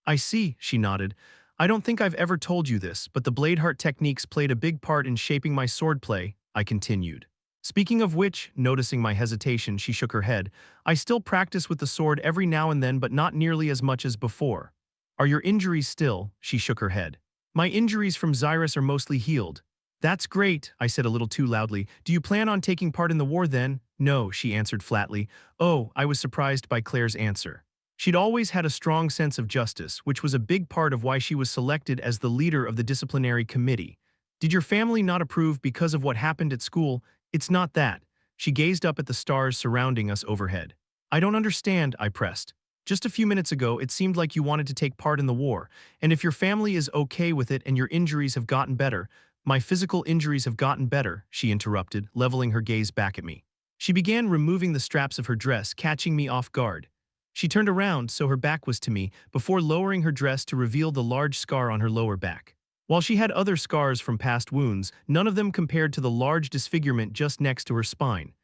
I see, she nodded. I don't think I've ever told you this, but the blade heart techniques played a big part in shaping my swordplay, I continued. Speaking of which, noticing my hesitation, she shook her head. I still practice with the sword every now and then, but not nearly as much as before. Are your injuries still? She shook her head. My injuries from Xyrus are mostly healed. That's great, I said a little too loudly. Do you plan on taking part in the war then? No, she answered flatly. Oh, I was surprised by Claire's answer. She'd always had a strong sense of justice, which was a big part of why she was selected as the leader of the disciplinary committee. Did your family not approve because of what happened at school? It's not that. She gazed up at the stars surrounding us overhead. I don't understand, I pressed. Just a few minutes ago, it seemed like you wanted to take part in the war, and if your family is okay with it and your injuries have gotten better, my physical injuries have gotten better, she interrupted, leveling her gaze back at me. She began removing the straps of her dress, catching me off guard. She turned around so her back was to me, before lowering her dress to reveal the large scar on her lower back. While she had other scars from past wounds, none of them compared to the large disfigurement just next to her spine.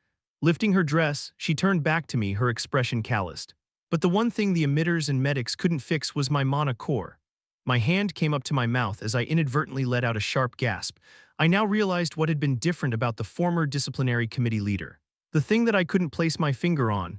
Lifting her dress, she turned back to me, her expression calloused. But the one thing the emitters and medics couldn't fix was my mana core. My hand came up to my mouth as I inadvertently let out a sharp gasp. I now realized what had been different about the former disciplinary committee leader. The thing that I couldn't place my finger on.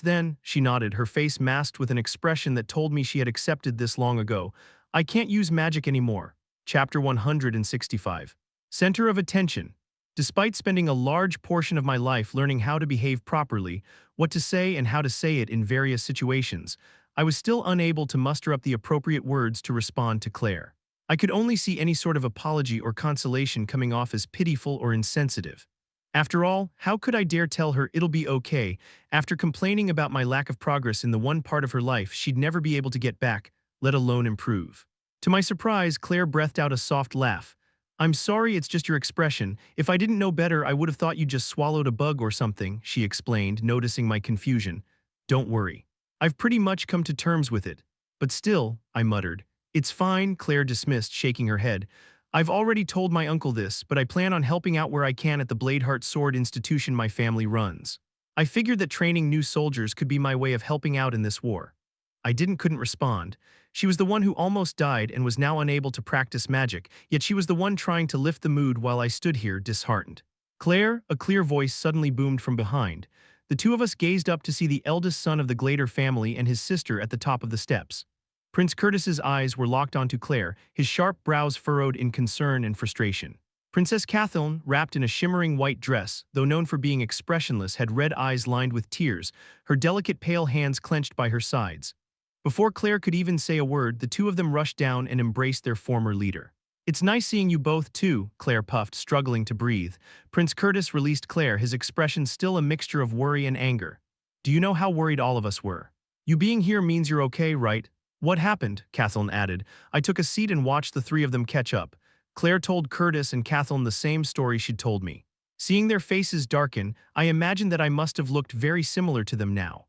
Then, she nodded, her face masked with an expression that told me she had accepted this long ago. I can't use magic anymore. Chapter 165. Center of Attention. Despite spending a large portion of my life learning how to behave properly, what to say and how to say it in various situations, I was still unable to muster up the appropriate words to respond to Claire. I could only see any sort of apology or consolation coming off as pitiful or insensitive. After all, how could I dare tell her it'll be okay, after complaining about my lack of progress in the one part of her life she'd never be able to get back, let alone improve? To my surprise, Claire breathed out a soft laugh. I'm sorry, it's just your expression. If I didn't know better, I would have thought you just swallowed a bug or something, she explained, noticing my confusion. Don't worry. I've pretty much come to terms with it. But still, I muttered. It's fine, Claire dismissed, shaking her head. I've already told my uncle this, but I plan on helping out where I can at the Bladeheart Sword Institution my family runs. I figured that training new soldiers could be my way of helping out in this war. I couldn't respond. She was the one who almost died and was now unable to practice magic, yet she was the one trying to lift the mood while I stood here disheartened. Claire, a clear voice suddenly boomed from behind. The two of us gazed up to see the eldest son of the Glader family and his sister at the top of the steps. Prince Curtis's eyes were locked onto Claire, his sharp brows furrowed in concern and frustration. Princess Catherine, wrapped in a shimmering white dress, though known for being expressionless, had red eyes lined with tears, her delicate pale hands clenched by her sides. Before Claire could even say a word, the two of them rushed down and embraced their former leader. It's nice seeing you both too, Claire puffed, struggling to breathe. Prince Curtis released Claire, his expression still a mixture of worry and anger. Do you know how worried all of us were? You being here means you're okay, right? What happened? Catherine added. I took a seat and watched the three of them catch up. Claire told Curtis and Catherine the same story she'd told me. Seeing their faces darken, I imagined that I must have looked very similar to them now.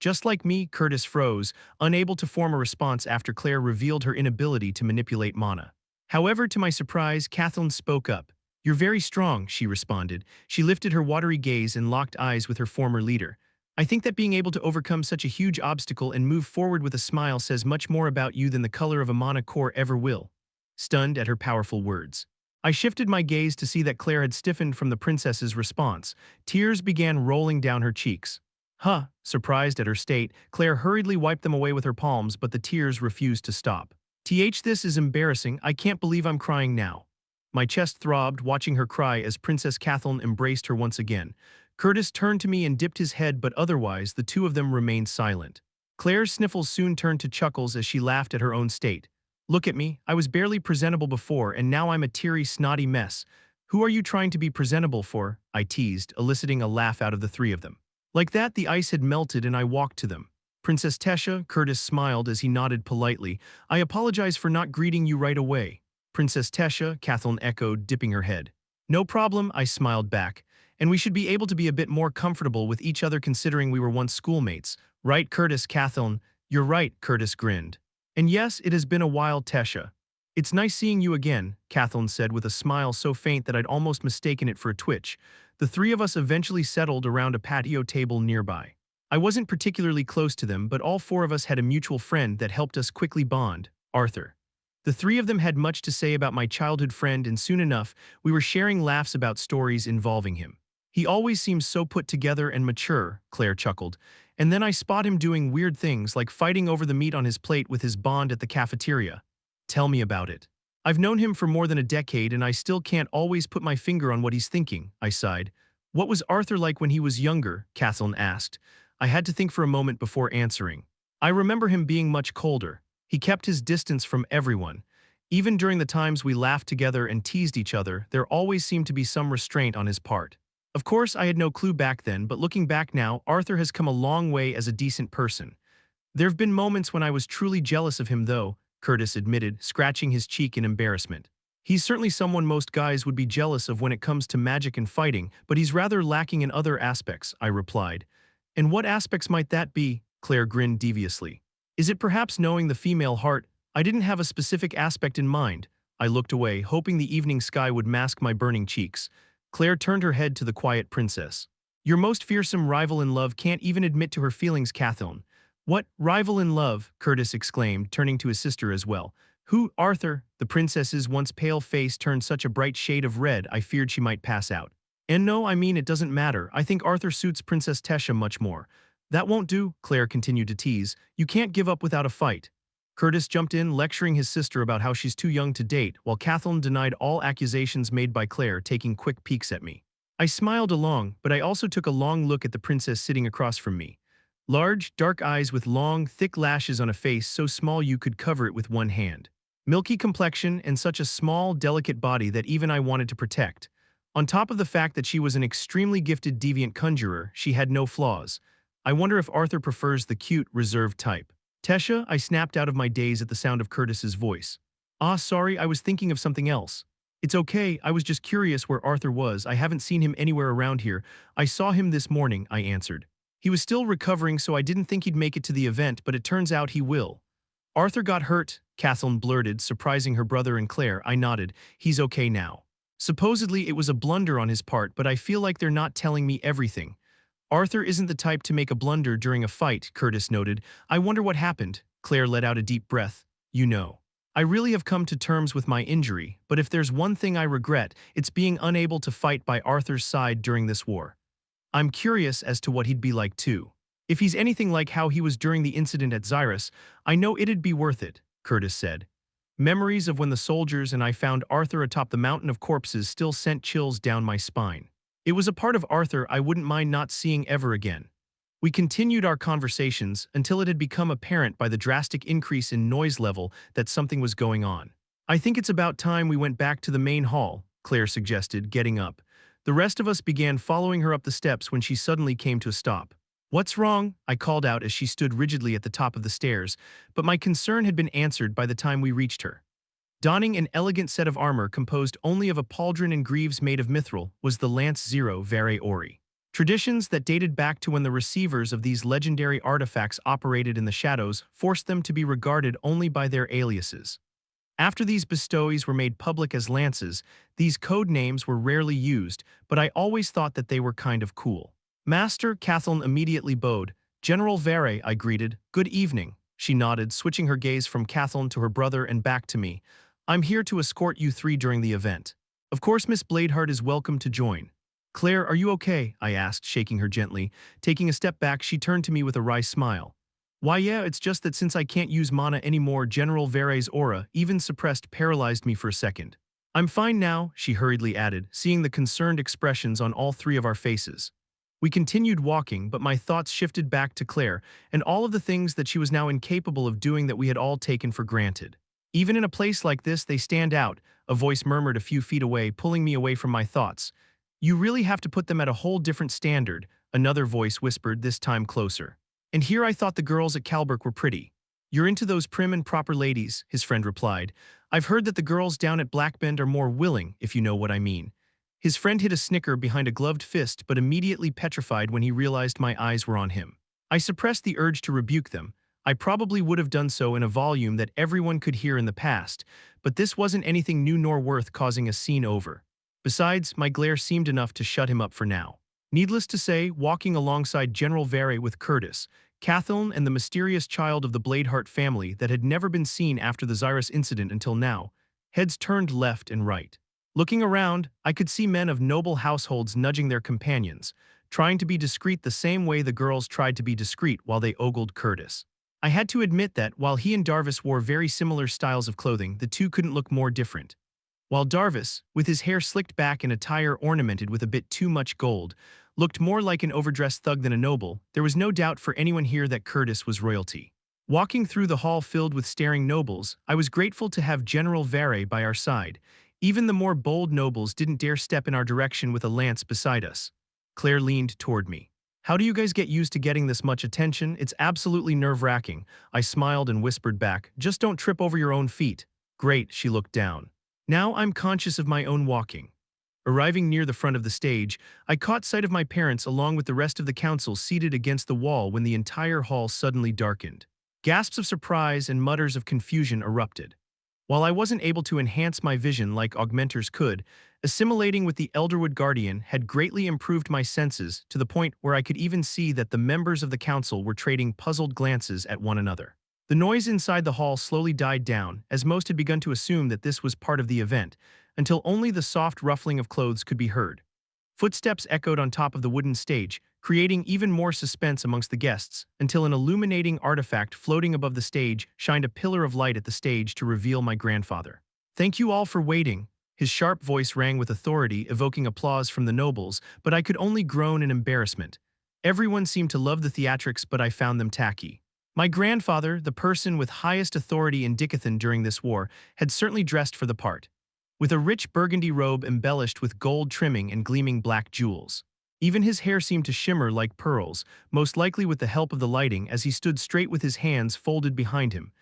Just like me, Curtis froze, unable to form a response after Claire revealed her inability to manipulate mana. However, to my surprise, Catherine spoke up. You're very strong, she responded. She lifted her watery gaze and locked eyes with her former leader. I think that being able to overcome such a huge obstacle and move forward with a smile says much more about you than the color of a mana core ever will. Stunned at her powerful words, I shifted my gaze to see that Claire had stiffened from the princess's response. Tears began rolling down her cheeks. Surprised at her state, Claire hurriedly wiped them away with her palms, but the tears refused to stop. This is embarrassing. I can't believe I'm crying now. My chest throbbed, watching her cry as Princess Catherine embraced her once again. Curtis turned to me and dipped his head, but otherwise the two of them remained silent. Claire's sniffles soon turned to chuckles as she laughed at her own state. Look at me, I was barely presentable before and now I'm a teary, snotty mess. Who are you trying to be presentable for? I teased, eliciting a laugh out of the three of them. Like that, the ice had melted and I walked to them. Princess Tesha, Curtis smiled as he nodded politely. I apologize for not greeting you right away. Princess Tesha, Kathleen echoed, dipping her head. No problem, I smiled back. And we should be able to be a bit more comfortable with each other considering we were once schoolmates. Right, Curtis, Kathleen? You're right, Curtis grinned. And yes, it has been a while, Tesha. It's nice seeing you again, Kathleen said with a smile so faint that I'd almost mistaken it for a twitch. The three of us eventually settled around a patio table nearby. I wasn't particularly close to them, but all four of us had a mutual friend that helped us quickly bond, Arthur. The three of them had much to say about my childhood friend and soon enough, we were sharing laughs about stories involving him. He always seems so put together and mature, Claire chuckled. And then I spot him doing weird things like fighting over the meat on his plate with his bond at the cafeteria. Tell me about it. I've known him for more than a decade and I still can't always put my finger on what he's thinking, I sighed. What was Arthur like when he was younger? Kathleen asked. I had to think for a moment before answering. I remember him being much colder. He kept his distance from everyone. Even during the times we laughed together and teased each other, there always seemed to be some restraint on his part. Of course, I had no clue back then, but looking back now, Arthur has come a long way as a decent person. There have been moments when I was truly jealous of him though, Curtis admitted, scratching his cheek in embarrassment. He's certainly someone most guys would be jealous of when it comes to magic and fighting, but he's rather lacking in other aspects, I replied. And what aspects might that be? Claire grinned deviously. Is it perhaps knowing the female heart? I didn't have a specific aspect in mind. I looked away, hoping the evening sky would mask my burning cheeks. Claire turned her head to the quiet princess. Your most fearsome rival in love can't even admit to her feelings, Kathleen. What, rival in love? Curtis exclaimed, turning to his sister as well. Who, Arthur? The princess's once pale face turned such a bright shade of red I feared she might pass out. And no, I mean it doesn't matter. I think Arthur suits Princess Tesha much more. That won't do, Claire continued to tease. You can't give up without a fight. Curtis jumped in, lecturing his sister about how she's too young to date, while Kathleen denied all accusations made by Claire, taking quick peeks at me. I smiled along, but I also took a long look at the princess sitting across from me. Large, dark eyes with long, thick lashes on a face so small you could cover it with one hand. Milky complexion and such a small, delicate body that even I wanted to protect. On top of the fact that she was an extremely gifted deviant conjurer, she had no flaws. I wonder if Arthur prefers the cute, reserved type. Tesha, I snapped out of my daze at the sound of Curtis's voice. Ah, sorry, I was thinking of something else. It's okay, I was just curious where Arthur was. I haven't seen him anywhere around here. I saw him this morning, I answered. He was still recovering, so I didn't think he'd make it to the event, but it turns out he will. Arthur got hurt, Kathleen blurted, surprising her brother and Claire. I nodded. He's okay now. Supposedly it was a blunder on his part, but I feel like they're not telling me everything. Arthur isn't the type to make a blunder during a fight, Curtis noted. I wonder what happened. Claire let out a deep breath. You know. I really have come to terms with my injury, but if there's one thing I regret, it's being unable to fight by Arthur's side during this war. I'm curious as to what he'd be like too. If he's anything like how he was during the incident at Xyrus, I know it'd be worth it, Curtis said. Memories of when the soldiers and I found Arthur atop the mountain of corpses still sent chills down my spine. It was a part of Arthur I wouldn't mind not seeing ever again. We continued our conversations until it had become apparent by the drastic increase in noise level that something was going on. I think it's about time we went back to the main hall, Claire suggested, getting up. The rest of us began following her up the steps when she suddenly came to a stop. What's wrong? I called out as she stood rigidly at the top of the stairs, but my concern had been answered by the time we reached her. Donning an elegant set of armor composed only of a pauldron and greaves made of mithril was the Lance Zero Vere Ori. Traditions that dated back to when the receivers of these legendary artifacts operated in the shadows forced them to be regarded only by their aliases. After these bestowees were made public as lances, these code names were rarely used, but I always thought that they were kind of cool. Master, Kathleen immediately bowed. General Vere, I greeted. Good evening. She nodded, switching her gaze from Kathleen to her brother and back to me. I'm here to escort you three during the event. Of course, Miss Bladeheart is welcome to join. Claire, are you okay? I asked, shaking her gently. Taking a step back, she turned to me with a wry smile. Why yeah, it's just that since I can't use mana anymore, General Vere's aura, even suppressed, paralyzed me for a second. I'm fine now, she hurriedly added, seeing the concerned expressions on all three of our faces. We continued walking, but my thoughts shifted back to Claire and all of the things that she was now incapable of doing that we had all taken for granted. Even in a place like this, they stand out, a voice murmured a few feet away, pulling me away from my thoughts. You really have to put them at a whole different standard, another voice whispered, this time closer. And here I thought the girls at Calberk were pretty. You're into those prim and proper ladies, his friend replied. I've heard that the girls down at Blackbend are more willing, if you know what I mean. His friend hid a snicker behind a gloved fist but immediately petrified when he realized my eyes were on him. I suppressed the urge to rebuke them. I probably would have done so in a volume that everyone could hear in the past, but this wasn't anything new nor worth causing a scene over. Besides, my glare seemed enough to shut him up for now. Needless to say, walking alongside General Vere with Curtis, Catheln and the mysterious child of the Bladeheart family that had never been seen after the Xyrus incident until now, heads turned left and right. Looking around, I could see men of noble households nudging their companions, trying to be discreet the same way the girls tried to be discreet while they ogled Curtis. I had to admit that, while he and Darvis wore very similar styles of clothing, the two couldn't look more different. While Darvis, with his hair slicked back and attire ornamented with a bit too much gold, looked more like an overdressed thug than a noble, there was no doubt for anyone here that Curtis was royalty. Walking through the hall filled with staring nobles, I was grateful to have General Vere by our side. Even the more bold nobles didn't dare step in our direction with a lance beside us. Claire leaned toward me. How do you guys get used to getting this much attention? It's absolutely nerve-wracking. I smiled and whispered back, just don't trip over your own feet. Great, she looked down. Now I'm conscious of my own walking. Arriving near the front of the stage, I caught sight of my parents along with the rest of the council seated against the wall when the entire hall suddenly darkened. Gasps of surprise and mutters of confusion erupted. While I wasn't able to enhance my vision like augmenters could, assimilating with the Elderwood Guardian had greatly improved my senses to the point where I could even see that the members of the council were trading puzzled glances at one another. The noise inside the hall slowly died down, as most had begun to assume that this was part of the event, until only the soft ruffling of clothes could be heard. Footsteps echoed on top of the wooden stage, creating even more suspense amongst the guests, until an illuminating artifact floating above the stage shined a pillar of light at the stage to reveal my grandfather. Thank you all for waiting. His sharp voice rang with authority, evoking applause from the nobles, but I could only groan in embarrassment. Everyone seemed to love the theatrics, but I found them tacky. My grandfather, the person with highest authority in Dicathen during this war, had certainly dressed for the part, with a rich burgundy robe embellished with gold trimming and gleaming black jewels. Even his hair seemed to shimmer like pearls, most likely with the help of the lighting, as he stood straight with his hands folded behind him.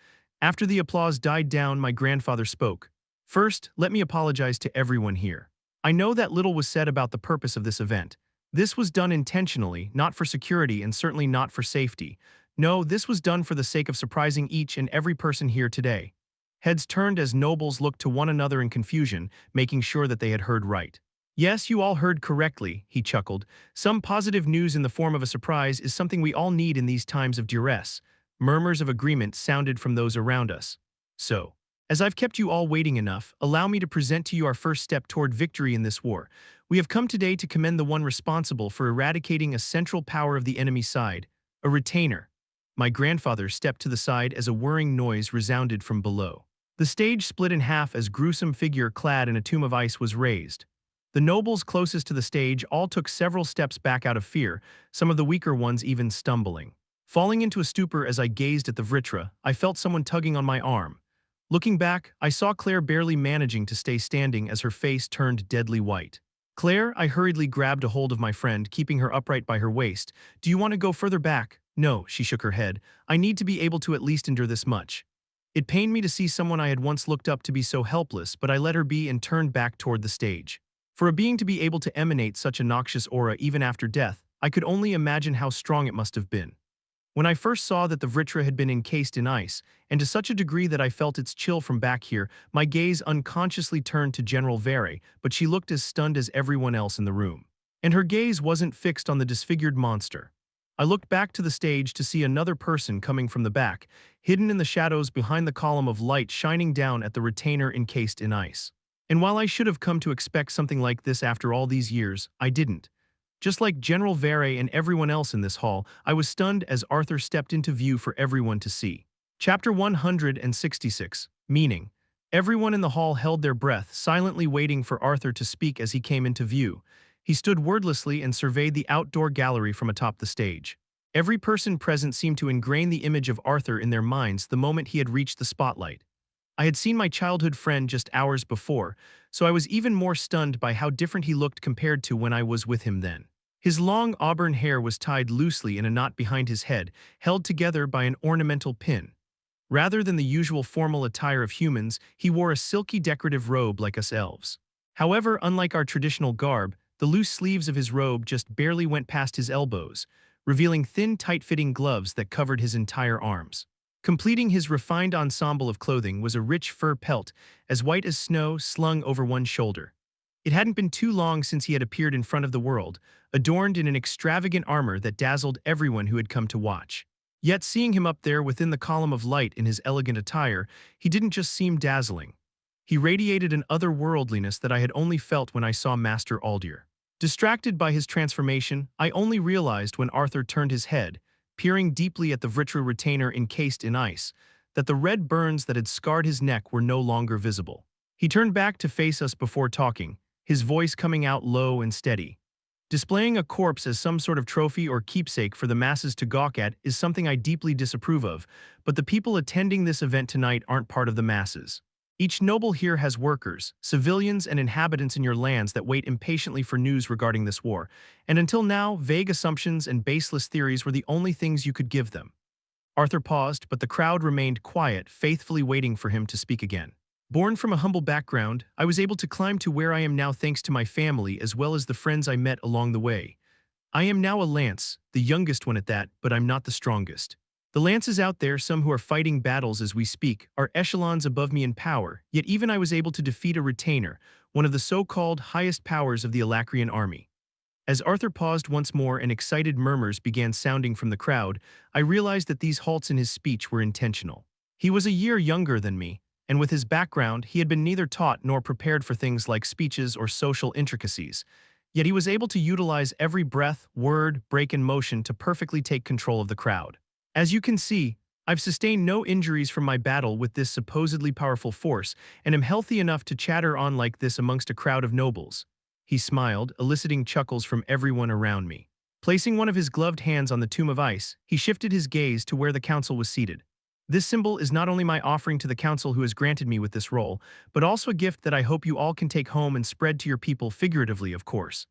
After the applause died down, my grandfather spoke. First, let me apologize to everyone here. I know that little was said about the purpose of this event. This was done intentionally, not for security and certainly not for safety. No, this was done for the sake of surprising each and every person here today. Heads turned as nobles looked to one another in confusion, making sure that they had heard right. Yes, you all heard correctly, he chuckled. Some positive news in the form of a surprise is something we all need in these times of duress. Murmurs of agreement sounded from those around us. So, as I've kept you all waiting enough, allow me to present to you our first step toward victory in this war. We have come today to commend the one responsible for eradicating a central power of the enemy side, a retainer. My grandfather stepped to the side as a whirring noise resounded from below. The stage split in half as gruesome figure clad in a tomb of ice was raised. The nobles closest to the stage all took several steps back out of fear, some of the weaker ones even stumbling. Falling into a stupor as I gazed at the Vritra, I felt someone tugging on my arm. Looking back, I saw Claire barely managing to stay standing as her face turned deadly white. Claire, I hurriedly grabbed a hold of my friend, keeping her upright by her waist. Do you want to go further back? No, she shook her head. I need to be able to at least endure this much. It pained me to see someone I had once looked up to be so helpless, but I let her be and turned back toward the stage. For a being to be able to emanate such a noxious aura even after death, I could only imagine how strong it must have been. When I first saw that the Vritra had been encased in ice, and to such a degree that I felt its chill from back here, my gaze unconsciously turned to General Vere, but she looked as stunned as everyone else in the room. And her gaze wasn't fixed on the disfigured monster. I looked back to the stage to see another person coming from the back, hidden in the shadows behind the column of light shining down at the retainer encased in ice. And while I should have come to expect something like this after all these years, I didn't. Just like General Vere and everyone else in this hall, I was stunned as Arthur stepped into view for everyone to see. Chapter 166, Meaning. Everyone in the hall held their breath, silently waiting for Arthur to speak as he came into view. He stood wordlessly and surveyed the outdoor gallery from atop the stage. Every person present seemed to ingrain the image of Arthur in their minds the moment he had reached the spotlight. I had seen my childhood friend just hours before, so I was even more stunned by how different he looked compared to when I was with him then. His long auburn hair was tied loosely in a knot behind his head, held together by an ornamental pin. Rather than the usual formal attire of humans, he wore a silky decorative robe like us elves. However, unlike our traditional garb, the loose sleeves of his robe just barely went past his elbows, revealing thin, tight-fitting gloves that covered his entire arms. Completing his refined ensemble of clothing was a rich fur pelt, as white as snow, slung over one shoulder. It hadn't been too long since he had appeared in front of the world, adorned in an extravagant armor that dazzled everyone who had come to watch. Yet seeing him up there within the column of light in his elegant attire, he didn't just seem dazzling. He radiated an otherworldliness that I had only felt when I saw Master Aldir. Distracted by his transformation, I only realized when Arthur turned his head, peering deeply at the Vritra retainer encased in ice, that the red burns that had scarred his neck were no longer visible. He turned back to face us before talking, his voice coming out low and steady. Displaying a corpse as some sort of trophy or keepsake for the masses to gawk at is something I deeply disapprove of, but the people attending this event tonight aren't part of the masses. Each noble here has workers, civilians, and inhabitants in your lands that wait impatiently for news regarding this war, and until now, vague assumptions and baseless theories were the only things you could give them. Arthur paused, but the crowd remained quiet, faithfully waiting for him to speak again. Born from a humble background, I was able to climb to where I am now thanks to my family as well as the friends I met along the way. I am now a lance, the youngest one at that, but I'm not the strongest. The lances out there, some who are fighting battles as we speak, are echelons above me in power, yet even I was able to defeat a retainer, one of the so-called highest powers of the Alacrian army. As Arthur paused once more and excited murmurs began sounding from the crowd, I realized that these halts in his speech were intentional. He was a year younger than me, and with his background, he had been neither taught nor prepared for things like speeches or social intricacies. Yet he was able to utilize every breath, word, break, and motion to perfectly take control of the crowd. As you can see, I've sustained no injuries from my battle with this supposedly powerful force, and am healthy enough to chatter on like this amongst a crowd of nobles. He smiled, eliciting chuckles from everyone around me. Placing one of his gloved hands on the tomb of ice, he shifted his gaze to where the council was seated. This symbol is not only my offering to the council who has granted me with this role, but also a gift that I hope you all can take home and spread to your people figuratively, of course.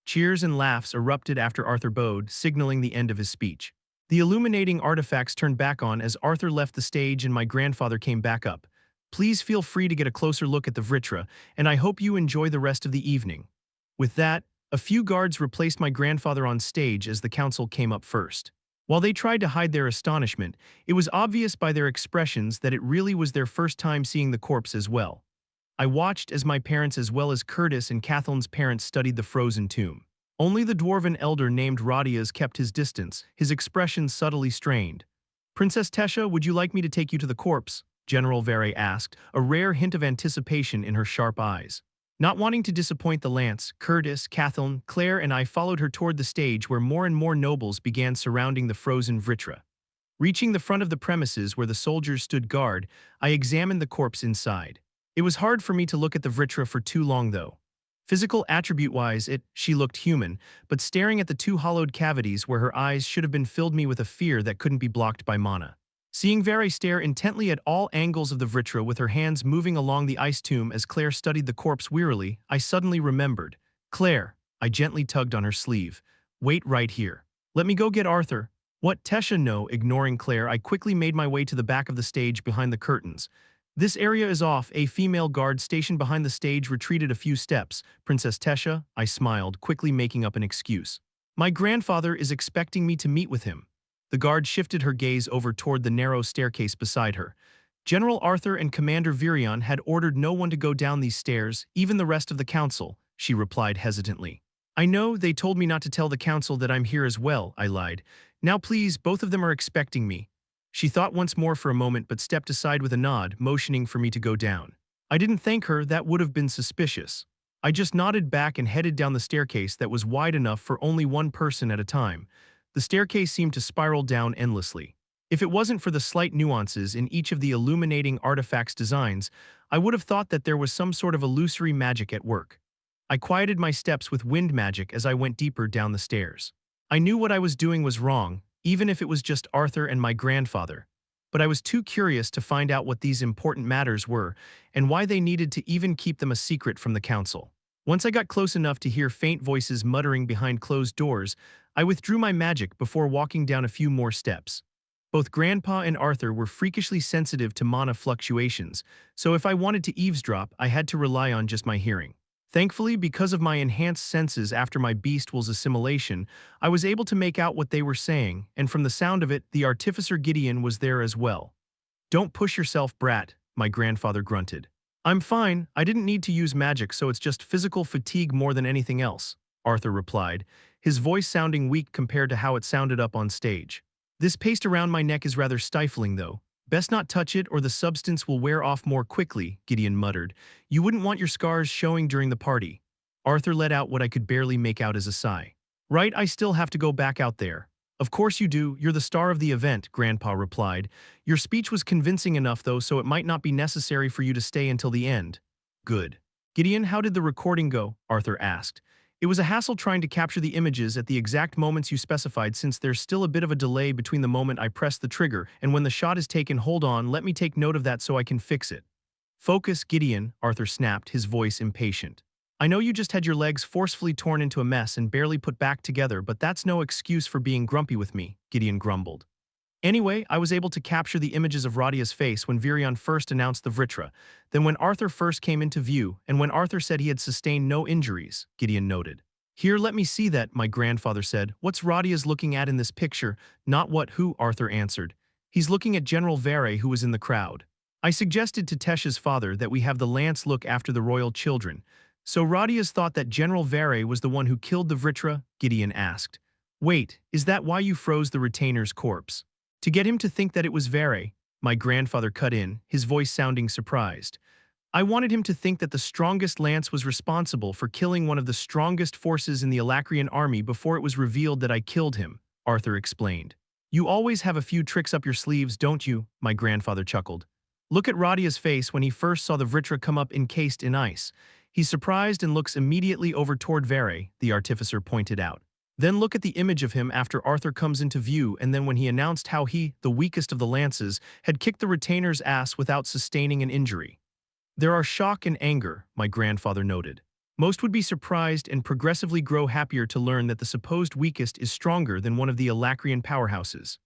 Cheers and laughs erupted after Arthur bowed, signaling the end of his speech. The illuminating artifacts turned back on as Arthur left the stage and my grandfather came back up. Please feel free to get a closer look at the Vritra, and I hope you enjoy the rest of the evening. With that, a few guards replaced my grandfather on stage as the council came up first. While they tried to hide their astonishment, it was obvious by their expressions that it really was their first time seeing the corpse as well. I watched as my parents as well as Curtis and Cathleen's parents studied the frozen tomb. Only the dwarven elder named Radias kept his distance, his expression subtly strained. "Princess Tesha, would you like me to take you to the corpse?" General Vere asked, a rare hint of anticipation in her sharp eyes. Not wanting to disappoint the lance, Curtis, Kathleen, Claire, and I followed her toward the stage where more and more nobles began surrounding the frozen Vritra. Reaching the front of the premises where the soldiers stood guard, I examined the corpse inside. It was hard for me to look at the Vritra for too long though. Physical attribute-wise, she looked human, but staring at the two hollowed cavities where her eyes should have been filled me with a fear that couldn't be blocked by mana. Seeing Vere stare intently at all angles of the Vritra with her hands moving along the ice tomb as Claire studied the corpse wearily, I suddenly remembered. "Claire," I gently tugged on her sleeve. "Wait right here. Let me go get Arthur." "What, Tesha?" No, ignoring Claire, I quickly made my way to the back of the stage behind the curtains. "This area is off." A female guard stationed behind the stage retreated a few steps. "Princess Tesha," I smiled, quickly making up an excuse. "My grandfather is expecting me to meet with him." The guard shifted her gaze over toward the narrow staircase beside her. "General Arthur and Commander Virion had ordered no one to go down these stairs, even the rest of the council," she replied hesitantly. "I know, they told me not to tell the council that I'm here as well," I lied. "Now please, both of them are expecting me." She thought once more for a moment but stepped aside with a nod, motioning for me to go down. I didn't thank her, that would have been suspicious. I just nodded back and headed down the staircase that was wide enough for only one person at a time. The staircase seemed to spiral down endlessly. If it wasn't for the slight nuances in each of the illuminating artifacts' designs, I would have thought that there was some sort of illusory magic at work. I quieted my steps with wind magic as I went deeper down the stairs. I knew what I was doing was wrong, even if it was just Arthur and my grandfather. but I was too curious to find out what these important matters were and why they needed to even keep them a secret from the council. Once I got close enough to hear faint voices muttering behind closed doors, I withdrew my magic before walking down a few more steps. Both Grandpa and Arthur were freakishly sensitive to mana fluctuations, so if I wanted to eavesdrop, I had to rely on just my hearing. Thankfully, because of my enhanced senses after my beast's assimilation, I was able to make out what they were saying, and from the sound of it, the artificer Gideon was there as well. "Don't push yourself, brat," my grandfather grunted. "I'm fine, I didn't need to use magic, so it's just physical fatigue more than anything else," Arthur replied, his voice sounding weak compared to how it sounded up on stage. "This paste around my neck is rather stifling, though. Best not touch it or the substance will wear off more quickly," Gideon muttered. "You wouldn't want your scars showing during the party." Arthur let out what I could barely make out as a sigh. "Right, I still have to go back out there." "Of course you do, you're the star of the event," Grandpa replied. "Your speech was convincing enough, though, so it might not be necessary for you to stay until the end." "Good." "Gideon, how did the recording go?" Arthur asked. "It was a hassle trying to capture the images at the exact moments you specified, since there's still a bit of a delay between the moment I press the trigger and when the shot is taken. Hold on, let me take note of that so I can fix it." "Focus, Gideon," Arthur snapped, his voice impatient. "I know you just had your legs forcefully torn into a mess and barely put back together, but that's no excuse for being grumpy with me," Gideon grumbled. "Anyway, I was able to capture the images of Radia's face when Virion first announced the Vritra, then when Arthur first came into view, and when Arthur said he had sustained no injuries," Gideon noted. "Here, let me see that," my grandfather said. "What's Radia's looking at in this picture?" "Not what, who," Arthur answered. "He's looking at General Vere, who was in the crowd." I suggested to Tesha's father that we have the lance look after the royal children. "So Radia's thought that General Vere was the one who killed the Vritra?" Gideon asked. "Wait, is that why you froze the retainer's corpse?" "To get him to think that it was Vere," my grandfather cut in, his voice sounding surprised. "I wanted him to think that the strongest lance was responsible for killing one of the strongest forces in the Alacrian army before it was revealed that I killed him," Arthur explained. "You always have a few tricks up your sleeves, don't you?" my grandfather chuckled. "Look at Radia's face when he first saw the Vritra come up encased in ice. He's surprised and looks immediately over toward Vere," the artificer pointed out. "Then look at the image of him after Arthur comes into view, and then when he announced how he, the weakest of the lances, had kicked the retainer's ass without sustaining an injury." "There are shock and anger," my grandfather noted. "Most would be surprised and progressively grow happier to learn that the supposed weakest is stronger than one of the Alacrian powerhouses.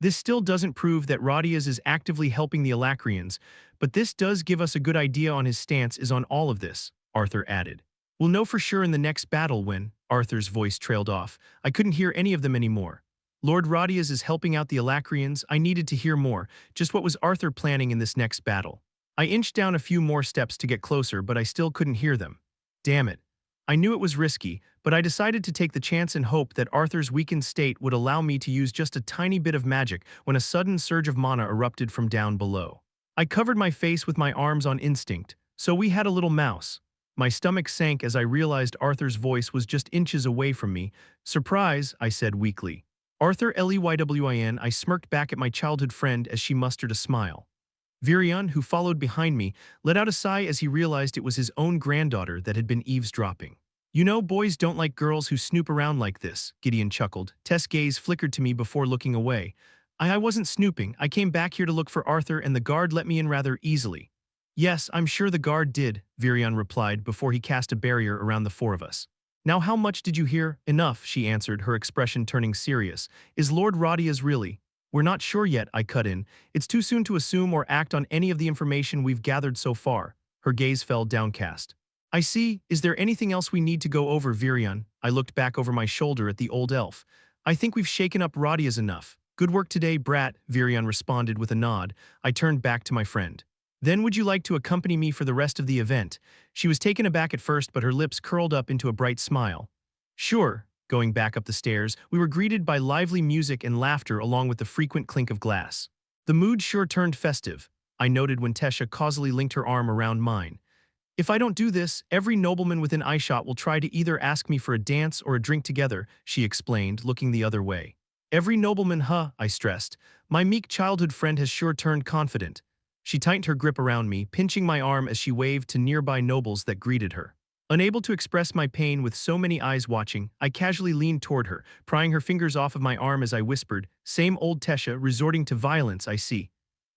This still doesn't prove that Radias is actively helping the Alacrians, but this does give us a good idea on his stance is on all of this," Arthur added. "We'll know for sure in the next battle when—" Arthur's voice trailed off. I couldn't hear any of them anymore. "Lord Radias is helping out the Alacrians." I needed to hear more. Just what was Arthur planning in this next battle? I inched down a few more steps to get closer, but I still couldn't hear them. Damn it. I knew it was risky, but I decided to take the chance and hope that Arthur's weakened state would allow me to use just a tiny bit of magic when a sudden surge of mana erupted from down below. I covered my face with my arms on instinct, so we had a little mouse. My stomach sank as I realized Arthur's voice was just inches away from me. "Surprise," I said weakly. "Arthur Leywin," I smirked back at my childhood friend as she mustered a smile. Virion, who followed behind me, let out a sigh as he realized it was his own granddaughter that had been eavesdropping. "You know, boys don't like girls who snoop around like this," Gideon chuckled. Tess' gaze flickered to me before looking away. I wasn't snooping. I came back here to look for Arthur and the guard let me in rather easily." "Yes, I'm sure the guard did," Virion replied before he cast a barrier around the four of us. "Now how much did you hear?" "Enough," she answered, her expression turning serious. "Is Lord Radia's really—" "We're not sure yet," I cut in. "It's too soon to assume or act on any of the information we've gathered so far." Her gaze fell downcast. "I see. Is there anything else we need to go over, Virion?" I looked back over my shoulder at the old elf. "I think we've shaken up Radia's enough." "Good work today, brat," Virion responded with a nod. I turned back to my friend. "Then would you like to accompany me for the rest of the event?" She was taken aback at first, but her lips curled up into a bright smile. "Sure." Going back up the stairs, we were greeted by lively music and laughter along with the frequent clink of glass. The mood sure turned festive, I noted when Tesha causally linked her arm around mine. "If I don't do this, every nobleman within eyeshot will try to either ask me for a dance or a drink together," she explained, looking the other way. "Every nobleman, huh?" I stressed. "My meek childhood friend has sure turned confident." She tightened her grip around me, pinching my arm as she waved to nearby nobles that greeted her. Unable to express my pain with so many eyes watching, I casually leaned toward her, prying her fingers off of my arm as I whispered, "Same old Tesha, resorting to violence, I see."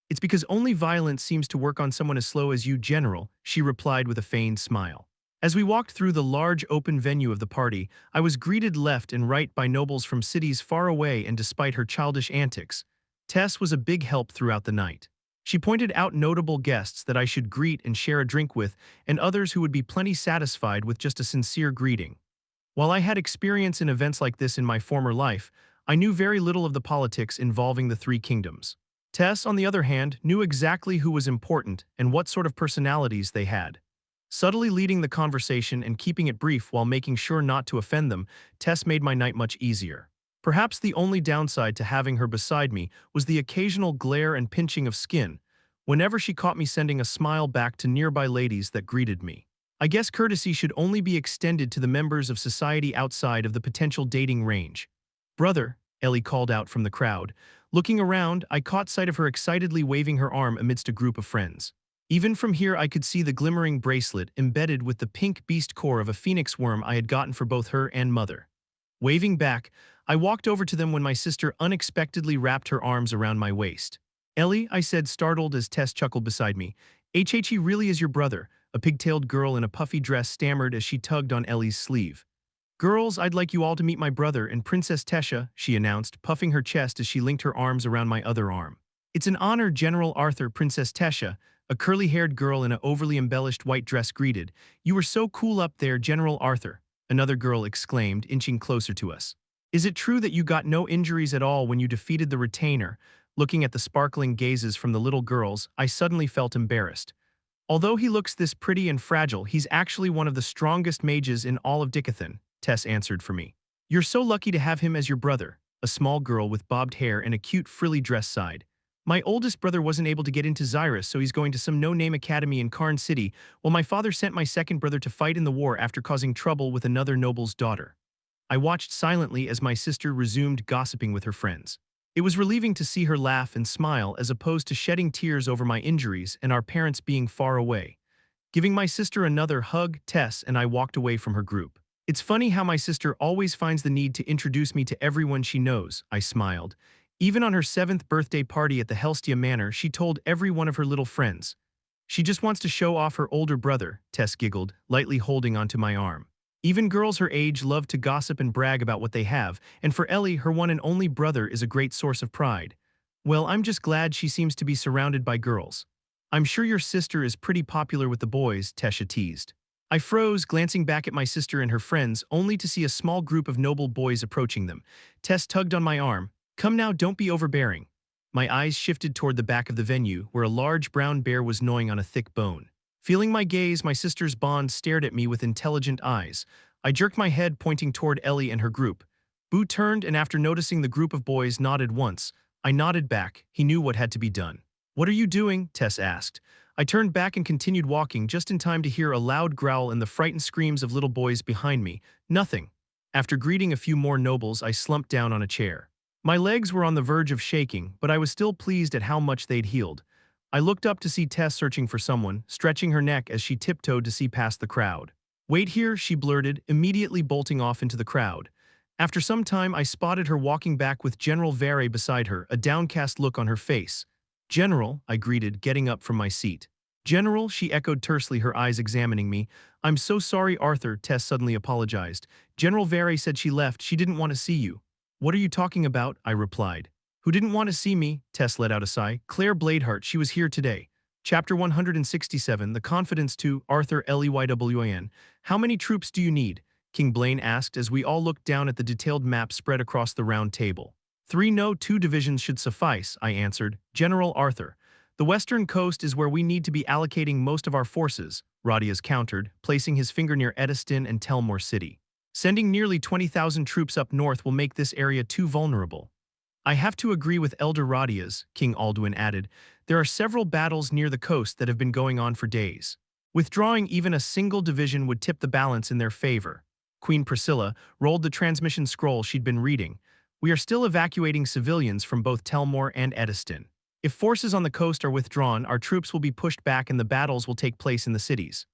It's because only violence seems to work on someone as slow as you, General, she replied with a feigned smile. As we walked through the large open venue of the party, I was greeted left and right by nobles from cities far away, and despite her childish antics, Tess was a big help throughout the night. She pointed out notable guests that I should greet and share a drink with, and others who would be plenty satisfied with just a sincere greeting. While I had experience in events like this in my former life, I knew very little of the politics involving the Three Kingdoms. Tess, on the other hand, knew exactly who was important and what sort of personalities they had. Subtly leading the conversation and keeping it brief while making sure not to offend them, Tess made my night much easier. Perhaps the only downside to having her beside me was the occasional glare and pinching of skin, whenever she caught me sending a smile back to nearby ladies that greeted me. I guess courtesy should only be extended to the members of society outside of the potential dating range. Brother, Ellie called out from the crowd. Looking around, I caught sight of her excitedly waving her arm amidst a group of friends. Even from here I could see the glimmering bracelet embedded with the pink beast core of a phoenix worm I had gotten for both her and mother. Waving back, I walked over to them when my sister unexpectedly wrapped her arms around my waist. Ellie, I said, startled as Tess chuckled beside me. He really is your brother, a pigtailed girl in a puffy dress stammered as she tugged on Ellie's sleeve. Girls, I'd like you all to meet my brother and Princess Tesha, she announced, puffing her chest as she linked her arms around my other arm. It's an honor, General Arthur. Princess Tesha, a curly-haired girl in an overly embellished white dress, greeted. You were so cool up there, General Arthur, another girl exclaimed, inching closer to us. Is it true that you got no injuries at all when you defeated the retainer? Looking at the sparkling gazes from the little girls, I suddenly felt embarrassed. Although he looks this pretty and fragile, he's actually one of the strongest mages in all of Dicathen, Tess answered for me. You're so lucky to have him as your brother, a small girl with bobbed hair and a cute frilly dress sighed. My oldest brother wasn't able to get into Xyrus, so he's going to some no-name academy in Karn City, while my father sent my second brother to fight in the war after causing trouble with another noble's daughter. I watched silently as my sister resumed gossiping with her friends. It was relieving to see her laugh and smile as opposed to shedding tears over my injuries and our parents being far away. Giving my sister another hug, Tess and I walked away from her group. It's funny how my sister always finds the need to introduce me to everyone she knows, I smiled. Even on her 7th birthday party at the Helstia Manor, she told every one of her little friends. She just wants to show off her older brother, Tess giggled, lightly holding onto my arm. Even girls her age love to gossip and brag about what they have, and for Ellie, her one and only brother is a great source of pride. Well, I'm just glad she seems to be surrounded by girls. I'm sure your sister is pretty popular with the boys, Tesha teased. I froze, glancing back at my sister and her friends, only to see a small group of noble boys approaching them. Tess tugged on my arm. Come now, don't be overbearing. My eyes shifted toward the back of the venue, where a large brown bear was gnawing on a thick bone. Feeling my gaze, my sister's Bond stared at me with intelligent eyes. I jerked my head, pointing toward Ellie and her group. Boo turned, and after noticing the group of boys nodded once, I nodded back. He knew what had to be done. What are you doing? Tess asked. I turned back and continued walking, just in time to hear a loud growl and the frightened screams of little boys behind me. Nothing. After greeting a few more nobles, I slumped down on a chair. My legs were on the verge of shaking, but I was still pleased at how much they'd healed. I looked up to see Tess searching for someone, stretching her neck as she tiptoed to see past the crowd. Wait here, she blurted, immediately bolting off into the crowd. After some time, I spotted her walking back with General Vere beside her, a downcast look on her face. General, I greeted, getting up from my seat. General, she echoed tersely, her eyes examining me. I'm so sorry, Arthur, Tess suddenly apologized. General Vere said she left, she didn't want to see you. What are you talking about? I replied. Who didn't want to see me? Tess let out a sigh. Claire Bladeheart, she was here today. Chapter 167, The Confidence to Arthur Leywin. How many troops do you need? King Blaine asked as we all looked down at the detailed map spread across the round table. 3 no, 2 divisions should suffice, I answered. General Arthur. The western coast is where we need to be allocating most of our forces, Radias countered, placing his finger near Ediston and Telmore City. Sending nearly 20,000 troops up north will make this area too vulnerable. I have to agree with Elder Radias, King Alduin added. There are several battles near the coast that have been going on for days. Withdrawing even a single division would tip the balance in their favor. Queen Priscilla rolled the transmission scroll she'd been reading. We are still evacuating civilians from both Telmore and Ediston. If forces on the coast are withdrawn, our troops will be pushed back and the battles will take place in the cities.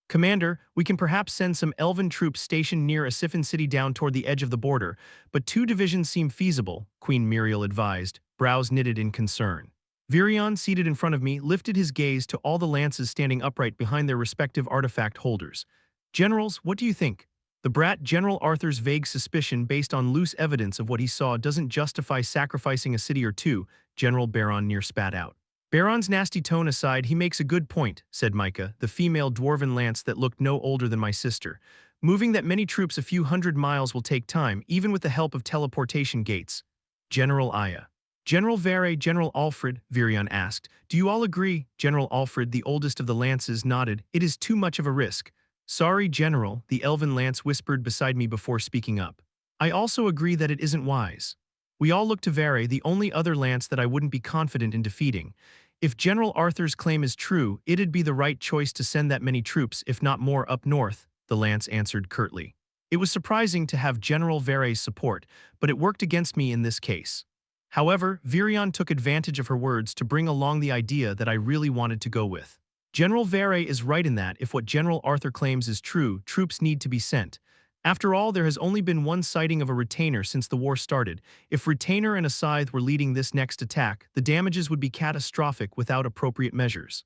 Commander, we can perhaps send some elven troops stationed near Assassinated City down toward the edge of the border, but 2 divisions seem feasible, Queen Muriel advised, brows knitted in concern. Virion, seated in front of me, lifted his gaze to all the lances standing upright behind their respective artifact holders. Generals, what do you think? The brat General Arthur's vague suspicion based on loose evidence of what he saw doesn't justify sacrificing a city or two, General Baron near spat out. Baron's nasty tone aside, he makes a good point, said Micah, the female dwarven lance that looked no older than my sister. Moving that many troops a few hundred miles will take time, even with the help of teleportation gates. General Aya. General Vere, General Alfred, Virion asked. Do you all agree? General Alfred, the oldest of the lances, nodded. It is too much of a risk. Sorry, General, the elven lance whispered beside me before speaking up. I also agree that it isn't wise. We all look to Vere, the only other lance that I wouldn't be confident in defeating. If General Arthur's claim is true, it'd be the right choice to send that many troops, if not more, up north, the lance answered curtly. It was surprising to have General Vere's support, but it worked against me in this case. However, Virion took advantage of her words to bring along the idea that I really wanted to go with. General Vere is right in that if what General Arthur claims is true, troops need to be sent. After all, there has only been one sighting of a retainer since the war started. If retainer and a scythe were leading this next attack, the damages would be catastrophic without appropriate measures.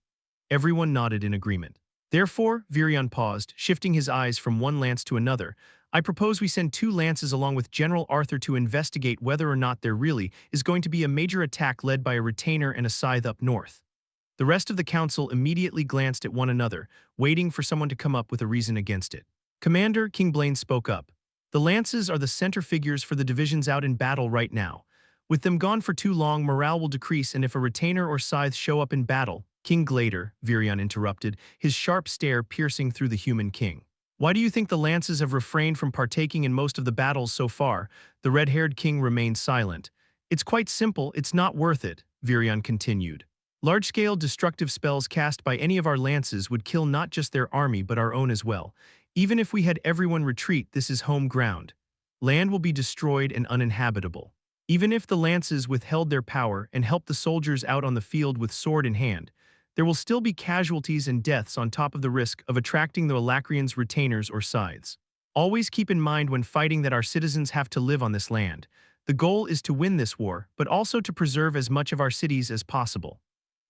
Everyone nodded in agreement. Therefore, Virion paused, shifting his eyes from one lance to another. I propose we send 2 lances along with General Arthur to investigate whether or not there really is going to be a major attack led by a retainer and a scythe up north. The rest of the council immediately glanced at one another, waiting for someone to come up with a reason against it. Commander, King Blaine spoke up. The lances are the center figures for the divisions out in battle right now. With them gone for too long, morale will decrease, and if a retainer or scythe show up in battle, King Glader, Virion interrupted, his sharp stare piercing through the human king. Why do you think the lances have refrained from partaking in most of the battles so far? The red-haired king remained silent. It's quite simple, it's not worth it, Virion continued. Large-scale destructive spells cast by any of our lances would kill not just their army but our own as well. Even if we had everyone retreat, this is home ground. Land will be destroyed and uninhabitable. Even if the lances withheld their power and helped the soldiers out on the field with sword in hand, there will still be casualties and deaths on top of the risk of attracting the Alacrians' retainers or scythes. Always keep in mind when fighting that our citizens have to live on this land. The goal is to win this war, but also to preserve as much of our cities as possible.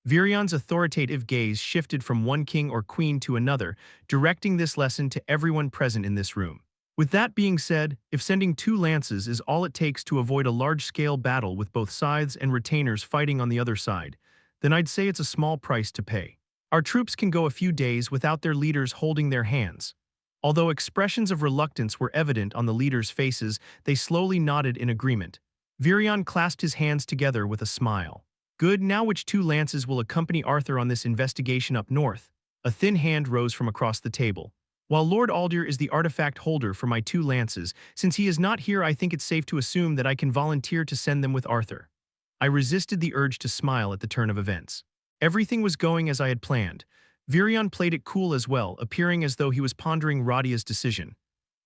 Virion's authoritative gaze shifted from one king or queen to another, directing this lesson to everyone present in this room. With that being said, if sending 2 lances is all it takes to avoid a large-scale battle with both scythes and retainers fighting on the other side, then I'd say it's a small price to pay. Our troops can go a few days without their leaders holding their hands. Although expressions of reluctance were evident on the leaders' faces, they slowly nodded in agreement. Virion clasped his hands together with a smile. Good, now which 2 lances will accompany Arthur on this investigation up north? A thin hand rose from across the table. While Lord Aldir is the artifact holder for my 2 lances, since he is not here, I think it's safe to assume that I can volunteer to send them with Arthur. I resisted the urge to smile at the turn of events. Everything was going as I had planned. Virion played it cool as well, appearing as though he was pondering Radia's decision.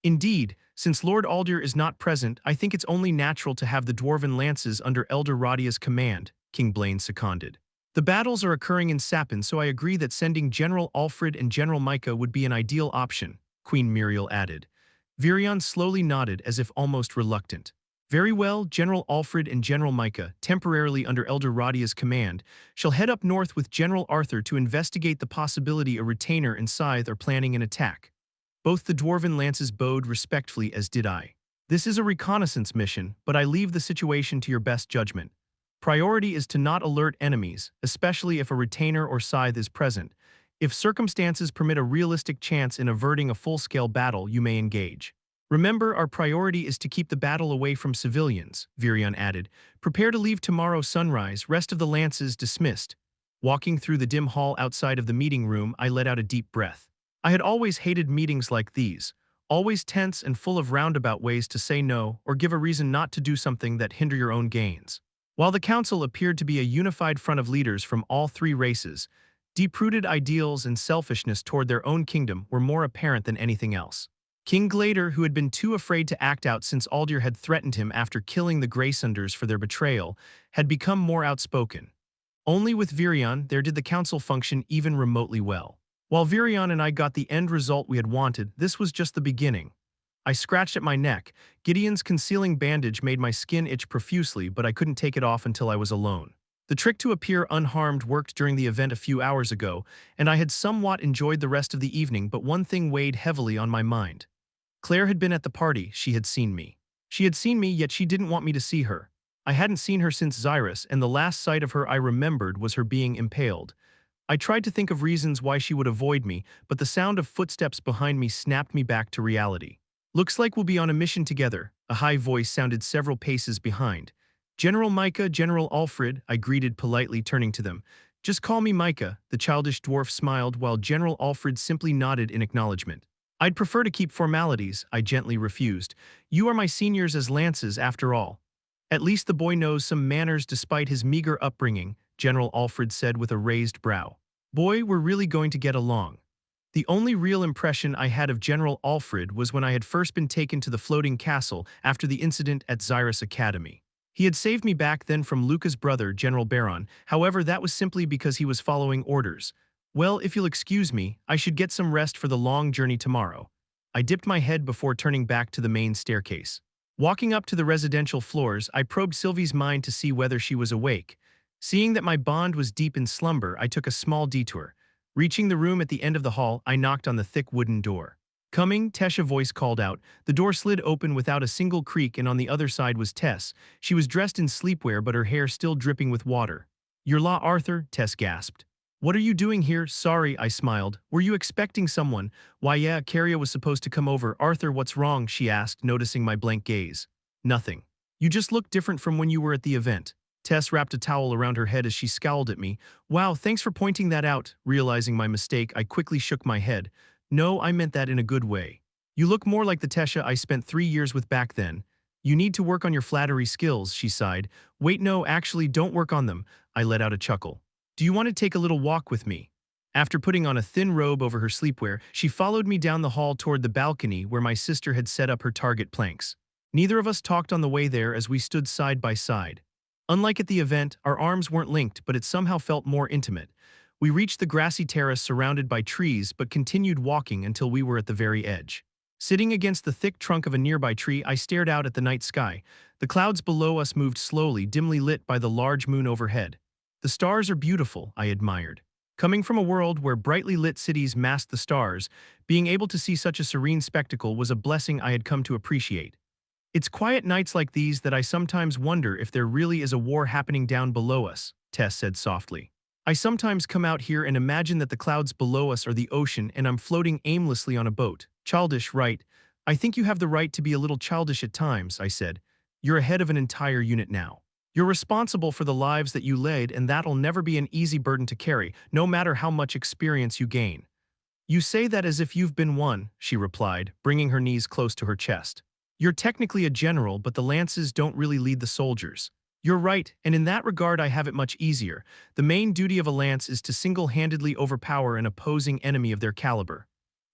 Indeed, since Lord Aldir is not present, I think it's only natural to have the dwarven lances under Elder Radia's command, King Blaine seconded. The battles are occurring in Sapin, so I agree that sending General Alfred and General Micah would be an ideal option, Queen Muriel added. Virion slowly nodded as if almost reluctant. Very well, General Alfred and General Micah, temporarily under Elder Radia's command, shall head up north with General Arthur to investigate the possibility a retainer and scythe are planning an attack. Both the dwarven lances bowed respectfully, as did I. This is a reconnaissance mission, but I leave the situation to your best judgment. Priority is to not alert enemies, especially if a retainer or scythe is present. If circumstances permit a realistic chance in averting a full-scale battle, you may engage. Remember, our priority is to keep the battle away from civilians, Virion added. Prepare to leave tomorrow sunrise, rest of the lances dismissed. Walking through the dim hall outside of the meeting room, I let out a deep breath. I had always hated meetings like these, always tense and full of roundabout ways to say no or give a reason not to do something that hinder your own gains. While the council appeared to be a unified front of leaders from all 3 races, deep-rooted ideals and selfishness toward their own kingdom were more apparent than anything else. King Glader, who had been too afraid to act out since Aldir had threatened him after killing the Graysunders for their betrayal, had become more outspoken. Only with Virion there did the council function even remotely well. While Virion and I got the end result we had wanted, this was just the beginning. I scratched at my neck. Gideon's concealing bandage made my skin itch profusely, but I couldn't take it off until I was alone. The trick to appear unharmed worked during the event a few hours ago, and I had somewhat enjoyed the rest of the evening, but one thing weighed heavily on my mind. Claire had been at the party, she had seen me. She had seen me, yet she didn't want me to see her. I hadn't seen her since Xyrus, and the last sight of her I remembered was her being impaled. I tried to think of reasons why she would avoid me, but the sound of footsteps behind me snapped me back to reality. "Looks like we'll be on a mission together," a high voice sounded several paces behind. "General Micah, General Alfred," I greeted politely, turning to them. "Just call me Micah," the childish dwarf smiled, while General Alfred simply nodded in acknowledgement. "I'd prefer to keep formalities," I gently refused. "You are my seniors as lances, after all." "At least the boy knows some manners despite his meager upbringing," General Alfred said with a raised brow. "Boy, we're really going to get along." The only real impression I had of General Alfred was when I had first been taken to the floating castle after the incident at Xyrus Academy. He had saved me back then from Luca's brother, General Baron. However, that was simply because he was following orders. "Well, if you'll excuse me, I should get some rest for the long journey tomorrow." I dipped my head before turning back to the main staircase. Walking up to the residential floors, I probed Sylvie's mind to see whether she was awake. Seeing that my bond was deep in slumber, I took a small detour. Reaching the room at the end of the hall, I knocked on the thick wooden door. "Coming," Tess' voice called out. The door slid open without a single creak, and on the other side was Tess. She was dressed in sleepwear, but her hair still dripping with water. "Your law, Arthur," Tess gasped. "What are you doing here?" "Sorry," I smiled. "Were you expecting someone?" "Why yeah, Carria was supposed to come over." "Arthur, what's wrong?" she asked, noticing my blank gaze. "Nothing. You just look different from when you were at the event." Tess wrapped a towel around her head as she scowled at me. "Wow, thanks for pointing that out." Realizing my mistake, I quickly shook my head. "No, I meant that in a good way. You look more like the Tesha I spent 3 years with back then." "You need to work on your flattery skills," she sighed. "Wait, no, actually, don't work on them." I let out a chuckle. "Do you want to take a little walk with me?" After putting on a thin robe over her sleepwear, she followed me down the hall toward the balcony where my sister had set up her target planks. Neither of us talked on the way there as we stood side by side. Unlike at the event, our arms weren't linked, but it somehow felt more intimate. We reached the grassy terrace surrounded by trees but continued walking until we were at the very edge. Sitting against the thick trunk of a nearby tree, I stared out at the night sky. The clouds below us moved slowly, dimly lit by the large moon overhead. "The stars are beautiful," I admired. Coming from a world where brightly lit cities masked the stars, being able to see such a serene spectacle was a blessing I had come to appreciate. "It's quiet nights like these that I sometimes wonder if there really is a war happening down below us," Tess said softly. "I sometimes come out here and imagine that the clouds below us are the ocean and I'm floating aimlessly on a boat." "Childish, right?" "I think you have the right to be a little childish at times," I said. "You're ahead of an entire unit now. You're responsible for the lives that you led, and that'll never be an easy burden to carry, no matter how much experience you gain." "You say that as if you've been one," she replied, bringing her knees close to her chest. "You're technically a general, but the lances don't really lead the soldiers." "You're right, and in that regard I have it much easier. The main duty of a lance is to single-handedly overpower an opposing enemy of their caliber."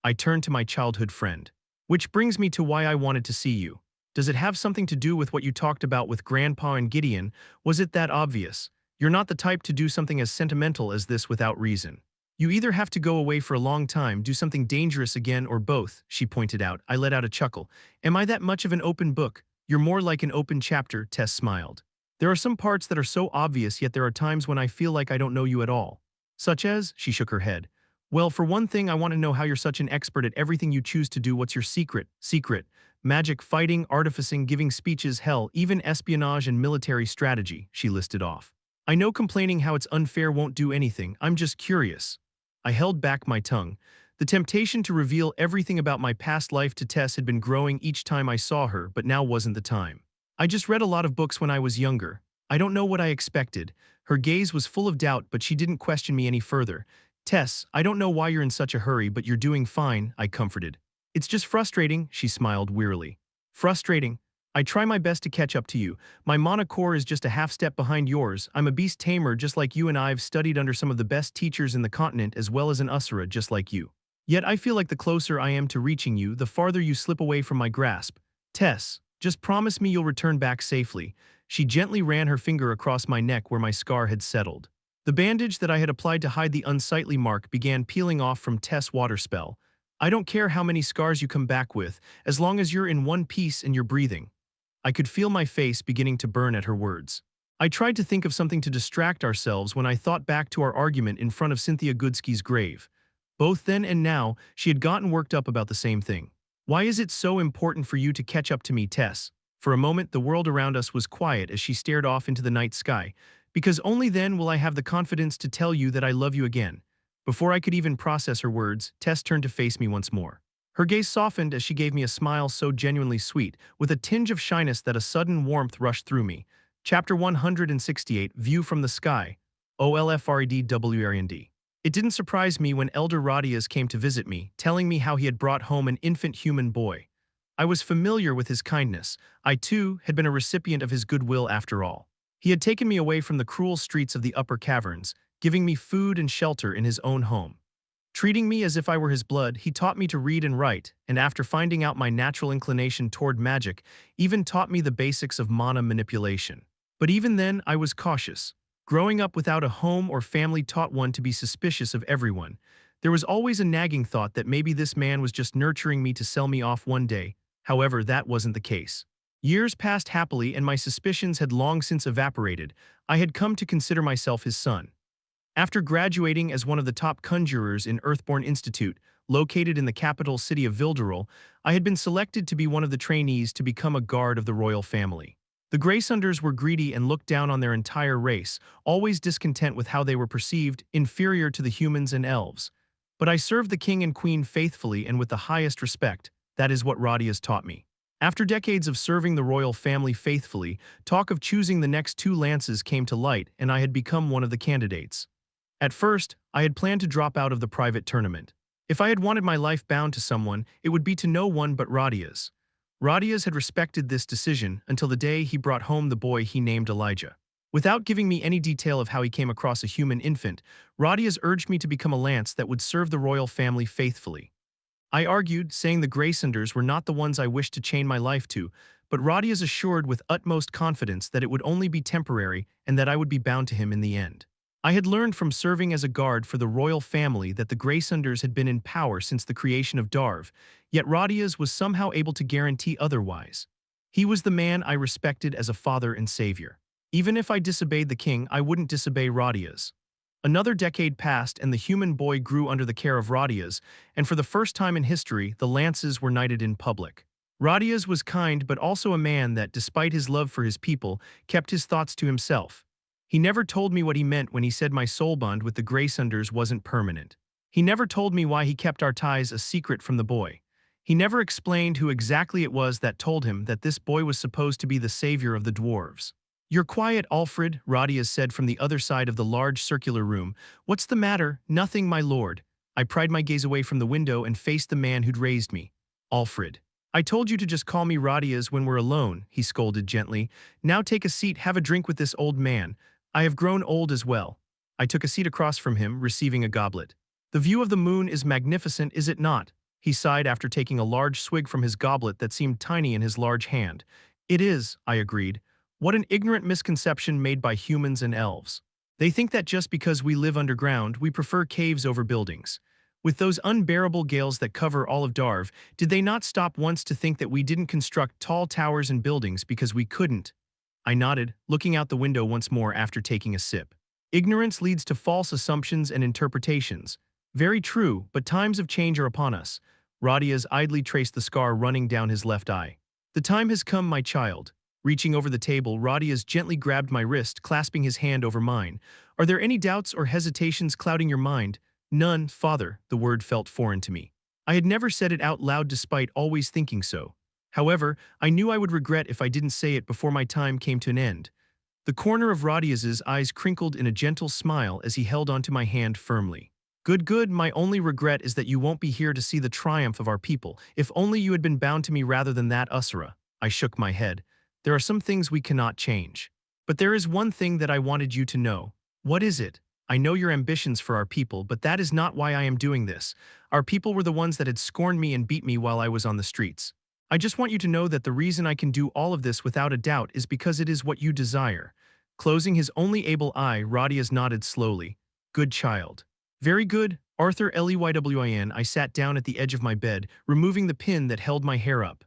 I turned to my childhood friend. "Which brings me to why I wanted to see you. Does it have something to do with what you talked about with Grandpa and Gideon? Was it that obvious? You're not the type to do something as sentimental as this without reason. You either have to go away for a long time, do something dangerous again, or both," she pointed out. I let out a chuckle. "Am I that much of an open book?" "You're more like an open chapter," Tess smiled. "There are some parts that are so obvious, yet there are times when I feel like I don't know you at all." "Such as?" She shook her head. "Well, for one thing, I want to know how you're such an expert at everything you choose to do. What's your secret?" "Secret. Magic, fighting, artificing, giving speeches, hell, even espionage and military strategy," she listed off. "I know complaining how it's unfair won't do anything. I'm just curious." I held back my tongue. The temptation to reveal everything about my past life to Tess had been growing each time I saw her, but now wasn't the time. "I just read a lot of books when I was younger. I don't know what I expected." Her gaze was full of doubt, but she didn't question me any further. "Tess, I don't know why you're in such a hurry, but you're doing fine," I comforted. "It's just frustrating," she smiled wearily. "Frustrating? I try my best to catch up to you. My mana core is just a half step behind yours. I'm a beast tamer just like you, and I've studied under some of the best teachers in the continent as well as an Usura just like you. Yet I feel like the closer I am to reaching you, the farther you slip away from my grasp. Tess, just promise me you'll return back safely." She gently ran her finger across my neck where my scar had settled. The bandage that I had applied to hide the unsightly mark began peeling off from Tess' water spell. "I don't care how many scars you come back with, as long as you're in one piece and you're breathing." I could feel my face beginning to burn at her words. I tried to think of something to distract ourselves when I thought back to our argument in front of Cynthia Goodsky's grave. Both then and now, she had gotten worked up about the same thing. Why is it so important for you to catch up to me, Tess? For a moment, the world around us was quiet as she stared off into the night sky. Because only then will I have the confidence to tell you that I love you again. Before I could even process her words, Tess turned to face me once more. Her gaze softened as she gave me a smile so genuinely sweet, with a tinge of shyness that a sudden warmth rushed through me. Chapter 168, View from the Sky, OLFREDWRND. It didn't surprise me when Elder Radias came to visit me, telling me how he had brought home an infant human boy. I was familiar with his kindness. I, too, had been a recipient of his goodwill after all. He had taken me away from the cruel streets of the upper caverns, giving me food and shelter in his own home. Treating me as if I were his blood, he taught me to read and write, and after finding out my natural inclination toward magic, even taught me the basics of mana manipulation. But even then, I was cautious. Growing up without a home or family taught one to be suspicious of everyone. There was always a nagging thought that maybe this man was just nurturing me to sell me off one day. However, that wasn't the case. Years passed happily and my suspicions had long since evaporated. I had come to consider myself his son. After graduating as one of the top conjurers in Earthborn Institute, located in the capital city of Vilderol, I had been selected to be one of the trainees to become a guard of the royal family. The Greysunders were greedy and looked down on their entire race, always discontent with how they were perceived, inferior to the humans and elves. But I served the king and queen faithfully and with the highest respect. That is what Radias taught me. After decades of serving the royal family faithfully, talk of choosing the next two lances came to light and I had become one of the candidates. At first, I had planned to drop out of the private tournament. If I had wanted my life bound to someone, it would be to no one but Radias. Radias had respected this decision until the day he brought home the boy he named Elijah. Without giving me any detail of how he came across a human infant, Radias urged me to become a lance that would serve the royal family faithfully. I argued, saying the Greysunders were not the ones I wished to chain my life to, but Radias assured with utmost confidence that it would only be temporary and that I would be bound to him in the end. I had learned from serving as a guard for the royal family that the Greysunders had been in power since the creation of Darv, yet Radias was somehow able to guarantee otherwise. He was the man I respected as a father and savior. Even if I disobeyed the king, I wouldn't disobey Radias. Another decade passed and the human boy grew under the care of Radias, and for the first time in history, the lances were knighted in public. Radias was kind but also a man that, despite his love for his people, kept his thoughts to himself. He never told me what he meant when he said my soul bond with the Greysunders wasn't permanent. He never told me why he kept our ties a secret from the boy. He never explained who exactly it was that told him that this boy was supposed to be the savior of the dwarves. "You're quiet, Alfred," Radias said from the other side of the large circular room. "What's the matter?" "Nothing, my lord." I pried my gaze away from the window and faced the man who'd raised me. "Alfred. I told you to just call me Radias when we're alone," he scolded gently. "Now take a seat, have a drink with this old man. I have grown old as well." I took a seat across from him, receiving a goblet. "The view of the moon is magnificent, is it not?" He sighed after taking a large swig from his goblet that seemed tiny in his large hand. "It is," I agreed. "What an ignorant misconception made by humans and elves. They think that just because we live underground, we prefer caves over buildings. With those unbearable gales that cover all of Darv, did they not stop once to think that we didn't construct tall towers and buildings because we couldn't?" I nodded, looking out the window once more after taking a sip. "Ignorance leads to false assumptions and interpretations. Very true, but times of change are upon us." Radias idly traced the scar running down his left eye. "The time has come, my child." Reaching over the table, Radias gently grabbed my wrist, clasping his hand over mine. "Are there any doubts or hesitations clouding your mind?" "None, father." The word felt foreign to me. I had never said it out loud despite always thinking so. However, I knew I would regret if I didn't say it before my time came to an end. The corner of Radias's eyes crinkled in a gentle smile as he held onto my hand firmly. "Good, good, my only regret is that you won't be here to see the triumph of our people. If only you had been bound to me rather than that Usura." I shook my head. "There are some things we cannot change. But there is one thing that I wanted you to know." "What is it?" "I know your ambitions for our people, but that is not why I am doing this. Our people were the ones that had scorned me and beat me while I was on the streets. I just want you to know that the reason I can do all of this without a doubt is because it is what you desire." Closing his only able eye, Radias nodded slowly. "Good child." "Very good, Arthur Leywin." I sat down at the edge of my bed, removing the pin that held my hair up.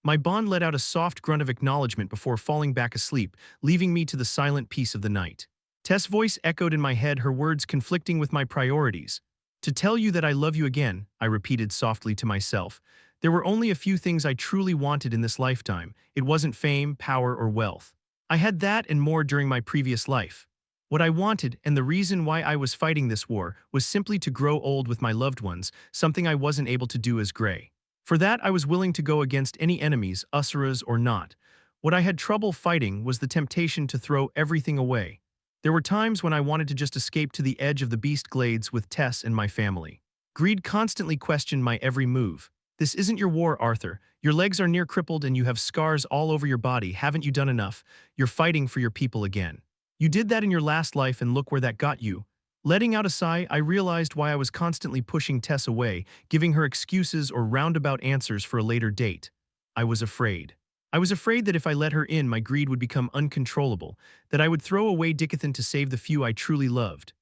My bond let out a soft grunt of acknowledgement before falling back asleep, leaving me to the silent peace of the night. Tess' voice echoed in my head, her words conflicting with my priorities. To tell you that I love you again, I repeated softly to myself. There were only a few things I truly wanted in this lifetime. It wasn't fame, power, or wealth. I had that and more during my previous life. What I wanted, and the reason why I was fighting this war, was simply to grow old with my loved ones, something I wasn't able to do as Grey. For that, I was willing to go against any enemies, Usuras or not. What I had trouble fighting was the temptation to throw everything away. There were times when I wanted to just escape to the edge of the beast glades with Tess and my family. Greed constantly questioned my every move. This isn't your war, Arthur. Your legs are near crippled and you have scars all over your body. Haven't you done enough? You're fighting for your people again. You did that in your last life and look where that got you. Letting out a sigh, I realized why I was constantly pushing Tess away, giving her excuses or roundabout answers for a later date. I was afraid. I was afraid that if I let her in, my greed would become uncontrollable, that I would throw away Dicathen to save the few I truly loved.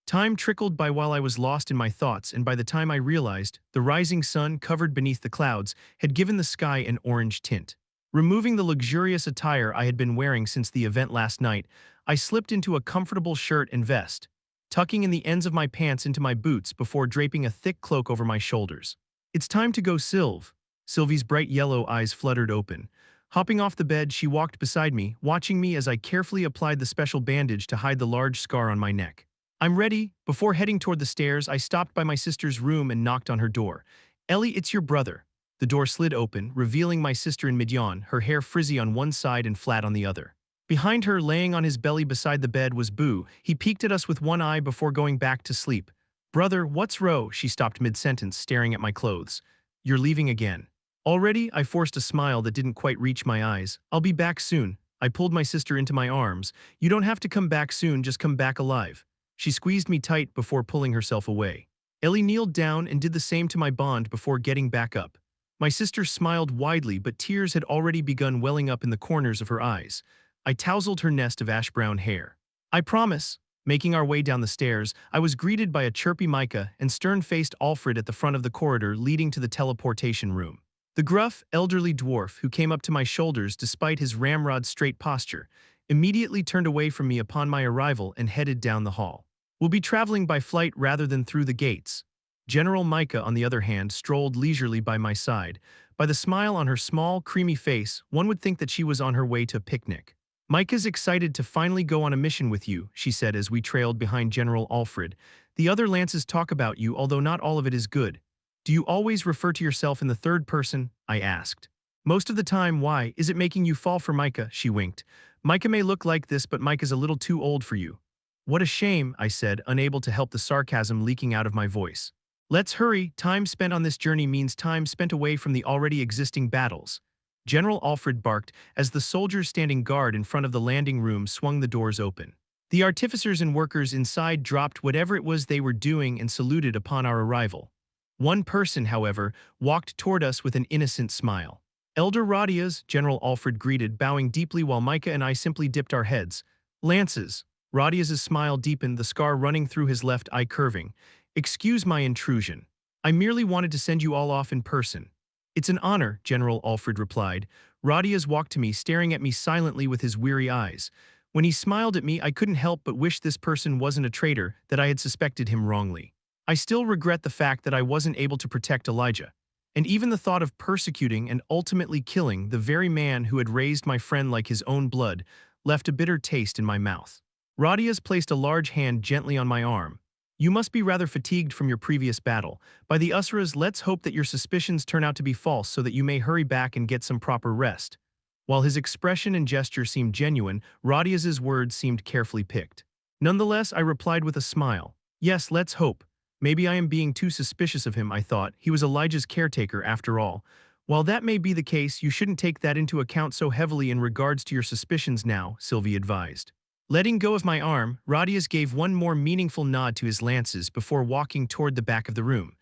Time trickled by while I was lost in my thoughts, and by the time I realized, the rising sun, covered beneath the clouds, had given the sky an orange tint. Removing the luxurious attire I had been wearing since the event last night, I slipped into a comfortable shirt and vest, tucking in the ends of my pants into my boots before draping a thick cloak over my shoulders. It's time to go, Sylv. Sylvie's bright yellow eyes fluttered open. Hopping off the bed, she walked beside me, watching me as I carefully applied the special bandage to hide the large scar on my neck. I'm ready. Before heading toward the stairs, I stopped by my sister's room and knocked on her door. Ellie, it's your brother. The door slid open, revealing my sister in mid-yawn, her hair frizzy on one side and flat on the other. Behind her, laying on his belly beside the bed, was Boo. He peeked at us with one eye before going back to sleep. Brother, what's row? She stopped mid-sentence, staring at my clothes. You're leaving again. Already, I forced a smile that didn't quite reach my eyes. I'll be back soon. I pulled my sister into my arms. You don't have to come back soon, just come back alive. She squeezed me tight before pulling herself away. Ellie kneeled down and did the same to my bond before getting back up. My sister smiled widely, but tears had already begun welling up in the corners of her eyes. I tousled her nest of ash-brown hair. I promise. Making our way down the stairs, I was greeted by a chirpy Micah and stern-faced Alfred at the front of the corridor leading to the teleportation room. The gruff, elderly dwarf, who came up to my shoulders despite his ramrod-straight posture, immediately turned away from me upon my arrival and headed down the hall. We'll be traveling by flight rather than through the gates. General Micah, on the other hand, strolled leisurely by my side. By the smile on her small, creamy face, one would think that she was on her way to a picnic. Micah's excited to finally go on a mission with you, she said as we trailed behind General Alfred. The other lances talk about you, although not all of it is good. Do you always refer to yourself in the third person? I asked. Most of the time. Why? Is it making you fall for Micah? She winked. Micah may look like this, but Micah's a little too old for you. What a shame, I said, unable to help the sarcasm leaking out of my voice. Let's hurry. Time spent on this journey means time spent away from the already existing battles. General Alfred barked as the soldiers standing guard in front of the landing room swung the doors open. The artificers and workers inside dropped whatever it was they were doing and saluted upon our arrival. One person, however, walked toward us with an innocent smile. Elder Radias, General Alfred greeted, bowing deeply while Micah and I simply dipped our heads. Lances. Radias' smile deepened, the scar running through his left eye curving. Excuse my intrusion. I merely wanted to send you all off in person. It's an honor, General Alfred replied. Radias walked to me, staring at me silently with his weary eyes. When he smiled at me, I couldn't help but wish this person wasn't a traitor, that I had suspected him wrongly. I still regret the fact that I wasn't able to protect Elijah. And even the thought of persecuting and ultimately killing the very man who had raised my friend like his own blood left a bitter taste in my mouth. Radias placed a large hand gently on my arm. You must be rather fatigued from your previous battle. By the Usuras, let's hope that your suspicions turn out to be false so that you may hurry back and get some proper rest. While his expression and gesture seemed genuine, Radias's words seemed carefully picked. Nonetheless, I replied with a smile. Yes, let's hope. Maybe I am being too suspicious of him, I thought. He was Elijah's caretaker after all. While that may be the case, you shouldn't take that into account so heavily in regards to your suspicions now, Sylvie advised. Letting go of my arm, Radias gave one more meaningful nod to his lances before walking toward the back of the room.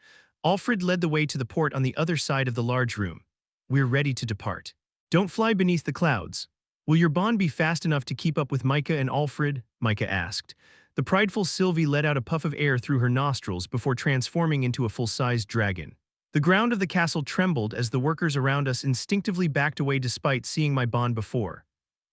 Alfred led the way to the port on the other side of the large room. We're ready to depart. Don't fly beneath the clouds. Will your bond be fast enough to keep up with Micah and Alfred? Micah asked. The prideful Sylvie let out a puff of air through her nostrils before transforming into a full-sized dragon. The ground of the castle trembled as the workers around us instinctively backed away despite seeing my bond before.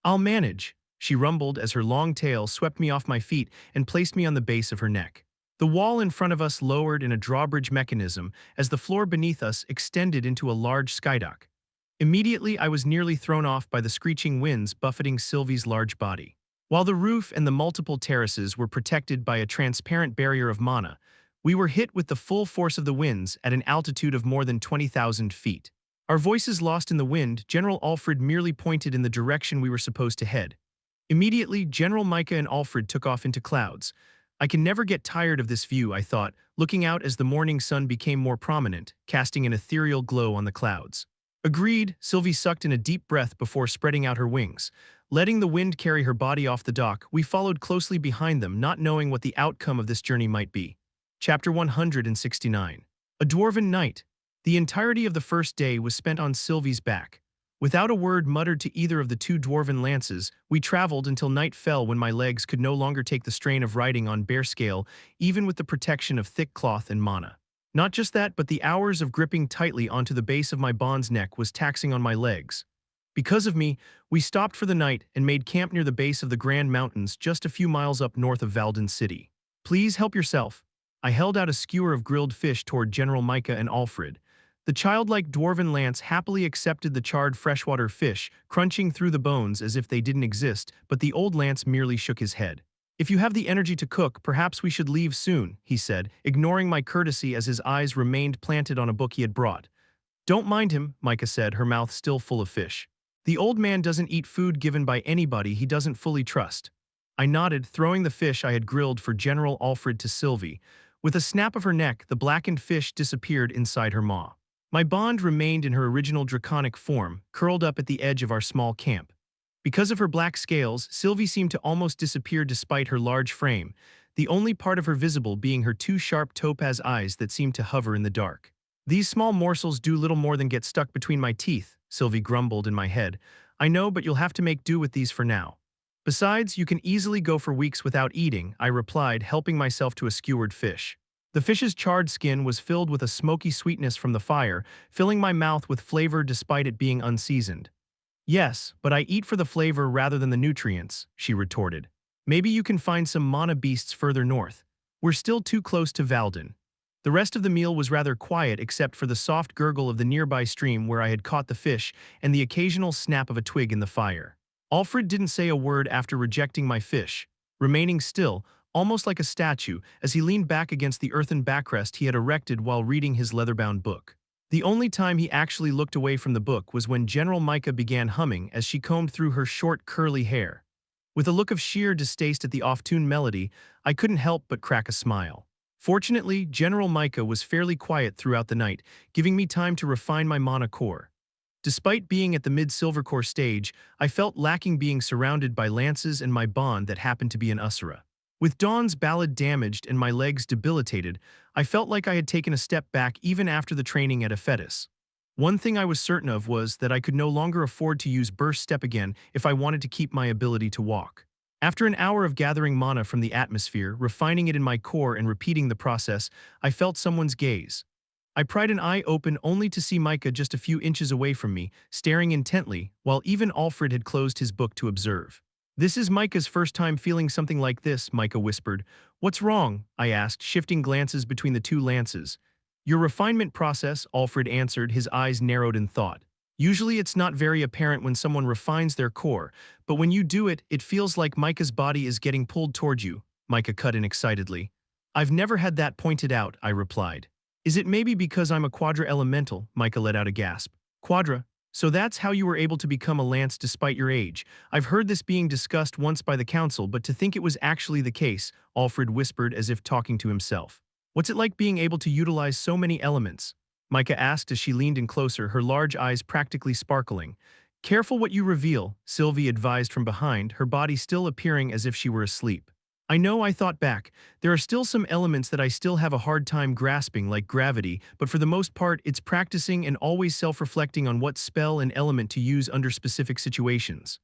"I'll manage," she rumbled as her long tail swept me off my feet and placed me on the base of her neck. The wall in front of us lowered in a drawbridge mechanism as the floor beneath us extended into a large skydock. Immediately, I was nearly thrown off by the screeching winds buffeting Sylvie's large body. While the roof and the multiple terraces were protected by a transparent barrier of mana, we were hit with the full force of the winds at an altitude of more than 20,000 feet. Our voices lost in the wind, General Alfred merely pointed in the direction we were supposed to head. Immediately, General Micah and Alfred took off into clouds. I can never get tired of this view, I thought, looking out as the morning sun became more prominent, casting an ethereal glow on the clouds. Agreed, Sylvie sucked in a deep breath before spreading out her wings. Letting the wind carry her body off the dock, we followed closely behind them, not knowing what the outcome of this journey might be. Chapter 169. A Dwarven Night. The entirety of the first day was spent on Sylvie's back. Without a word muttered to either of the two dwarven lances, we traveled until night fell when my legs could no longer take the strain of riding on bare scale, even with the protection of thick cloth and mana. Not just that, but the hours of gripping tightly onto the base of my bond's neck was taxing on my legs. Because of me, we stopped for the night and made camp near the base of the Grand Mountains just a few miles up north of Valden City. "Please help yourself." I held out a skewer of grilled fish toward General Micah and Alfred. The childlike dwarven lance happily accepted the charred freshwater fish, crunching through the bones as if they didn't exist, but the old lance merely shook his head. "If you have the energy to cook, perhaps we should leave soon," he said, ignoring my courtesy as his eyes remained planted on a book he had brought. "Don't mind him," Micah said, her mouth still full of fish. "The old man doesn't eat food given by anybody he doesn't fully trust." I nodded, throwing the fish I had grilled for General Alfred to Sylvie. With a snap of her neck, the blackened fish disappeared inside her maw. My bond remained in her original draconic form, curled up at the edge of our small camp. Because of her black scales, Sylvie seemed to almost disappear despite her large frame, the only part of her visible being her two sharp topaz eyes that seemed to hover in the dark. "These small morsels do little more than get stuck between my teeth," Sylvie grumbled in my head. "I know, but you'll have to make do with these for now." "Besides, you can easily go for weeks without eating," I replied, helping myself to a skewered fish. The fish's charred skin was filled with a smoky sweetness from the fire, filling my mouth with flavor despite it being unseasoned. "Yes, but I eat for the flavor rather than the nutrients," she retorted. "Maybe you can find some mana beasts further north. We're still too close to Valden." The rest of the meal was rather quiet except for the soft gurgle of the nearby stream where I had caught the fish and the occasional snap of a twig in the fire. Alfred didn't say a word after rejecting my fish, remaining still, almost like a statue, as he leaned back against the earthen backrest he had erected while reading his leather-bound book. The only time he actually looked away from the book was when General Micah began humming as she combed through her short, curly hair. With a look of sheer distaste at the off-tune melody, I couldn't help but crack a smile. Fortunately, General Micah was fairly quiet throughout the night, giving me time to refine my mana core. Despite being at the mid-silvercore stage, I felt lacking being surrounded by lances and my bond that happened to be an Usura. With Dawn's ballad damaged and my legs debilitated, I felt like I had taken a step back even after the training at Ephetus. One thing I was certain of was that I could no longer afford to use Burst Step again if I wanted to keep my ability to walk. After an hour of gathering mana from the atmosphere, refining it in my core and repeating the process, I felt someone's gaze. I pried an eye open only to see Micah just a few inches away from me, staring intently, while even Alfred had closed his book to observe. "This is Micah's first time feeling something like this," Micah whispered. "What's wrong?" I asked, shifting glances between the two lances. "Your refinement process," Alfred answered, his eyes narrowed in thought. "Usually it's not very apparent when someone refines their core, but when you do it, it feels like Micah's body is getting pulled toward you," Micah cut in excitedly. "I've never had that pointed out," I replied. "Is it maybe because I'm a Quadra elemental?" Micah let out a gasp. "Quadra? So that's how you were able to become a lance despite your age. I've heard this being discussed once by the council, but to think it was actually the case," Alfred whispered as if talking to himself. "What's it like being able to utilize so many elements?" Micah asked as she leaned in closer, her large eyes practically sparkling. "Careful what you reveal," Sylvie advised from behind, her body still appearing as if she were asleep. "I know," I thought back. "There are still some elements that I still have a hard time grasping, like gravity, but for the most part, it's practicing and always self-reflecting on what spell and element to use under specific situations."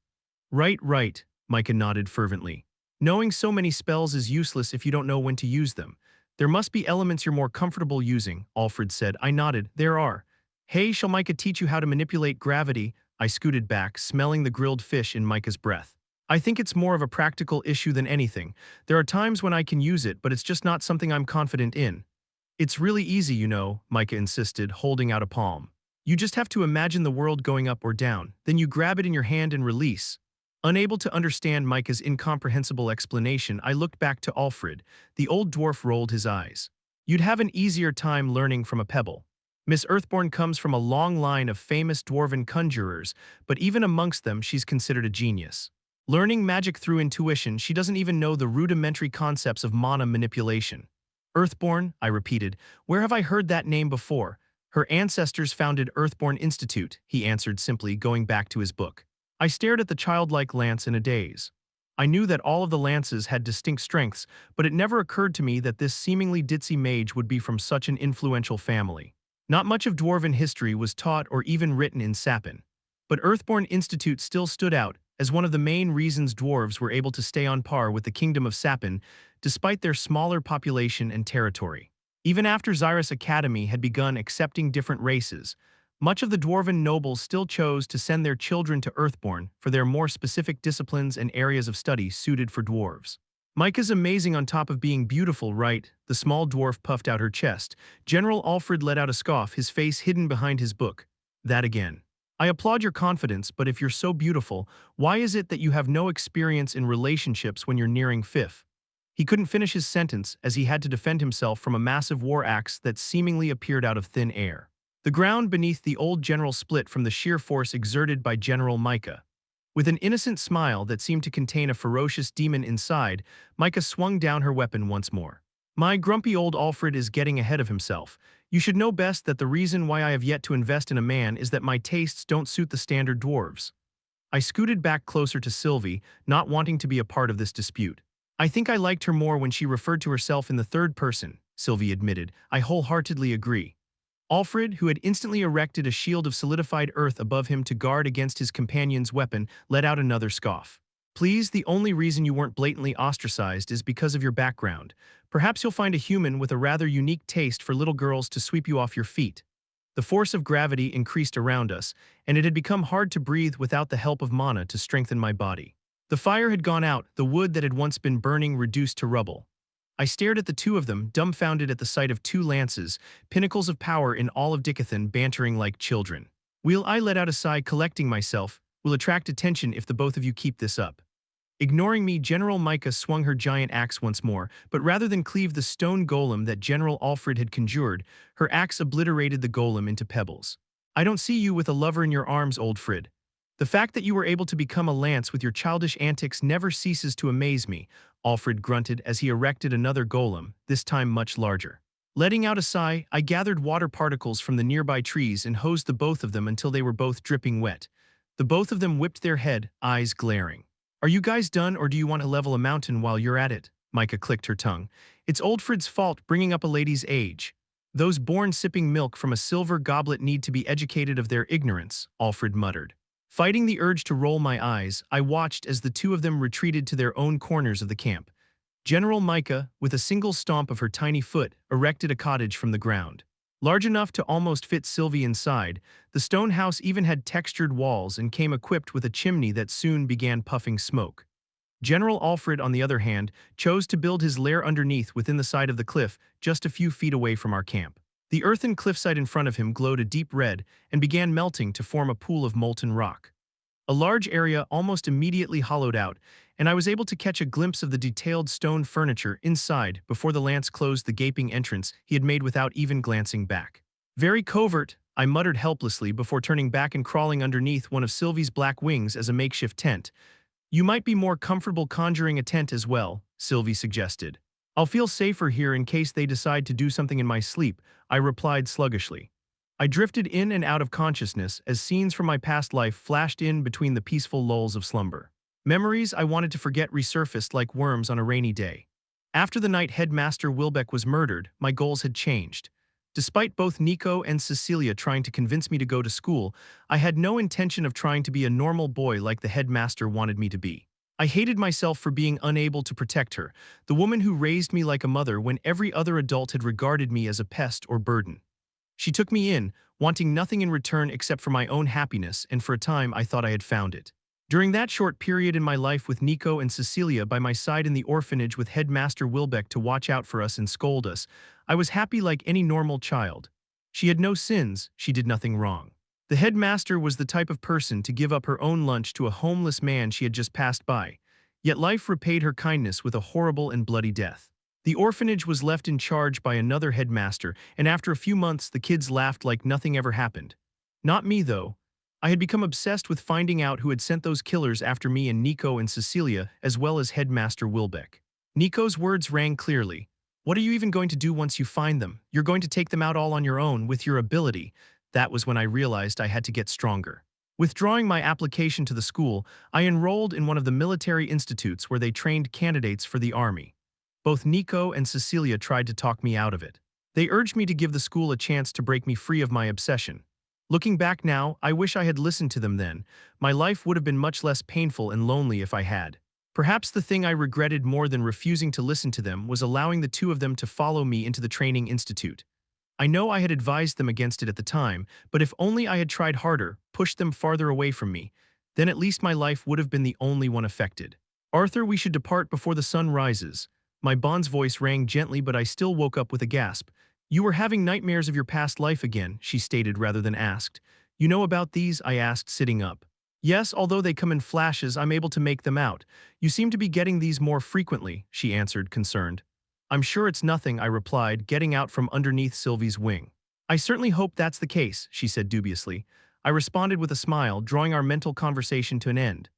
Right, Micah nodded fervently. "Knowing so many spells is useless if you don't know when to use them. There must be elements you're more comfortable using, Alfred said. I nodded. There are. Hey, shall Micah teach you how to manipulate gravity? I scooted back, smelling the grilled fish in Micah's breath. I think it's more of a practical issue than anything. There are times when I can use it, but it's just not something I'm confident in. It's really easy, you know, Micah insisted, holding out a palm. You just have to imagine the world going up or down, then you grab it in your hand and release. Unable to understand Micah's incomprehensible explanation, I looked back to Alfred. The old dwarf rolled his eyes. You'd have an easier time learning from a pebble. Miss Earthborn comes from a long line of famous dwarven conjurers, but even amongst them she's considered a genius. Learning magic through intuition, she doesn't even know the rudimentary concepts of mana manipulation. Earthborn, I repeated. Where have I heard that name before? Her ancestors founded Earthborn Institute, he answered simply, going back to his book. I stared at the childlike lance in a daze. I knew that all of the lances had distinct strengths, but it never occurred to me that this seemingly ditzy mage would be from such an influential family. Not much of dwarven history was taught or even written in Sapin. But Earthborn Institute still stood out as one of the main reasons dwarves were able to stay on par with the Kingdom of Sapin, despite their smaller population and territory. Even after Xyrus Academy had begun accepting different races, much of the dwarven nobles still chose to send their children to Earthborn for their more specific disciplines and areas of study suited for dwarves. Micah's amazing on top of being beautiful, right? The small dwarf puffed out her chest. General Alfred let out a scoff, his face hidden behind his book. That again. I applaud your confidence, but if you're so beautiful, why is it that you have no experience in relationships when you're nearing fifth? He couldn't finish his sentence as he had to defend himself from a massive war axe that seemingly appeared out of thin air. The ground beneath the old general split from the sheer force exerted by General Micah. With an innocent smile that seemed to contain a ferocious demon inside, Micah swung down her weapon once more. My grumpy old Alfred is getting ahead of himself. You should know best that the reason why I have yet to invest in a man is that my tastes don't suit the standard dwarves. I scooted back closer to Sylvie, not wanting to be a part of this dispute. I think I liked her more when she referred to herself in the third person, Sylvie admitted. I wholeheartedly agree. Alfred, who had instantly erected a shield of solidified earth above him to guard against his companion's weapon, let out another scoff. Please, the only reason you weren't blatantly ostracized is because of your background. Perhaps you'll find a human with a rather unique taste for little girls to sweep you off your feet. The force of gravity increased around us, and it had become hard to breathe without the help of mana to strengthen my body. The fire had gone out, the wood that had once been burning reduced to rubble. I stared at the two of them, dumbfounded at the sight of two lances, pinnacles of power in all of Dicathen, bantering like children. I let out a sigh, collecting myself. Will attract attention if the both of you keep this up. Ignoring me, General Micah swung her giant axe once more, but rather than cleave the stone golem that General Alfred had conjured, her axe obliterated the golem into pebbles. I don't see you with a lover in your arms, old Frid. The fact that you were able to become a lance with your childish antics never ceases to amaze me, Alfred grunted as he erected another golem, this time much larger. Letting out a sigh, I gathered water particles from the nearby trees and hosed the both of them until they were both dripping wet. The both of them whipped their head, eyes glaring. Are you guys done, or do you want to level a mountain while you're at it? Micah clicked her tongue. It's old Frid's fault bringing up a lady's age. Those born sipping milk from a silver goblet need to be educated of their ignorance, Alfred muttered. Fighting the urge to roll my eyes, I watched as the two of them retreated to their own corners of the camp. General Micah, with a single stomp of her tiny foot, erected a cottage from the ground. Large enough to almost fit Sylvie inside, the stone house even had textured walls and came equipped with a chimney that soon began puffing smoke. General Alfred, on the other hand, chose to build his lair underneath within the side of the cliff, just a few feet away from our camp. The earthen cliffside in front of him glowed a deep red and began melting to form a pool of molten rock. A large area almost immediately hollowed out, and I was able to catch a glimpse of the detailed stone furniture inside before the lance closed the gaping entrance he had made without even glancing back. Very covert, I muttered helplessly before turning back and crawling underneath one of Sylvie's black wings as a makeshift tent. You might be more comfortable conjuring a tent as well, Sylvie suggested. I'll feel safer here in case they decide to do something in my sleep, I replied sluggishly. I drifted in and out of consciousness as scenes from my past life flashed in between the peaceful lulls of slumber. Memories I wanted to forget resurfaced like worms on a rainy day. After the night Headmaster Wilbeck was murdered, my goals had changed. Despite both Nico and Cecilia trying to convince me to go to school, I had no intention of trying to be a normal boy like the headmaster wanted me to be. I hated myself for being unable to protect her, the woman who raised me like a mother when every other adult had regarded me as a pest or burden. She took me in, wanting nothing in return except for my own happiness, and for a time I thought I had found it. During that short period in my life with Nico and Cecilia by my side in the orphanage with Headmaster Wilbeck to watch out for us and scold us, I was happy like any normal child. She had no sins, she did nothing wrong. The headmaster was the type of person to give up her own lunch to a homeless man she had just passed by, yet life repaid her kindness with a horrible and bloody death. The orphanage was left in charge by another headmaster, and after a few months the kids laughed like nothing ever happened. Not me, though. I had become obsessed with finding out who had sent those killers after me and Nico and Cecilia, as well as Headmaster Wilbeck. Nico's words rang clearly. What are you even going to do once you find them? You're going to take them out all on your own, with your ability. That was when I realized I had to get stronger. Withdrawing my application to the school, I enrolled in one of the military institutes where they trained candidates for the army. Both Nico and Cecilia tried to talk me out of it. They urged me to give the school a chance to break me free of my obsession. Looking back now, I wish I had listened to them then. My life would have been much less painful and lonely if I had. Perhaps the thing I regretted more than refusing to listen to them was allowing the two of them to follow me into the training institute. I know I had advised them against it at the time, but if only I had tried harder, pushed them farther away from me, then at least my life would have been the only one affected. Arthur, we should depart before the sun rises. My bond's voice rang gently, but I still woke up with a gasp. You were having nightmares of your past life again, she stated rather than asked. You know about these? I asked, sitting up. Yes, although they come in flashes, I'm able to make them out. You seem to be getting these more frequently, she answered, concerned. I'm sure it's nothing, I replied, getting out from underneath Sylvie's wing. I certainly hope that's the case, she said dubiously. I responded with a smile, drawing our mental conversation to an end.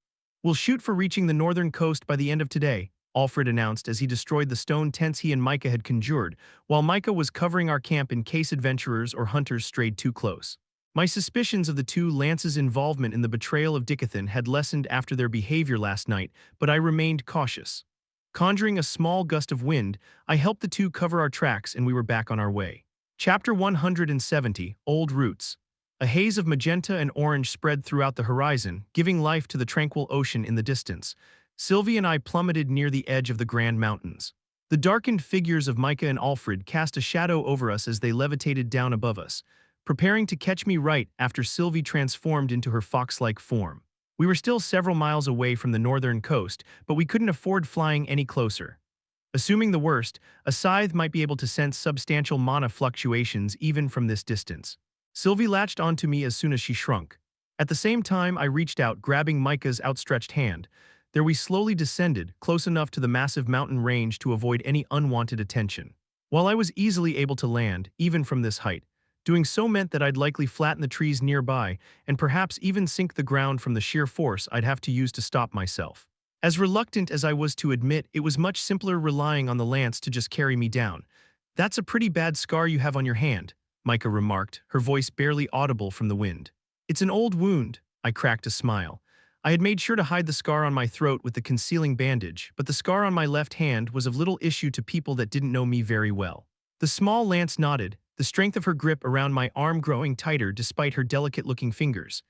We'll shoot for reaching the northern coast by the end of today, Alfred announced as he destroyed the stone tents he and Micah had conjured, while Micah was covering our camp in case adventurers or hunters strayed too close. My suspicions of the two Lance's involvement in the betrayal of Dicathen had lessened after their behavior last night, but I remained cautious. Conjuring a small gust of wind, I helped the two cover our tracks and we were back on our way. Chapter 170, Old Roots. A haze of magenta and orange spread throughout the horizon, giving life to the tranquil ocean in the distance. Sylvie and I plummeted near the edge of the Grand Mountains. The darkened figures of Micah and Alfred cast a shadow over us as they levitated down above us, preparing to catch me right after Sylvie transformed into her fox-like form. We were still several miles away from the northern coast, but we couldn't afford flying any closer. Assuming the worst, a scythe might be able to sense substantial mana fluctuations even from this distance. Sylvie latched onto me as soon as she shrunk. At the same time, I reached out, grabbing Micah's outstretched hand. There we slowly descended, close enough to the massive mountain range to avoid any unwanted attention. While I was easily able to land, even from this height, doing so meant that I'd likely flatten the trees nearby and perhaps even sink the ground from the sheer force I'd have to use to stop myself. As reluctant as I was to admit, it was much simpler relying on the lance to just carry me down. That's a pretty bad scar you have on your hand, Micah remarked, her voice barely audible from the wind. It's an old wound, I cracked a smile. I had made sure to hide the scar on my throat with the concealing bandage, but the scar on my left hand was of little issue to people that didn't know me very well. The small lance nodded, the strength of her grip around my arm growing tighter despite her delicate-looking fingers.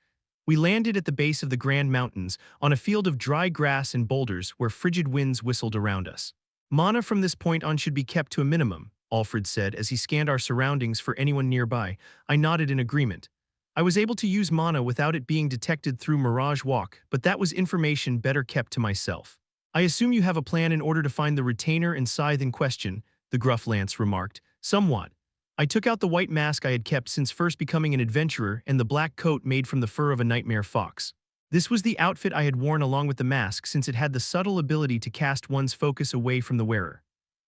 We landed at the base of the Grand Mountains, on a field of dry grass and boulders where frigid winds whistled around us. Mana from this point on should be kept to a minimum, Alfred said as he scanned our surroundings for anyone nearby. I nodded in agreement. I was able to use mana without it being detected through Mirage Walk, but that was information better kept to myself. I assume you have a plan in order to find the retainer and scythe in question, the gruff lance remarked, somewhat. I took out the white mask I had kept since first becoming an adventurer and the black coat made from the fur of a nightmare fox. This was the outfit I had worn along with the mask since it had the subtle ability to cast one's focus away from the wearer.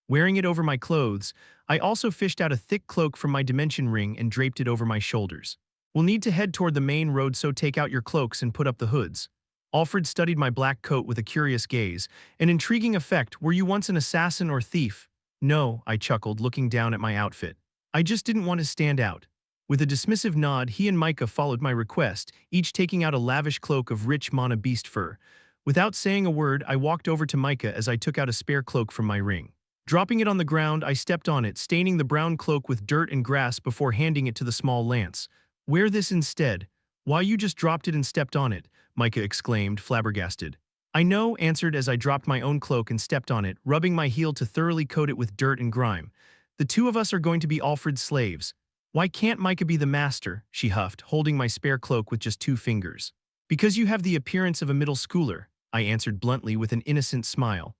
Wearing it over my clothes, I also fished out a thick cloak from my dimension ring and draped it over my shoulders. We'll need to head toward the main road, so take out your cloaks and put up the hoods. Alfred studied my black coat with a curious gaze. An intriguing effect. Were you once an assassin or thief? No, I chuckled, looking down at my outfit. I just didn't want to stand out. With a dismissive nod, he and Micah followed my request, each taking out a lavish cloak of rich mana beast fur. Without saying a word, I walked over to Micah as I took out a spare cloak from my ring. Dropping it on the ground, I stepped on it, staining the brown cloak with dirt and grass before handing it to the small lance. Wear this instead. Why, you just dropped it and stepped on it, Micah exclaimed, flabbergasted. I know, answered as I dropped my own cloak and stepped on it, rubbing my heel to thoroughly coat it with dirt and grime. The two of us are going to be Alfred's slaves. Why can't Micah be the master? She huffed, holding my spare cloak with just 2 fingers. Because you have the appearance of a middle schooler, I answered bluntly with an innocent smile.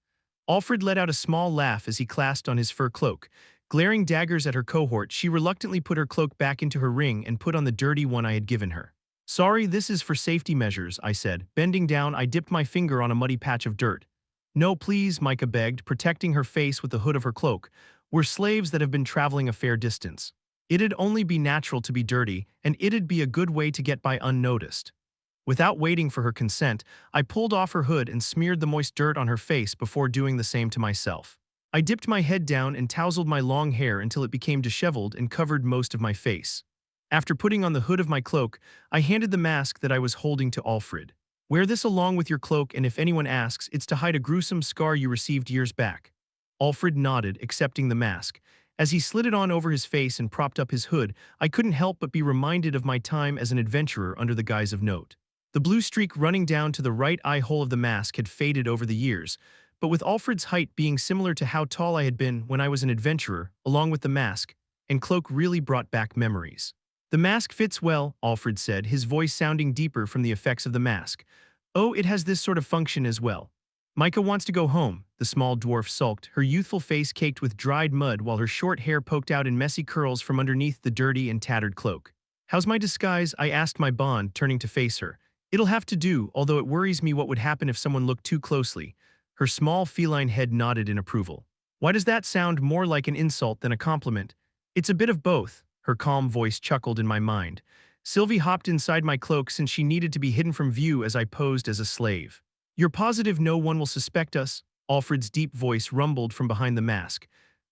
Alfred let out a small laugh as he clasped on his fur cloak. Glaring daggers at her cohort, she reluctantly put her cloak back into her ring and put on the dirty one I had given her. Sorry, this is for safety measures, I said. Bending down, I dipped my finger on a muddy patch of dirt. No, please, Micah begged, protecting her face with the hood of her cloak. We're slaves that have been traveling a fair distance. It'd only be natural to be dirty, and it'd be a good way to get by unnoticed. Without waiting for her consent, I pulled off her hood and smeared the moist dirt on her face before doing the same to myself. I dipped my head down and tousled my long hair until it became disheveled and covered most of my face. After putting on the hood of my cloak, I handed the mask that I was holding to Alfred. Wear this along with your cloak, and if anyone asks, it's to hide a gruesome scar you received years back. Alfred nodded, accepting the mask. As he slid it on over his face and propped up his hood, I couldn't help but be reminded of my time as an adventurer under the guise of note. The blue streak running down to the right eye hole of the mask had faded over the years, but with Alfred's height being similar to how tall I had been when I was an adventurer, along with the mask and cloak really brought back memories. The mask fits well, Alfred said, his voice sounding deeper from the effects of the mask. Oh, it has this sort of function as well. Micah wants to go home, the small dwarf sulked, her youthful face caked with dried mud while her short hair poked out in messy curls from underneath the dirty and tattered cloak. How's my disguise? I asked my bond, turning to face her. It'll have to do, although it worries me what would happen if someone looked too closely. Her small feline head nodded in approval. Why does that sound more like an insult than a compliment? It's a bit of both, her calm voice chuckled in my mind. Sylvie hopped inside my cloak since she needed to be hidden from view as I posed as a slave. You're positive no one will suspect us? Alfred's deep voice rumbled from behind the mask.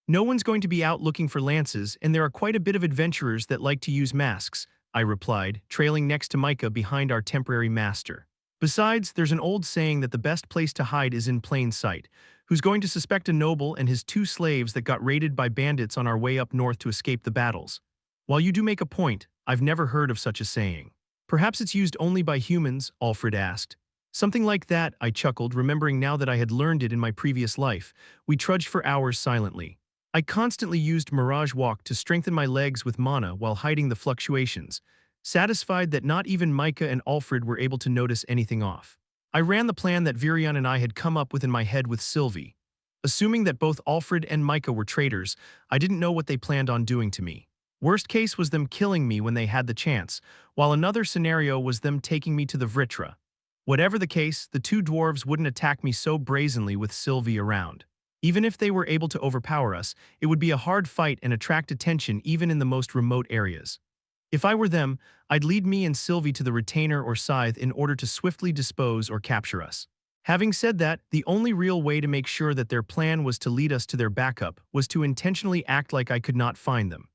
No one's going to be out looking for lances, and there are quite a bit of adventurers that like to use masks, I replied, trailing next to Micah behind our temporary master. Besides, there's an old saying that the best place to hide is in plain sight. Who's going to suspect a noble and his 2 slaves that got raided by bandits on our way up north to escape the battles? While you do make a point, I've never heard of such a saying. Perhaps it's used only by humans, Alfred asked. Something like that, I chuckled, remembering now that I had learned it in my previous life. We trudged for hours silently. I constantly used Mirage Walk to strengthen my legs with mana while hiding the fluctuations, satisfied that not even Micah and Alfred were able to notice anything off. I ran the plan that Virion and I had come up with in my head with Sylvie. Assuming that both Alfred and Micah were traitors, I didn't know what they planned on doing to me. Worst case was them killing me when they had the chance, while another scenario was them taking me to the Vritra. Whatever the case, the 2 dwarves wouldn't attack me so brazenly with Sylvie around. Even if they were able to overpower us, it would be a hard fight and attract attention even in the most remote areas. If I were them, I'd lead me and Sylvie to the retainer or scythe in order to swiftly dispose or capture us. Having said that, the only real way to make sure that their plan was to lead us to their backup was to intentionally act like I could not find them.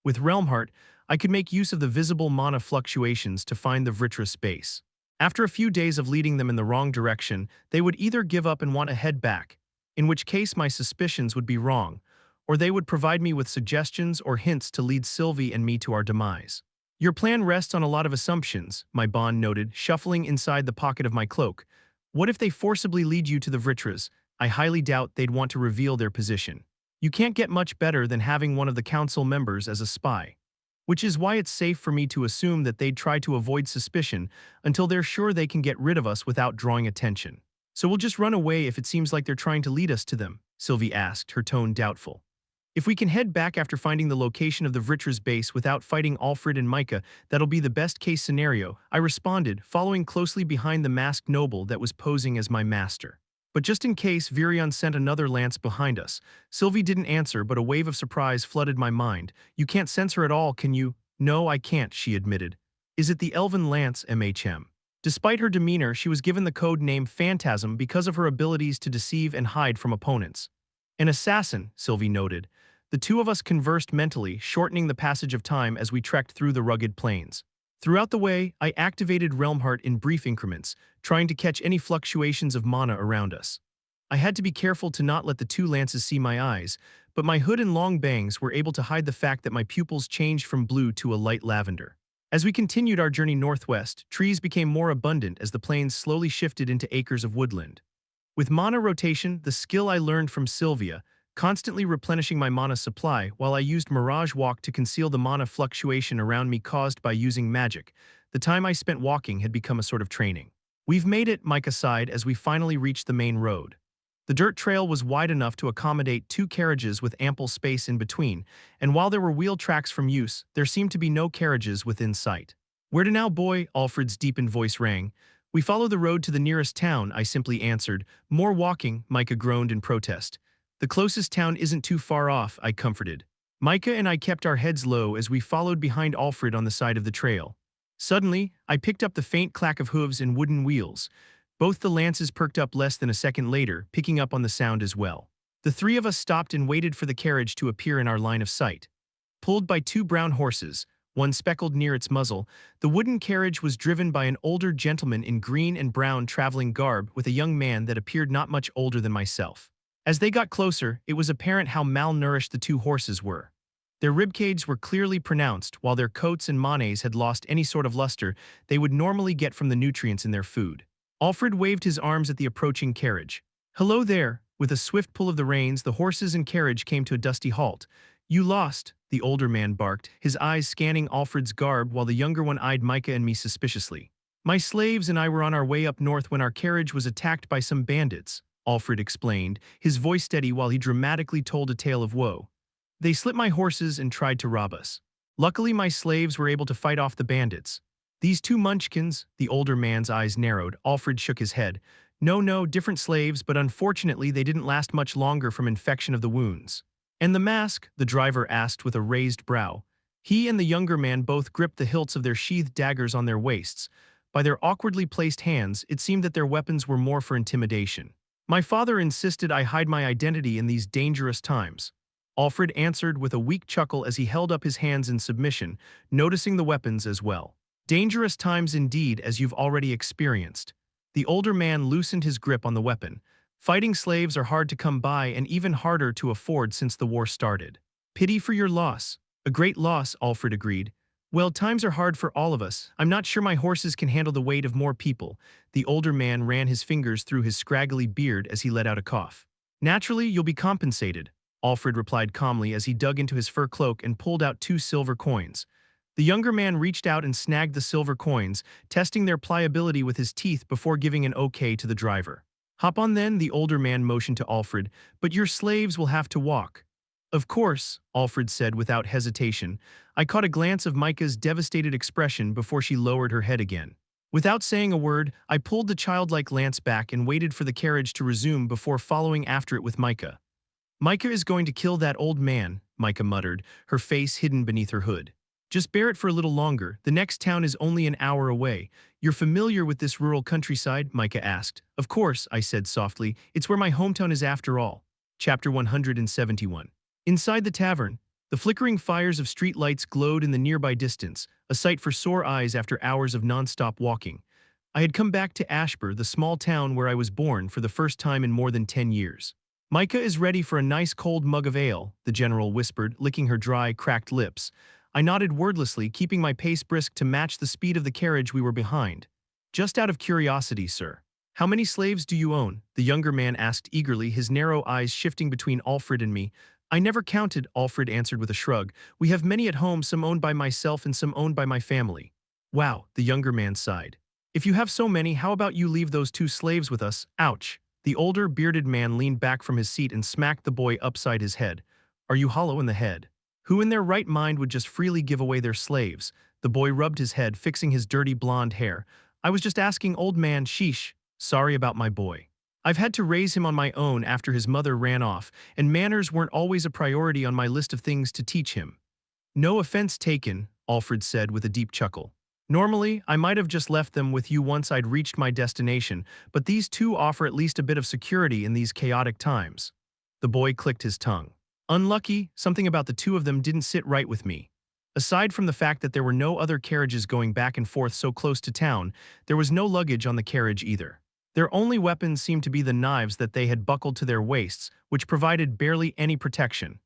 With Realm Heart, I could make use of the visible mana fluctuations to find the Vritra space. After a few days of leading them in the wrong direction, they would either give up and want to head back, in which case my suspicions would be wrong, or they would provide me with suggestions or hints to lead Sylvie and me to our demise. Your plan rests on a lot of assumptions, my bond noted, shuffling inside the pocket of my cloak. What if they forcibly lead you to the Vritras? I highly doubt they'd want to reveal their position. You can't get much better than having one of the council members as a spy. Which is why it's safe for me to assume that they'd try to avoid suspicion until they're sure they can get rid of us without drawing attention. So we'll just run away if it seems like they're trying to lead us to them, Sylvie asked, her tone doubtful. If we can head back after finding the location of the Vritra's base without fighting Alfred and Micah, that'll be the best-case scenario, I responded, following closely behind the masked noble that was posing as my master. But just in case Virion sent another lance behind us, Sylvie didn't answer, but a wave of surprise flooded my mind. You can't sense her at all, can you? No, I can't, she admitted. Is it the Elven Lance, MHM? Despite her demeanor, she was given the code name Phantasm because of her abilities to deceive and hide from opponents. An assassin, Sylvie noted. The 2 of us conversed mentally, shortening the passage of time as we trekked through the rugged plains. Throughout the way, I activated Realm Heart in brief increments, trying to catch any fluctuations of mana around us. I had to be careful to not let the 2 lances see my eyes, but my hood and long bangs were able to hide the fact that my pupils changed from blue to a light lavender. As we continued our journey northwest, trees became more abundant as the plains slowly shifted into acres of woodland. With mana rotation, the skill I learned from Sylvia, constantly replenishing my mana supply while I used Mirage Walk to conceal the mana fluctuation around me caused by using magic, the time I spent walking had become a sort of training. "We've made it," Micah sighed as we finally reached the main road. The dirt trail was wide enough to accommodate two carriages with ample space in between, and while there were wheel tracks from use, there seemed to be no carriages within sight. "Where to now, boy?" Alfred's deepened voice rang. "We follow the road to the nearest town," I simply answered. "More walking," Micah groaned in protest. "The closest town isn't too far off," I comforted. Micah and I kept our heads low as we followed behind Alfred on the side of the trail. Suddenly, I picked up the faint clack of hooves and wooden wheels. Both the lances perked up less than a second later, picking up on the sound as well. The three of us stopped and waited for the carriage to appear in our line of sight. Pulled by two brown horses, one speckled near its muzzle, the wooden carriage was driven by an older gentleman in green and brown traveling garb with a young man that appeared not much older than myself. As they got closer, it was apparent how malnourished the two horses were. Their ribcage were clearly pronounced, while their coats and manes had lost any sort of luster they would normally get from the nutrients in their food. Alfred waved his arms at the approaching carriage. "Hello there." With a swift pull of the reins, the horses and carriage came to a dusty halt. "You lost," the older man barked, his eyes scanning Alfred's garb while the younger one eyed Micah and me suspiciously. "My slaves and I were on our way up north when our carriage was attacked by some bandits," Alfred explained, his voice steady while he dramatically told a tale of woe. "They slipped my horses and tried to rob us. Luckily, my slaves were able to fight off the bandits. These two munchkins," the older man's eyes narrowed. Alfred shook his head. No, different slaves, but unfortunately they didn't last much longer from infection of the wounds." "And the mask?" the driver asked with a raised brow. He and the younger man both gripped the hilts of their sheathed daggers on their waists. By their awkwardly placed hands, it seemed that their weapons were more for intimidation. "My father insisted I hide my identity in these dangerous times," Alfred answered with a weak chuckle as he held up his hands in submission, noticing the weapons as well. "Dangerous times indeed, as you've already experienced." The older man loosened his grip on the weapon. "Fighting slaves are hard to come by and even harder to afford since the war started." "Pity for your loss." "A great loss," Alfred agreed. "Well, times are hard for all of us. I'm not sure my horses can handle the weight of more people." The older man ran his fingers through his scraggly beard as he let out a cough. "Naturally, you'll be compensated," Alfred replied calmly as he dug into his fur cloak and pulled out 2 silver coins. The younger man reached out and snagged the silver coins, testing their pliability with his teeth before giving an okay to the driver. "Hop on then," the older man motioned to Alfred, "but your slaves will have to walk." "Of course," Alfred said without hesitation. I caught a glance of Micah's devastated expression before she lowered her head again. Without saying a word, I pulled the childlike lance back and waited for the carriage to resume before following after it with Micah. "Micah is going to kill that old man," Micah muttered, her face hidden beneath her hood. "Just bear it for a little longer. The next town is only an hour away." "You're familiar with this rural countryside?" Micah asked. "Of course," I said softly. "It's where my hometown is after all." Chapter 171. Inside the tavern, the flickering fires of street lights glowed in the nearby distance, a sight for sore eyes after hours of non-stop walking. I had come back to Ashbur, the small town where I was born, for the first time in more than 10 years. "Micah is ready for a nice cold mug of ale," the general whispered, licking her dry, cracked lips. I nodded wordlessly, keeping my pace brisk to match the speed of the carriage we were behind. "Just out of curiosity, sir. How many slaves do you own?" the younger man asked eagerly, his narrow eyes shifting between Alfred and me. "I never counted," Alfred answered with a shrug. "We have many at home, some owned by myself and some owned by my family." "Wow," the younger man sighed. "If you have so many, how about you leave those 2 slaves with us?" Ouch. The older, bearded man leaned back from his seat and smacked the boy upside his head. "Are you hollow in the head? Who in their right mind would just freely give away their slaves?" The boy rubbed his head, fixing his dirty blonde hair. "I was just asking, old man, sheesh. Sorry about my boy. I've had to raise him on my own after his mother ran off, and manners weren't always a priority on my list of things to teach him." "No offense taken," Alfred said with a deep chuckle. "Normally, I might have just left them with you once I'd reached my destination, but these 2 offer at least a bit of security in these chaotic times." The boy clicked his tongue. "Unlucky, something about the 2 of them didn't sit right with me. Aside from the fact that there were no other carriages going back and forth so close to town, there was no luggage on the carriage either. Their only weapons seemed to be the knives that they had buckled to their waists, which provided barely any protection.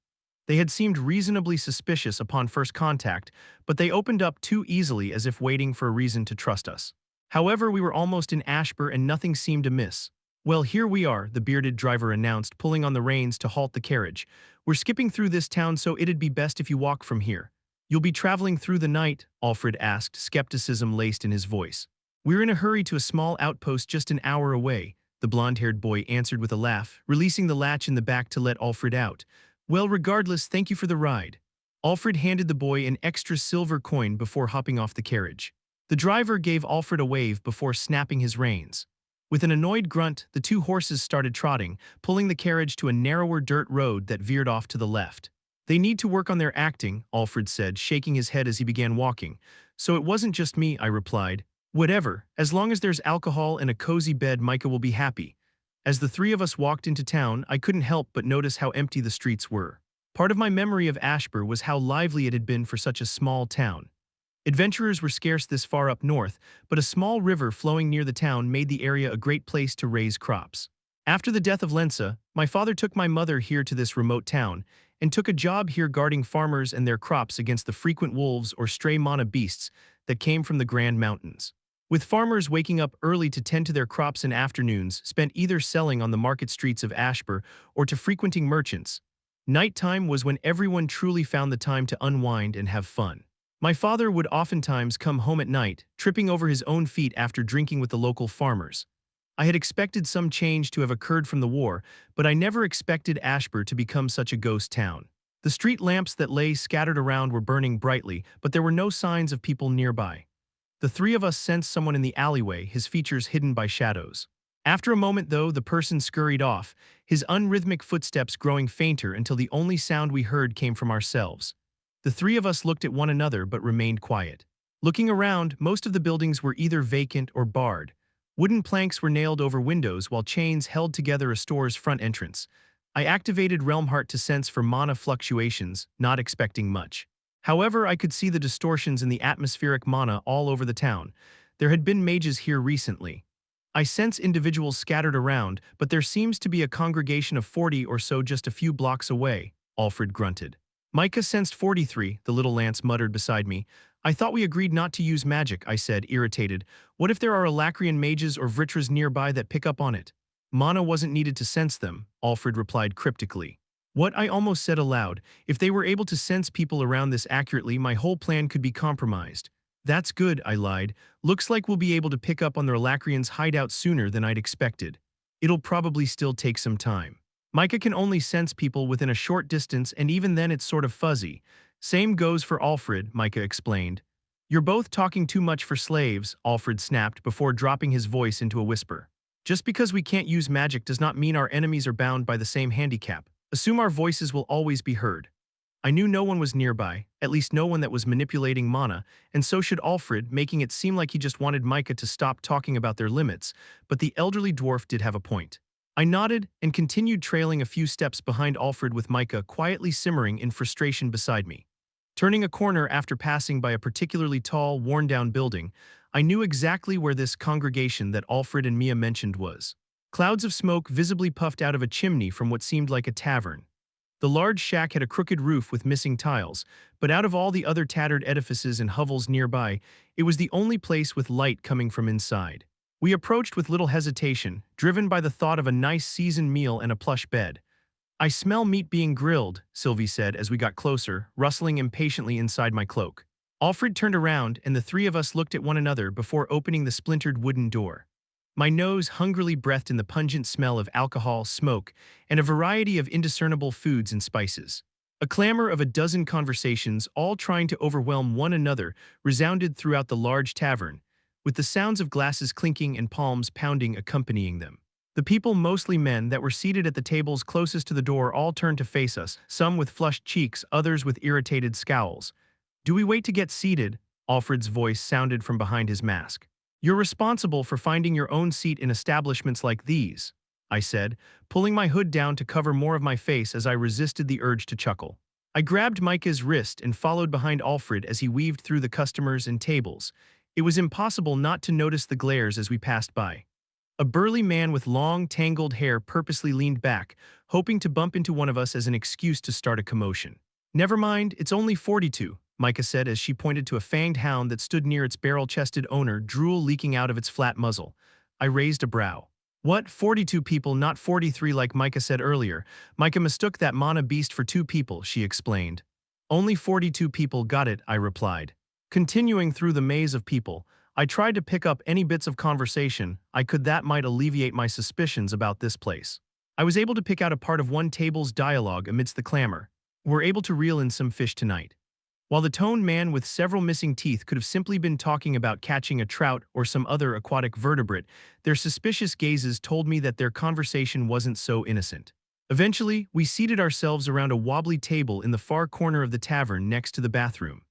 They had seemed reasonably suspicious upon first contact, but they opened up too easily as if waiting for a reason to trust us. However, we were almost in Ashbur and nothing seemed amiss. "Well, here we are," the bearded driver announced, pulling on the reins to halt the carriage. "We're skipping through this town, so it'd be best if you walk from here." "You'll be traveling through the night?" Alfred asked, skepticism laced in his voice. "We're in a hurry to a small outpost just an hour away," the blonde-haired boy answered with a laugh, releasing the latch in the back to let Alfred out. "Well, regardless, thank you for the ride." Alfred handed the boy an extra silver coin before hopping off the carriage. The driver gave Alfred a wave before snapping his reins. With an annoyed grunt, the two horses started trotting, pulling the carriage to a narrower dirt road that veered off to the left. "They need to work on their acting," Alfred said, shaking his head as he began walking. "So it wasn't just me," I replied. "Whatever, as long as there's alcohol and a cozy bed, Micah will be happy." As the three of us walked into town, I couldn't help but notice how empty the streets were. Part of my memory of Ashbur was how lively it had been for such a small town. Adventurers were scarce this far up north, but a small river flowing near the town made the area a great place to raise crops. After the death of Lensa, my father took my mother here to this remote town, and took a job here guarding farmers and their crops against the frequent wolves or stray mana beasts that came from the Grand Mountains. With farmers waking up early to tend to their crops in afternoons spent either selling on the market streets of Ashbur or to frequenting merchants, nighttime was when everyone truly found the time to unwind and have fun. My father would oftentimes come home at night, tripping over his own feet after drinking with the local farmers. I had expected some change to have occurred from the war, but I never expected Ashbur to become such a ghost town. The street lamps that lay scattered around were burning brightly, but there were no signs of people nearby. The three of us sensed someone in the alleyway, his features hidden by shadows. After a moment, though, the person scurried off, his unrhythmic footsteps growing fainter until the only sound we heard came from ourselves. The three of us looked at one another but remained quiet. Looking around, most of the buildings were either vacant or barred. Wooden planks were nailed over windows while chains held together a store's front entrance. I activated Realm Heart to sense for mana fluctuations, not expecting much. However, I could see the distortions in the atmospheric mana all over the town. There had been mages here recently. I sense individuals scattered around, but there seems to be a congregation of 40 or so just a few blocks away, Alfred grunted. Micah sensed 43, the little lance muttered beside me. I thought we agreed not to use magic, I said, irritated. What if there are Alacrian mages or Vritras nearby that pick up on it? Mana wasn't needed to sense them, Alfred replied cryptically. What, I almost said aloud. If they were able to sense people around this accurately, my whole plan could be compromised. That's good, I lied. Looks like we'll be able to pick up on the Alacrians' hideout sooner than I'd expected. It'll probably still take some time. Micah can only sense people within a short distance, and even then it's sort of fuzzy. Same goes for Alfred, Micah explained. You're both talking too much for slaves, Alfred snapped before dropping his voice into a whisper. Just because we can't use magic does not mean our enemies are bound by the same handicap. Assume our voices will always be heard. I knew no one was nearby, at least no one that was manipulating mana, and so should Alfred, making it seem like he just wanted Micah to stop talking about their limits, but the elderly dwarf did have a point. I nodded and continued trailing a few steps behind Alfred with Micah quietly simmering in frustration beside me. Turning a corner after passing by a particularly tall, worn-down building, I knew exactly where this congregation that Alfred and Mia mentioned was. Clouds of smoke visibly puffed out of a chimney from what seemed like a tavern. The large shack had a crooked roof with missing tiles, but out of all the other tattered edifices and hovels nearby, it was the only place with light coming from inside. We approached with little hesitation, driven by the thought of a nice seasoned meal and a plush bed. I smell meat being grilled, Sylvie said as we got closer, rustling impatiently inside my cloak. Alfred turned around and the three of us looked at one another before opening the splintered wooden door. My nose hungrily breathed in the pungent smell of alcohol, smoke, and a variety of indiscernible foods and spices. A clamor of a dozen conversations, all trying to overwhelm one another, resounded throughout the large tavern, with the sounds of glasses clinking and palms pounding accompanying them. The people, mostly men, that were seated at the tables closest to the door all turned to face us, some with flushed cheeks, others with irritated scowls. "Do we wait to get seated?" Alfred's voice sounded from behind his mask. "You're responsible for finding your own seat in establishments like these," I said, pulling my hood down to cover more of my face as I resisted the urge to chuckle. I grabbed Micah's wrist and followed behind Alfred as he weaved through the customers and tables. It was impossible not to notice the glares as we passed by. A burly man with long, tangled hair purposely leaned back, hoping to bump into one of us as an excuse to start a commotion. Never mind, it's only 42, Micah said as she pointed to a fanged hound that stood near its barrel-chested owner, drool leaking out of its flat muzzle. I raised a brow. What, 42 people, not 43 like Micah said earlier? Micah mistook that mana beast for 2 people, she explained. Only 42 people, got it, I replied. Continuing through the maze of people, I tried to pick up any bits of conversation I could that might alleviate my suspicions about this place. I was able to pick out a part of one table's dialogue amidst the clamor. We're able to reel in some fish tonight. While the toned man with several missing teeth could have simply been talking about catching a trout or some other aquatic vertebrate, their suspicious gazes told me that their conversation wasn't so innocent. Eventually, we seated ourselves around a wobbly table in the far corner of the tavern next to the bathroom.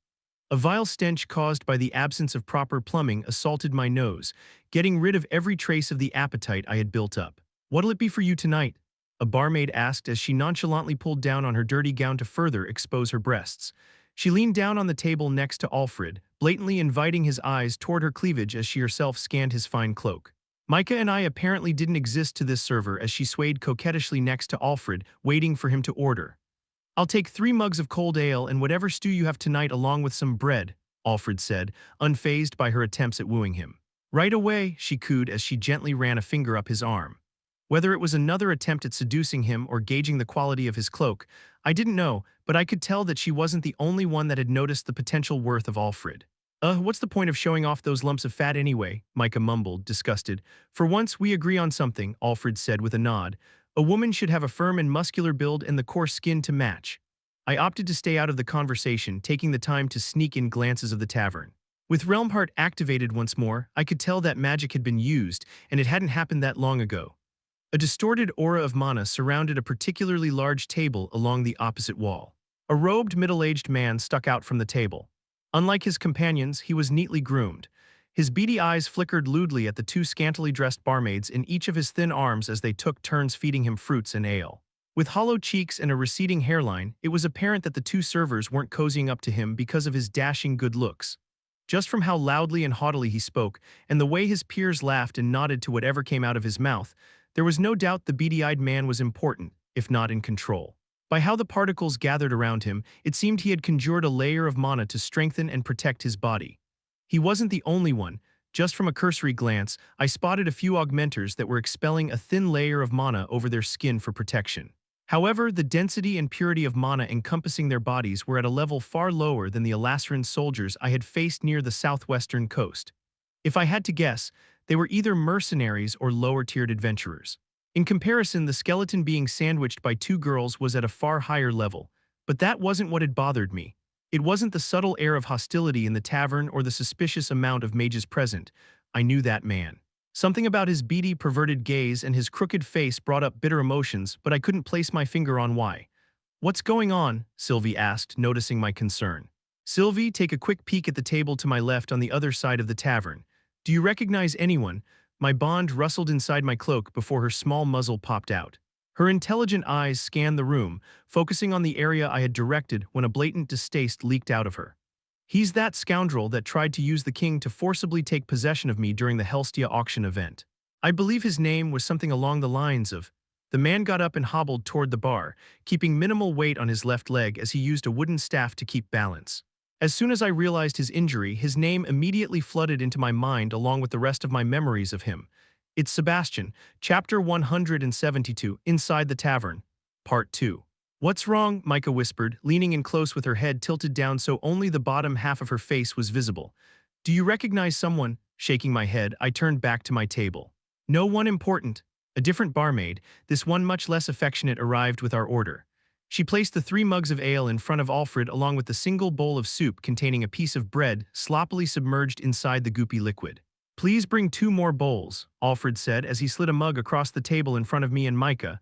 A vile stench caused by the absence of proper plumbing assaulted my nose, getting rid of every trace of the appetite I had built up. "What'll it be for you tonight?" a barmaid asked as she nonchalantly pulled down on her dirty gown to further expose her breasts. She leaned down on the table next to Alfred, blatantly inviting his eyes toward her cleavage as she herself scanned his fine cloak. Micah and I apparently didn't exist to this server as she swayed coquettishly next to Alfred, waiting for him to order. "I'll take 3 mugs of cold ale and whatever stew you have tonight along with some bread," Alfred said, unfazed by her attempts at wooing him. "Right away," she cooed as she gently ran a finger up his arm. Whether it was another attempt at seducing him or gauging the quality of his cloak, I didn't know, but I could tell that she wasn't the only one that had noticed the potential worth of Alfred. What's the point of showing off those lumps of fat anyway?" Micah mumbled, disgusted. "For once we agree on something," Alfred said with a nod. "A woman should have a firm and muscular build and the coarse skin to match." I opted to stay out of the conversation, taking the time to sneak in glances of the tavern. With Realm Heart activated once more, I could tell that magic had been used, and it hadn't happened that long ago. A distorted aura of mana surrounded a particularly large table along the opposite wall. A robed middle-aged man stuck out from the table. Unlike his companions, he was neatly groomed. His beady eyes flickered lewdly at the 2 scantily dressed barmaids in each of his thin arms as they took turns feeding him fruits and ale. With hollow cheeks and a receding hairline, it was apparent that the 2 servers weren't cozying up to him because of his dashing good looks. Just from how loudly and haughtily he spoke, and the way his peers laughed and nodded to whatever came out of his mouth, there was no doubt the beady-eyed man was important, if not in control. By how the particles gathered around him, it seemed he had conjured a layer of mana to strengthen and protect his body. He wasn't the only one. Just from a cursory glance, I spotted a few augmenters that were expelling a thin layer of mana over their skin for protection. However, the density and purity of mana encompassing their bodies were at a level far lower than the Elasaran soldiers I had faced near the southwestern coast. If I had to guess, they were either mercenaries or lower-tiered adventurers. In comparison, the skeleton being sandwiched by 2 girls was at a far higher level. But that wasn't what had bothered me. It wasn't the subtle air of hostility in the tavern or the suspicious amount of mages present. I knew that man. Something about his beady, perverted gaze and his crooked face brought up bitter emotions, but I couldn't place my finger on why. "What's going on?" Sylvie asked, noticing my concern. "Sylvie, take a quick peek at the table to my left on the other side of the tavern. Do you recognize anyone?" My bond rustled inside my cloak before her small muzzle popped out. Her intelligent eyes scanned the room, focusing on the area I had directed when a blatant distaste leaked out of her. "He's that scoundrel that tried to use the king to forcibly take possession of me during the Helstia auction event. I believe his name was something along the lines of—" The man got up and hobbled toward the bar, keeping minimal weight on his left leg as he used a wooden staff to keep balance. As soon as I realized his injury, his name immediately flooded into my mind along with the rest of my memories of him. It's Sebastian, Chapter 172, Inside the Tavern, Part 2. "What's wrong?" Micah whispered, leaning in close with her head tilted down so only the bottom half of her face was visible. "Do you recognize someone?" Shaking my head, I turned back to my table. "No one important." A different barmaid, this one much less affectionate, arrived with our order. She placed the 3 mugs of ale in front of Alfred along with the single bowl of soup containing a piece of bread sloppily submerged inside the goopy liquid. "Please bring 2 more bowls," Alfred said as he slid a mug across the table in front of me and Micah.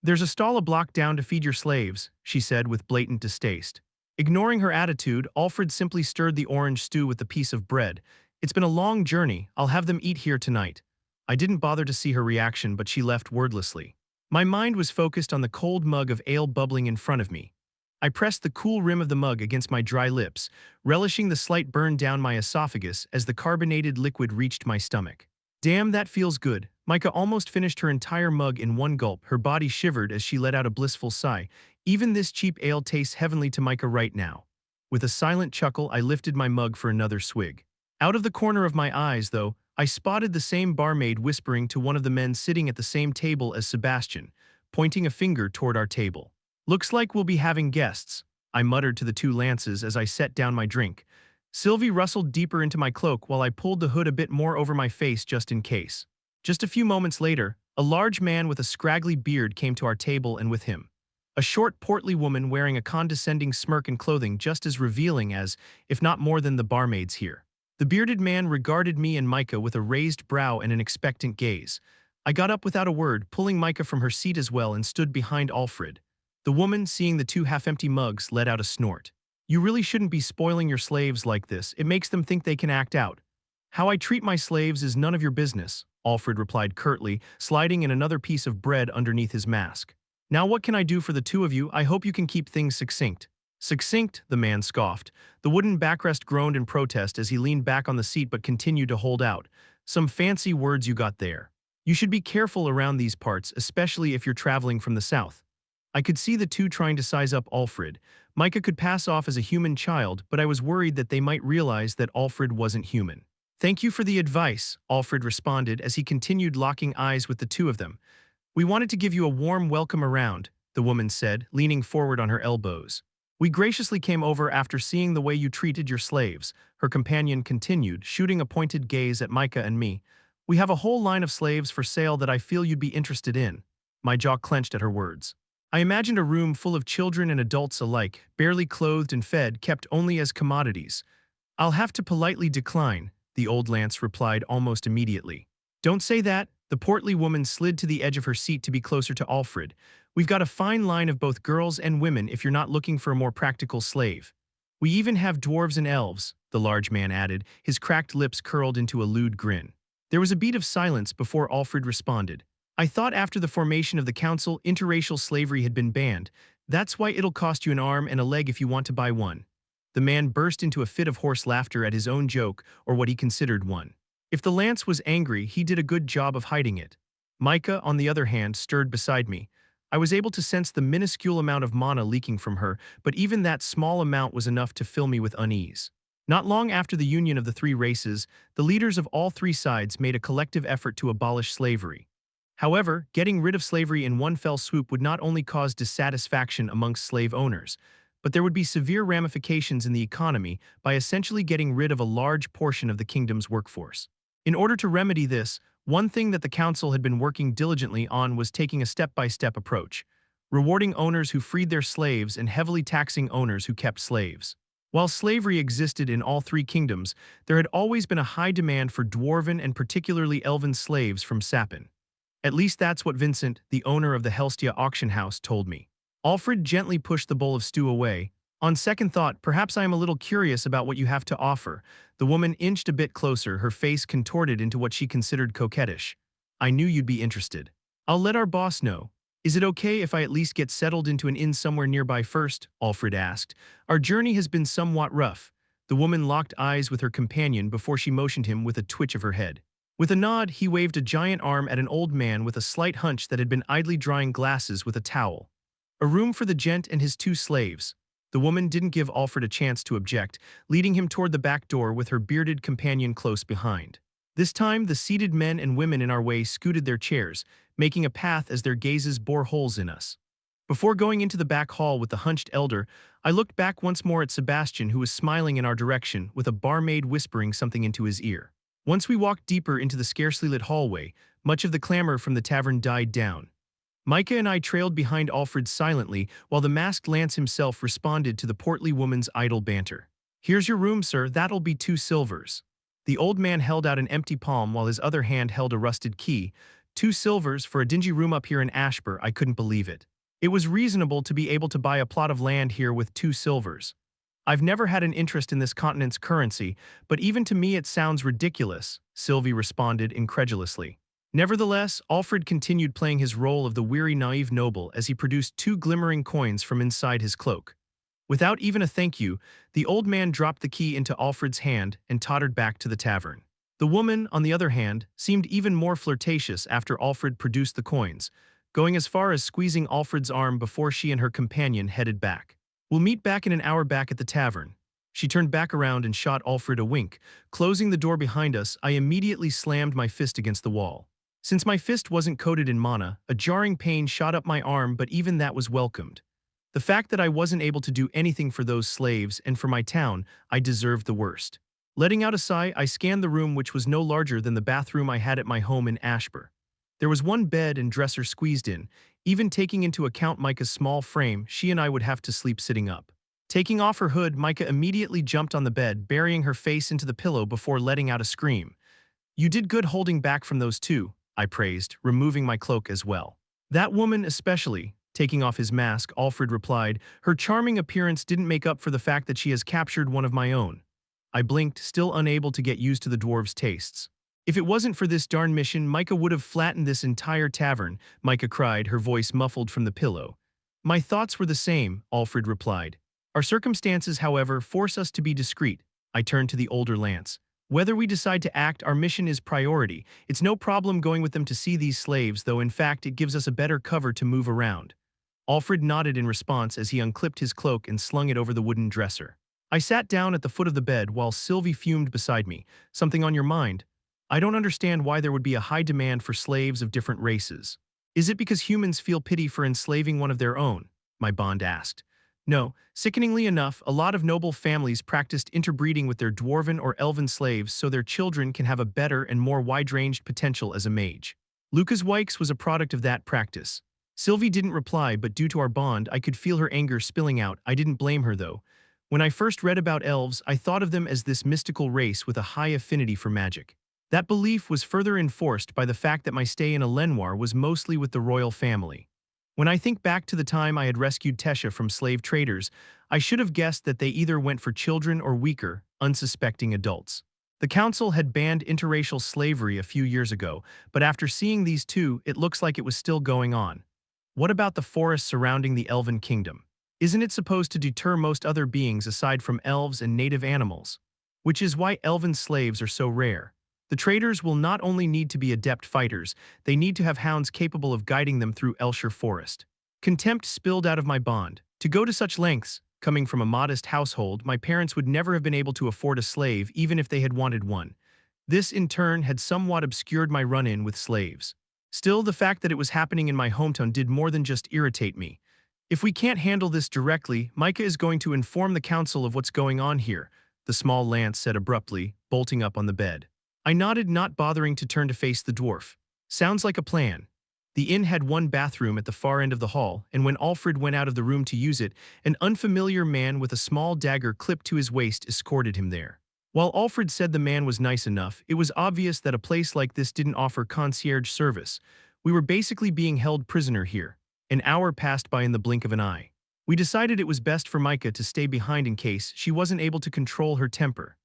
"There's a stall a block down to feed your slaves," she said with blatant distaste. Ignoring her attitude, Alfred simply stirred the orange stew with the piece of bread. "It's been a long journey, I'll have them eat here tonight." I didn't bother to see her reaction, but she left wordlessly. My mind was focused on the cold mug of ale bubbling in front of me. I pressed the cool rim of the mug against my dry lips, relishing the slight burn down my esophagus as the carbonated liquid reached my stomach. "Damn, that feels good," Micah almost finished her entire mug in one gulp. Her body shivered as she let out a blissful sigh. Even this cheap ale tastes heavenly to Micah right now. With a silent chuckle, I lifted my mug for another swig. Out of the corner of my eyes, though, I spotted the same barmaid whispering to one of the men sitting at the same table as Sebastian, pointing a finger toward our table. "Looks like we'll be having guests," I muttered to the two lances as I set down my drink. Sylvie rustled deeper into my cloak while I pulled the hood a bit more over my face just in case. Just a few moments later, a large man with a scraggly beard came to our table, and with him, a short, portly woman wearing a condescending smirk and clothing just as revealing as, if not more than, the barmaids here. The bearded man regarded me and Micah with a raised brow and an expectant gaze. I got up without a word, pulling Micah from her seat as well, and stood behind Alfred. The woman, seeing the two half-empty mugs, let out a snort. "You really shouldn't be spoiling your slaves like this. It makes them think they can act out." "How I treat my slaves is none of your business," Alfred replied curtly, sliding in another piece of bread underneath his mask. "Now what can I do for the two of you? I hope you can keep things succinct." "Succinct?" the man scoffed. The wooden backrest groaned in protest as he leaned back on the seat but continued to hold out. "Some fancy words you got there. You should be careful around these parts, especially if you're traveling from the south." I could see the two trying to size up Alfred. Micah could pass off as a human child, but I was worried that they might realize that Alfred wasn't human. "Thank you for the advice," Alfred responded as he continued locking eyes with the two of them. "We wanted to give you a warm welcome around," the woman said, leaning forward on her elbows. "We graciously came over after seeing the way you treated your slaves," her companion continued, shooting a pointed gaze at Micah and me. "We have a whole line of slaves for sale that I feel you'd be interested in." My jaw clenched at her words. I imagined a room full of children and adults alike, barely clothed and fed, kept only as commodities. "I'll have to politely decline," the old lance replied almost immediately. "Don't say that," the portly woman slid to the edge of her seat to be closer to Alfred. "We've got a fine line of both girls and women if you're not looking for a more practical slave. We even have dwarves and elves," the large man added, his cracked lips curled into a lewd grin. There was a beat of silence before Alfred responded. "I thought after the formation of the council, interracial slavery had been banned. That's why it'll cost you an arm and a leg if you want to buy one." The man burst into a fit of hoarse laughter at his own joke, or what he considered one. If the lance was angry, he did a good job of hiding it. Micah, on the other hand, stirred beside me. I was able to sense the minuscule amount of mana leaking from her, but even that small amount was enough to fill me with unease. Not long after the union of the three races, the leaders of all three sides made a collective effort to abolish slavery. However, getting rid of slavery in one fell swoop would not only cause dissatisfaction amongst slave owners, but there would be severe ramifications in the economy by essentially getting rid of a large portion of the kingdom's workforce. In order to remedy this, one thing that the council had been working diligently on was taking a step-by-step approach, rewarding owners who freed their slaves and heavily taxing owners who kept slaves. While slavery existed in all three kingdoms, there had always been a high demand for dwarven and particularly elven slaves from Sapin. At least that's what Vincent, the owner of the Helstia auction house, told me. Alfred gently pushed the bowl of stew away. "On second thought, perhaps I am a little curious about what you have to offer." The woman inched a bit closer, her face contorted into what she considered coquettish. "I knew you'd be interested. I'll let our boss know. Is it okay if I at least get settled into an inn somewhere nearby first?" Alfred asked. "Our journey has been somewhat rough." The woman locked eyes with her companion before she motioned him with a twitch of her head. With a nod, he waved a giant arm at an old man with a slight hunch that had been idly drying glasses with a towel. "A room for the gent and his two slaves." The woman didn't give Alfred a chance to object, leading him toward the back door with her bearded companion close behind. This time, the seated men and women in our way scooted their chairs, making a path as their gazes bore holes in us. Before going into the back hall with the hunched elder, I looked back once more at Sebastian, who was smiling in our direction, with a barmaid whispering something into his ear. Once we walked deeper into the scarcely lit hallway, much of the clamor from the tavern died down. Micah and I trailed behind Alfred silently, while the masked lance himself responded to the portly woman's idle banter. "Here's your room, sir. That'll be 2 silvers." The old man held out an empty palm while his other hand held a rusted key. 2 silvers for a dingy room up here in Ashbur. I couldn't believe it. It was reasonable to be able to buy a plot of land here with 2 silvers. "I've never had an interest in this continent's currency, but even to me it sounds ridiculous," Sylvie responded incredulously. Nevertheless, Alfred continued playing his role of the weary, naive noble as he produced 2 glimmering coins from inside his cloak. Without even a thank you, the old man dropped the key into Alfred's hand and tottered back to the tavern. The woman, on the other hand, seemed even more flirtatious after Alfred produced the coins, going as far as squeezing Alfred's arm before she and her companion headed back. "We'll meet back in an hour back at the tavern." She turned back around and shot Alfred a wink. Closing the door behind us, I immediately slammed my fist against the wall. Since my fist wasn't coated in mana, a jarring pain shot up my arm, but even that was welcomed. The fact that I wasn't able to do anything for those slaves and for my town, I deserved the worst. Letting out a sigh, I scanned the room, which was no larger than the bathroom I had at my home in Ashbur. There was one bed and dresser squeezed in. Even taking into account Micah's small frame, she and I would have to sleep sitting up. Taking off her hood, Micah immediately jumped on the bed, burying her face into the pillow before letting out a scream. "You did good holding back from those two," I praised, removing my cloak as well. "That woman especially." Taking off his mask, Alfred replied, "Her charming appearance didn't make up for the fact that she has captured one of my own." I blinked, still unable to get used to the dwarves' tastes. "If it wasn't for this darn mission, Micah would have flattened this entire tavern," Micah cried, her voice muffled from the pillow. "My thoughts were the same," Alfred replied. "Our circumstances, however, force us to be discreet." I turned to the older Lance. "Whether we decide to act, our mission is priority. It's no problem going with them to see these slaves, though in fact it gives us a better cover to move around." Alfred nodded in response as he unclipped his cloak and slung it over the wooden dresser. I sat down at the foot of the bed while Sylvie fumed beside me. "Something on your mind?" "I don't understand why there would be a high demand for slaves of different races." "Is it because humans feel pity for enslaving one of their own?" my bond asked. "No, sickeningly enough, a lot of noble families practiced interbreeding with their dwarven or elven slaves so their children can have a better and more wide-ranged potential as a mage. Lucas Wykes was a product of that practice." Sylvie didn't reply, but due to our bond, I could feel her anger spilling out. I didn't blame her, though. When I first read about elves, I thought of them as this mystical race with a high affinity for magic. That belief was further enforced by the fact that my stay in Elenoir was mostly with the royal family. When I think back to the time I had rescued Tesha from slave traders, I should have guessed that they either went for children or weaker, unsuspecting adults. The council had banned interracial slavery a few years ago, but after seeing these two, it looks like it was still going on. What about the forest surrounding the Elven Kingdom? Isn't it supposed to deter most other beings aside from elves and native animals? Which is why elven slaves are so rare. The traders will not only need to be adept fighters, they need to have hounds capable of guiding them through Elshire Forest. Contempt spilled out of my bond. To go to such lengths, coming from a modest household, my parents would never have been able to afford a slave even if they had wanted one. This, in turn, had somewhat obscured my run-in with slaves. Still, the fact that it was happening in my hometown did more than just irritate me. "If we can't handle this directly, Micah is going to inform the council of what's going on here," the small Lance said abruptly, bolting up on the bed. I nodded, not bothering to turn to face the dwarf. "Sounds like a plan." The inn had one bathroom at the far end of the hall, and when Alfred went out of the room to use it, an unfamiliar man with a small dagger clipped to his waist escorted him there. While Alfred said the man was nice enough, it was obvious that a place like this didn't offer concierge service. We were basically being held prisoner here. An hour passed by in the blink of an eye. We decided it was best for Micah to stay behind in case she wasn't able to control her temper.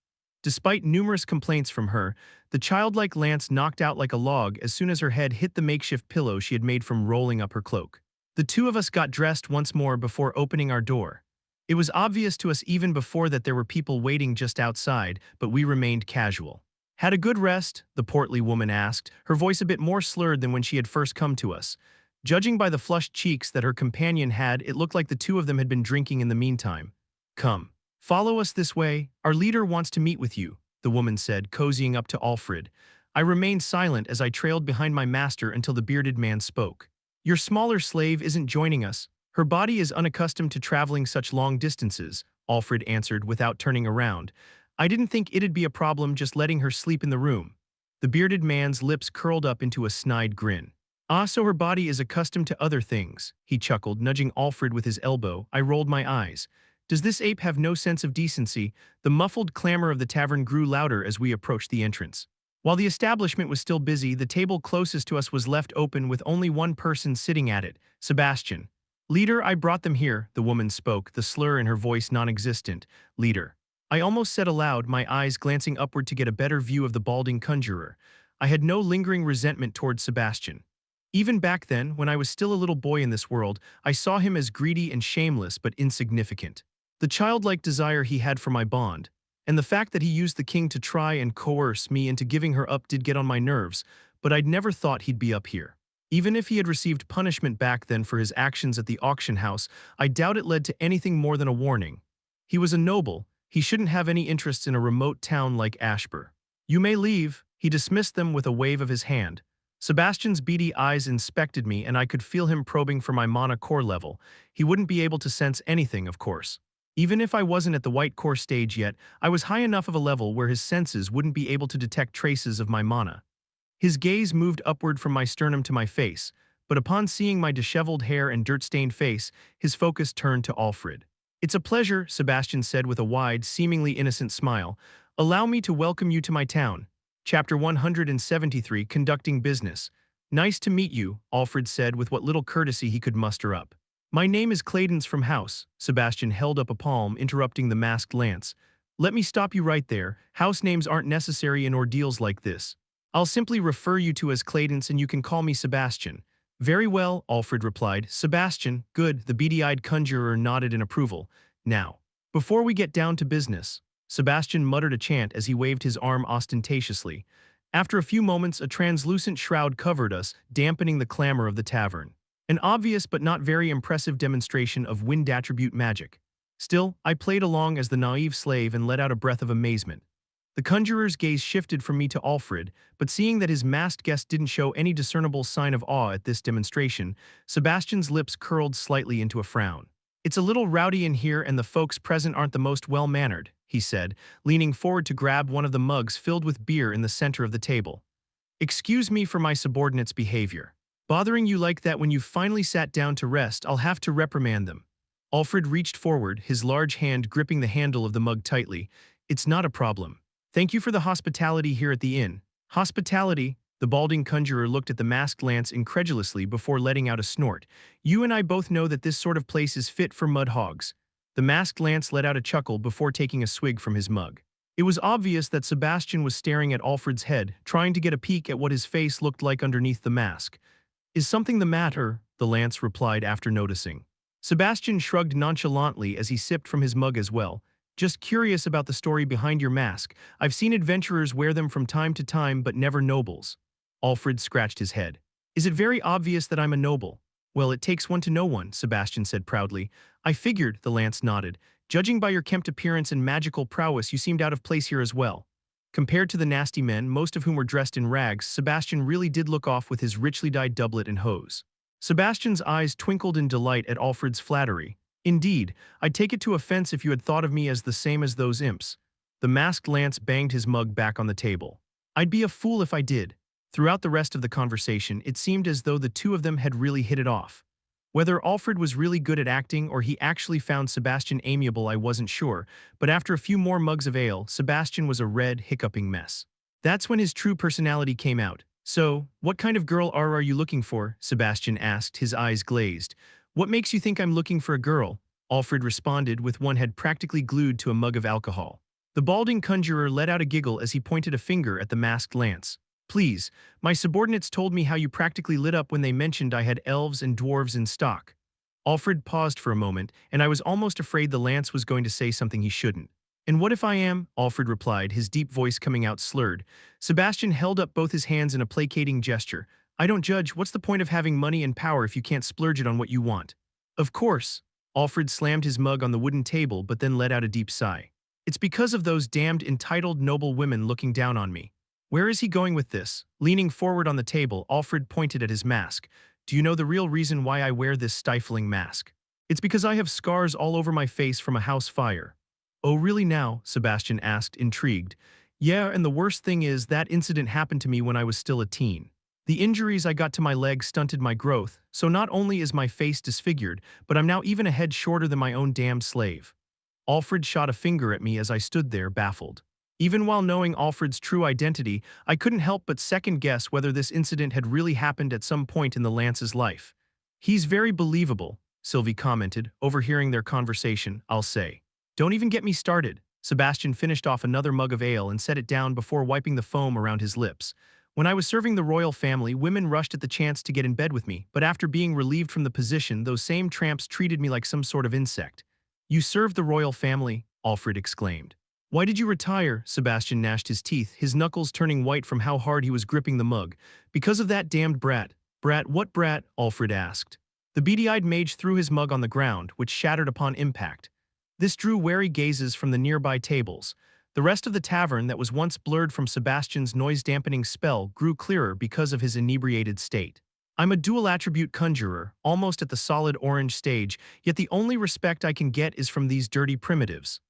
Despite numerous complaints from her, the childlike Lance knocked out like a log as soon as her head hit the makeshift pillow she had made from rolling up her cloak. The two of us got dressed once more before opening our door. It was obvious to us even before that there were people waiting just outside, but we remained casual. "Had a good rest?" the portly woman asked, her voice a bit more slurred than when she had first come to us. Judging by the flushed cheeks that her companion had, it looked like the two of them had been drinking in the meantime. "Come. Follow us this way. Our leader wants to meet with you," the woman said, cozying up to Alfred. I remained silent as I trailed behind my master until the bearded man spoke. "Your smaller slave isn't joining us. Her body is unaccustomed to traveling such long distances," Alfred answered without turning around. "I didn't think it'd be a problem just letting her sleep in the room." The bearded man's lips curled up into a snide grin. "Ah, so her body is accustomed to other things," he chuckled, nudging Alfred with his elbow. I rolled my eyes. Does this ape have no sense of decency? The muffled clamor of the tavern grew louder as we approached the entrance. While the establishment was still busy, the table closest to us was left open with only one person sitting at it, Sebastian. "Leader, I brought them here," the woman spoke, the slur in her voice non-existent. "Leader." I almost said aloud, my eyes glancing upward to get a better view of the balding conjurer. I had no lingering resentment toward Sebastian. Even back then, when I was still a little boy in this world, I saw him as greedy and shameless but insignificant. The childlike desire he had for my bond, And the fact that he used the king to try and coerce me into giving her up did get on my nerves, but I'd never thought he'd be up here. Even if he had received punishment back then for his actions at the auction house, I doubt it led to anything more than a warning. He was a noble. He shouldn't have any interests in a remote town like Ashbur. You may leave. He dismissed them with a wave of his hand. Sebastian's beady eyes inspected me, and I could feel him probing for my mana core level. He wouldn't be able to sense anything, of course. Even if I wasn't at the white core stage yet, I was high enough of a level where his senses wouldn't be able to detect traces of my mana. His gaze moved upward from my sternum to my face, but upon seeing my disheveled hair and dirt-stained face, his focus turned to Alfred. "It's a pleasure," Sebastian said with a wide, seemingly innocent smile. "Allow me to welcome you to my town." Chapter 173, Conducting Business. "Nice to meet you," Alfred said with what little courtesy he could muster up. "My name is Cladence from House." Sebastian held up a palm, interrupting the masked lance. "Let me stop you right there. House names aren't necessary in ordeals like this. I'll simply refer you to as Cladence and you can call me Sebastian." "Very well," Alfred replied. "Sebastian, good." The beady-eyed conjurer nodded in approval. "Now, before we get down to business." Sebastian muttered a chant as he waved his arm ostentatiously. After a few moments, a translucent shroud covered us, dampening the clamor of the tavern. An obvious but not very impressive demonstration of wind attribute magic. Still, I played along as the naive slave and let out a breath of amazement. The conjurer's gaze shifted from me to Alfred, but seeing that his masked guest didn't show any discernible sign of awe at this demonstration, Sebastian's lips curled slightly into a frown. "It's a little rowdy in here and the folks present aren't the most well-mannered," he said, leaning forward to grab one of the mugs filled with beer in the center of the table. "Excuse me for my subordinates' behavior. Bothering you like that when you've finally sat down to rest, I'll have to reprimand them." Alfred reached forward, his large hand gripping the handle of the mug tightly. "It's not a problem. Thank you for the hospitality here at the inn." "Hospitality?" The balding conjurer looked at the masked lance incredulously before letting out a snort. "You and I both know that this sort of place is fit for mud hogs." The masked lance let out a chuckle before taking a swig from his mug. It was obvious that Sebastian was staring at Alfred's head, trying to get a peek at what his face looked like underneath the mask. "Is something the matter?" the lance replied after noticing. Sebastian shrugged nonchalantly as he sipped from his mug as well. "Just curious about the story behind your mask. I've seen adventurers wear them from time to time, but never nobles." Alfred scratched his head. "Is it very obvious that I'm a noble?" "Well, it takes one to know one," Sebastian said proudly. "I figured," the lance nodded. "Judging by your kempt appearance and magical prowess, you seemed out of place here as well." Compared to the nasty men, most of whom were dressed in rags, Sebastian really did look off with his richly dyed doublet and hose. Sebastian's eyes twinkled in delight at Alfred's flattery. "Indeed, I'd take it to offense if you had thought of me as the same as those imps." The masked lance banged his mug back on the table. "I'd be a fool if I did." Throughout the rest of the conversation, it seemed as though the two of them had really hit it off. Whether Alfred was really good at acting or he actually found Sebastian amiable, I wasn't sure, but after a few more mugs of ale, Sebastian was a red, hiccuping mess. That's when his true personality came out. "So, what kind of girl are you looking for?" Sebastian asked, his eyes glazed. "What makes you think I'm looking for a girl?" Alfred responded with one head practically glued to a mug of alcohol. The balding conjurer let out a giggle as he pointed a finger at the masked lance. "Please, my subordinates told me how you practically lit up when they mentioned I had elves and dwarves in stock." Alfred paused for a moment, and I was almost afraid the lance was going to say something he shouldn't. "And what if I am?" Alfred replied, his deep voice coming out slurred. Sebastian held up both his hands in a placating gesture. "I don't judge. What's the point of having money and power if you can't splurge it on what you want?" "Of course." Alfred slammed his mug on the wooden table but then let out a deep sigh. "It's because of those damned entitled noble women looking down on me." Where is he going with this? Leaning forward on the table, Alfred pointed at his mask. "Do you know the real reason why I wear this stifling mask? It's because I have scars all over my face from a house fire." "Oh, really now?" Sebastian asked, intrigued. "Yeah, and the worst thing is that incident happened to me when I was still a teen. The injuries I got to my legs stunted my growth, so not only is my face disfigured, but I'm now even a head shorter than my own damned slave." Alfred shot a finger at me as I stood there, baffled. Even while knowing Alfred's true identity, I couldn't help but second-guess whether this incident had really happened at some point in the lance's life. "He's very believable," Sylvie commented, overhearing their conversation, I'll say. "Don't even get me started." Sebastian finished off another mug of ale and set it down before wiping the foam around his lips. "When I was serving the royal family, women rushed at the chance to get in bed with me, but after being relieved from the position, those same tramps treated me like some sort of insect." "You served the royal family?" Alfred exclaimed. Why did you retire? Sebastian gnashed his teeth, his knuckles turning white from how hard he was gripping the mug. Because of that damned brat. Brat, what brat? Alfred asked. The beady-eyed mage threw his mug on the ground, which shattered upon impact. This drew wary gazes from the nearby tables. The rest of the tavern that was once blurred from Sebastian's noise-dampening spell grew clearer because of his inebriated state. I'm a dual-attribute conjurer, almost at the solid orange stage, yet the only respect I can get is from these dirty primitives,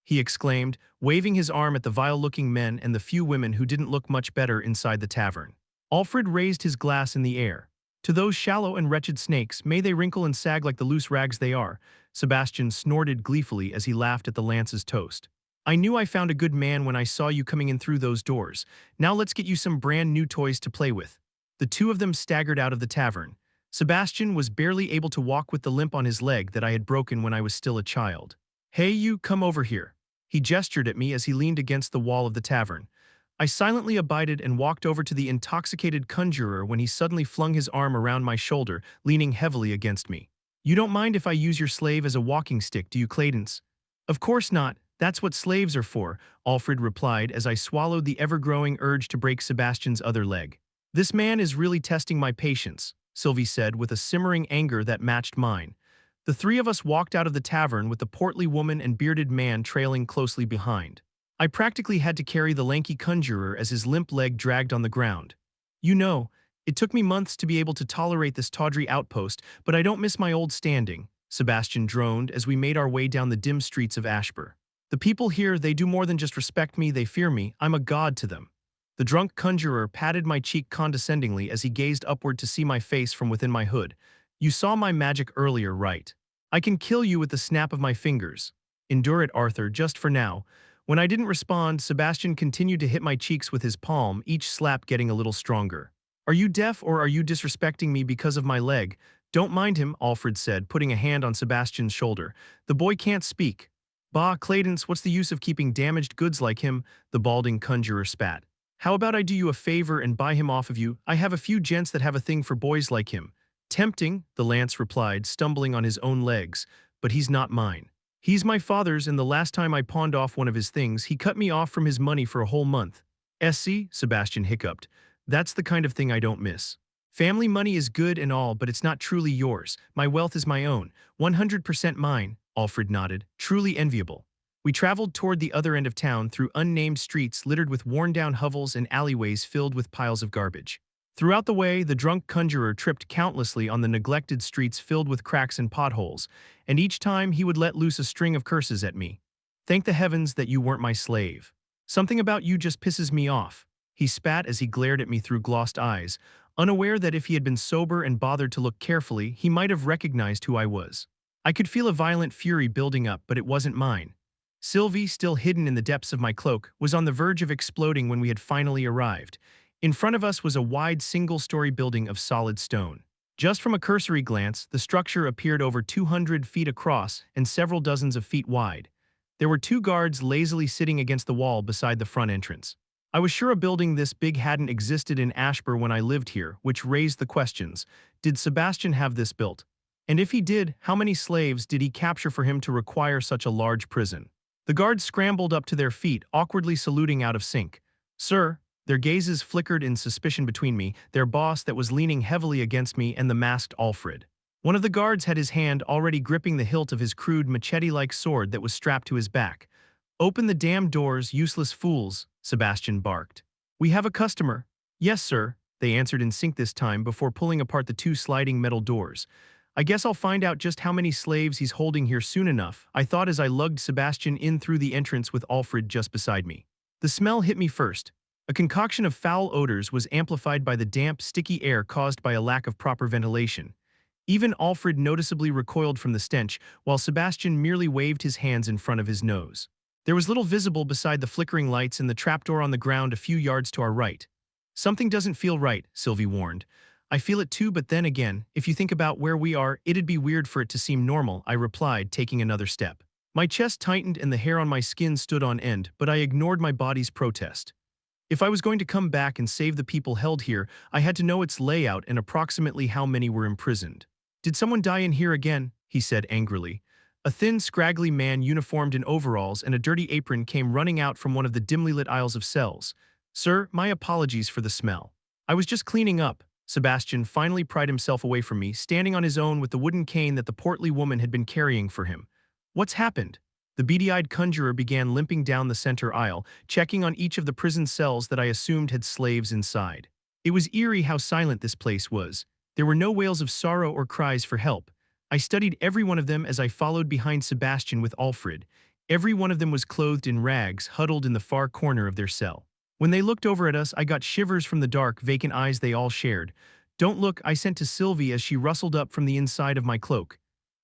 he exclaimed, waving his arm at the vile-looking men and the few women who didn't look much better inside the tavern. Alfred raised his glass in the air. To those shallow and wretched snakes, may they wrinkle and sag like the loose rags they are. Sebastian snorted gleefully as he laughed at the lance's toast. I knew I found a good man when I saw you coming in through those doors. Now let's get you some brand new toys to play with. The two of them staggered out of the tavern. Sebastian was barely able to walk with the limp on his leg that I had broken when I was still a child. Hey you, come over here. He gestured at me as he leaned against the wall of the tavern. I silently abided and walked over to the intoxicated conjurer when he suddenly flung his arm around my shoulder, leaning heavily against me. You don't mind if I use your slave as a walking stick, do you, Cladence? Of course not. That's what slaves are for, Alfred replied as I swallowed the ever-growing urge to break Sebastian's other leg. This man is really testing my patience, Sylvie said with a simmering anger that matched mine. The three of us walked out of the tavern with the portly woman and bearded man trailing closely behind. I practically had to carry the lanky conjurer as his limp leg dragged on the ground. You know, it took me months to be able to tolerate this tawdry outpost, but I don't miss my old standing, Sebastian droned as we made our way down the dim streets of Ashbur. The people here, they do more than just respect me, they fear me. I'm a god to them. The drunk conjurer patted my cheek condescendingly as he gazed upward to see my face from within my hood. You saw my magic earlier, right? I can kill you with the snap of my fingers. Endure it, Arthur, just for now. When I didn't respond, Sebastian continued to hit my cheeks with his palm, each slap getting a little stronger. Are you deaf or are you disrespecting me because of my leg? Don't mind him, Alfred said, putting a hand on Sebastian's shoulder. The boy can't speak. Bah, Cladence, what's the use of keeping damaged goods like him? The balding conjurer spat. How about I do you a favor and buy him off of you? I have a few gents that have a thing for boys like him. Tempting, the lance replied, stumbling on his own legs, but he's not mine. He's my father's, and the last time I pawned off one of his things, he cut me off from his money for a whole month. SC, Sebastian hiccuped. That's the kind of thing I don't miss. Family money is good and all, but it's not truly yours. My wealth is my own, 100% mine, Alfred nodded, truly enviable. We traveled toward the other end of town through unnamed streets littered with worn-down hovels and alleyways filled with piles of garbage. Throughout the way, the drunk conjurer tripped countlessly on the neglected streets filled with cracks and potholes, and each time he would let loose a string of curses at me. Thank the heavens that you weren't my slave. Something about you just pisses me off. He spat as he glared at me through glossed eyes, unaware that if he had been sober and bothered to look carefully, he might have recognized who I was. I could feel a violent fury building up, but it wasn't mine. Sylvie, still hidden in the depths of my cloak, was on the verge of exploding when we had finally arrived. In front of us was a wide single-story building of solid stone. Just from a cursory glance, the structure appeared over 200 feet across and several dozens of feet wide. There were two guards lazily sitting against the wall beside the front entrance. I was sure a building this big hadn't existed in Ashbur when I lived here, which raised the questions. Did Sebastian have this built? And if he did, how many slaves did he capture for him to require such a large prison? The guards scrambled up to their feet, awkwardly saluting out of sync. Sir, their gazes flickered in suspicion between me, their boss that was leaning heavily against me, and the masked Alfred. One of the guards had his hand already gripping the hilt of his crude machete-like sword that was strapped to his back. Open the damn doors, useless fools, Sebastian barked. We have a customer. Yes, sir, they answered in sync this time before pulling apart the two sliding metal doors. I guess I'll find out just how many slaves he's holding here soon enough, I thought as I lugged Sebastian in through the entrance with Alfred just beside me. The smell hit me first. A concoction of foul odors was amplified by the damp, sticky air caused by a lack of proper ventilation. Even Alfred noticeably recoiled from the stench, while Sebastian merely waved his hands in front of his nose. There was little visible beside the flickering lights and the trapdoor on the ground a few yards to our right. Something doesn't feel right, Sylvie warned. I feel it too, but then again, if you think about where we are, it'd be weird for it to seem normal, I replied, taking another step. My chest tightened and the hair on my skin stood on end, but I ignored my body's protest. If I was going to come back and save the people held here, I had to know its layout and approximately how many were imprisoned. Did someone die in here again? He said angrily. A thin, scraggly man uniformed in overalls and a dirty apron came running out from one of the dimly lit aisles of cells. "Sir, my apologies for the smell. I was just cleaning up." Sebastian finally pried himself away from me, standing on his own with the wooden cane that the portly woman had been carrying for him. "What's happened?" The beady-eyed conjurer began limping down the center aisle, checking on each of the prison cells that I assumed had slaves inside. It was eerie how silent this place was. There were no wails of sorrow or cries for help. I studied every one of them as I followed behind Sebastian with Alfred. Every one of them was clothed in rags, huddled in the far corner of their cell. When they looked over at us, I got shivers from the dark, vacant eyes they all shared. "Don't look," I sent to Sylvie as she rustled up from the inside of my cloak.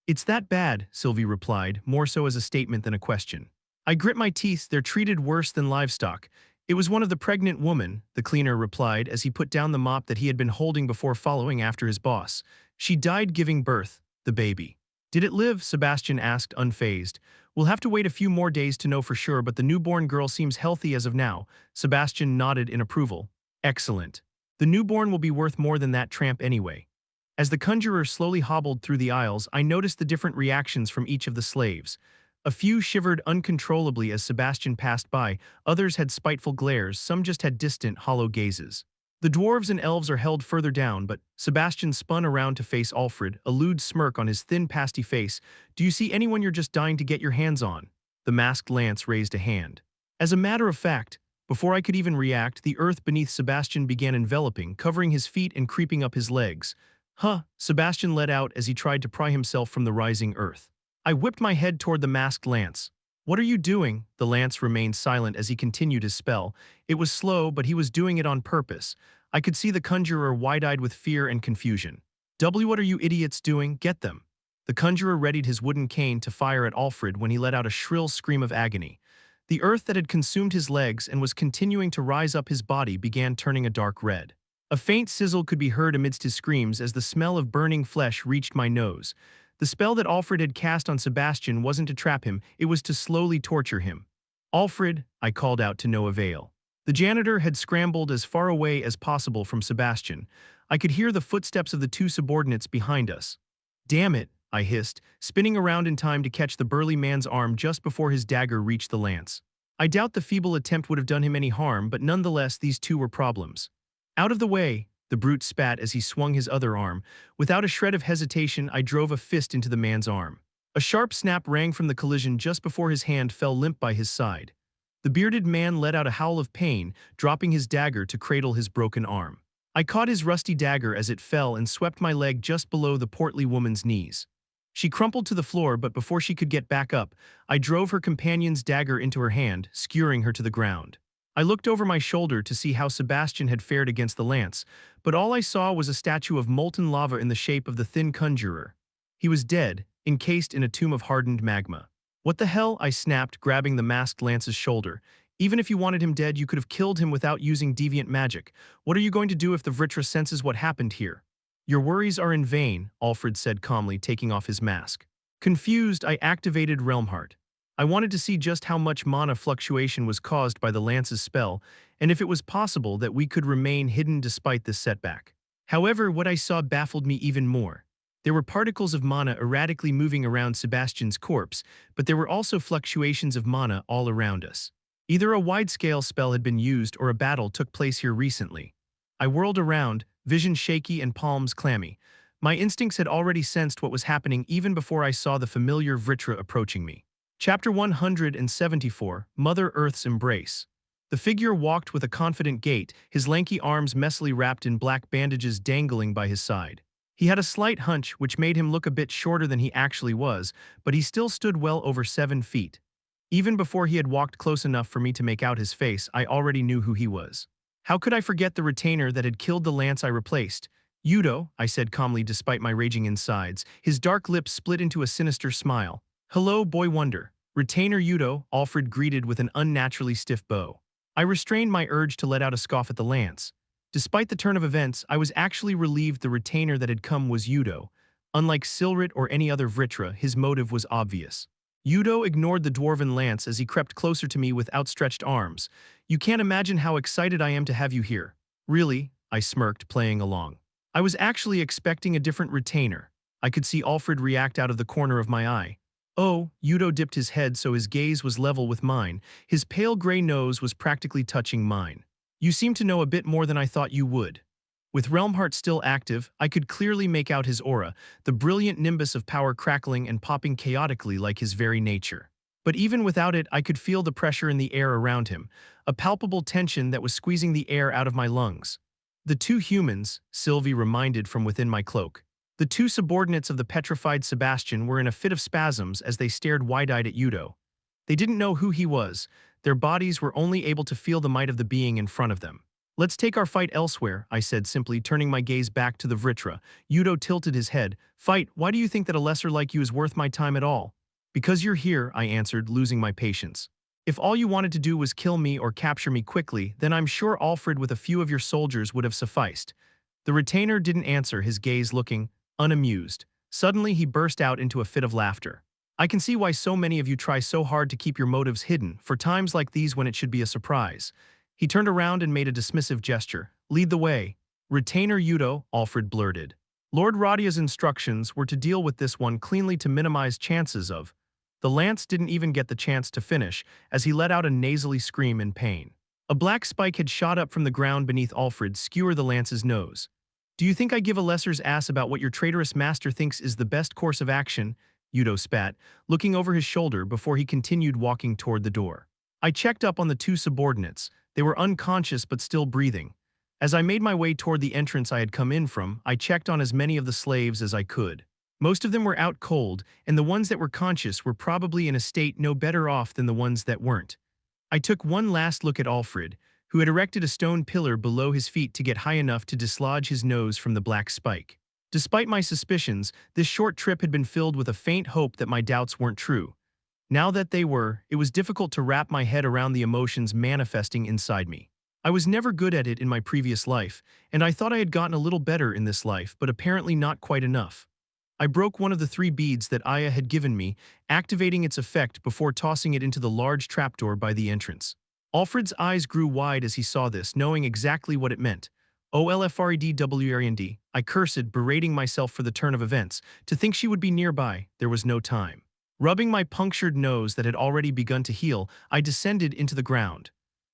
"It's that bad," Sylvie replied, more so as a statement than a question. I grit my teeth. "They're treated worse than livestock." "It was one of the pregnant women," the cleaner replied as he put down the mop that he had been holding before following after his boss. "She died giving birth. The baby." "Did it live?" Sebastian asked, unfazed. "We'll have to wait a few more days to know for sure, but the newborn girl seems healthy as of now." Sebastian nodded in approval. "Excellent. The newborn will be worth more than that tramp anyway." As the conjurer slowly hobbled through the aisles, I noticed the different reactions from each of the slaves. A few shivered uncontrollably as Sebastian passed by, others had spiteful glares, some just had distant, hollow gazes. The dwarves and elves are held further down, but Sebastian spun around to face Alfred, a lewd smirk on his thin, pasty face. "Do you see anyone you're just dying to get your hands on?" The masked lance raised a hand. As a matter of fact, before I could even react, the earth beneath Sebastian began enveloping, covering his feet and creeping up his legs. "Huh," Sebastian let out as he tried to pry himself from the rising earth. I whipped my head toward the masked lance. "What are you doing?" The lance remained silent as he continued his spell. It was slow, but he was doing it on purpose. I could see the conjurer wide-eyed with fear and confusion. What are you idiots doing? Get them." The conjurer readied his wooden cane to fire at Alfred when he let out a shrill scream of agony. The earth that had consumed his legs and was continuing to rise up his body began turning a dark red. A faint sizzle could be heard amidst his screams as the smell of burning flesh reached my nose. The spell that Alfred had cast on Sebastian wasn't to trap him, it was to slowly torture him. "Alfred," I called out to no avail. The janitor had scrambled as far away as possible from Sebastian. I could hear the footsteps of the two subordinates behind us. "Damn it," I hissed, spinning around in time to catch the burly man's arm just before his dagger reached the lance. I doubt the feeble attempt would have done him any harm, but nonetheless these two were problems. "Out of the way," the brute spat as he swung his other arm. Without a shred of hesitation, I drove a fist into the man's arm. A sharp snap rang from the collision just before his hand fell limp by his side. The bearded man let out a howl of pain, dropping his dagger to cradle his broken arm. I caught his rusty dagger as it fell and swept my leg just below the portly woman's knees. She crumpled to the floor, but before she could get back up, I drove her companion's dagger into her hand, skewering her to the ground. I looked over my shoulder to see how Sebastian had fared against the lance, but all I saw was a statue of molten lava in the shape of the thin conjurer. He was dead, encased in a tomb of hardened magma. "What the hell?" I snapped, grabbing the masked lance's shoulder. "Even if you wanted him dead, you could have killed him without using deviant magic. What are you going to do if the Vritra senses what happened here?" "Your worries are in vain," Alfred said calmly, taking off his mask. Confused, I activated Realmheart. I wanted to see just how much mana fluctuation was caused by the lance's spell, and if it was possible that we could remain hidden despite this setback. However, what I saw baffled me even more. There were particles of mana erratically moving around Sebastian's corpse, but there were also fluctuations of mana all around us. Either a wide-scale spell had been used or a battle took place here recently. I whirled around, vision shaky and palms clammy. My instincts had already sensed what was happening even before I saw the familiar Vritra approaching me. Chapter 174, Mother Earth's Embrace. The figure walked with a confident gait, his lanky arms messily wrapped in black bandages dangling by his side. He had a slight hunch, which made him look a bit shorter than he actually was, but he still stood well over 7 feet. Even before he had walked close enough for me to make out his face, I already knew who he was. How could I forget the retainer that had killed the lance I replaced? "Yudo," I said calmly despite my raging insides. His dark lips split into a sinister smile. "Hello, boy wonder." "Retainer Yudo," Alfred greeted with an unnaturally stiff bow. I restrained my urge to let out a scoff at the lance. Despite the turn of events, I was actually relieved the retainer that had come was Yudo. Unlike Silrit or any other Vritra, his motive was obvious. Yudo ignored the dwarven lance as he crept closer to me with outstretched arms. "You can't imagine how excited I am to have you here." "Really?" I smirked, playing along. I was actually expecting a different retainer. I could see Alfred react out of the corner of my eye. Oh, Yudo dipped his head so his gaze was level with mine. His pale gray nose was practically touching mine. You seem to know a bit more than I thought you would. With Realm Heart still active, I could clearly make out his aura, the brilliant nimbus of power crackling and popping chaotically like his very nature. But even without it, I could feel the pressure in the air around him, a palpable tension that was squeezing the air out of my lungs. The two humans, Sylvie reminded from within my cloak. The two subordinates of the petrified Sebastian were in a fit of spasms as they stared wide-eyed at Yudo. They didn't know who he was. Their bodies were only able to feel the might of the being in front of them. Let's take our fight elsewhere, I said simply, turning my gaze back to the Vritra. Yudo tilted his head. Fight? Why do you think that a lesser like you is worth my time at all? Because you're here, I answered, losing my patience. If all you wanted to do was kill me or capture me quickly, then I'm sure Alfred with a few of your soldiers would have sufficed. The retainer didn't answer, his gaze looking unamused. Suddenly he burst out into a fit of laughter. I can see why so many of you try so hard to keep your motives hidden, for times like these when it should be a surprise. He turned around and made a dismissive gesture. Lead the way. Retainer Yudo, Alfred blurted. Lord Radia's instructions were to deal with this one cleanly to minimize chances of. The lance didn't even get the chance to finish, as he let out a nasally scream in pain. A black spike had shot up from the ground beneath Alfred, skewer the lance's nose. Do you think I give a lesser's ass about what your traitorous master thinks is the best course of action? Yudo spat, looking over his shoulder before he continued walking toward the door. I checked up on the two subordinates. They were unconscious but still breathing. As I made my way toward the entrance I had come in from, I checked on as many of the slaves as I could. Most of them were out cold, and the ones that were conscious were probably in a state no better off than the ones that weren't. I took one last look at Alfred, who had erected a stone pillar below his feet to get high enough to dislodge his nose from the black spike. Despite my suspicions, this short trip had been filled with a faint hope that my doubts weren't true. Now that they were, it was difficult to wrap my head around the emotions manifesting inside me. I was never good at it in my previous life, and I thought I had gotten a little better in this life, but apparently not quite enough. I broke one of the 3 beads that Aya had given me, activating its effect before tossing it into the large trapdoor by the entrance. Alfred's eyes grew wide as he saw this, knowing exactly what it meant. OLFREDWRND, I cursed, berating myself for the turn of events. To think she would be nearby, there was no time. Rubbing my punctured nose that had already begun to heal, I descended into the ground.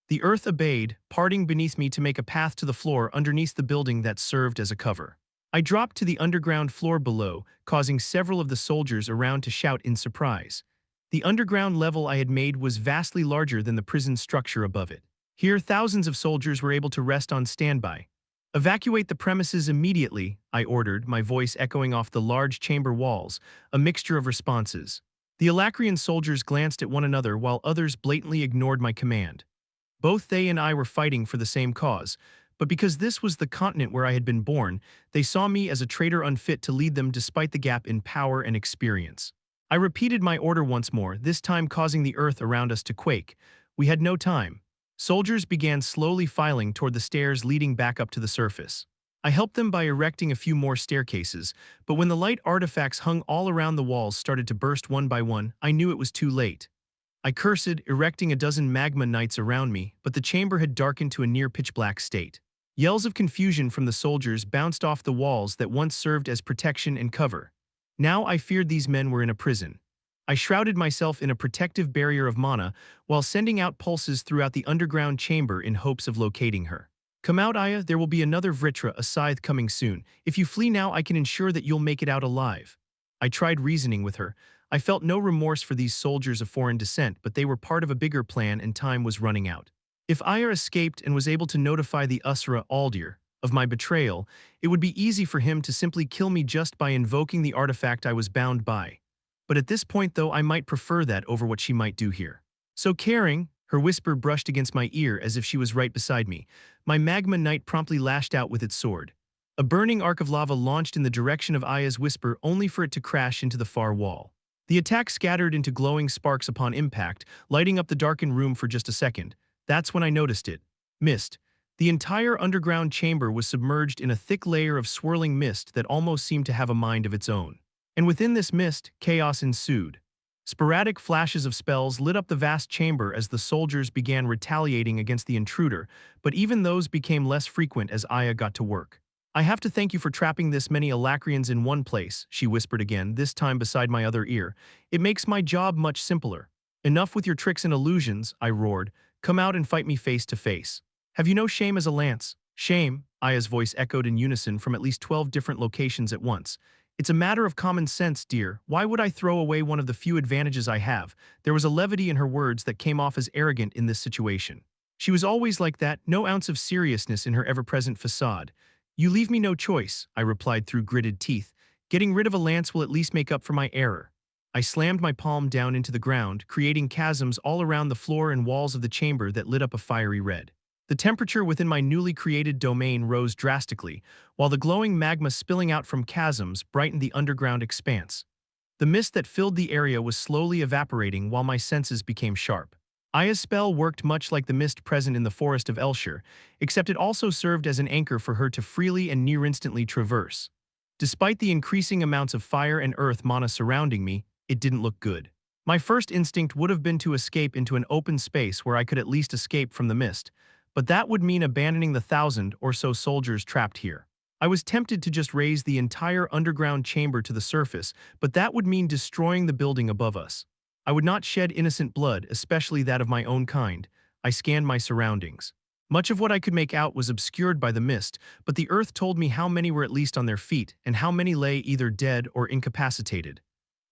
The earth obeyed, parting beneath me to make a path to the floor underneath the building that served as a cover. I dropped to the underground floor below, causing several of the soldiers around to shout in surprise. The underground level I had made was vastly larger than the prison structure above it. Here, thousands of soldiers were able to rest on standby. Evacuate the premises immediately, I ordered, my voice echoing off the large chamber walls, a mixture of responses. The Alacrian soldiers glanced at one another while others blatantly ignored my command. Both they and I were fighting for the same cause, but because this was the continent where I had been born, they saw me as a traitor unfit to lead them despite the gap in power and experience. I repeated my order once more, this time causing the earth around us to quake. We had no time. Soldiers began slowly filing toward the stairs leading back up to the surface. I helped them by erecting a few more staircases, but when the light artifacts hung all around the walls started to burst one by one, I knew it was too late. I cursed, erecting a dozen magma knights around me, but the chamber had darkened to a near pitch-black state. Yells of confusion from the soldiers bounced off the walls that once served as protection and cover. Now I feared these men were in a prison. I shrouded myself in a protective barrier of mana while sending out pulses throughout the underground chamber in hopes of locating her. Come out, Aya, there will be another Vritra, a scythe coming soon. If you flee now, I can ensure that you'll make it out alive. I tried reasoning with her. I felt no remorse for these soldiers of foreign descent, but they were part of a bigger plan and time was running out. If Aya escaped and was able to notify the Usra Aldir of my betrayal, it would be easy for him to simply kill me just by invoking the artifact I was bound by. But at this point, though, I might prefer that over what she might do here. So caring, her whisper brushed against my ear as if she was right beside me. My magma knight promptly lashed out with its sword. A burning arc of lava launched in the direction of Aya's whisper only for it to crash into the far wall. The attack scattered into glowing sparks upon impact, lighting up the darkened room for just a second. That's when I noticed it. Mist. The entire underground chamber was submerged in a thick layer of swirling mist that almost seemed to have a mind of its own. And within this mist, chaos ensued. Sporadic flashes of spells lit up the vast chamber as the soldiers began retaliating against the intruder, but even those became less frequent as Aya got to work. I have to thank you for trapping this many Alacrians in one place, she whispered again, this time beside my other ear. It makes my job much simpler. Enough with your tricks and illusions, I roared. Come out and fight me face to face. Have you no shame as a lance? Shame, Aya's voice echoed in unison from at least 12 different locations at once. It's a matter of common sense, dear. Why would I throw away one of the few advantages I have? There was a levity in her words that came off as arrogant in this situation. She was always like that, no ounce of seriousness in her ever-present facade. You leave me no choice, I replied through gritted teeth. Getting rid of a lance will at least make up for my error. I slammed my palm down into the ground, creating chasms all around the floor and walls of the chamber that lit up a fiery red. The temperature within my newly created domain rose drastically, while the glowing magma spilling out from chasms brightened the underground expanse. The mist that filled the area was slowly evaporating while my senses became sharp. Aya's spell worked much like the mist present in the forest of Elshire, except it also served as an anchor for her to freely and near-instantly traverse. Despite the increasing amounts of fire and earth mana surrounding me, it didn't look good. My first instinct would have been to escape into an open space where I could at least escape from the mist, but that would mean abandoning the 1,000 or so soldiers trapped here. I was tempted to just raise the entire underground chamber to the surface, but that would mean destroying the building above us. I would not shed innocent blood, especially that of my own kind. I scanned my surroundings. Much of what I could make out was obscured by the mist, but the earth told me how many were at least on their feet and how many lay either dead or incapacitated.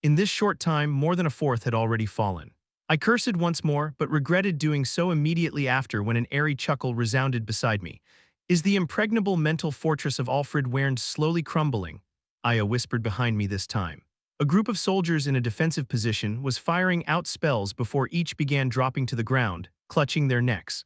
In this short time, more than a fourth had already fallen. I cursed once more, but regretted doing so immediately after when an airy chuckle resounded beside me. Is the impregnable mental fortress of Alfred Wernde slowly crumbling? Aya whispered behind me this time. A group of soldiers in a defensive position was firing out spells before each began dropping to the ground, clutching their necks.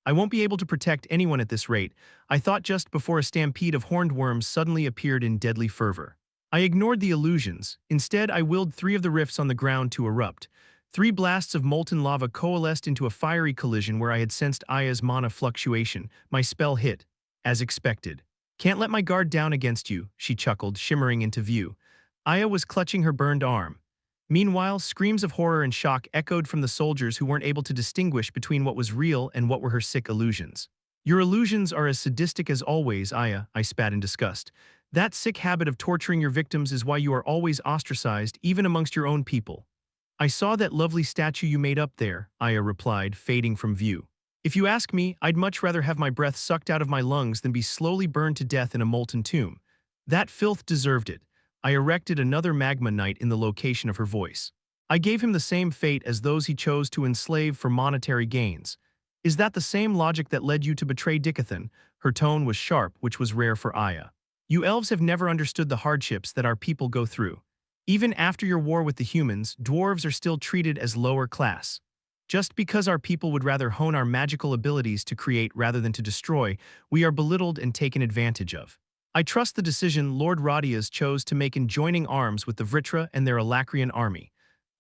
I won't be able to protect anyone at this rate, I thought just before a stampede of horned worms suddenly appeared in deadly fervor. I ignored the illusions. Instead, I willed 3 of the rifts on the ground to erupt. 3 blasts of molten lava coalesced into a fiery collision where I had sensed Aya's mana fluctuation. My spell hit, as expected. Can't let my guard down against you, she chuckled, shimmering into view. Aya was clutching her burned arm. Meanwhile, screams of horror and shock echoed from the soldiers who weren't able to distinguish between what was real and what were her sick illusions. Your illusions are as sadistic as always, Aya, I spat in disgust. That sick habit of torturing your victims is why you are always ostracized, even amongst your own people. I saw that lovely statue you made up there, Aya replied, fading from view. If you ask me, I'd much rather have my breath sucked out of my lungs than be slowly burned to death in a molten tomb. That filth deserved it. I erected another magma knight in the location of her voice. I gave him the same fate as those he chose to enslave for monetary gains. Is that the same logic that led you to betray Dicathen? Her tone was sharp, which was rare for Aya. You elves have never understood the hardships that our people go through. Even after your war with the humans, dwarves are still treated as lower class. Just because our people would rather hone our magical abilities to create rather than to destroy, we are belittled and taken advantage of. I trust the decision Lord Radias chose to make in joining arms with the Vritra and their Alacrian army.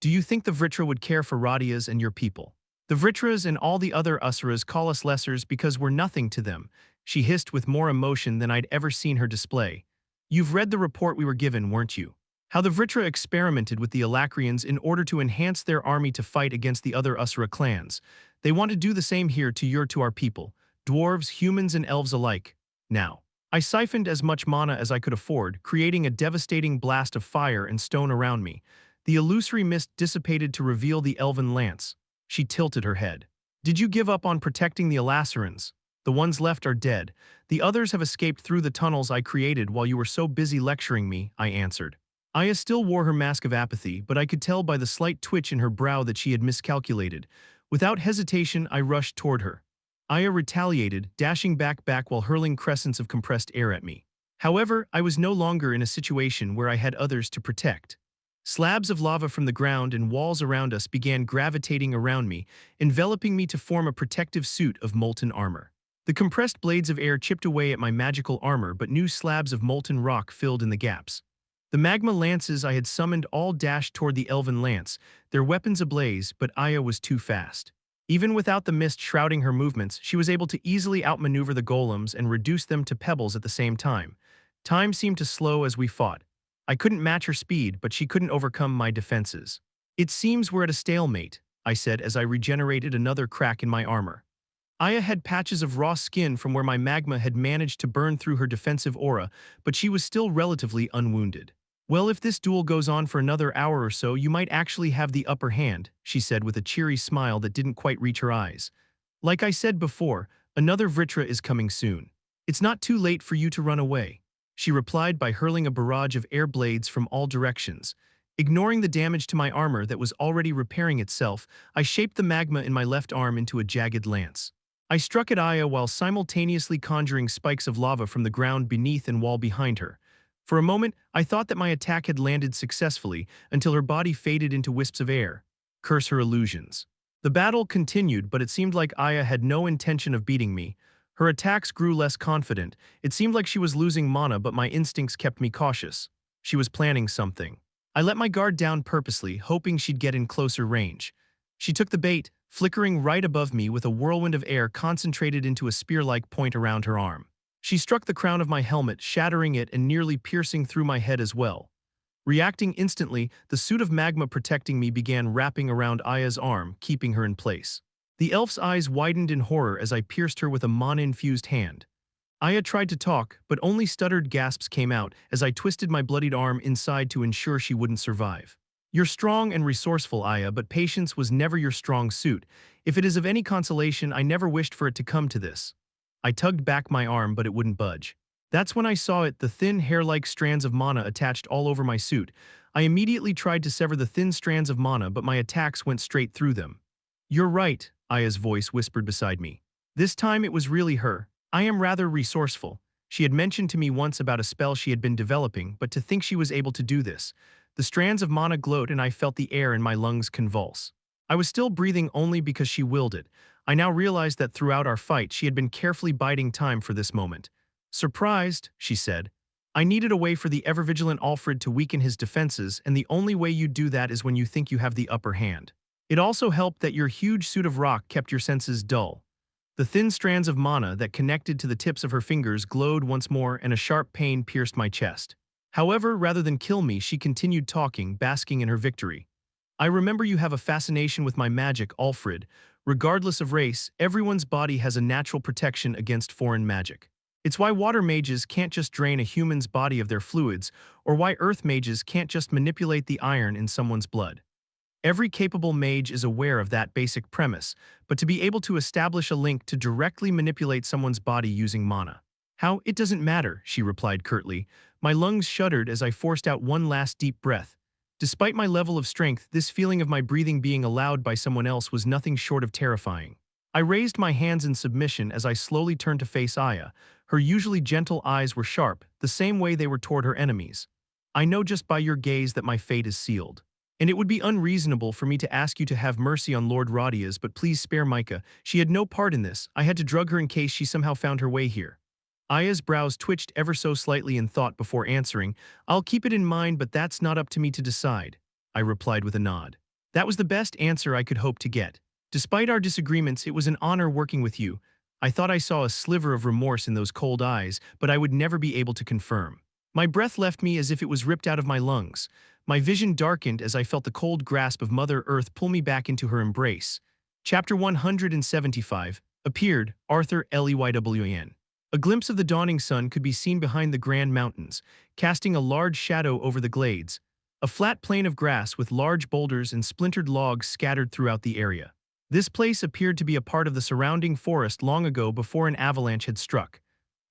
Do you think the Vritra would care for Radias and your people? The Vritras and all the other Usuras call us lessers because we're nothing to them, she hissed with more emotion than I'd ever seen her display. You've read the report we were given, weren't you? How the Vritra experimented with the Alacrians in order to enhance their army to fight against the other Usura clans. They want to do the same here to our people, dwarves, humans, and elves alike. Now, I siphoned as much mana as I could afford, creating a devastating blast of fire and stone around me. The illusory mist dissipated to reveal the elven lance. She tilted her head. Did you give up on protecting the Elasarans? The ones left are dead. The others have escaped through the tunnels I created while you were so busy lecturing me, I answered. Aya still wore her mask of apathy, but I could tell by the slight twitch in her brow that she had miscalculated. Without hesitation, I rushed toward her. Aya retaliated, dashing back while hurling crescents of compressed air at me. However, I was no longer in a situation where I had others to protect. Slabs of lava from the ground and walls around us began gravitating around me, enveloping me to form a protective suit of molten armor. The compressed blades of air chipped away at my magical armor, but new slabs of molten rock filled in the gaps. The magma lances I had summoned all dashed toward the elven lance, their weapons ablaze, but Aya was too fast. Even without the mist shrouding her movements, she was able to easily outmaneuver the golems and reduce them to pebbles at the same time. Time seemed to slow as we fought. I couldn't match her speed, but she couldn't overcome my defenses. It seems we're at a stalemate, I said as I regenerated another crack in my armor. Aya had patches of raw skin from where my magma had managed to burn through her defensive aura, but she was still relatively unwounded. Well, if this duel goes on for another hour or so, you might actually have the upper hand, she said with a cheery smile that didn't quite reach her eyes. Like I said before, another Vritra is coming soon. It's not too late for you to run away, she replied by hurling a barrage of air blades from all directions. Ignoring the damage to my armor that was already repairing itself, I shaped the magma in my left arm into a jagged lance. I struck at Aya while simultaneously conjuring spikes of lava from the ground beneath and wall behind her. For a moment, I thought that my attack had landed successfully until her body faded into wisps of air. Curse her illusions. The battle continued, but it seemed like Aya had no intention of beating me. Her attacks grew less confident. It seemed like she was losing mana, but my instincts kept me cautious. She was planning something. I let my guard down purposely, hoping she'd get in closer range. She took the bait, flickering right above me with a whirlwind of air concentrated into a spear-like point around her arm. She struck the crown of my helmet, shattering it and nearly piercing through my head as well. Reacting instantly, the suit of magma protecting me began wrapping around Aya's arm, keeping her in place. The elf's eyes widened in horror as I pierced her with a mana-infused hand. Aya tried to talk, but only stuttered gasps came out as I twisted my bloodied arm inside to ensure she wouldn't survive. You're strong and resourceful, Aya, but patience was never your strong suit. If it is of any consolation, I never wished for it to come to this. I tugged back my arm, but it wouldn't budge. That's when I saw it, the thin hair-like strands of mana attached all over my suit. I immediately tried to sever the thin strands of mana, but my attacks went straight through them. You're right, Aya's voice whispered beside me. This time it was really her. I am rather resourceful. She had mentioned to me once about a spell she had been developing, but to think she was able to do this. The strands of mana glowed and I felt the air in my lungs convulse. I was still breathing only because she willed it. I now realized that throughout our fight she had been carefully biding time for this moment. Surprised, she said. I needed a way for the ever-vigilant Alfred to weaken his defenses, and the only way you do that is when you think you have the upper hand. It also helped that your huge suit of rock kept your senses dull. The thin strands of mana that connected to the tips of her fingers glowed once more and a sharp pain pierced my chest. However, rather than kill me, she continued talking, basking in her victory. I remember you have a fascination with my magic, Alfred. Regardless of race, everyone's body has a natural protection against foreign magic. It's why water mages can't just drain a human's body of their fluids, or why earth mages can't just manipulate the iron in someone's blood. Every capable mage is aware of that basic premise, but to be able to establish a link to directly manipulate someone's body using mana. How? It doesn't matter, she replied curtly. My lungs shuddered as I forced out one last deep breath. Despite my level of strength, this feeling of my breathing being allowed by someone else was nothing short of terrifying. I raised my hands in submission as I slowly turned to face Aya. Her usually gentle eyes were sharp, the same way they were toward her enemies. I know just by your gaze that my fate is sealed. And it would be unreasonable for me to ask you to have mercy on Lord Rodia's, but please spare Micah. She had no part in this. I had to drug her in case she somehow found her way here. Aya's brows twitched ever so slightly in thought before answering. I'll keep it in mind, but that's not up to me to decide, I replied with a nod. That was the best answer I could hope to get. Despite our disagreements, it was an honor working with you. I thought I saw a sliver of remorse in those cold eyes, but I would never be able to confirm. My breath left me as if it was ripped out of my lungs. My vision darkened as I felt the cold grasp of Mother Earth pull me back into her embrace. Chapter 175 appeared, Arthur Leywin. A glimpse of the dawning sun could be seen behind the Grand Mountains, casting a large shadow over the glades, a flat plain of grass with large boulders and splintered logs scattered throughout the area. This place appeared to be a part of the surrounding forest long ago before an avalanche had struck.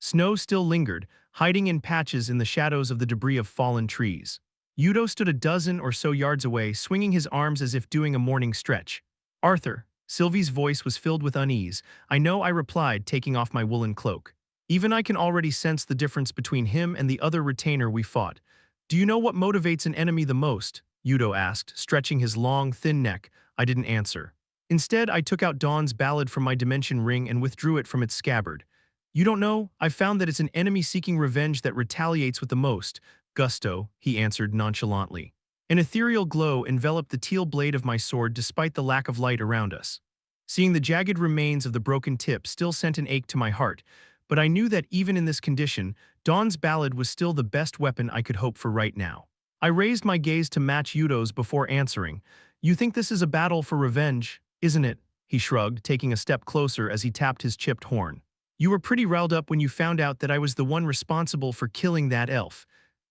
Snow still lingered, hiding in patches in the shadows of the debris of fallen trees. Yudo stood a dozen or so yards away, swinging his arms as if doing a morning stretch. Arthur, Sylvie's voice was filled with unease. I know, I replied, taking off my woolen cloak. Even I can already sense the difference between him and the other retainer we fought. Do you know what motivates an enemy the most? Yudo asked, stretching his long, thin neck. I didn't answer. Instead, I took out Dawn's ballad from my dimension ring and withdrew it from its scabbard. You don't know? I've found that it's an enemy seeking revenge that retaliates with the most gusto, he answered nonchalantly. An ethereal glow enveloped the teal blade of my sword despite the lack of light around us. Seeing the jagged remains of the broken tip still sent an ache to my heart, but I knew that even in this condition, Dawn's ballad was still the best weapon I could hope for right now. I raised my gaze to match Yudo's before answering. You think this is a battle for revenge, isn't it? he shrugged, taking a step closer as he tapped his chipped horn. You were pretty riled up when you found out that I was the one responsible for killing that elf.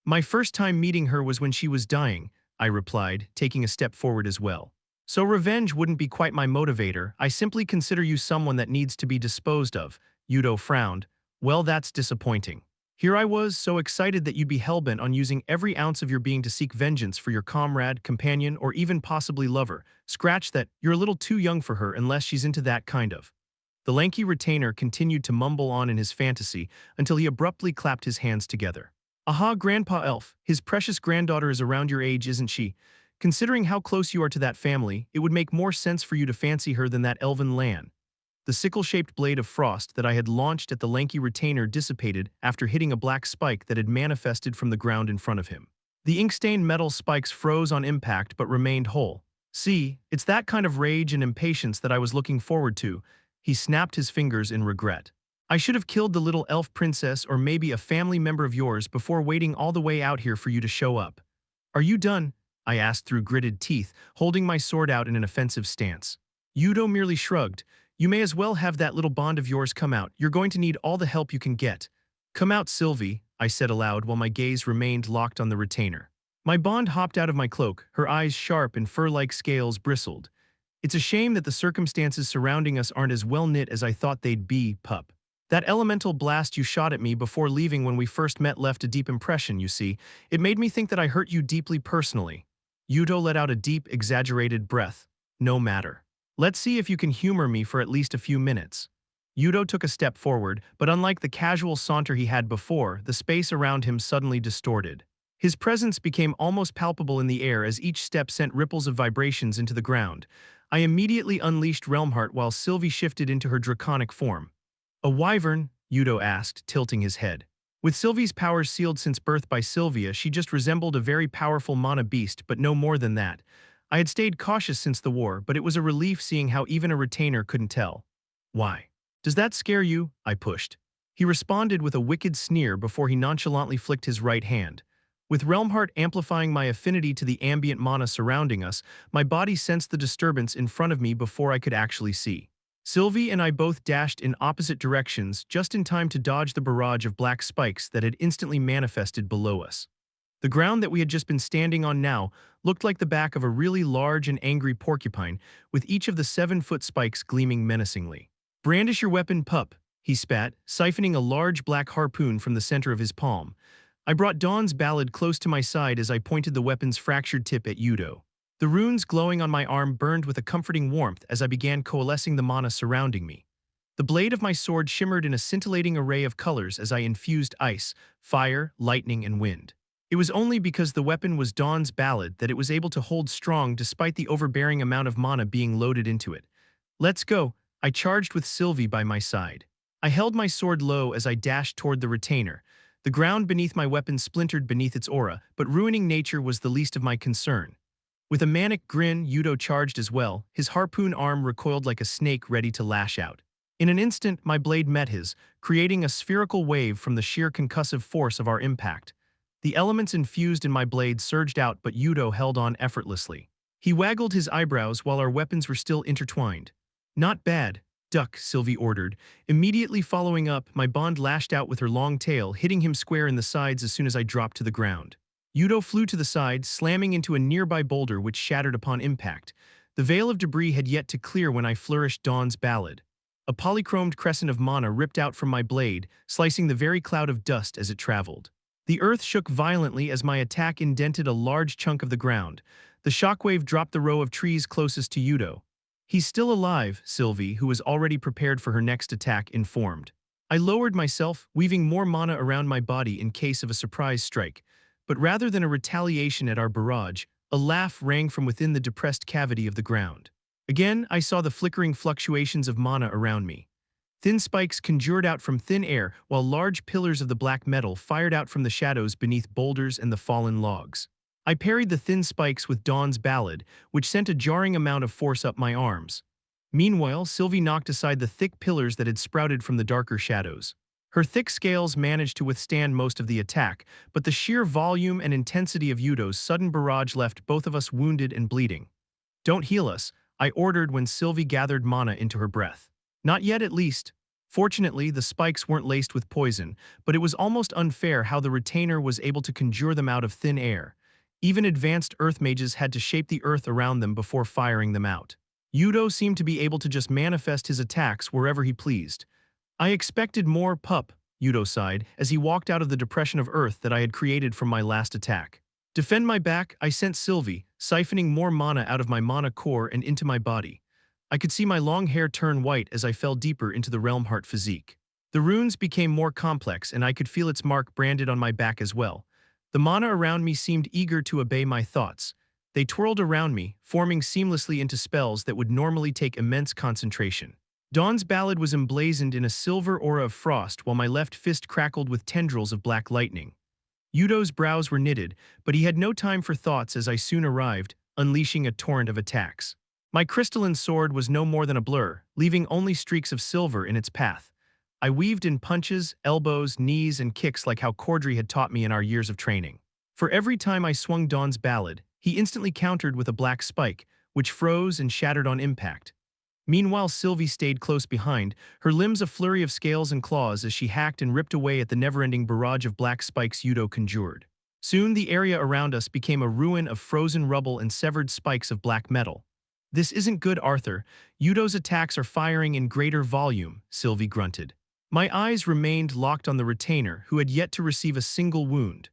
My first time meeting her was when she was dying, I replied, taking a step forward as well. So revenge wouldn't be quite my motivator. I simply consider you someone that needs to be disposed of. Yudo frowned. Well, that's disappointing. Here I was, so excited that you'd be hellbent on using every ounce of your being to seek vengeance for your comrade, companion, or even possibly lover. Scratch that, you're a little too young for her unless she's into that kind of. The lanky retainer continued to mumble on in his fantasy until he abruptly clapped his hands together. Aha, Grandpa Elf, his precious granddaughter is around your age, isn't she? Considering how close you are to that family, it would make more sense for you to fancy her than that elven lan. The sickle-shaped blade of frost that I had launched at the lanky retainer dissipated after hitting a black spike that had manifested from the ground in front of him. The ink-stained metal spikes froze on impact but remained whole. See, it's that kind of rage and impatience that I was looking forward to. He snapped his fingers in regret. I should have killed the little elf princess or maybe a family member of yours before waiting all the way out here for you to show up. Are you done? I asked through gritted teeth, holding my sword out in an offensive stance. Yudo merely shrugged. You may as well have that little bond of yours come out. You're going to need all the help you can get. Come out, Sylvie, I said aloud while my gaze remained locked on the retainer. My bond hopped out of my cloak, her eyes sharp and fur-like scales bristled. It's a shame that the circumstances surrounding us aren't as well-knit as I thought they'd be, pup. That elemental blast you shot at me before leaving when we first met left a deep impression, you see. It made me think that I hurt you deeply personally. Yudo let out a deep, exaggerated breath. No matter. Let's see if you can humor me for at least a few minutes. Yudo took a step forward, but unlike the casual saunter he had before, the space around him suddenly distorted. His presence became almost palpable in the air as each step sent ripples of vibrations into the ground. I immediately unleashed Realmheart while Sylvie shifted into her draconic form. A wyvern? Yudo asked, tilting his head. With Sylvie's powers sealed since birth by Sylvia, she just resembled a very powerful mana beast, but no more than that. I had stayed cautious since the war, but it was a relief seeing how even a retainer couldn't tell. Why? Does that scare you? I pushed. He responded with a wicked sneer before he nonchalantly flicked his right hand. With Realmheart amplifying my affinity to the ambient mana surrounding us, my body sensed the disturbance in front of me before I could actually see. Sylvie and I both dashed in opposite directions just in time to dodge the barrage of black spikes that had instantly manifested below us. The ground that we had just been standing on now looked like the back of a really large and angry porcupine, with each of the 7-foot spikes gleaming menacingly. Brandish your weapon, pup, he spat, siphoning a large black harpoon from the center of his palm. I brought Dawn's ballad close to my side as I pointed the weapon's fractured tip at Yudo. The runes glowing on my arm burned with a comforting warmth as I began coalescing the mana surrounding me. The blade of my sword shimmered in a scintillating array of colors as I infused ice, fire, lightning, and wind. It was only because the weapon was Dawn's ballad that it was able to hold strong despite the overbearing amount of mana being loaded into it. Let's go, I charged with Sylvie by my side. I held my sword low as I dashed toward the retainer. The ground beneath my weapon splintered beneath its aura, but ruining nature was the least of my concern. With a manic grin, Yudo charged as well, his harpoon arm recoiled like a snake ready to lash out. In an instant, my blade met his, creating a spherical wave from the sheer concussive force of our impact. The elements infused in my blade surged out, but Yudo held on effortlessly. He waggled his eyebrows while our weapons were still intertwined. Not bad. Duck, Sylvie ordered. Immediately following up, my bond lashed out with her long tail, hitting him square in the sides as soon as I dropped to the ground. Yudo flew to the side, slamming into a nearby boulder which shattered upon impact. The veil of debris had yet to clear when I flourished Dawn's ballad. A polychromed crescent of mana ripped out from my blade, slicing the very cloud of dust as it traveled. The earth shook violently as my attack indented a large chunk of the ground. The shockwave dropped the row of trees closest to Yudo. He's still alive, Sylvie, who was already prepared for her next attack, informed. I lowered myself, weaving more mana around my body in case of a surprise strike. But rather than a retaliation at our barrage, a laugh rang from within the depressed cavity of the ground. Again, I saw the flickering fluctuations of mana around me. Thin spikes conjured out from thin air, while large pillars of the black metal fired out from the shadows beneath boulders and the fallen logs. I parried the thin spikes with Dawn's ballad, which sent a jarring amount of force up my arms. Meanwhile, Sylvie knocked aside the thick pillars that had sprouted from the darker shadows. Her thick scales managed to withstand most of the attack, but the sheer volume and intensity of Yudo's sudden barrage left both of us wounded and bleeding. Don't heal us, I ordered when Sylvie gathered mana into her breath. Not yet, at least. Fortunately, the spikes weren't laced with poison, but it was almost unfair how the retainer was able to conjure them out of thin air. Even advanced earth mages had to shape the earth around them before firing them out. Yudo seemed to be able to just manifest his attacks wherever he pleased. I expected more, pup, Yudo sighed, as he walked out of the depression of earth that I had created from my last attack. Defend my back, I sent Sylvie, siphoning more mana out of my mana core and into my body. I could see my long hair turn white as I fell deeper into the Realm Heart physique. The runes became more complex and I could feel its mark branded on my back as well. The mana around me seemed eager to obey my thoughts. They twirled around me, forming seamlessly into spells that would normally take immense concentration. Dawn's Ballad was emblazoned in a silver aura of frost while my left fist crackled with tendrils of black lightning. Yudo's brows were knitted, but he had no time for thoughts as I soon arrived, unleashing a torrent of attacks. My crystalline sword was no more than a blur, leaving only streaks of silver in its path. I weaved in punches, elbows, knees, and kicks like how Cordry had taught me in our years of training. For every time I swung Dawn's Ballad, he instantly countered with a black spike, which froze and shattered on impact. Meanwhile, Sylvie stayed close behind, her limbs a flurry of scales and claws as she hacked and ripped away at the never-ending barrage of black spikes Yudo conjured. Soon the area around us became a ruin of frozen rubble and severed spikes of black metal. "This isn't good, Arthur. Yudo's attacks are firing in greater volume," Sylvie grunted. My eyes remained locked on the retainer, who had yet to receive a single wound.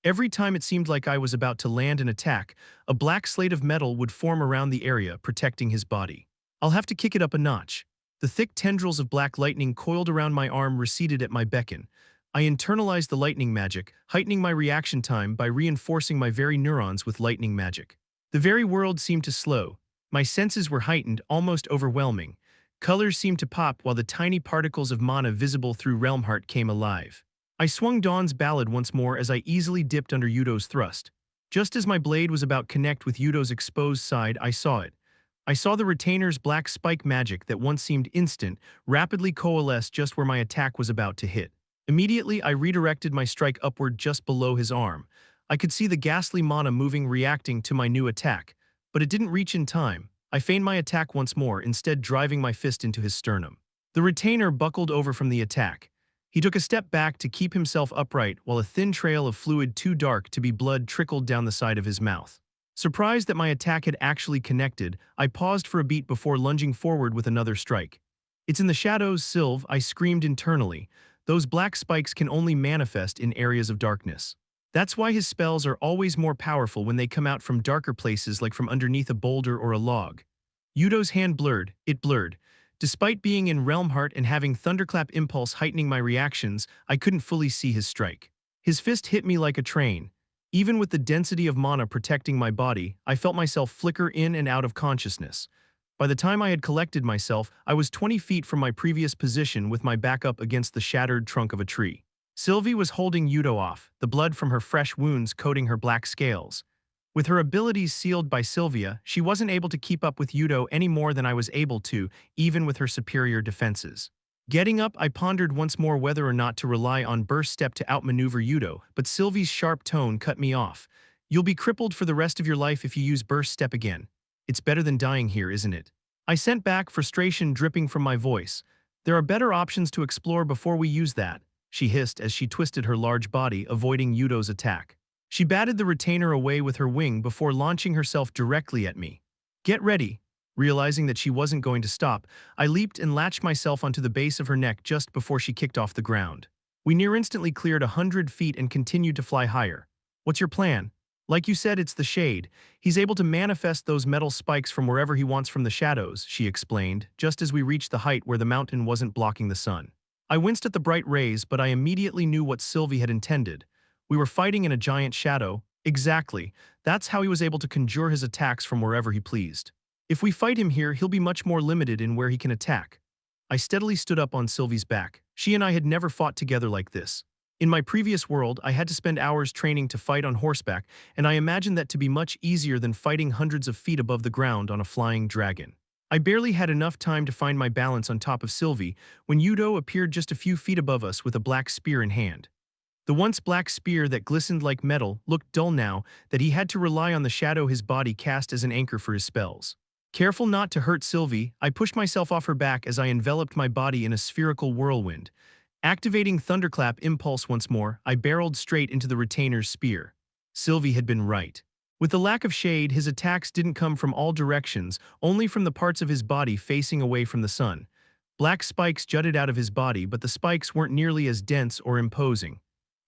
Every time it seemed like I was about to land an attack, a black slate of metal would form around the area, protecting his body. I'll have to kick it up a notch. The thick tendrils of black lightning coiled around my arm receded at my beckon. I internalized the lightning magic, heightening my reaction time by reinforcing my very neurons with lightning magic. The very world seemed to slow. My senses were heightened, almost overwhelming. Colors seemed to pop while the tiny particles of mana visible through Realm Heart came alive. I swung Dawn's Ballad once more as I easily dipped under Yudo's thrust. Just as my blade was about to connect with Yudo's exposed side, I saw it. I saw the retainer's black spike magic that once seemed instant, rapidly coalesce just where my attack was about to hit. Immediately, I redirected my strike upward just below his arm. I could see the ghastly mana moving, reacting to my new attack, but it didn't reach in time. I feigned my attack once more, instead driving my fist into his sternum. The retainer buckled over from the attack. He took a step back to keep himself upright while a thin trail of fluid too dark to be blood trickled down the side of his mouth. Surprised that my attack had actually connected, I paused for a beat before lunging forward with another strike. "It's in the shadows, Sylve," I screamed internally. "Those black spikes can only manifest in areas of darkness. That's why his spells are always more powerful when they come out from darker places, like from underneath a boulder or a log." Yudo's hand blurred. It blurred. Despite being in Realm Heart and having Thunderclap Impulse heightening my reactions, I couldn't fully see his strike. His fist hit me like a train. Even with the density of mana protecting my body, I felt myself flicker in and out of consciousness. By the time I had collected myself, I was 20 feet from my previous position with my back up against the shattered trunk of a tree. Sylvie was holding Yudo off, the blood from her fresh wounds coating her black scales. With her abilities sealed by Sylvia, she wasn't able to keep up with Yudo any more than I was able to, even with her superior defenses. Getting up, I pondered once more whether or not to rely on Burst Step to outmaneuver Yudo, but Sylvie's sharp tone cut me off. "You'll be crippled for the rest of your life if you use Burst Step again. It's better than dying here, isn't it?" I sent back, frustration dripping from my voice. "There are better options to explore before we use that," she hissed as she twisted her large body, avoiding Yudo's attack. She batted the retainer away with her wing before launching herself directly at me. "Get ready." Realizing that she wasn't going to stop, I leaped and latched myself onto the base of her neck just before she kicked off the ground. We near instantly cleared 100 feet and continued to fly higher. "What's your plan?" "Like you said, it's the shade. He's able to manifest those metal spikes from wherever he wants from the shadows," she explained, just as we reached the height where the mountain wasn't blocking the sun. I winced at the bright rays, but I immediately knew what Sylvie had intended. We were fighting in a giant shadow. Exactly. That's how he was able to conjure his attacks from wherever he pleased. If we fight him here, he'll be much more limited in where he can attack. I steadily stood up on Sylvie's back. She and I had never fought together like this. In my previous world, I had to spend hours training to fight on horseback, and I imagined that to be much easier than fighting hundreds of feet above the ground on a flying dragon. I barely had enough time to find my balance on top of Sylvie when Yudo appeared just a few feet above us with a black spear in hand. The once black spear that glistened like metal looked dull now that he had to rely on the shadow his body cast as an anchor for his spells. Careful not to hurt Sylvie, I pushed myself off her back as I enveloped my body in a spherical whirlwind. Activating Thunderclap Impulse once more, I barreled straight into the retainer's spear. Sylvie had been right. With the lack of shade, his attacks didn't come from all directions, only from the parts of his body facing away from the sun. Black spikes jutted out of his body, but the spikes weren't nearly as dense or imposing.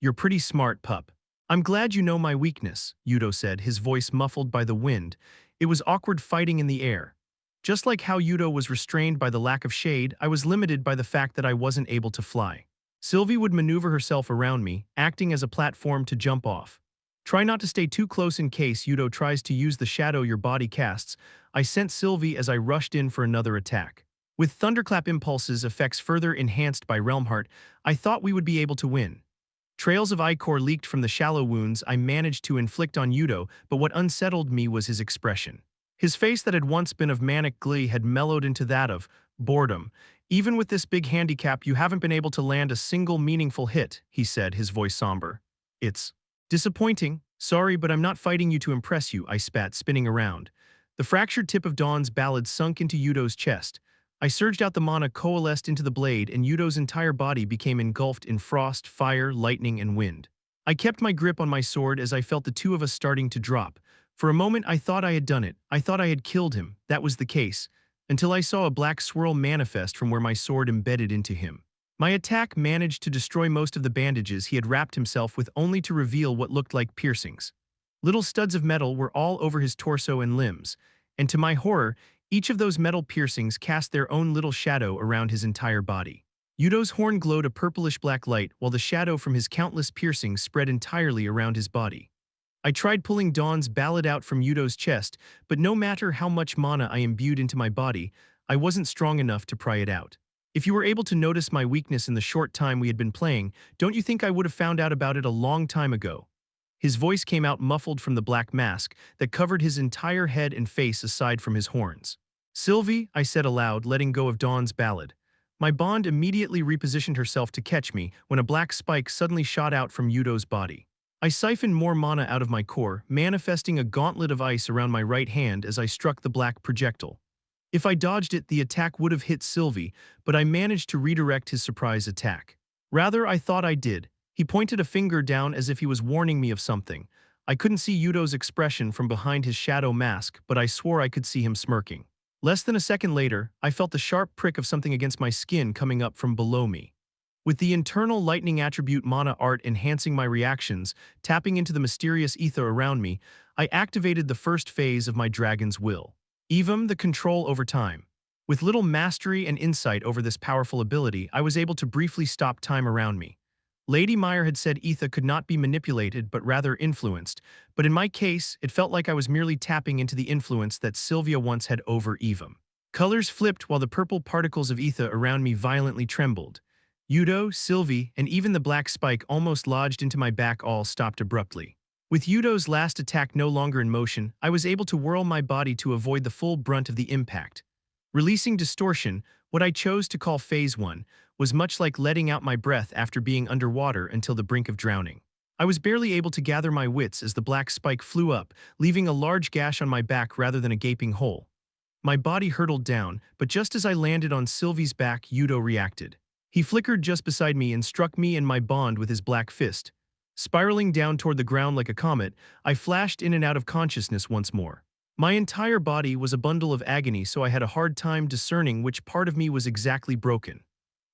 "You're pretty smart, pup. I'm glad you know my weakness," Yudo said, his voice muffled by the wind. It was awkward fighting in the air. Just like how Yudo was restrained by the lack of shade, I was limited by the fact that I wasn't able to fly. Sylvie would maneuver herself around me, acting as a platform to jump off. "Try not to stay too close in case Yudo tries to use the shadow your body casts," I sent Sylvie as I rushed in for another attack. With Thunderclap Impulse's effects further enhanced by Realm Heart, I thought we would be able to win. Trails of ichor leaked from the shallow wounds I managed to inflict on Yudo, but what unsettled me was his expression. His face that had once been of manic glee had mellowed into that of boredom. "Even with this big handicap, you haven't been able to land a single meaningful hit," he said, his voice somber. "It's disappointing. Sorry, but I'm not fighting you to impress you," I spat, spinning around. The fractured tip of Dawn's ballad sunk into Yudo's chest. I surged out, the mana coalesced into the blade, and Yudo's entire body became engulfed in frost, fire, lightning, and wind. I kept my grip on my sword as I felt the two of us starting to drop. For a moment I thought I had done it. I thought I had killed him. That was the case. Until I saw a black swirl manifest from where my sword embedded into him. My attack managed to destroy most of the bandages he had wrapped himself with, only to reveal what looked like piercings. Little studs of metal were all over his torso and limbs, and to my horror, each of those metal piercings cast their own little shadow around his entire body. Yudo's horn glowed a purplish-black light, while the shadow from his countless piercings spread entirely around his body. I tried pulling Dawn's ballad out from Yudo's chest, but no matter how much mana I imbued into my body, I wasn't strong enough to pry it out. "If you were able to notice my weakness in the short time we had been playing, don't you think I would have found out about it a long time ago?" His voice came out muffled from the black mask that covered his entire head and face aside from his horns. "Sylvie," I said aloud, letting go of Dawn's ballad. My bond immediately repositioned herself to catch me when a black spike suddenly shot out from Yudo's body. I siphoned more mana out of my core, manifesting a gauntlet of ice around my right hand as I struck the black projectile. If I dodged it, the attack would have hit Sylvie, but I managed to redirect his surprise attack. Rather, I thought I did. He pointed a finger down as if he was warning me of something. I couldn't see Yudo's expression from behind his shadow mask, but I swore I could see him smirking. Less than a second later, I felt the sharp prick of something against my skin coming up from below me. With the internal lightning attribute mana art enhancing my reactions, tapping into the mysterious ether around me, I activated the first phase of my dragon's will. Even the control over time. With little mastery and insight over this powerful ability, I was able to briefly stop time around me. Lady Meyer had said ether could not be manipulated but rather influenced, but in my case, it felt like I was merely tapping into the influence that Sylvia once had over Evum. Colors flipped while the purple particles of ether around me violently trembled. Yudo, Sylvie, and even the black spike almost lodged into my back all stopped abruptly. With Yudo's last attack no longer in motion, I was able to whirl my body to avoid the full brunt of the impact. Releasing distortion, what I chose to call Phase 1, was much like letting out my breath after being underwater until the brink of drowning. I was barely able to gather my wits as the black spike flew up, leaving a large gash on my back rather than a gaping hole. My body hurtled down, but just as I landed on Sylvie's back, Yudo reacted. He flickered just beside me and struck me and my bond with his black fist. Spiraling down toward the ground like a comet, I flashed in and out of consciousness once more. My entire body was a bundle of agony, so I had a hard time discerning which part of me was exactly broken.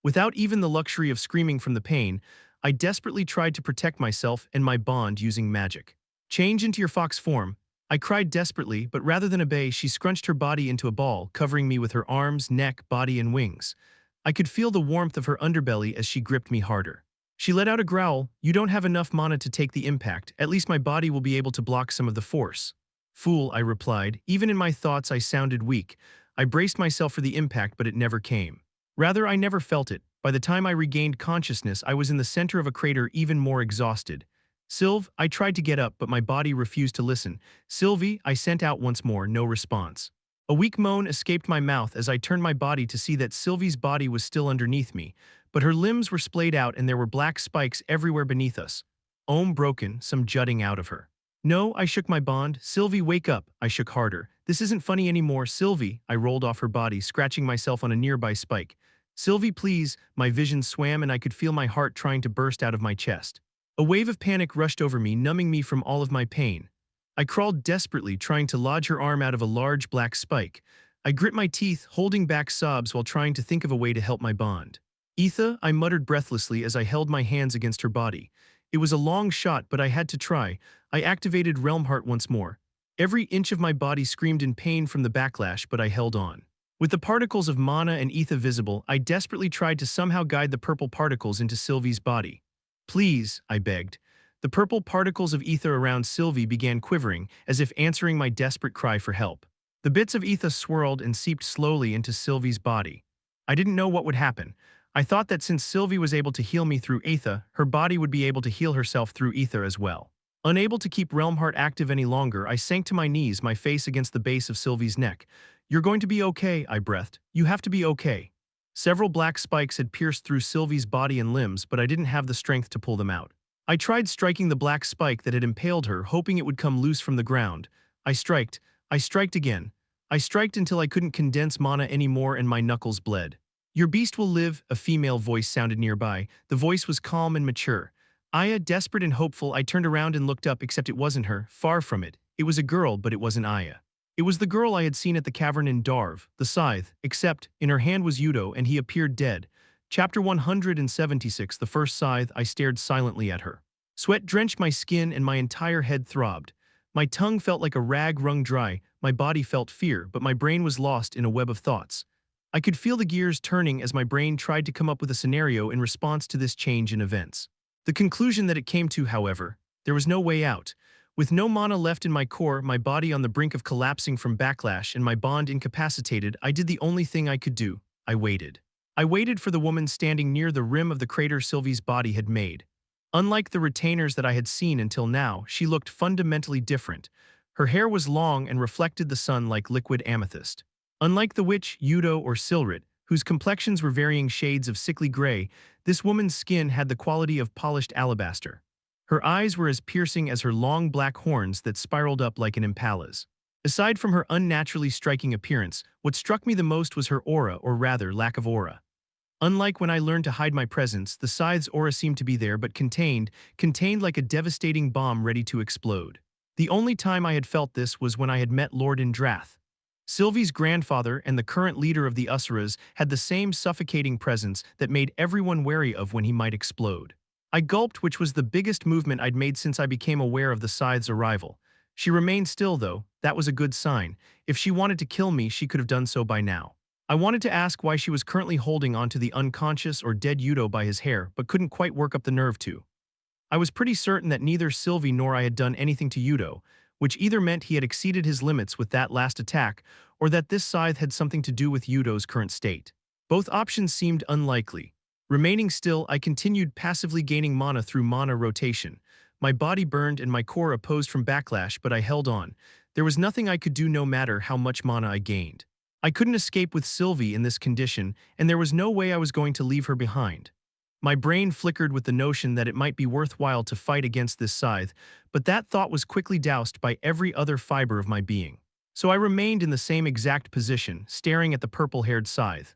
Without even the luxury of screaming from the pain, I desperately tried to protect myself and my bond using magic. "Change into your fox form," I cried desperately, but rather than obey, she scrunched her body into a ball, covering me with her arms, neck, body, and wings. I could feel the warmth of her underbelly as she gripped me harder. She let out a growl. "You don't have enough mana to take the impact. At least my body will be able to block some of the force." "Fool," I replied. Even in my thoughts I sounded weak. I braced myself for the impact, but it never came. Rather, I never felt it. By the time I regained consciousness, I was in the center of a crater, even more exhausted. "Sylv," I tried to get up, but my body refused to listen. "Sylvie," I sent out once more, no response. A weak moan escaped my mouth as I turned my body to see that Sylvie's body was still underneath me, but her limbs were splayed out and there were black spikes everywhere beneath us. Broken, some jutting out of her. No, I shook my bond. Sylvie, wake up. I shook harder. This isn't funny anymore, Sylvie. I rolled off her body, scratching myself on a nearby spike. Sylvie, please. My vision swam and I could feel my heart trying to burst out of my chest. A wave of panic rushed over me, numbing me from all of my pain. I crawled desperately, trying to lodge her arm out of a large black spike. I grit my teeth, holding back sobs while trying to think of a way to help my bond. Etha, I muttered breathlessly as I held my hands against her body. It was a long shot, but I had to try. I activated Realm Heart once more. Every inch of my body screamed in pain from the backlash, but I held on. With the particles of mana and ether visible, I desperately tried to somehow guide the purple particles into Sylvie's body. Please, I begged. The purple particles of ether around Sylvie began quivering, as if answering my desperate cry for help. The bits of ether swirled and seeped slowly into Sylvie's body. I didn't know what would happen. I thought that since Sylvie was able to heal me through ether, her body would be able to heal herself through ether as well. Unable to keep Realm Heart active any longer, I sank to my knees, my face against the base of Sylvie's neck. You're going to be okay, I breathed. You have to be okay. Several black spikes had pierced through Sylvie's body and limbs, but I didn't have the strength to pull them out. I tried striking the black spike that had impaled her, hoping it would come loose from the ground. I striked again. I striked until I couldn't condense mana anymore and my knuckles bled. Your beast will live, a female voice sounded nearby. The voice was calm and mature. Aya, desperate and hopeful, I turned around and looked up, except it wasn't her, far from it. It was a girl, but it wasn't Aya. It was the girl I had seen at the cavern in Darv, the scythe, except in her hand was Yudo and he appeared dead. Chapter 176, the first scythe. I stared silently at her. Sweat drenched my skin and my entire head throbbed. My tongue felt like a rag wrung dry, my body felt fear, but my brain was lost in a web of thoughts. I could feel the gears turning as my brain tried to come up with a scenario in response to this change in events. The conclusion that it came to, however, there was no way out. With no mana left in my core, my body on the brink of collapsing from backlash and my bond incapacitated, I did the only thing I could do. I waited. I waited for the woman standing near the rim of the crater Sylvie's body had made. Unlike the retainers that I had seen until now, she looked fundamentally different. Her hair was long and reflected the sun like liquid amethyst. Unlike the witch, Yudo, or Silrit, whose complexions were varying shades of sickly gray, this woman's skin had the quality of polished alabaster. Her eyes were as piercing as her long black horns that spiraled up like an impala's. Aside from her unnaturally striking appearance, what struck me the most was her aura, or rather, lack of aura. Unlike when I learned to hide my presence, the scythe's aura seemed to be there but contained like a devastating bomb ready to explode. The only time I had felt this was when I had met Lord Indrath. Sylvie's grandfather and the current leader of the Usuras had the same suffocating presence that made everyone wary of when he might explode. I gulped, which was the biggest movement I'd made since I became aware of the scythe's arrival. She remained still, though. That was a good sign. If she wanted to kill me, she could have done so by now. I wanted to ask why she was currently holding onto the unconscious or dead Yudo by his hair, but couldn't quite work up the nerve to. I was pretty certain that neither Sylvie nor I had done anything to Yudo, which either meant he had exceeded his limits with that last attack, or that this scythe had something to do with Yudo's current state. Both options seemed unlikely. Remaining still, I continued passively gaining mana through mana rotation. My body burned and my core opposed from backlash, but I held on. There was nothing I could do no matter how much mana I gained. I couldn't escape with Sylvie in this condition, and there was no way I was going to leave her behind. My brain flickered with the notion that it might be worthwhile to fight against this scythe, but that thought was quickly doused by every other fiber of my being. So I remained in the same exact position, staring at the purple-haired scythe.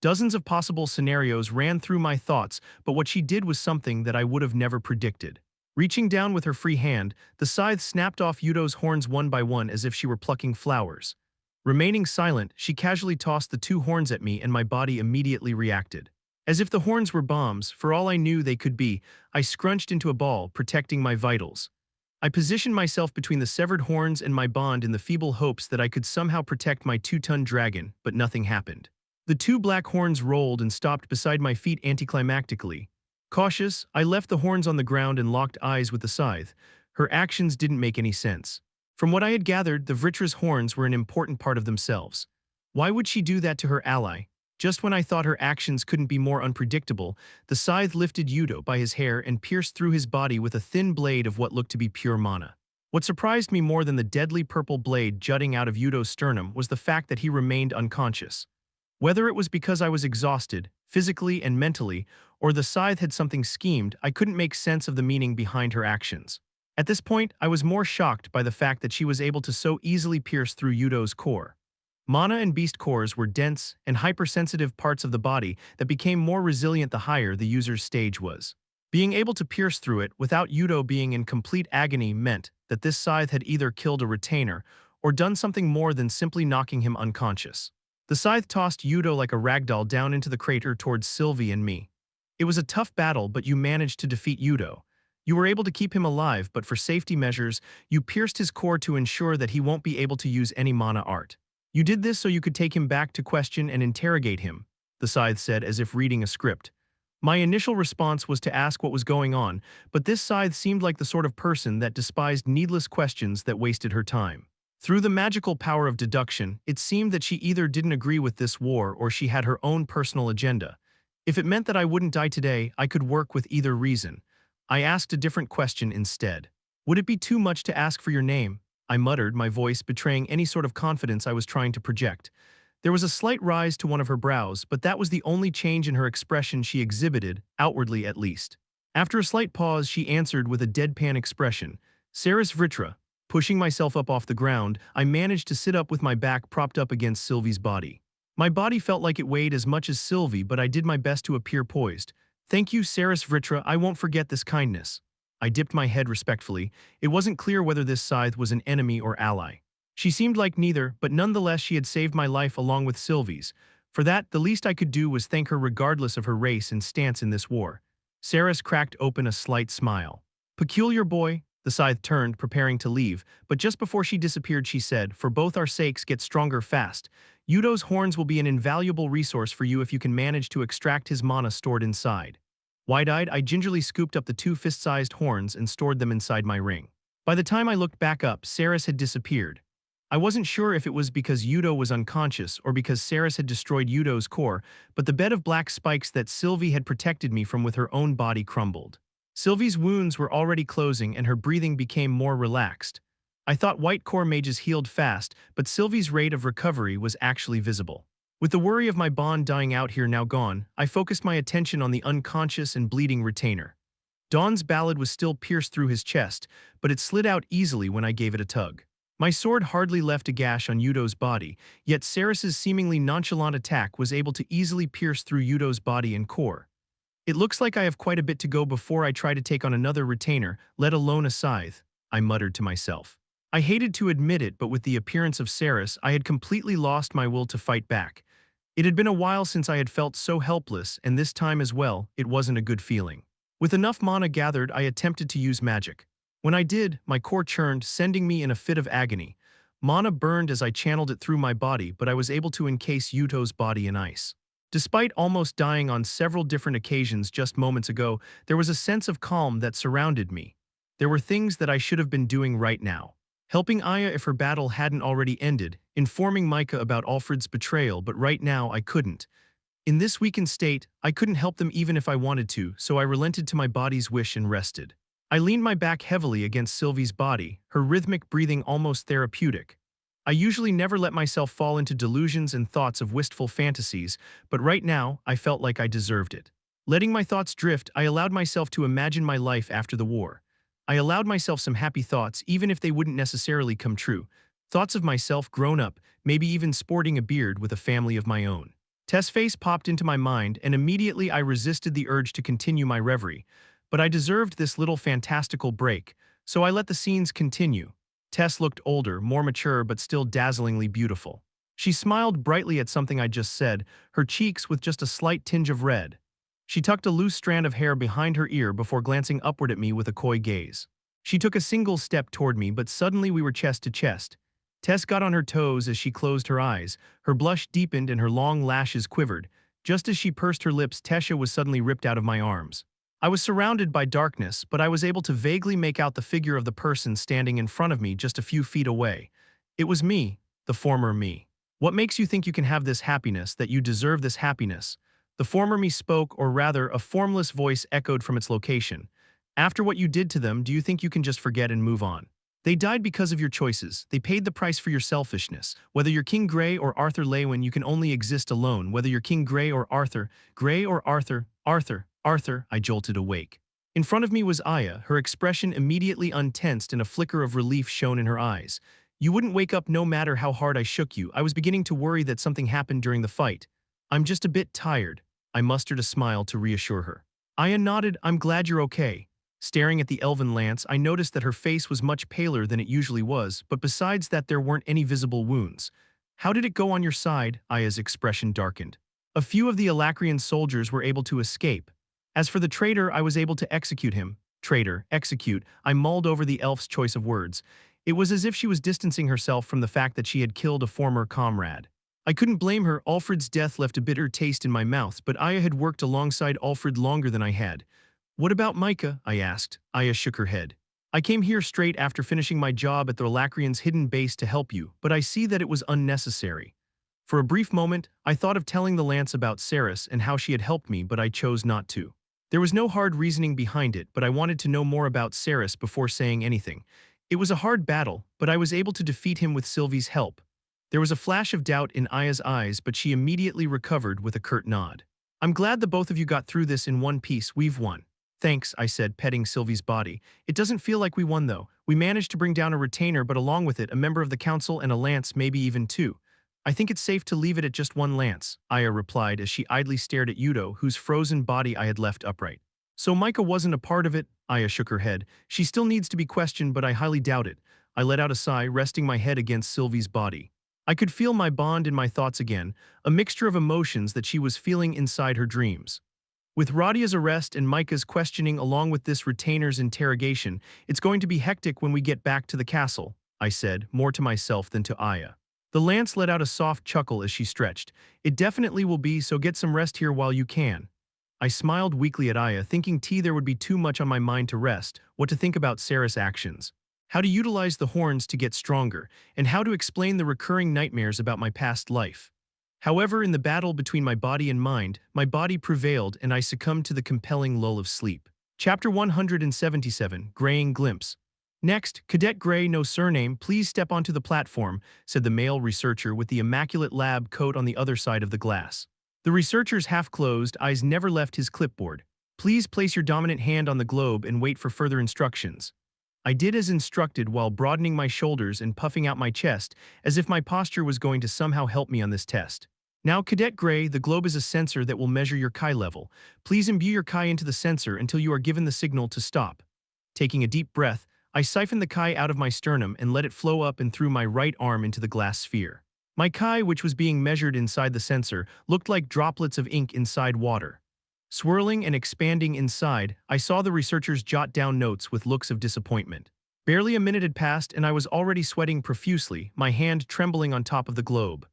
Dozens of possible scenarios ran through my thoughts, but what she did was something that I would have never predicted. Reaching down with her free hand, the scythe snapped off Yudo's horns one by one as if she were plucking flowers. Remaining silent, she casually tossed the two horns at me and my body immediately reacted. As if the horns were bombs, for all I knew they could be, I scrunched into a ball, protecting my vitals. I positioned myself between the severed horns and my bond in the feeble hopes that I could somehow protect my 2-ton dragon, but nothing happened. The two black horns rolled and stopped beside my feet anticlimactically. Cautious, I left the horns on the ground and locked eyes with the scythe. Her actions didn't make any sense. From what I had gathered, the Vritra's horns were an important part of themselves. Why would she do that to her ally? Just when I thought her actions couldn't be more unpredictable, the scythe lifted Yudo by his hair and pierced through his body with a thin blade of what looked to be pure mana. What surprised me more than the deadly purple blade jutting out of Yudo's sternum was the fact that he remained unconscious. Whether it was because I was exhausted, physically and mentally, or the scythe had something schemed, I couldn't make sense of the meaning behind her actions. At this point, I was more shocked by the fact that she was able to so easily pierce through Yudo's core. Mana and beast cores were dense and hypersensitive parts of the body that became more resilient the higher the user's stage was. Being able to pierce through it without Yudo being in complete agony meant that this scythe had either killed a retainer or done something more than simply knocking him unconscious. The scythe tossed Yudo like a ragdoll down into the crater towards Sylvie and me. It was a tough battle, but you managed to defeat Yudo. You were able to keep him alive, but for safety measures, you pierced his core to ensure that he won't be able to use any mana art. You did this so you could take him back to question and interrogate him, the scythe said as if reading a script. My initial response was to ask what was going on, but this scythe seemed like the sort of person that despised needless questions that wasted her time. Through the magical power of deduction, it seemed that she either didn't agree with this war or she had her own personal agenda. If it meant that I wouldn't die today, I could work with either reason. I asked a different question instead. Would it be too much to ask for your name? I muttered, my voice betraying any sort of confidence I was trying to project. There was a slight rise to one of her brows, but that was the only change in her expression she exhibited, outwardly at least. After a slight pause, she answered with a deadpan expression, Saris Vritra. Pushing myself up off the ground, I managed to sit up with my back propped up against Sylvie's body. My body felt like it weighed as much as Sylvie, but I did my best to appear poised. Thank you, Saris Vritra, I won't forget this kindness. I dipped my head respectfully. It wasn't clear whether this scythe was an enemy or ally. She seemed like neither, but nonetheless she had saved my life along with Sylvie's. For that, the least I could do was thank her regardless of her race and stance in this war. Saris cracked open a slight smile. Peculiar boy. The scythe turned, preparing to leave, but just before she disappeared she said, for both our sakes, get stronger fast. Yudo's horns will be an invaluable resource for you if you can manage to extract his mana stored inside. Wide-eyed, I gingerly scooped up the two fist-sized horns and stored them inside my ring. By the time I looked back up, Saris had disappeared. I wasn't sure if it was because Yudo was unconscious or because Saris had destroyed Yudo's core, but the bed of black spikes that Sylvie had protected me from with her own body crumbled. Sylvie's wounds were already closing and her breathing became more relaxed. I thought white core mages healed fast, but Sylvie's rate of recovery was actually visible. With the worry of my bond dying out here now gone, I focused my attention on the unconscious and bleeding retainer. Dawn's ballad was still pierced through his chest, but it slid out easily when I gave it a tug. My sword hardly left a gash on Yudo's body, yet Saris's seemingly nonchalant attack was able to easily pierce through Yudo's body and core. It looks like I have quite a bit to go before I try to take on another retainer, let alone a scythe, I muttered to myself. I hated to admit it, but with the appearance of Saris, I had completely lost my will to fight back. It had been a while since I had felt so helpless, and this time as well, it wasn't a good feeling. With enough mana gathered, I attempted to use magic. When I did, my core churned, sending me in a fit of agony. Mana burned as I channeled it through my body, but I was able to encase Yudo's body in ice. Despite almost dying on several different occasions just moments ago, there was a sense of calm that surrounded me. There were things that I should have been doing right now. Helping Aya if her battle hadn't already ended, informing Micah about Alfred's betrayal, but right now I couldn't. In this weakened state, I couldn't help them even if I wanted to, so I relented to my body's wish and rested. I leaned my back heavily against Sylvie's body, her rhythmic breathing almost therapeutic. I usually never let myself fall into delusions and thoughts of wistful fantasies, but right now, I felt like I deserved it. Letting my thoughts drift, I allowed myself to imagine my life after the war. I allowed myself some happy thoughts, even if they wouldn't necessarily come true. Thoughts of myself grown up, maybe even sporting a beard with a family of my own. Tess' face popped into my mind, and immediately I resisted the urge to continue my reverie. But I deserved this little fantastical break, so I let the scenes continue. Tess looked older, more mature, but still dazzlingly beautiful. She smiled brightly at something I just said, her cheeks with just a slight tinge of red. She tucked a loose strand of hair behind her ear before glancing upward at me with a coy gaze. She took a single step toward me, but suddenly we were chest to chest. Tess got on her toes as she closed her eyes. Her blush deepened and her long lashes quivered. Just as she pursed her lips, Tessia was suddenly ripped out of my arms. I was surrounded by darkness, but I was able to vaguely make out the figure of the person standing in front of me just a few feet away. It was me, the former me. What makes you think you can have this happiness, that you deserve this happiness? The former me spoke, or rather, a formless voice echoed from its location. After what you did to them, do you think you can just forget and move on? They died because of your choices. They paid the price for your selfishness. Whether you're King Grey or Arthur Leywin, you can only exist alone. Whether you're King Grey or Arthur, Arthur, I jolted awake. In front of me was Aya, her expression immediately untensed and a flicker of relief shone in her eyes. You wouldn't wake up no matter how hard I shook you. I was beginning to worry that something happened during the fight. I'm just a bit tired. I mustered a smile to reassure her. Aya nodded. I'm glad you're okay. Staring at the elven lance, I noticed that her face was much paler than it usually was, but besides that there weren't any visible wounds. How did it go on your side? Aya's expression darkened. A few of the Alacrian soldiers were able to escape. As for the traitor, I was able to execute him. Traitor, execute. I mulled over the elf's choice of words. It was as if she was distancing herself from the fact that she had killed a former comrade. I couldn't blame her. Alfred's death left a bitter taste in my mouth, but Aya had worked alongside Alfred longer than I had. What about Micah? I asked. Aya shook her head. I came here straight after finishing my job at the Alacrians' hidden base to help you, but I see that it was unnecessary. For a brief moment, I thought of telling the lance about Saris and how she had helped me, but I chose not to. There was no hard reasoning behind it, but I wanted to know more about Saris before saying anything. It was a hard battle, but I was able to defeat him with Sylvie's help. There was a flash of doubt in Aya's eyes, but she immediately recovered with a curt nod. I'm glad the both of you got through this in one piece. We've won. Thanks, I said, petting Sylvie's body. It doesn't feel like we won, though. We managed to bring down a retainer, but along with it, a member of the council and a lance, maybe even two. I think it's safe to leave it at just one lance, Aya replied as she idly stared at Yudo, whose frozen body I had left upright. So Micah wasn't a part of it? Aya shook her head. She still needs to be questioned, but I highly doubt it. I let out a sigh, resting my head against Sylvie's body. I could feel my bond in my thoughts again, a mixture of emotions that she was feeling inside her dreams. With Radia's arrest and Micah's questioning along with this retainer's interrogation, it's going to be hectic when we get back to the castle, I said, more to myself than to Aya. The lance let out a soft chuckle as she stretched. It definitely will be, so get some rest here while you can. I smiled weakly at Aya, thinking there would be too much on my mind to rest, what to think about Sarah's actions, how to utilize the horns to get stronger, and how to explain the recurring nightmares about my past life. However, in the battle between my body and mind, my body prevailed and I succumbed to the compelling lull of sleep. Chapter 177, Graying Glimpse. Next, Cadet Gray, no surname, please step onto the platform, said the male researcher with the immaculate lab coat on the other side of the glass. The researcher's half-closed eyes never left his clipboard. Please place your dominant hand on the globe and wait for further instructions. I did as instructed while broadening my shoulders and puffing out my chest, as if my posture was going to somehow help me on this test. Now, Cadet Gray, the globe is a sensor that will measure your Chi level. Please imbue your Chi into the sensor until you are given the signal to stop. Taking a deep breath, I siphoned the Chi out of my sternum and let it flow up and through my right arm into the glass sphere. My Chi, which was being measured inside the sensor, looked like droplets of ink inside water. Swirling and expanding inside, I saw the researchers jot down notes with looks of disappointment. Barely a minute had passed and I was already sweating profusely, my hand trembling on top of the globe.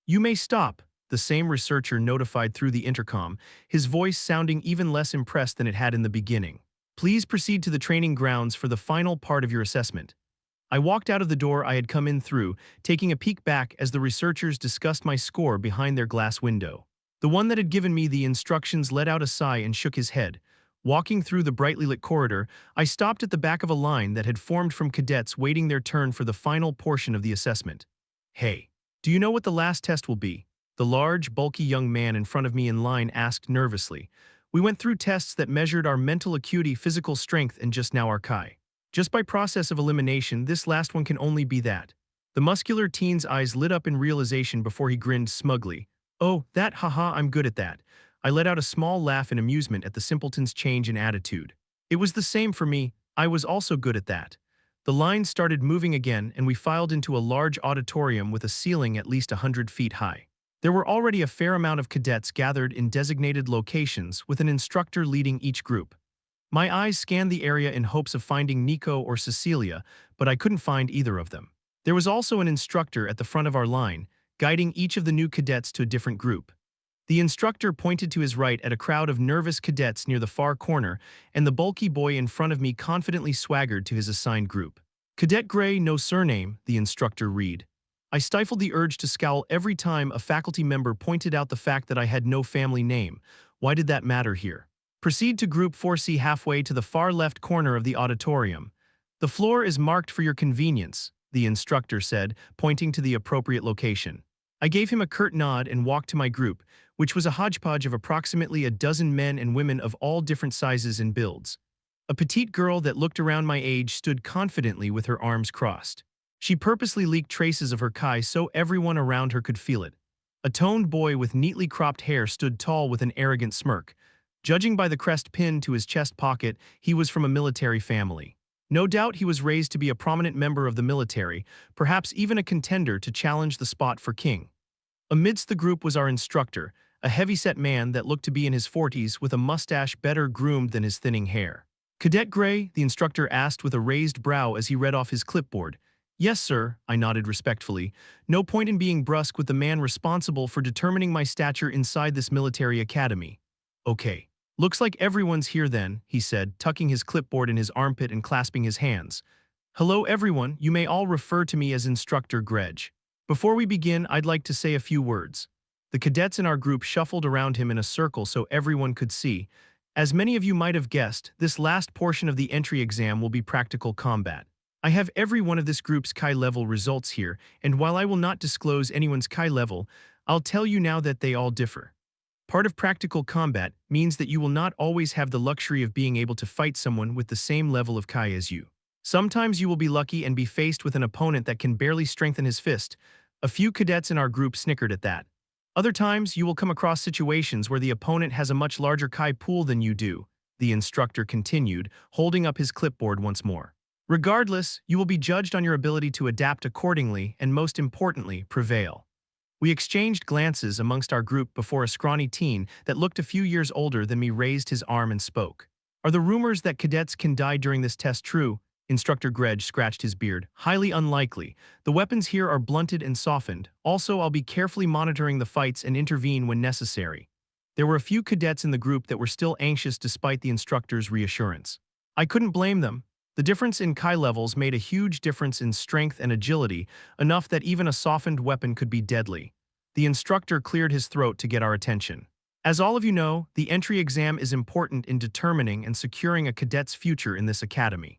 You may stop, the same researcher notified through the intercom, his voice sounding even less impressed than it had in the beginning. Please proceed to the training grounds for the final part of your assessment. I walked out of the door I had come in through, taking a peek back as the researchers discussed my score behind their glass window. The one that had given me the instructions let out a sigh and shook his head. Walking through the brightly lit corridor, I stopped at the back of a line that had formed from cadets waiting their turn for the final portion of the assessment. Hey, do you know what the last test will be? The large, bulky young man in front of me in line asked nervously. We went through tests that measured our mental acuity, physical strength, and just now our Chi. Just by process of elimination, this last one can only be that. The muscular teen's eyes lit up in realization before he grinned smugly. Oh, that, haha, I'm good at that. I let out a small laugh in amusement at the simpleton's change in attitude. It was the same for me, I was also good at that. The line started moving again and we filed into a large auditorium with a ceiling at least 100 feet high. There were already a fair amount of cadets gathered in designated locations with an instructor leading each group. My eyes scanned the area in hopes of finding Nico or Cecilia, but I couldn't find either of them. There was also an instructor at the front of our line, guiding each of the new cadets to a different group. The instructor pointed to his right at a crowd of nervous cadets near the far corner, and the bulky boy in front of me confidently swaggered to his assigned group. Cadet Gray, no surname, the instructor read. I stifled the urge to scowl every time a faculty member pointed out the fact that I had no family name. Why did that matter here? Proceed to Group 4C halfway to the far left corner of the auditorium. The floor is marked for your convenience, the instructor said, pointing to the appropriate location. I gave him a curt nod and walked to my group, which was a hodgepodge of approximately a dozen men and women of all different sizes and builds. A petite girl that looked around my age stood confidently with her arms crossed. She purposely leaked traces of her kai so everyone around her could feel it. A toned boy with neatly cropped hair stood tall with an arrogant smirk. Judging by the crest pinned to his chest pocket, he was from a military family. No doubt he was raised to be a prominent member of the military, perhaps even a contender to challenge the spot for king. Amidst the group was our instructor, a heavy-set man that looked to be in his 40s with a mustache better groomed than his thinning hair. "Cadet Gray?" the instructor asked with a raised brow as he read off his clipboard. "Yes, sir," I nodded respectfully. No point in being brusque with the man responsible for determining my stature inside this military academy. "Okay. Looks like everyone's here then," he said, tucking his clipboard in his armpit and clasping his hands. "Hello everyone, you may all refer to me as Instructor Greg. Before we begin, I'd like to say a few words." The cadets in our group shuffled around him in a circle so everyone could see. As many of you might have guessed, this last portion of the entry exam will be practical combat. I have every one of this group's Kai level results here, and while I will not disclose anyone's Kai level, I'll tell you now that they all differ. Part of practical combat means that you will not always have the luxury of being able to fight someone with the same level of Kai as you. Sometimes you will be lucky and be faced with an opponent that can barely strengthen his fist. A few cadets in our group snickered at that. Other times, you will come across situations where the opponent has a much larger Kai pool than you do, the instructor continued, holding up his clipboard once more. Regardless, you will be judged on your ability to adapt accordingly and, most importantly, prevail. We exchanged glances amongst our group before a scrawny teen that looked a few years older than me raised his arm and spoke. "Are the rumors that cadets can die during this test true?" Instructor Greg scratched his beard. "Highly unlikely. The weapons here are blunted and softened. Also, I'll be carefully monitoring the fights and intervene when necessary." There were a few cadets in the group that were still anxious despite the instructor's reassurance. I couldn't blame them. The difference in Kai levels made a huge difference in strength and agility, enough that even a softened weapon could be deadly. The instructor cleared his throat to get our attention. "As all of you know, the entry exam is important in determining and securing a cadet's future in this academy.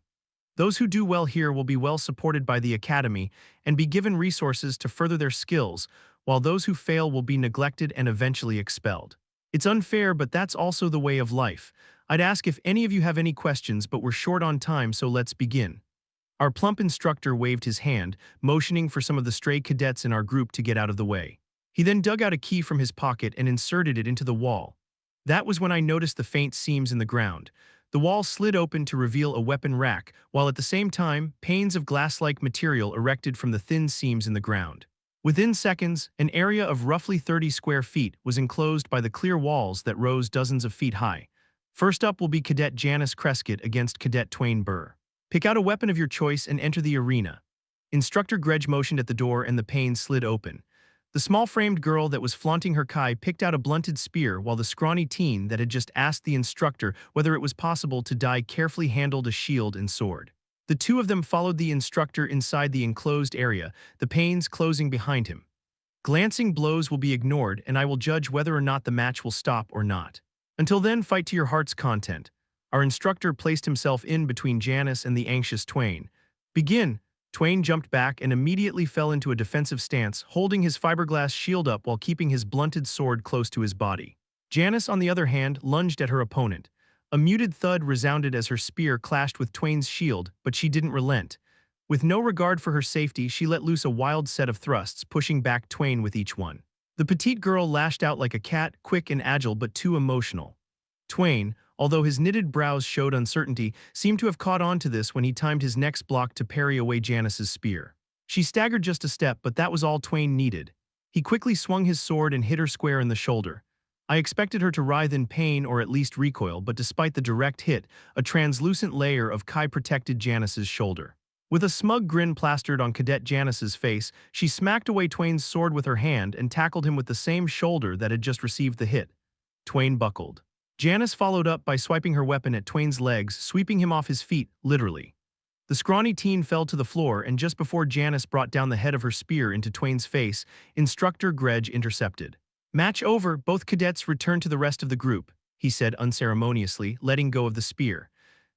Those who do well here will be well supported by the academy and be given resources to further their skills, while those who fail will be neglected and eventually expelled. It's unfair, but that's also the way of life. I'd ask if any of you have any questions, but we're short on time, so let's begin." Our plump instructor waved his hand, motioning for some of the stray cadets in our group to get out of the way. He then dug out a key from his pocket and inserted it into the wall. That was when I noticed the faint seams in the ground. The wall slid open to reveal a weapon rack, while at the same time, panes of glass-like material erected from the thin seams in the ground. Within seconds, an area of roughly 30 square feet was enclosed by the clear walls that rose dozens of feet high. First up will be Cadet Janice Crescott against Cadet Twain Burr. Pick out a weapon of your choice and enter the arena. Instructor Greg motioned at the door and the panes slid open. The small-framed girl that was flaunting her Kai picked out a blunted spear while the scrawny teen that had just asked the instructor whether it was possible to die carefully handled a shield and sword. The two of them followed the instructor inside the enclosed area, the panes closing behind him. Glancing blows will be ignored and I will judge whether or not the match will stop or not. Until then, fight to your heart's content. Our instructor placed himself in between Janice and the anxious Twain. "Begin." Twain jumped back and immediately fell into a defensive stance, holding his fiberglass shield up while keeping his blunted sword close to his body. Janice, on the other hand, lunged at her opponent. A muted thud resounded as her spear clashed with Twain's shield, but she didn't relent. With no regard for her safety, she let loose a wild set of thrusts, pushing back Twain with each one. The petite girl lashed out like a cat, quick and agile but too emotional. Twain, although his knitted brows showed uncertainty, seemed to have caught on to this when he timed his next block to parry away Janice's spear. She staggered just a step, but that was all Twain needed. He quickly swung his sword and hit her square in the shoulder. I expected her to writhe in pain or at least recoil, but despite the direct hit, a translucent layer of Kai protected Janice's shoulder. With a smug grin plastered on Cadet Janice's face, she smacked away Twain's sword with her hand and tackled him with the same shoulder that had just received the hit. Twain buckled. Janice followed up by swiping her weapon at Twain's legs, sweeping him off his feet, literally. The scrawny teen fell to the floor, and just before Janice brought down the head of her spear into Twain's face, Instructor Greg intercepted. "Match over, both cadets return to the rest of the group," he said unceremoniously, letting go of the spear.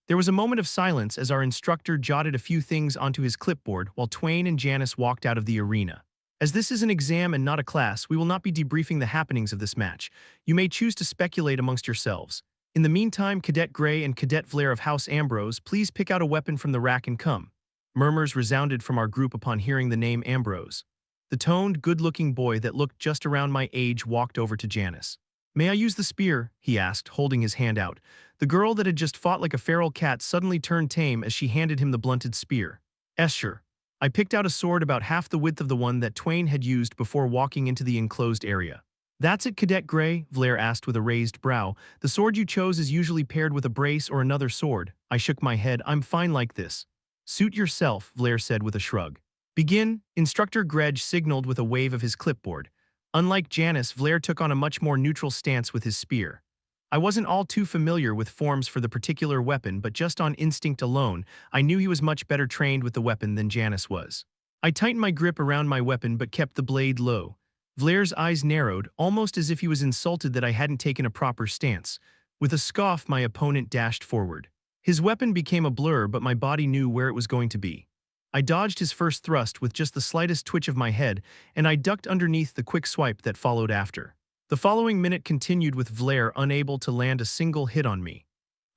There was a moment of silence as our instructor jotted a few things onto his clipboard while Twain and Janice walked out of the arena. "As this is an exam and not a class, we will not be debriefing the happenings of this match. You may choose to speculate amongst yourselves. In the meantime, Cadet Gray and Cadet Vlare of House Ambrose, please pick out a weapon from the rack and come. Murmurs resounded from our group upon hearing the name Ambrose. The toned, good-looking boy that looked just around my age walked over to Janice. "May I use the spear?" he asked, holding his hand out. The girl that had just fought like a feral cat suddenly turned tame as she handed him the blunted spear. Sure. I picked out a sword about half the width of the one that Twain had used before walking into the enclosed area. "That's it, Cadet Gray?" Vlare asked with a raised brow. "The sword you chose is usually paired with a brace or another sword." I shook my head. "I'm fine like this." "Suit yourself," Vlare said with a shrug. "Begin," Instructor Gredge signaled with a wave of his clipboard. Unlike Janice, Vlare took on a much more neutral stance with his spear. I wasn't all too familiar with forms for the particular weapon, but just on instinct alone, I knew he was much better trained with the weapon than Janice was. I tightened my grip around my weapon but kept the blade low. Vlare's eyes narrowed, almost as if he was insulted that I hadn't taken a proper stance. With a scoff, my opponent dashed forward. His weapon became a blur, but my body knew where it was going to be. I dodged his first thrust with just the slightest twitch of my head, and I ducked underneath the quick swipe that followed after. The following minute continued with Vlare unable to land a single hit on me.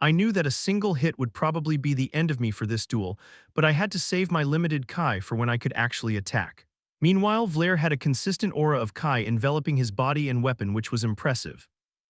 I knew that a single hit would probably be the end of me for this duel, but I had to save my limited Kai for when I could actually attack. Meanwhile, Vlare had a consistent aura of Kai enveloping his body and weapon, which was impressive.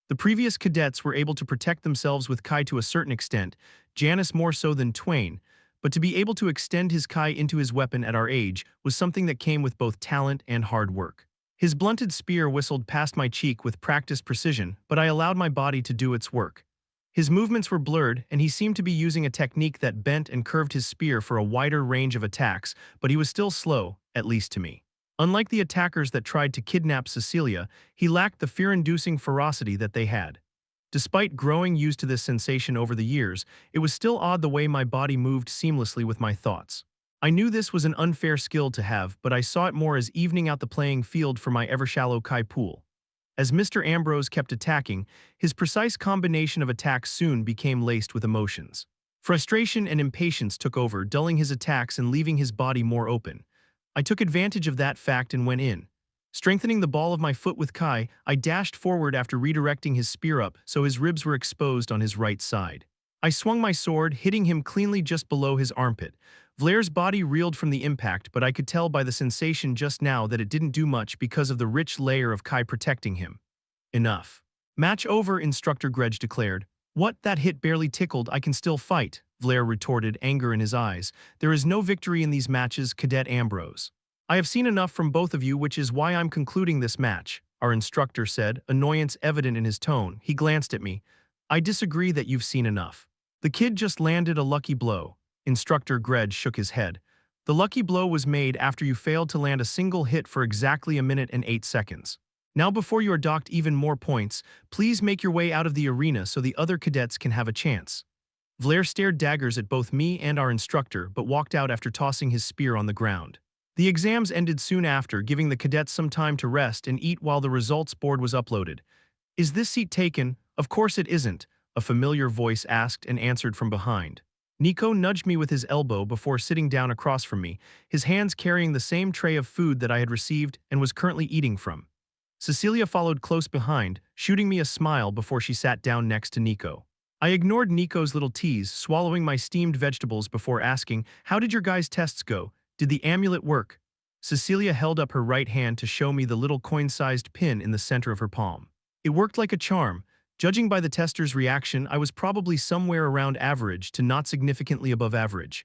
The previous cadets were able to protect themselves with Kai to a certain extent, Janice more so than Twain, but to be able to extend his Kai into his weapon at our age was something that came with both talent and hard work. His blunted spear whistled past my cheek with practiced precision, but I allowed my body to do its work. His movements were blurred, and he seemed to be using a technique that bent and curved his spear for a wider range of attacks, but he was still slow, at least to me. Unlike the attackers that tried to kidnap Cecilia, he lacked the fear-inducing ferocity that they had. Despite growing used to this sensation over the years, it was still odd the way my body moved seamlessly with my thoughts. I knew this was an unfair skill to have, but I saw it more as evening out the playing field for my ever-shallow Kai pool. As Mr. Ambrose kept attacking, his precise combination of attacks soon became laced with emotions. Frustration and impatience took over, dulling his attacks and leaving his body more open. I took advantage of that fact and went in. Strengthening the ball of my foot with Kai, I dashed forward after redirecting his spear up so his ribs were exposed on his right side. I swung my sword, hitting him cleanly just below his armpit. Vlare's body reeled from the impact, but I could tell by the sensation just now that it didn't do much because of the rich layer of Kai protecting him. "Enough." "Match over," Instructor Gredge declared. "What, that hit barely tickled, I can still fight," Vlare retorted, anger in his eyes. "There is no victory in these matches, Cadet Ambrose. I have seen enough from both of you, which is why I'm concluding this match," our instructor said, annoyance evident in his tone. He glanced at me. "I disagree that you've seen enough. The kid just landed a lucky blow." Instructor Gredge shook his head. "The lucky blow was made after you failed to land a single hit for exactly 1 minute and 8 seconds. Now before you are docked even more points, please make your way out of the arena so the other cadets can have a chance." Vlare stared daggers at both me and our instructor, but walked out after tossing his spear on the ground. The exams ended soon after, giving the cadets some time to rest and eat while the results board was uploaded. "Is this seat taken?" "Of course it isn't," a familiar voice asked and answered from behind. Nico nudged me with his elbow before sitting down across from me, his hands carrying the same tray of food that I had received and was currently eating from. Cecilia followed close behind, shooting me a smile before she sat down next to Nico. I ignored Nico's little tease, swallowing my steamed vegetables before asking, "How did your guys' tests go? Did the amulet work?" Cecilia held up her right hand to show me the little coin-sized pin in the center of her palm. "It worked like a charm. Judging by the tester's reaction, I was probably somewhere around average to not significantly above average."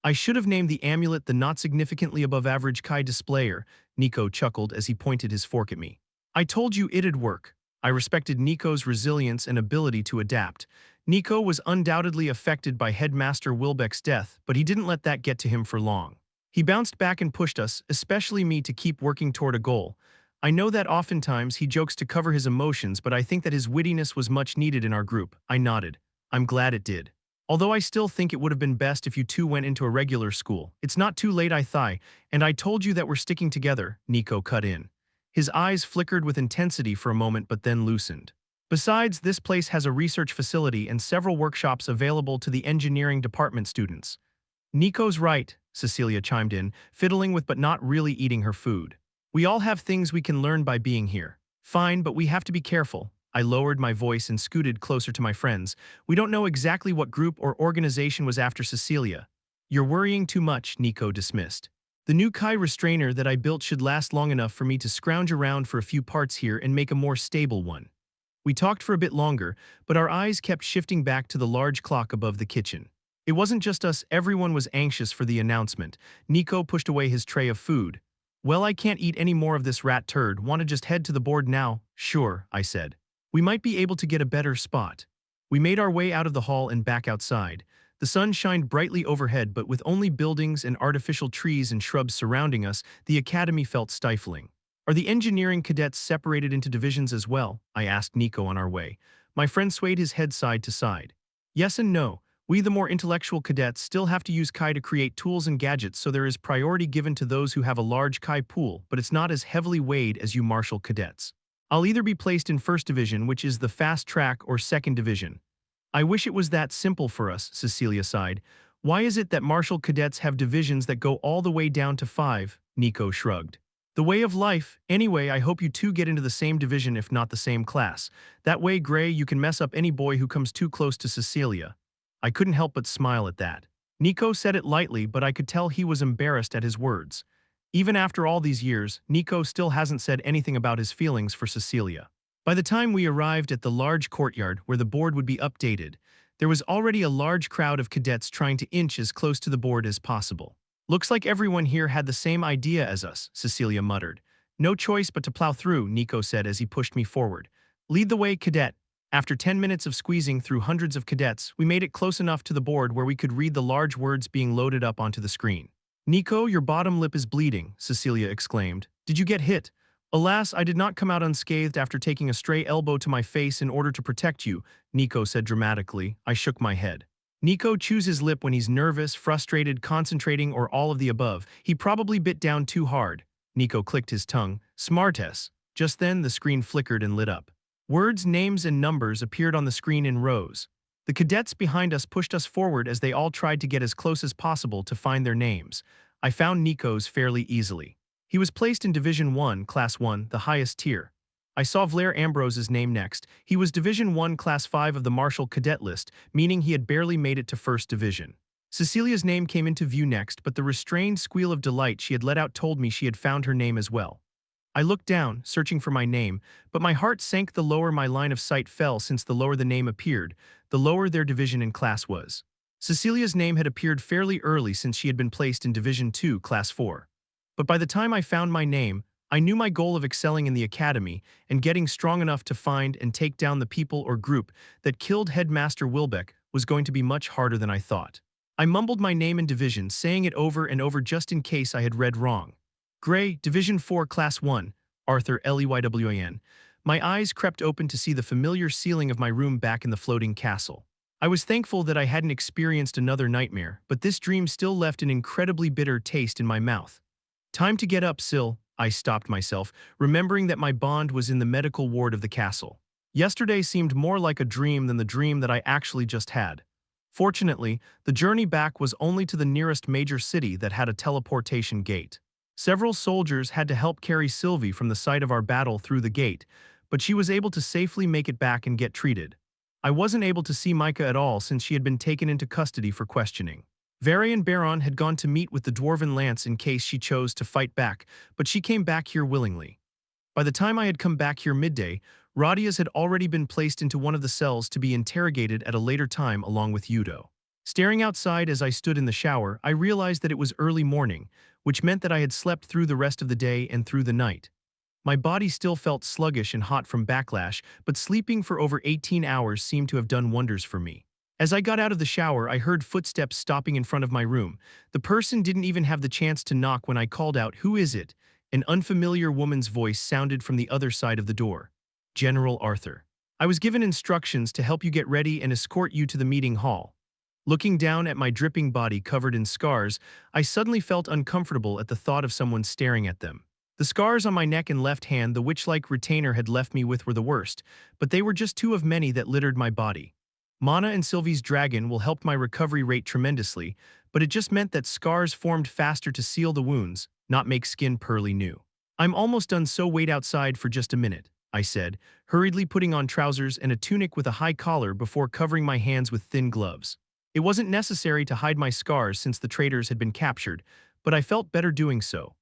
"I should have named the amulet the not significantly above average Kai displayer," Nico chuckled as he pointed his fork at me. "I told you it'd work." I respected Nico's resilience and ability to adapt. Nico was undoubtedly affected by Headmaster Wilbeck's death, but he didn't let that get to him for long. He bounced back and pushed us, especially me, to keep working toward a goal. I know that oftentimes he jokes to cover his emotions, but I think that his wittiness was much needed in our group. I nodded. "I'm glad it did. Although I still think it would have been best if you two went into a regular school. It's not too late, I thought, and I told you that we're sticking together," Nico cut in. His eyes flickered with intensity for a moment but then loosened. "Besides, this place has a research facility and several workshops available to the engineering department students." "Nico's right," Cecilia chimed in, fiddling with but not really eating her food. "We all have things we can learn by being here." "Fine, but we have to be careful." I lowered my voice and scooted closer to my friends. We don't know exactly what group or organization was after Cecilia. You're worrying too much, Nico dismissed. The new Kai restrainer that I built should last long enough for me to scrounge around for a few parts here and make a more stable one. We talked for a bit longer, but our eyes kept shifting back to the large clock above the kitchen. It wasn't just us, everyone was anxious for the announcement. Nico pushed away his tray of food. Well, I can't eat any more of this rat turd. Want to just head to the board now? Sure, I said. We might be able to get a better spot. We made our way out of the hall and back outside. The sun shined brightly overhead, but with only buildings and artificial trees and shrubs surrounding us, the academy felt stifling. Are the engineering cadets separated into divisions as well? I asked Nico on our way. My friend swayed his head side to side. Yes and no. We, the more intellectual cadets, still have to use Kai to create tools and gadgets, so there is priority given to those who have a large Kai pool, but it's not as heavily weighed as you martial cadets. I'll either be placed in First Division, which is the fast track, or Second Division. I wish it was that simple for us, Cecilia sighed. Why is it that martial cadets have divisions that go all the way down to 5? Nico shrugged. The way of life. Anyway, I hope you two get into the same division if not the same class. That way, Gray, you can mess up any boy who comes too close to Cecilia. I couldn't help but smile at that. Nico said it lightly, but I could tell he was embarrassed at his words. Even after all these years, Nico still hasn't said anything about his feelings for Cecilia. By the time we arrived at the large courtyard where the board would be updated, there was already a large crowd of cadets trying to inch as close to the board as possible. Looks like everyone here had the same idea as us, Cecilia muttered. No choice but to plow through, Nico said as he pushed me forward. Lead the way, cadet. After 10 minutes of squeezing through hundreds of cadets, we made it close enough to the board where we could read the large words being loaded up onto the screen. Nico, your bottom lip is bleeding, Cecilia exclaimed. Did you get hit? Alas, I did not come out unscathed after taking a stray elbow to my face in order to protect you, Nico said dramatically. I shook my head. Nico chews his lip when he's nervous, frustrated, concentrating, or all of the above. He probably bit down too hard. Nico clicked his tongue. Smartass. Just then, the screen flickered and lit up. Words, names, and numbers appeared on the screen in rows. The cadets behind us pushed us forward as they all tried to get as close as possible to find their names. I found Nico's fairly easily. He was placed in Division 1, Class 1, the highest tier. I saw Vlaire Ambrose's name next. He was Division 1, Class 5 of the Martial Cadet list, meaning he had barely made it to First Division. Cecilia's name came into view next, but the restrained squeal of delight she had let out told me she had found her name as well. I looked down, searching for my name, but my heart sank the lower my line of sight fell, since the lower the name appeared, the lower their division in class was. Cecilia's name had appeared fairly early since she had been placed in Division 2, Class 4. But by the time I found my name, I knew my goal of excelling in the academy and getting strong enough to find and take down the people or group that killed Headmaster Wilbeck was going to be much harder than I thought. I mumbled my name and division, saying it over and over just in case I had read wrong. Gray, Division 4, Class 1, Arthur Leywin. My eyes crept open to see the familiar ceiling of my room back in the floating castle. I was thankful that I hadn't experienced another nightmare, but this dream still left an incredibly bitter taste in my mouth. Time to get up, Sil, I stopped myself, remembering that my bond was in the medical ward of the castle. Yesterday seemed more like a dream than the dream that I actually just had. Fortunately, the journey back was only to the nearest major city that had a teleportation gate. Several soldiers had to help carry Sylvie from the site of our battle through the gate, but she was able to safely make it back and get treated. I wasn't able to see Micah at all since she had been taken into custody for questioning. Varian Baron had gone to meet with the Dwarven Lance in case she chose to fight back, but she came back here willingly. By the time I had come back here midday, Radias had already been placed into one of the cells to be interrogated at a later time along with Yudo. Staring outside as I stood in the shower, I realized that it was early morning, which meant that I had slept through the rest of the day and through the night. My body still felt sluggish and hot from backlash, but sleeping for over 18 hours seemed to have done wonders for me. As I got out of the shower, I heard footsteps stopping in front of my room. The person didn't even have the chance to knock when I called out, "Who is it?" An unfamiliar woman's voice sounded from the other side of the door. General Arthur. I was given instructions to help you get ready and escort you to the meeting hall. Looking down at my dripping body covered in scars, I suddenly felt uncomfortable at the thought of someone staring at them. The scars on my neck and left hand the witch-like retainer had left me with were the worst, but they were just two of many that littered my body. Mana and Sylvie's dragon will help my recovery rate tremendously, but it just meant that scars formed faster to seal the wounds, not make skin pearly new. I'm almost done, so wait outside for just a minute. I said, hurriedly putting on trousers and a tunic with a high collar before covering my hands with thin gloves. It wasn't necessary to hide my scars since the traitors had been captured, but I felt better doing so.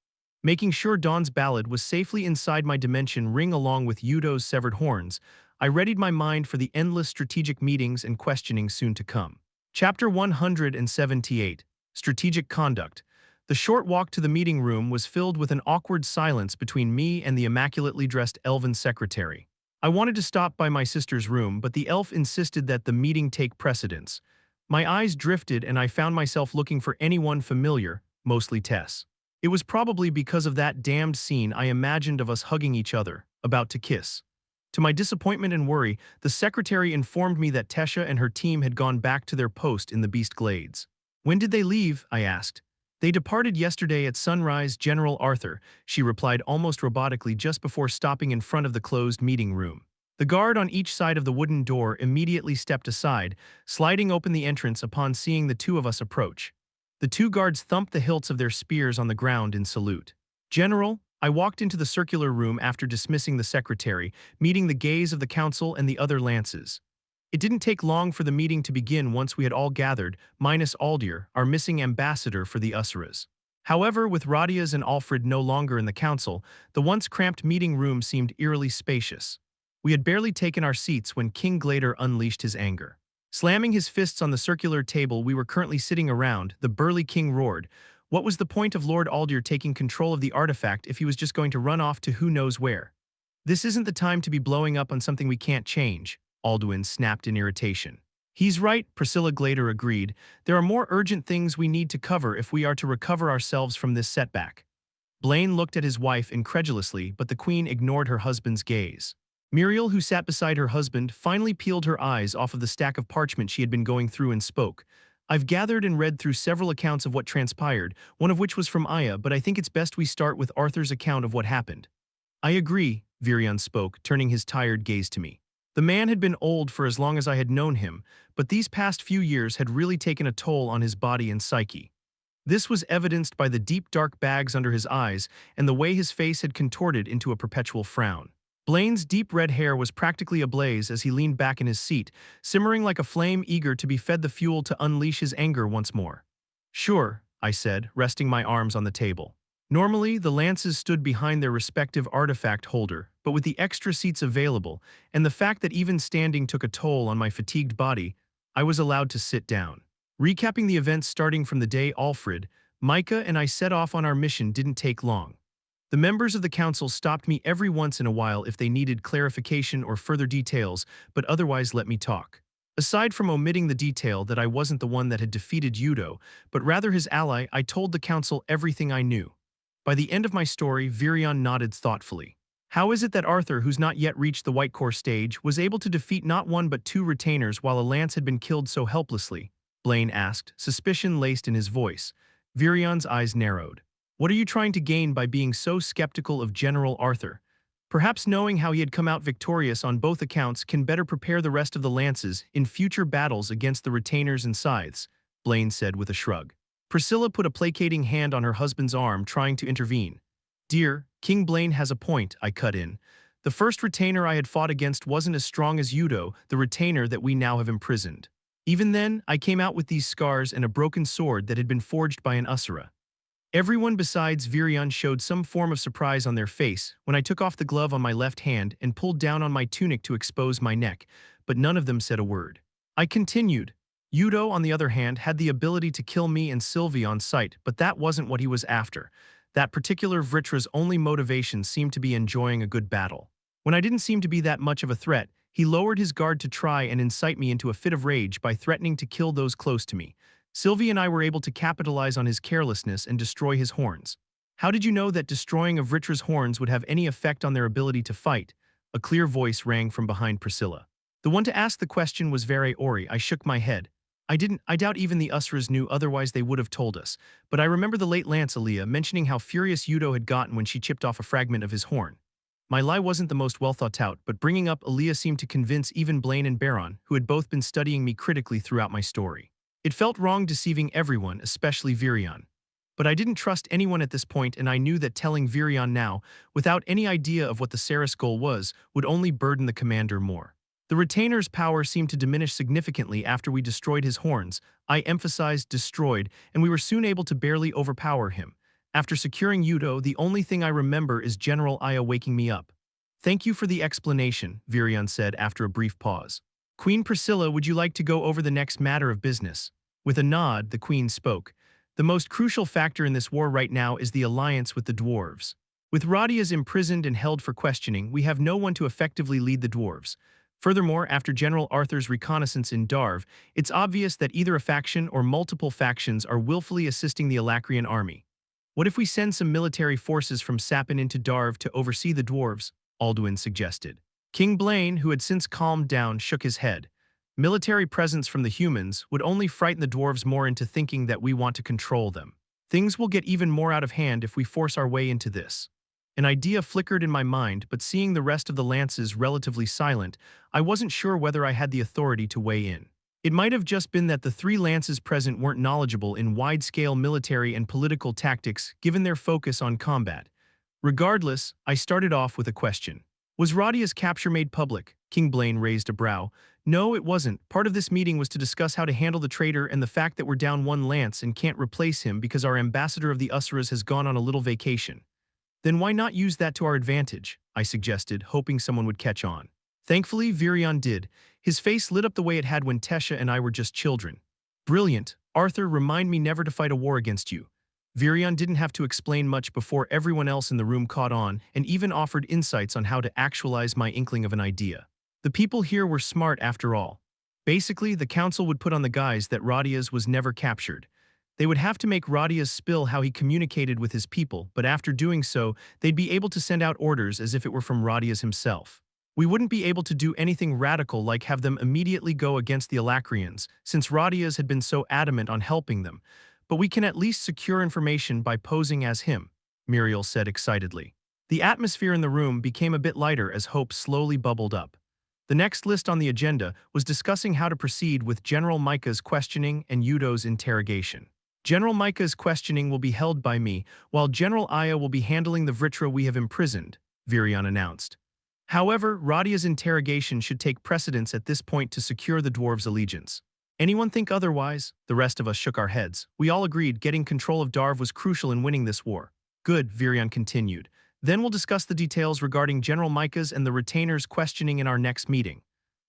Making sure Dawn's ballad was safely inside my dimension ring along with Yudo's severed horns, I readied my mind for the endless strategic meetings and questioning soon to come. Chapter 178, Strategic Conduct. The short walk to the meeting room was filled with an awkward silence between me and the immaculately dressed elven secretary. I wanted to stop by my sister's room, but the elf insisted that the meeting take precedence. My eyes drifted and I found myself looking for anyone familiar, mostly Tess. It was probably because of that damned scene I imagined of us hugging each other, about to kiss. To my disappointment and worry, the secretary informed me that Tesha and her team had gone back to their post in the Beast Glades. When did they leave? I asked. They departed yesterday at sunrise, General Arthur, she replied almost robotically just before stopping in front of the closed meeting room. The guard on each side of the wooden door immediately stepped aside, sliding open the entrance upon seeing the two of us approach. The two guards thumped the hilts of their spears on the ground in salute. General, I walked into the circular room after dismissing the secretary, meeting the gaze of the council and the other lances. It didn't take long for the meeting to begin once we had all gathered, minus Aldir, our missing ambassador for the Usuras. However, with Radias and Alfred no longer in the council, the once cramped meeting room seemed eerily spacious. We had barely taken our seats when King Glader unleashed his anger. Slamming his fists on the circular table we were currently sitting around, the burly king roared, "What was the point of Lord Aldir taking control of the artifact if he was just going to run off to who knows where? This isn't the time to be blowing up on something we can't change," Alduin snapped in irritation. "He's right," Priscilla Glader agreed. "There are more urgent things we need to cover if we are to recover ourselves from this setback." Blaine looked at his wife incredulously, but the queen ignored her husband's gaze. Muriel, who sat beside her husband, finally peeled her eyes off of the stack of parchment she had been going through and spoke. "I've gathered and read through several accounts of what transpired, one of which was from Aya, but I think it's best we start with Arthur's account of what happened." "I agree," Virion spoke, turning his tired gaze to me. The man had been old for as long as I had known him, but these past few years had really taken a toll on his body and psyche. This was evidenced by the deep dark bags under his eyes and the way his face had contorted into a perpetual frown. Blaine's deep red hair was practically ablaze as he leaned back in his seat, simmering like a flame eager to be fed the fuel to unleash his anger once more. "Sure," I said, resting my arms on the table. Normally, the lances stood behind their respective artifact holder, but with the extra seats available, and the fact that even standing took a toll on my fatigued body, I was allowed to sit down. Recapping the events starting from the day Alfred, Micah and I set off on our mission didn't take long. The members of the council stopped me every once in a while if they needed clarification or further details, but otherwise let me talk. Aside from omitting the detail that I wasn't the one that had defeated Yudo, but rather his ally, I told the council everything I knew. By the end of my story, Virion nodded thoughtfully. "How is it that Arthur, who's not yet reached the White Core stage, was able to defeat not one but two retainers while a lance had been killed so helplessly?" Blaine asked, suspicion laced in his voice. Virion's eyes narrowed. "What are you trying to gain by being so skeptical of General Arthur? Perhaps knowing how he had come out victorious on both accounts can better prepare the rest of the lances in future battles against the retainers and scythes," Blaine said with a shrug. Priscilla put a placating hand on her husband's arm, trying to intervene. "Dear, King Blaine has a point," I cut in. "The first retainer I had fought against wasn't as strong as Yudo, the retainer that we now have imprisoned. Even then, I came out with these scars and a broken sword that had been forged by an Usura." Everyone besides Virion showed some form of surprise on their face when I took off the glove on my left hand and pulled down on my tunic to expose my neck, but none of them said a word. I continued. "Yudo, on the other hand, had the ability to kill me and Sylvie on sight, but that wasn't what he was after. That particular Vritra's only motivation seemed to be enjoying a good battle. When I didn't seem to be that much of a threat, he lowered his guard to try and incite me into a fit of rage by threatening to kill those close to me. Sylvie and I were able to capitalize on his carelessness and destroy his horns." "How did you know that destroying of Vritra's horns would have any effect on their ability to fight?" A clear voice rang from behind Priscilla. The one to ask the question was Vere Ori. I shook my head. I doubt even the Usuras knew, otherwise they would have told us, but I remember the late Lance Aaliyah mentioning how furious Yudo had gotten when she chipped off a fragment of his horn. My lie wasn't the most well thought out, but bringing up Aaliyah seemed to convince even Blaine and Baron, who had both been studying me critically throughout my story. It felt wrong deceiving everyone, especially Virion. But I didn't trust anyone at this point, and I knew that telling Virion now, without any idea of what the Saris goal was, would only burden the commander more. The retainer's power seemed to diminish significantly after we destroyed his horns. I emphasized destroyed, and we were soon able to barely overpower him. After securing Udo, the only thing I remember is General Aya waking me up. "Thank you for the explanation," Virion said after a brief pause. "Queen Priscilla, would you like to go over the next matter of business?" With a nod, the queen spoke. "The most crucial factor in this war right now is the alliance with the dwarves. With Radias imprisoned and held for questioning, we have no one to effectively lead the dwarves. Furthermore, after General Arthur's reconnaissance in Darv, it's obvious that either a faction or multiple factions are willfully assisting the Alacrian army. What if we send some military forces from Sapin into Darv to oversee the dwarves?" Alduin suggested. King Blaine, who had since calmed down, shook his head. "Military presence from the humans would only frighten the dwarves more into thinking that we want to control them. Things will get even more out of hand if we force our way into this." An idea flickered in my mind, but seeing the rest of the lances relatively silent, I wasn't sure whether I had the authority to weigh in. It might have just been that the three lances present weren't knowledgeable in wide-scale military and political tactics given their focus on combat. Regardless, I started off with a question. "Was Radia's capture made public?" King Blaine raised a brow. "No, it wasn't. Part of this meeting was to discuss how to handle the traitor and the fact that we're down one lance and can't replace him because our ambassador of the Usuras has gone on a little vacation." "Then why not use that to our advantage?" I suggested, hoping someone would catch on. Thankfully, Virion did. His face lit up the way it had when Tesha and I were just children. "Brilliant. Arthur, remind me never to fight a war against you." Virion didn't have to explain much before everyone else in the room caught on and even offered insights on how to actualize my inkling of an idea. The people here were smart after all. Basically, the council would put on the guise that Radias was never captured. They would have to make Radias spill how he communicated with his people, but after doing so, they'd be able to send out orders as if it were from Radias himself. We wouldn't be able to do anything radical like have them immediately go against the Alacrians, since Radias had been so adamant on helping them, but we can at least secure information by posing as him," Muriel said excitedly. The atmosphere in the room became a bit lighter as hope slowly bubbled up. The next list on the agenda was discussing how to proceed with General Micah's questioning and Udo's interrogation. "General Micah's questioning will be held by me, while General Aya will be handling the Vritra we have imprisoned," Virion announced. "However, Radia's interrogation should take precedence at this point to secure the dwarves' allegiance." "Anyone think otherwise?" The rest of us shook our heads. We all agreed getting control of Darv was crucial in winning this war. "Good," Virion continued. "Then we'll discuss the details regarding General Micah's and the retainers' questioning in our next meeting."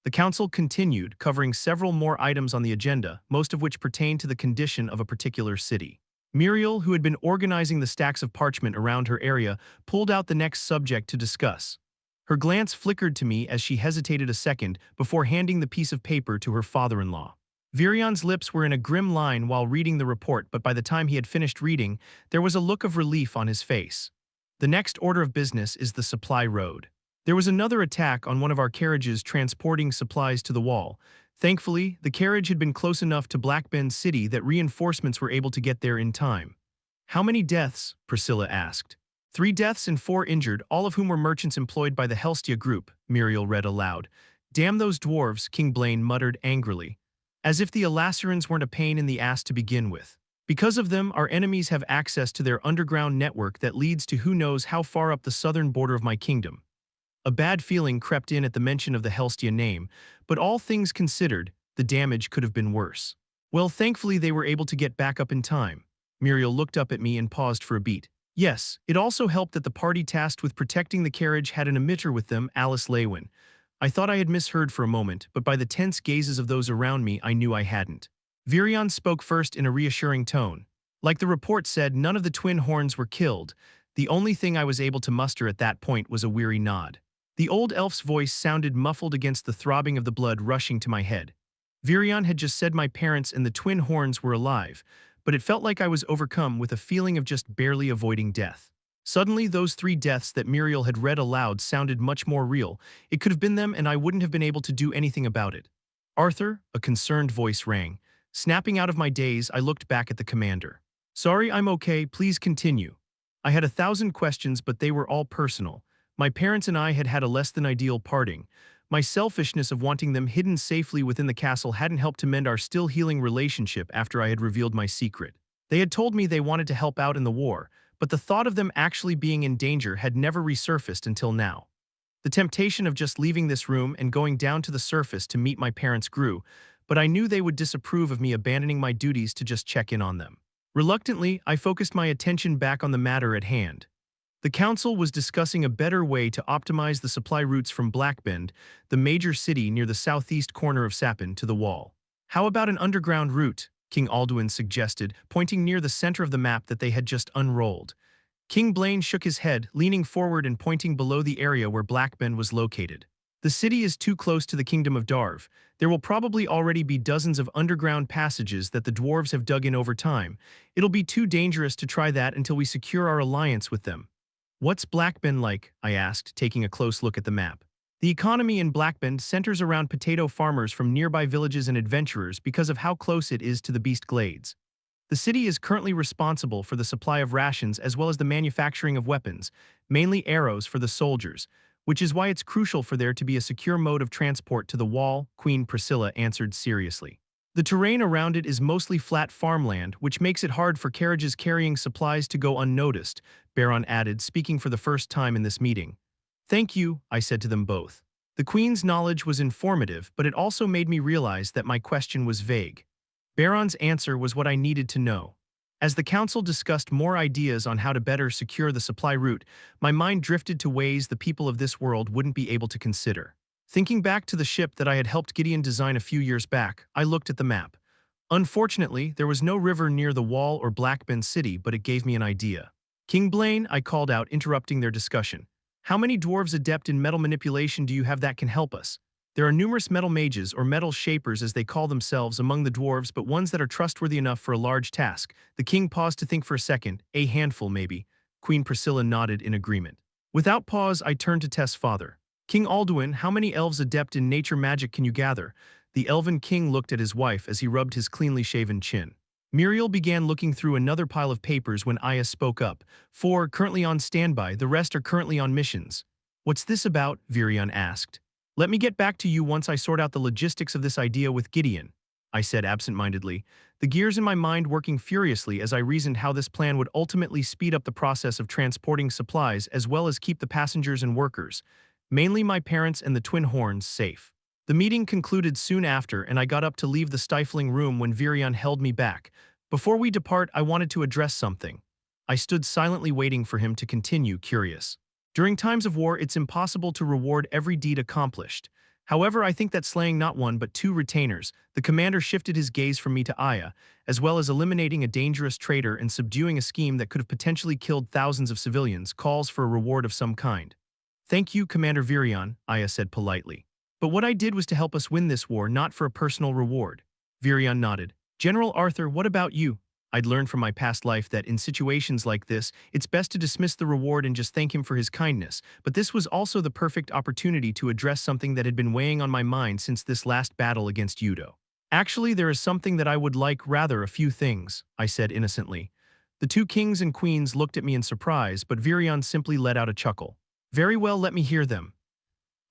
The council continued, covering several more items on the agenda, most of which pertained to the condition of a particular city. Muriel, who had been organizing the stacks of parchment around her area, pulled out the next subject to discuss. Her glance flickered to me as she hesitated a second before handing the piece of paper to her father-in-law. Virion's lips were in a grim line while reading the report, but by the time he had finished reading, there was a look of relief on his face. "The next order of business is the supply road. There was another attack on one of our carriages transporting supplies to the wall. Thankfully, the carriage had been close enough to Blackbend City that reinforcements were able to get there in time." "How many deaths?" Priscilla asked. 3 deaths and 4 injured, all of whom were merchants employed by the Helstia group," Muriel read aloud. "Damn those dwarves," King Blaine muttered angrily. "As if the Elasarans weren't a pain in the ass to begin with. Because of them, our enemies have access to their underground network that leads to who knows how far up the southern border of my kingdom." A bad feeling crept in at the mention of the Helstia name, but all things considered, the damage could have been worse. "Well, thankfully they were able to get back up in time." Muriel looked up at me and paused for a beat. "Yes, it also helped that the party tasked with protecting the carriage had an emitter with them, Alice Leywin." I thought I had misheard for a moment, but by the tense gazes of those around me, I knew I hadn't. Virion spoke first in a reassuring tone. "Like the report said, none of the twin horns were killed. The only thing I was able to muster at that point was a weary nod." The old elf's voice sounded muffled against the throbbing of the blood rushing to my head. Virion had just said my parents and the twin horns were alive, but it felt like I was overcome with a feeling of just barely avoiding death. Suddenly, those 3 deaths that Muriel had read aloud sounded much more real. It could have been them, and I wouldn't have been able to do anything about it. "Arthur," a concerned voice rang. Snapping out of my daze, I looked back at the commander. "Sorry, I'm okay, please continue." I had 1,000 questions, but they were all personal. My parents and I had had a less than ideal parting. My selfishness of wanting them hidden safely within the castle hadn't helped to mend our still healing relationship after I had revealed my secret. They had told me they wanted to help out in the war, but the thought of them actually being in danger had never resurfaced until now. The temptation of just leaving this room and going down to the surface to meet my parents grew, but I knew they would disapprove of me abandoning my duties to just check in on them. Reluctantly, I focused my attention back on the matter at hand. The council was discussing a better way to optimize the supply routes from Blackbend, the major city near the southeast corner of Sapin, to the wall. How about an underground route? King Alduin suggested, pointing near the center of the map that they had just unrolled. King Blaine shook his head, leaning forward and pointing below the area where Blackbend was located. The city is too close to the Kingdom of Darv. There will probably already be dozens of underground passages that the dwarves have dug in over time. It'll be too dangerous to try that until we secure our alliance with them. What's Blackbend like? I asked, taking a close look at the map. The economy in Blackbend centers around potato farmers from nearby villages and adventurers because of how close it is to the Beast Glades. The city is currently responsible for the supply of rations as well as the manufacturing of weapons, mainly arrows for the soldiers, which is why it's crucial for there to be a secure mode of transport to the wall, Queen Priscilla answered seriously. The terrain around it is mostly flat farmland, which makes it hard for carriages carrying supplies to go unnoticed, Baron added, speaking for the first time in this meeting. Thank you, I said to them both. The Queen's knowledge was informative, but it also made me realize that my question was vague. Baron's answer was what I needed to know. As the council discussed more ideas on how to better secure the supply route, my mind drifted to ways the people of this world wouldn't be able to consider. Thinking back to the ship that I had helped Gideon design a few years back, I looked at the map. Unfortunately, there was no river near the wall or Blackbend City, but it gave me an idea. King Blaine, I called out, interrupting their discussion. How many dwarves adept in metal manipulation do you have that can help us? There are numerous metal mages, or metal shapers as they call themselves, among the dwarves, but ones that are trustworthy enough for a large task. The king paused to think for a second. A handful, maybe. Queen Priscilla nodded in agreement. Without pause, I turned to Tess' father. King Alduin, how many elves adept in nature magic can you gather? The elven king looked at his wife as he rubbed his cleanly shaven chin. Muriel began looking through another pile of papers when Aya spoke up. 4 currently on standby, the rest are currently on missions. What's this about? Virion asked. Let me get back to you once I sort out the logistics of this idea with Gideon, I said absent-mindedly, the gears in my mind working furiously as I reasoned how this plan would ultimately speed up the process of transporting supplies as well as keep the passengers and workers, mainly my parents and the Twin Horns, safe. The meeting concluded soon after, and I got up to leave the stifling room when Virion held me back. Before we depart, I wanted to address something. I stood silently waiting for him to continue, curious. During times of war, it's impossible to reward every deed accomplished. However, I think that slaying not one but 2 retainers, the commander shifted his gaze from me to Aya, as well as eliminating a dangerous traitor and subduing a scheme that could have potentially killed thousands of civilians, calls for a reward of some kind. Thank you, Commander Virion, Aya said politely. But what I did was to help us win this war, not for a personal reward. Virion nodded. General Arthur, what about you? I'd learned from my past life that in situations like this, it's best to dismiss the reward and just thank him for his kindness, but this was also the perfect opportunity to address something that had been weighing on my mind since this last battle against Yudo. Actually, there is something that I would like, rather a few things, I said innocently. The 2 kings and queens looked at me in surprise, but Virion simply let out a chuckle. Very well, let me hear them.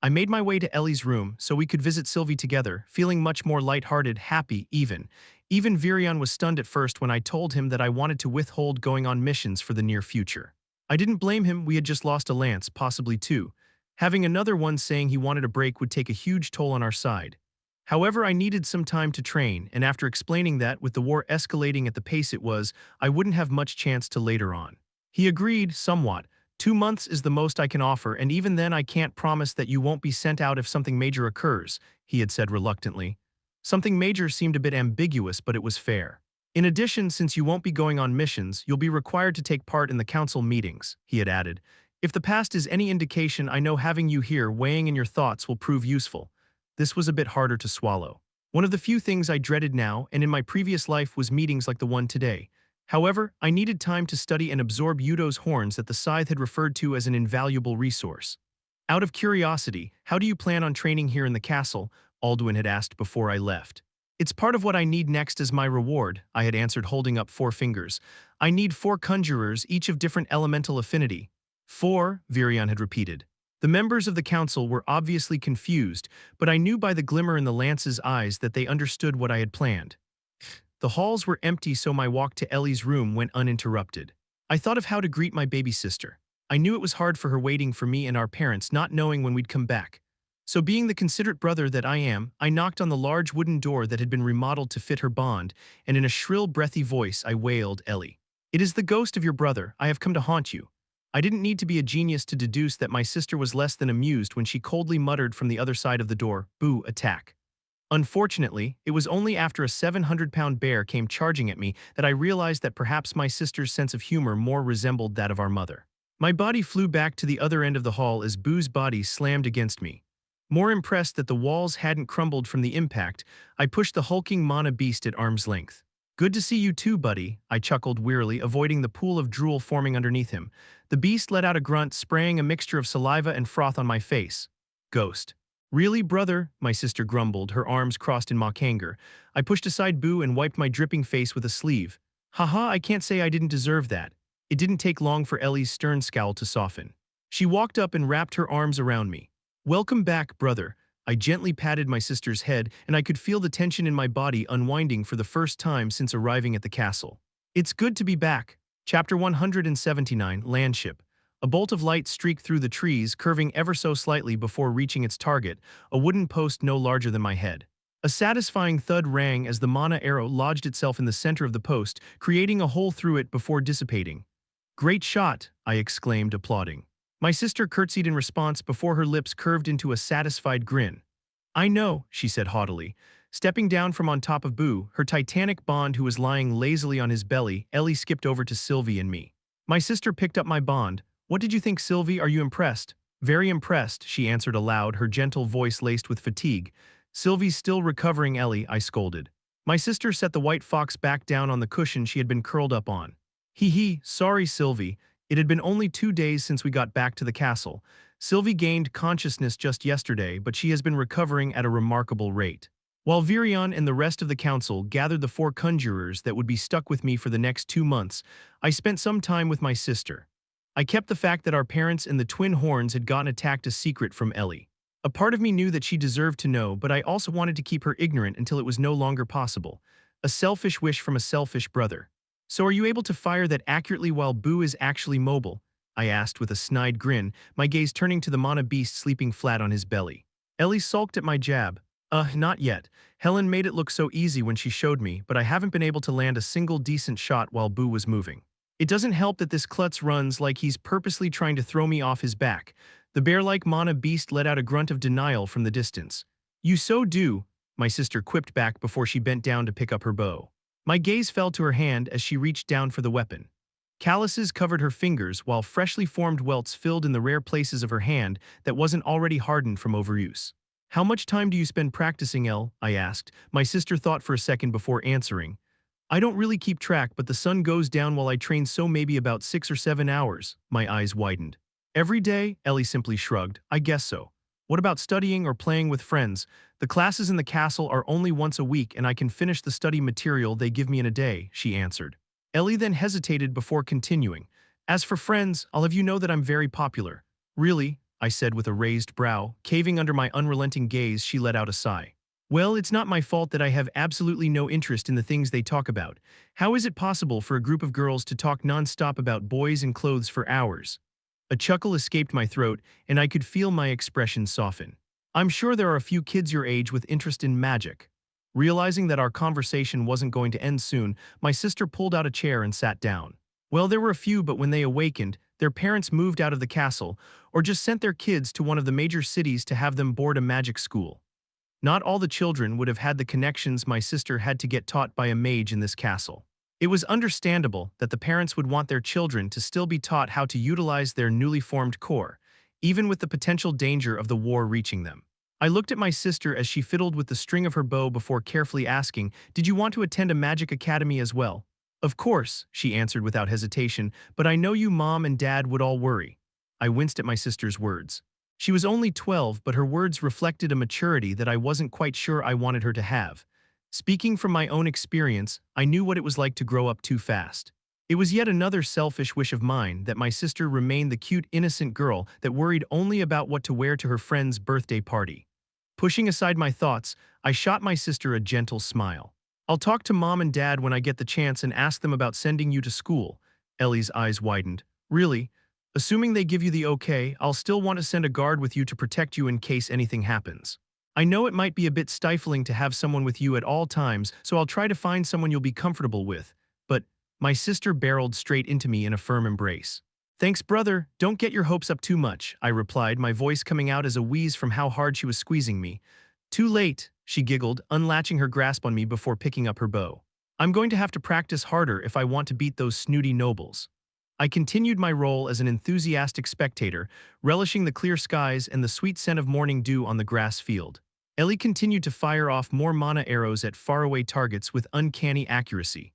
I made my way to Ellie's room so we could visit Sylvie together, feeling much more lighthearted, happy, even. Even Virion was stunned at first when I told him that I wanted to withhold going on missions for the near future. I didn't blame him, we had just lost a lance, possibly 2. Having another one saying he wanted a break would take a huge toll on our side. However, I needed some time to train, and after explaining that, with the war escalating at the pace it was, I wouldn't have much chance to later on. He agreed, somewhat. 2 months is the most I can offer, and even then I can't promise that you won't be sent out if something major occurs, he had said reluctantly. Something major seemed a bit ambiguous, but it was fair. In addition, since you won't be going on missions, you'll be required to take part in the council meetings, he had added. If the past is any indication, I know having you here weighing in your thoughts will prove useful. This was a bit harder to swallow. One of the few things I dreaded now, and in my previous life, was meetings like the one today. However, I needed time to study and absorb Yudo's horns that the Scythe had referred to as an invaluable resource. Out of curiosity, how do you plan on training here in the castle? Alduin had asked before I left. It's part of what I need next as my reward, I had answered, holding up 4 fingers. I need 4 conjurers, each of different elemental affinity. 4, Virion had repeated. The members of the council were obviously confused, but I knew by the glimmer in the lance's eyes that they understood what I had planned. The halls were empty, so my walk to Ellie's room went uninterrupted. I thought of how to greet my baby sister. I knew it was hard for her waiting for me and our parents, not knowing when we'd come back. So being the considerate brother that I am, I knocked on the large wooden door that had been remodeled to fit her bond, and in a shrill, breathy voice I wailed, "Ellie. It is the ghost of your brother. I have come to haunt you." I didn't need to be a genius to deduce that my sister was less than amused when she coldly muttered from the other side of the door, "Boo, attack." Unfortunately, it was only after a 700-pound bear came charging at me that I realized that perhaps my sister's sense of humor more resembled that of our mother. My body flew back to the other end of the hall as Boo's body slammed against me. More impressed that the walls hadn't crumbled from the impact, I pushed the hulking mana beast at arm's length. "Good to see you too, buddy," I chuckled wearily, avoiding the pool of drool forming underneath him. The beast let out a grunt, spraying a mixture of saliva and froth on my face. "Ghost. Really, brother?" my sister grumbled, her arms crossed in mock anger. I pushed aside Boo and wiped my dripping face with a sleeve. "Haha, I can't say I didn't deserve that." It didn't take long for Ellie's stern scowl to soften. She walked up and wrapped her arms around me. "Welcome back, brother." I gently patted my sister's head, and I could feel the tension in my body unwinding for the first time since arriving at the castle. "It's good to be back." Chapter 179, Landship. A bolt of light streaked through the trees, curving ever so slightly before reaching its target, a wooden post no larger than my head. A satisfying thud rang as the mana arrow lodged itself in the center of the post, creating a hole through it before dissipating. "Great shot," I exclaimed, applauding. My sister curtsied in response before her lips curved into a satisfied grin. "I know," she said haughtily. Stepping down from on top of Boo, her titanic bond who was lying lazily on his belly, Ellie skipped over to Sylvie and me. My sister picked up my bond. "What did you think, Sylvie? Are you impressed?" "Very impressed," she answered aloud, her gentle voice laced with fatigue. "Sylvie's still recovering, Ellie," I scolded. My sister set the white fox back down on the cushion she had been curled up on. "Hee hee, sorry, Sylvie. It had been only 2 days since we got back to the castle. Sylvie gained consciousness just yesterday, but she has been recovering at a remarkable rate." While Virion and the rest of the council gathered the 4 conjurers that would be stuck with me for the next 2 months, I spent some time with my sister. I kept the fact that our parents and the twin horns had gotten attacked a secret from Ellie. A part of me knew that she deserved to know, but I also wanted to keep her ignorant until it was no longer possible. A selfish wish from a selfish brother. "So are you able to fire that accurately while Boo is actually mobile?" I asked with a snide grin, my gaze turning to the mana beast sleeping flat on his belly. Ellie sulked at my jab. Not yet. Helen made it look so easy when she showed me, but I haven't been able to land a single decent shot while Boo was moving. It doesn't help that this klutz runs like he's purposely trying to throw me off his back." The bear-like mana beast let out a grunt of denial from the distance. "You so do," my sister quipped back before she bent down to pick up her bow. My gaze fell to her hand as she reached down for the weapon. Calluses covered her fingers while freshly formed welts filled in the rare places of her hand that wasn't already hardened from overuse. "How much time do you spend practicing, Elle?" I asked. My sister thought for a second before answering. "I don't really keep track, but the sun goes down while I train, so maybe about 6 or 7 hours." My eyes widened. "Every day?" Ellie simply shrugged. "I guess so." "What about studying or playing with friends?" "The classes in the castle are only once a week and I can finish the study material they give me in a day," she answered. Ellie then hesitated before continuing. "As for friends, I'll have you know that I'm very popular." "Really?" I said with a raised brow. Caving under my unrelenting gaze, she let out a sigh. "Well, it's not my fault that I have absolutely no interest in the things they talk about. How is it possible for a group of girls to talk non-stop about boys and clothes for hours?" A chuckle escaped my throat, and I could feel my expression soften. "I'm sure there are a few kids your age with interest in magic." Realizing that our conversation wasn't going to end soon, my sister pulled out a chair and sat down. "Well, there were a few, but when they awakened, their parents moved out of the castle, or just sent their kids to one of the major cities to have them board a magic school. Not all the children would have had the connections my sister had to get taught by a mage in this castle. It was understandable that the parents would want their children to still be taught how to utilize their newly formed core, even with the potential danger of the war reaching them. I looked at my sister as she fiddled with the string of her bow before carefully asking, "Did you want to attend a magic academy as well?" "Of course," she answered without hesitation, "but I know you mom and dad would all worry." I winced at my sister's words. She was only 12, but her words reflected a maturity that I wasn't quite sure I wanted her to have. Speaking from my own experience, I knew what it was like to grow up too fast. It was yet another selfish wish of mine that my sister remain the cute, innocent girl that worried only about what to wear to her friend's birthday party. Pushing aside my thoughts, I shot my sister a gentle smile. I'll talk to Mom and Dad when I get the chance and ask them about sending you to school. Ellie's eyes widened. Really? Assuming they give you the okay, I'll still want to send a guard with you to protect you in case anything happens. I know it might be a bit stifling to have someone with you at all times, so I'll try to find someone you'll be comfortable with. But my sister barreled straight into me in a firm embrace. Thanks, brother. Don't get your hopes up too much, I replied, my voice coming out as a wheeze from how hard she was squeezing me. Too late, she giggled, unlatching her grasp on me before picking up her bow. I'm going to have to practice harder if I want to beat those snooty nobles. I continued my role as an enthusiastic spectator, relishing the clear skies and the sweet scent of morning dew on the grass field. Ellie continued to fire off more mana arrows at faraway targets with uncanny accuracy.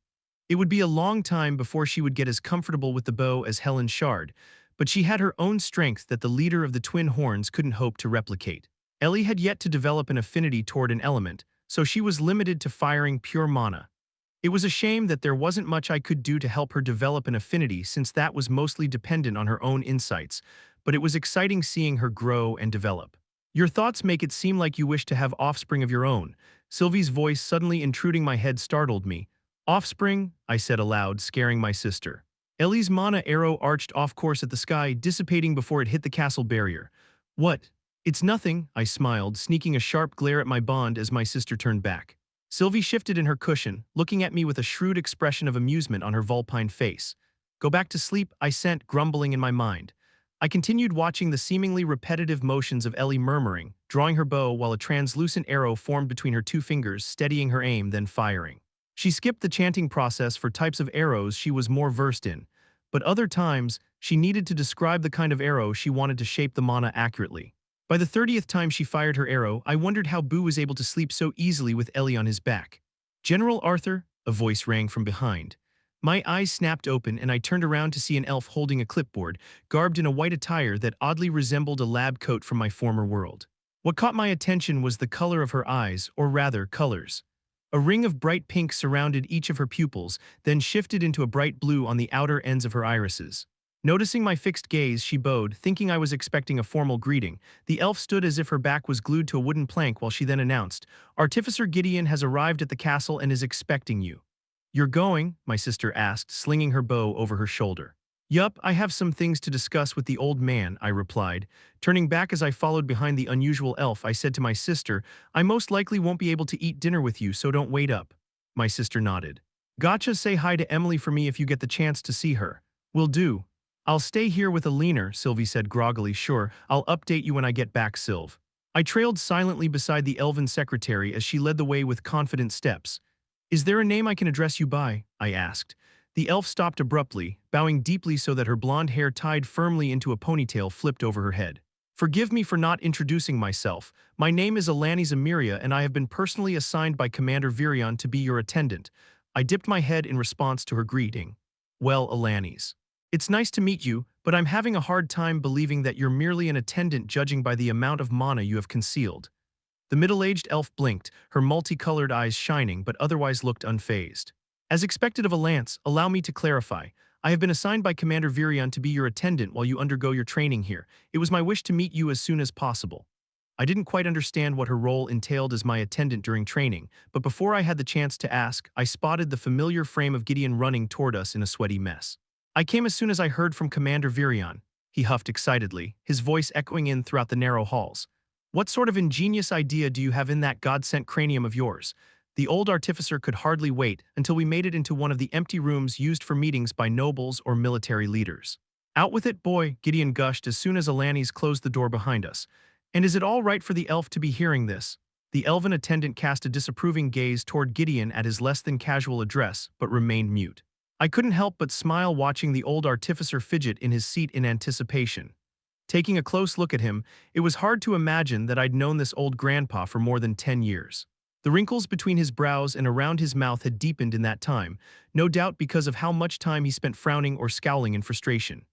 It would be a long time before she would get as comfortable with the bow as Helen Shard, but she had her own strength that the leader of the Twin Horns couldn't hope to replicate. Ellie had yet to develop an affinity toward an element, so she was limited to firing pure mana. It was a shame that there wasn't much I could do to help her develop an affinity since that was mostly dependent on her own insights, but it was exciting seeing her grow and develop. Your thoughts make it seem like you wish to have offspring of your own. Sylvie's voice suddenly intruding my head startled me. Offspring, I said aloud, scaring my sister. Ellie's mana arrow arched off course at the sky, dissipating before it hit the castle barrier. What? It's nothing, I smiled, sneaking a sharp glare at my bond as my sister turned back. Sylvie shifted in her cushion, looking at me with a shrewd expression of amusement on her vulpine face. Go back to sleep, I sent, grumbling in my mind. I continued watching the seemingly repetitive motions of Ellie murmuring, drawing her bow while a translucent arrow formed between her two fingers, steadying her aim, then firing. She skipped the chanting process for types of arrows she was more versed in, but other times, she needed to describe the kind of arrow she wanted to shape the mana accurately. By the 30th time she fired her arrow, I wondered how Boo was able to sleep so easily with Ellie on his back. General Arthur, a voice rang from behind. My eyes snapped open and I turned around to see an elf holding a clipboard, garbed in a white attire that oddly resembled a lab coat from my former world. What caught my attention was the color of her eyes, or rather, colors. A ring of bright pink surrounded each of her pupils, then shifted into a bright blue on the outer ends of her irises. Noticing my fixed gaze, she bowed, thinking I was expecting a formal greeting. The elf stood as if her back was glued to a wooden plank while she then announced, Artificer Gideon has arrived at the castle and is expecting you. You're going? My sister asked, slinging her bow over her shoulder. Yup, I have some things to discuss with the old man, I replied. Turning back as I followed behind the unusual elf, I said to my sister, I most likely won't be able to eat dinner with you, so don't wait up. My sister nodded. Gotcha, say hi to Emily for me if you get the chance to see her. Will do. I'll stay here with a leaner, Sylvie said groggily. Sure, I'll update you when I get back, Sylv. I trailed silently beside the elven secretary as she led the way with confident steps. Is there a name I can address you by? I asked. The elf stopped abruptly, bowing deeply so that her blonde hair tied firmly into a ponytail flipped over her head. Forgive me for not introducing myself. My name is Alanis Emiria and I have been personally assigned by Commander Virion to be your attendant. I dipped my head in response to her greeting. Well, Alanis. It's nice to meet you, but I'm having a hard time believing that you're merely an attendant judging by the amount of mana you have concealed. The middle-aged elf blinked, her multicolored eyes shining but otherwise looked unfazed. As expected of a lance, allow me to clarify. I have been assigned by Commander Virion to be your attendant while you undergo your training here. It was my wish to meet you as soon as possible. I didn't quite understand what her role entailed as my attendant during training, but before I had the chance to ask, I spotted the familiar frame of Gideon running toward us in a sweaty mess. I came as soon as I heard from Commander Virion, he huffed excitedly, his voice echoing in throughout the narrow halls. What sort of ingenious idea do you have in that God-sent cranium of yours? The old artificer could hardly wait until we made it into one of the empty rooms used for meetings by nobles or military leaders. Out with it, boy, Gideon gushed as soon as Alanis closed the door behind us. And is it all right for the elf to be hearing this? The elven attendant cast a disapproving gaze toward Gideon at his less-than-casual address, but remained mute. I couldn't help but smile watching the old artificer fidget in his seat in anticipation. Taking a close look at him, it was hard to imagine that I'd known this old grandpa for more than 10 years. The wrinkles between his brows and around his mouth had deepened in that time, no doubt because of how much time he spent frowning or scowling in frustration.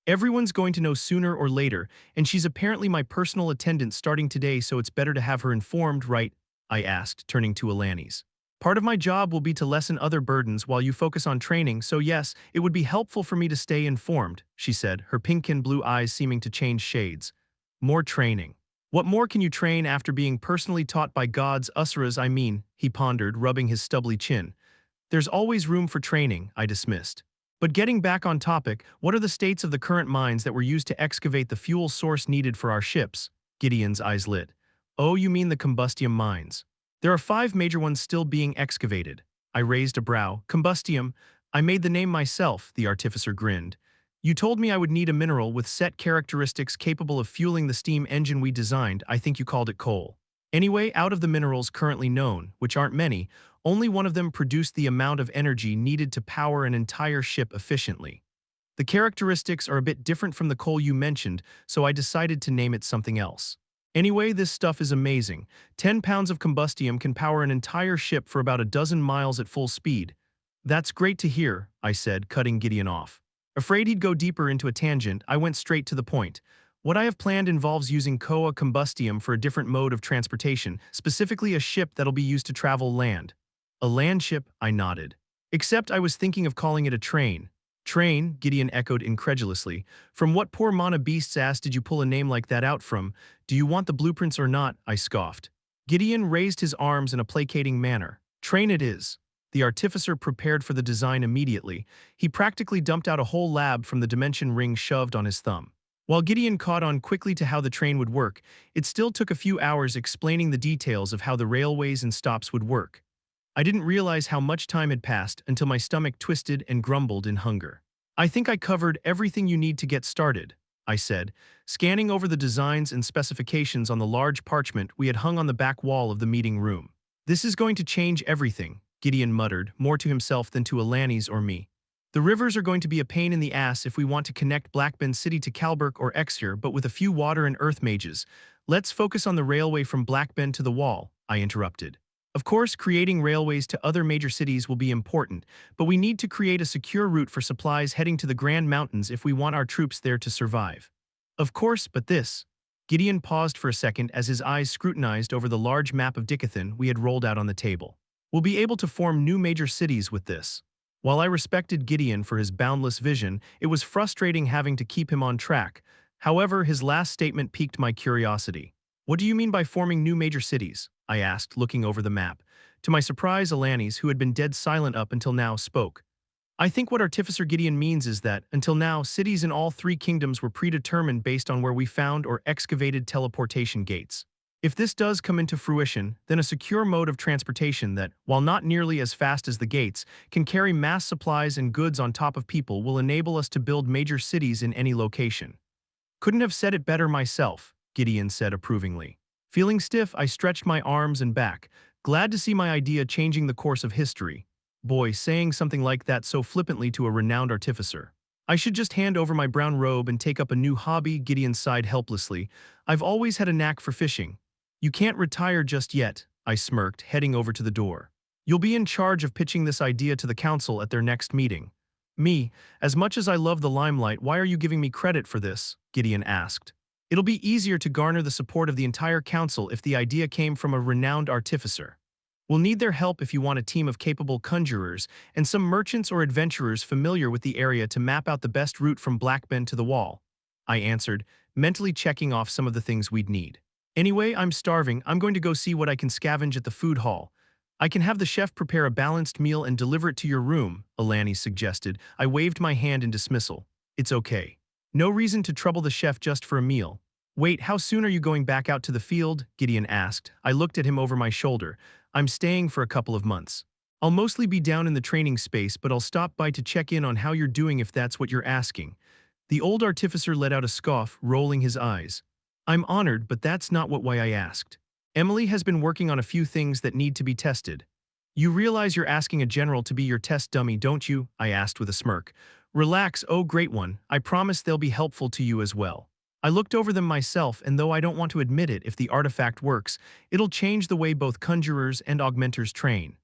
Everyone's going to know sooner or later, and she's apparently my personal attendant starting today, so it's better to have her informed, right? I asked, turning to Alanis. Part of my job will be to lessen other burdens while you focus on training, so yes, it would be helpful for me to stay informed, she said, her pink and blue eyes seeming to change shades. More training. What more can you train after being personally taught by gods Usuras I mean, he pondered, rubbing his stubbly chin. There's always room for training, I dismissed. But getting back on topic, what are the states of the current mines that were used to excavate the fuel source needed for our ships? Gideon's eyes lit. Oh, you mean the combustium mines. There are 5 major ones still being excavated. I raised a brow. Combustium? I made the name myself, the artificer grinned. You told me I would need a mineral with set characteristics capable of fueling the steam engine we designed. I think you called it coal. Anyway, out of the minerals currently known, which aren't many, only one of them produced the amount of energy needed to power an entire ship efficiently. The characteristics are a bit different from the coal you mentioned, so I decided to name it something else. Anyway, this stuff is amazing. 10 pounds of combustium can power an entire ship for about a dozen miles at full speed. That's great to hear, I said, cutting Gideon off. Afraid he'd go deeper into a tangent, I went straight to the point. What I have planned involves using Koa combustium for a different mode of transportation, specifically a ship that'll be used to travel land. A land ship, I nodded. Except I was thinking of calling it a train. Train, Gideon echoed incredulously. From what poor mana beast's ass did you pull a name like that out from? Do you want the blueprints or not? I scoffed. Gideon raised his arms in a placating manner. Train it is. The artificer prepared for the design immediately. He practically dumped out a whole lab from the dimension ring shoved on his thumb. While Gideon caught on quickly to how the train would work, it still took a few hours explaining the details of how the railways and stops would work. I didn't realize how much time had passed until my stomach twisted and grumbled in hunger. I think I covered everything you need to get started, I said, scanning over the designs and specifications on the large parchment we had hung on the back wall of the meeting room. This is going to change everything, Gideon muttered, more to himself than to Alanis or me. The rivers are going to be a pain in the ass if we want to connect Blackben City to Kalburk or Exir, but with a few water and earth mages. Let's focus on the railway from Blackben to the wall, I interrupted. Of course, creating railways to other major cities will be important, but we need to create a secure route for supplies heading to the Grand Mountains if we want our troops there to survive. Of course, but this. Gideon paused for a second as his eyes scrutinized over the large map of Dicathen we had rolled out on the table. We'll be able to form new major cities with this. While I respected Gideon for his boundless vision, it was frustrating having to keep him on track. However, his last statement piqued my curiosity. What do you mean by forming new major cities? I asked, looking over the map. To my surprise, Alanis, who had been dead silent up until now, spoke. I think what Artificer Gideon means is that, until now, cities in all 3 kingdoms were predetermined based on where we found or excavated teleportation gates. If this does come into fruition, then a secure mode of transportation that, while not nearly as fast as the gates, can carry mass supplies and goods on top of people will enable us to build major cities in any location. Couldn't have said it better myself, Gideon said approvingly. Feeling stiff, I stretched my arms and back, glad to see my idea changing the course of history. Boy, saying something like that so flippantly to a renowned artificer. I should just hand over my brown robe and take up a new hobby, Gideon sighed helplessly. I've always had a knack for fishing. You can't retire just yet, I smirked, heading over to the door. You'll be in charge of pitching this idea to the council at their next meeting. Me, as much as I love the limelight, why are you giving me credit for this? Gideon asked. It'll be easier to garner the support of the entire council if the idea came from a renowned artificer. We'll need their help if you want a team of capable conjurers and some merchants or adventurers familiar with the area to map out the best route from Blackben to the wall, I answered, mentally checking off some of the things we'd need. Anyway, I'm starving. I'm going to go see what I can scavenge at the food hall. I can have the chef prepare a balanced meal and deliver it to your room, Alani suggested. I waved my hand in dismissal. It's okay. No reason to trouble the chef just for a meal. Wait, how soon are you going back out to the field? Gideon asked. I looked at him over my shoulder. I'm staying for a couple of months. I'll mostly be down in the training space, but I'll stop by to check in on how you're doing if that's what you're asking. The old artificer let out a scoff, rolling his eyes. I'm honored, but that's not why I asked. Emily has been working on a few things that need to be tested. You realize you're asking a general to be your test dummy, don't you? I asked with a smirk. Relax, oh great one. I promise they'll be helpful to you as well. I looked over them myself, and though I don't want to admit it, if the artifact works, it'll change the way both conjurers and augmenters train.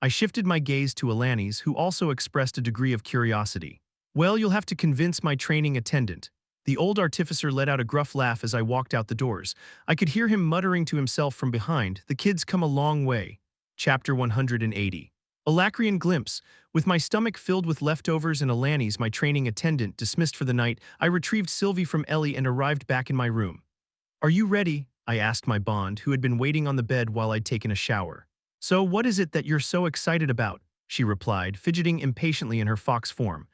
I shifted my gaze to Alanis, who also expressed a degree of curiosity. Well, you'll have to convince my training attendant. The old artificer let out a gruff laugh as I walked out the doors. I could hear him muttering to himself from behind, the kid's come a long way. Chapter 180. A Lacrian glimpse. With my stomach filled with leftovers and Alanis, my training attendant, dismissed for the night, I retrieved Sylvie from Ellie and arrived back in my room. Are you ready? I asked my bond, who had been waiting on the bed while I'd taken a shower. So what is it that you're so excited about? She replied, fidgeting impatiently in her fox form.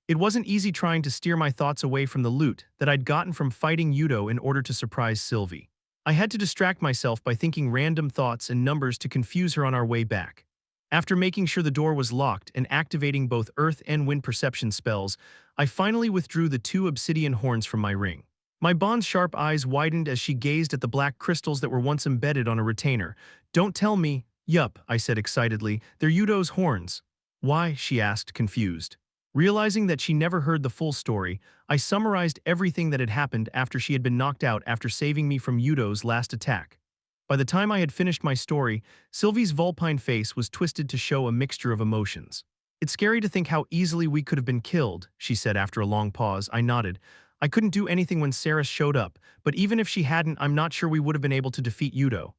It wasn't easy trying to steer my thoughts away from the loot that I'd gotten from fighting Yudo in order to surprise Sylvie. I had to distract myself by thinking random thoughts and numbers to confuse her on our way back. After making sure the door was locked and activating both earth and wind perception spells, I finally withdrew the 2 obsidian horns from my ring. My bond's sharp eyes widened as she gazed at the black crystals that were once embedded on a retainer. Don't tell me. Yup, I said excitedly, they're Yudo's horns. Why? She asked, confused. Realizing that she never heard the full story, I summarized everything that had happened after she had been knocked out after saving me from Yudo's last attack. By the time I had finished my story, Sylvie's vulpine face was twisted to show a mixture of emotions. It's scary to think how easily we could have been killed, she said after a long pause. I nodded. I couldn't do anything when Saris showed up, but even if she hadn't, I'm not sure we would have been able to defeat Yudo.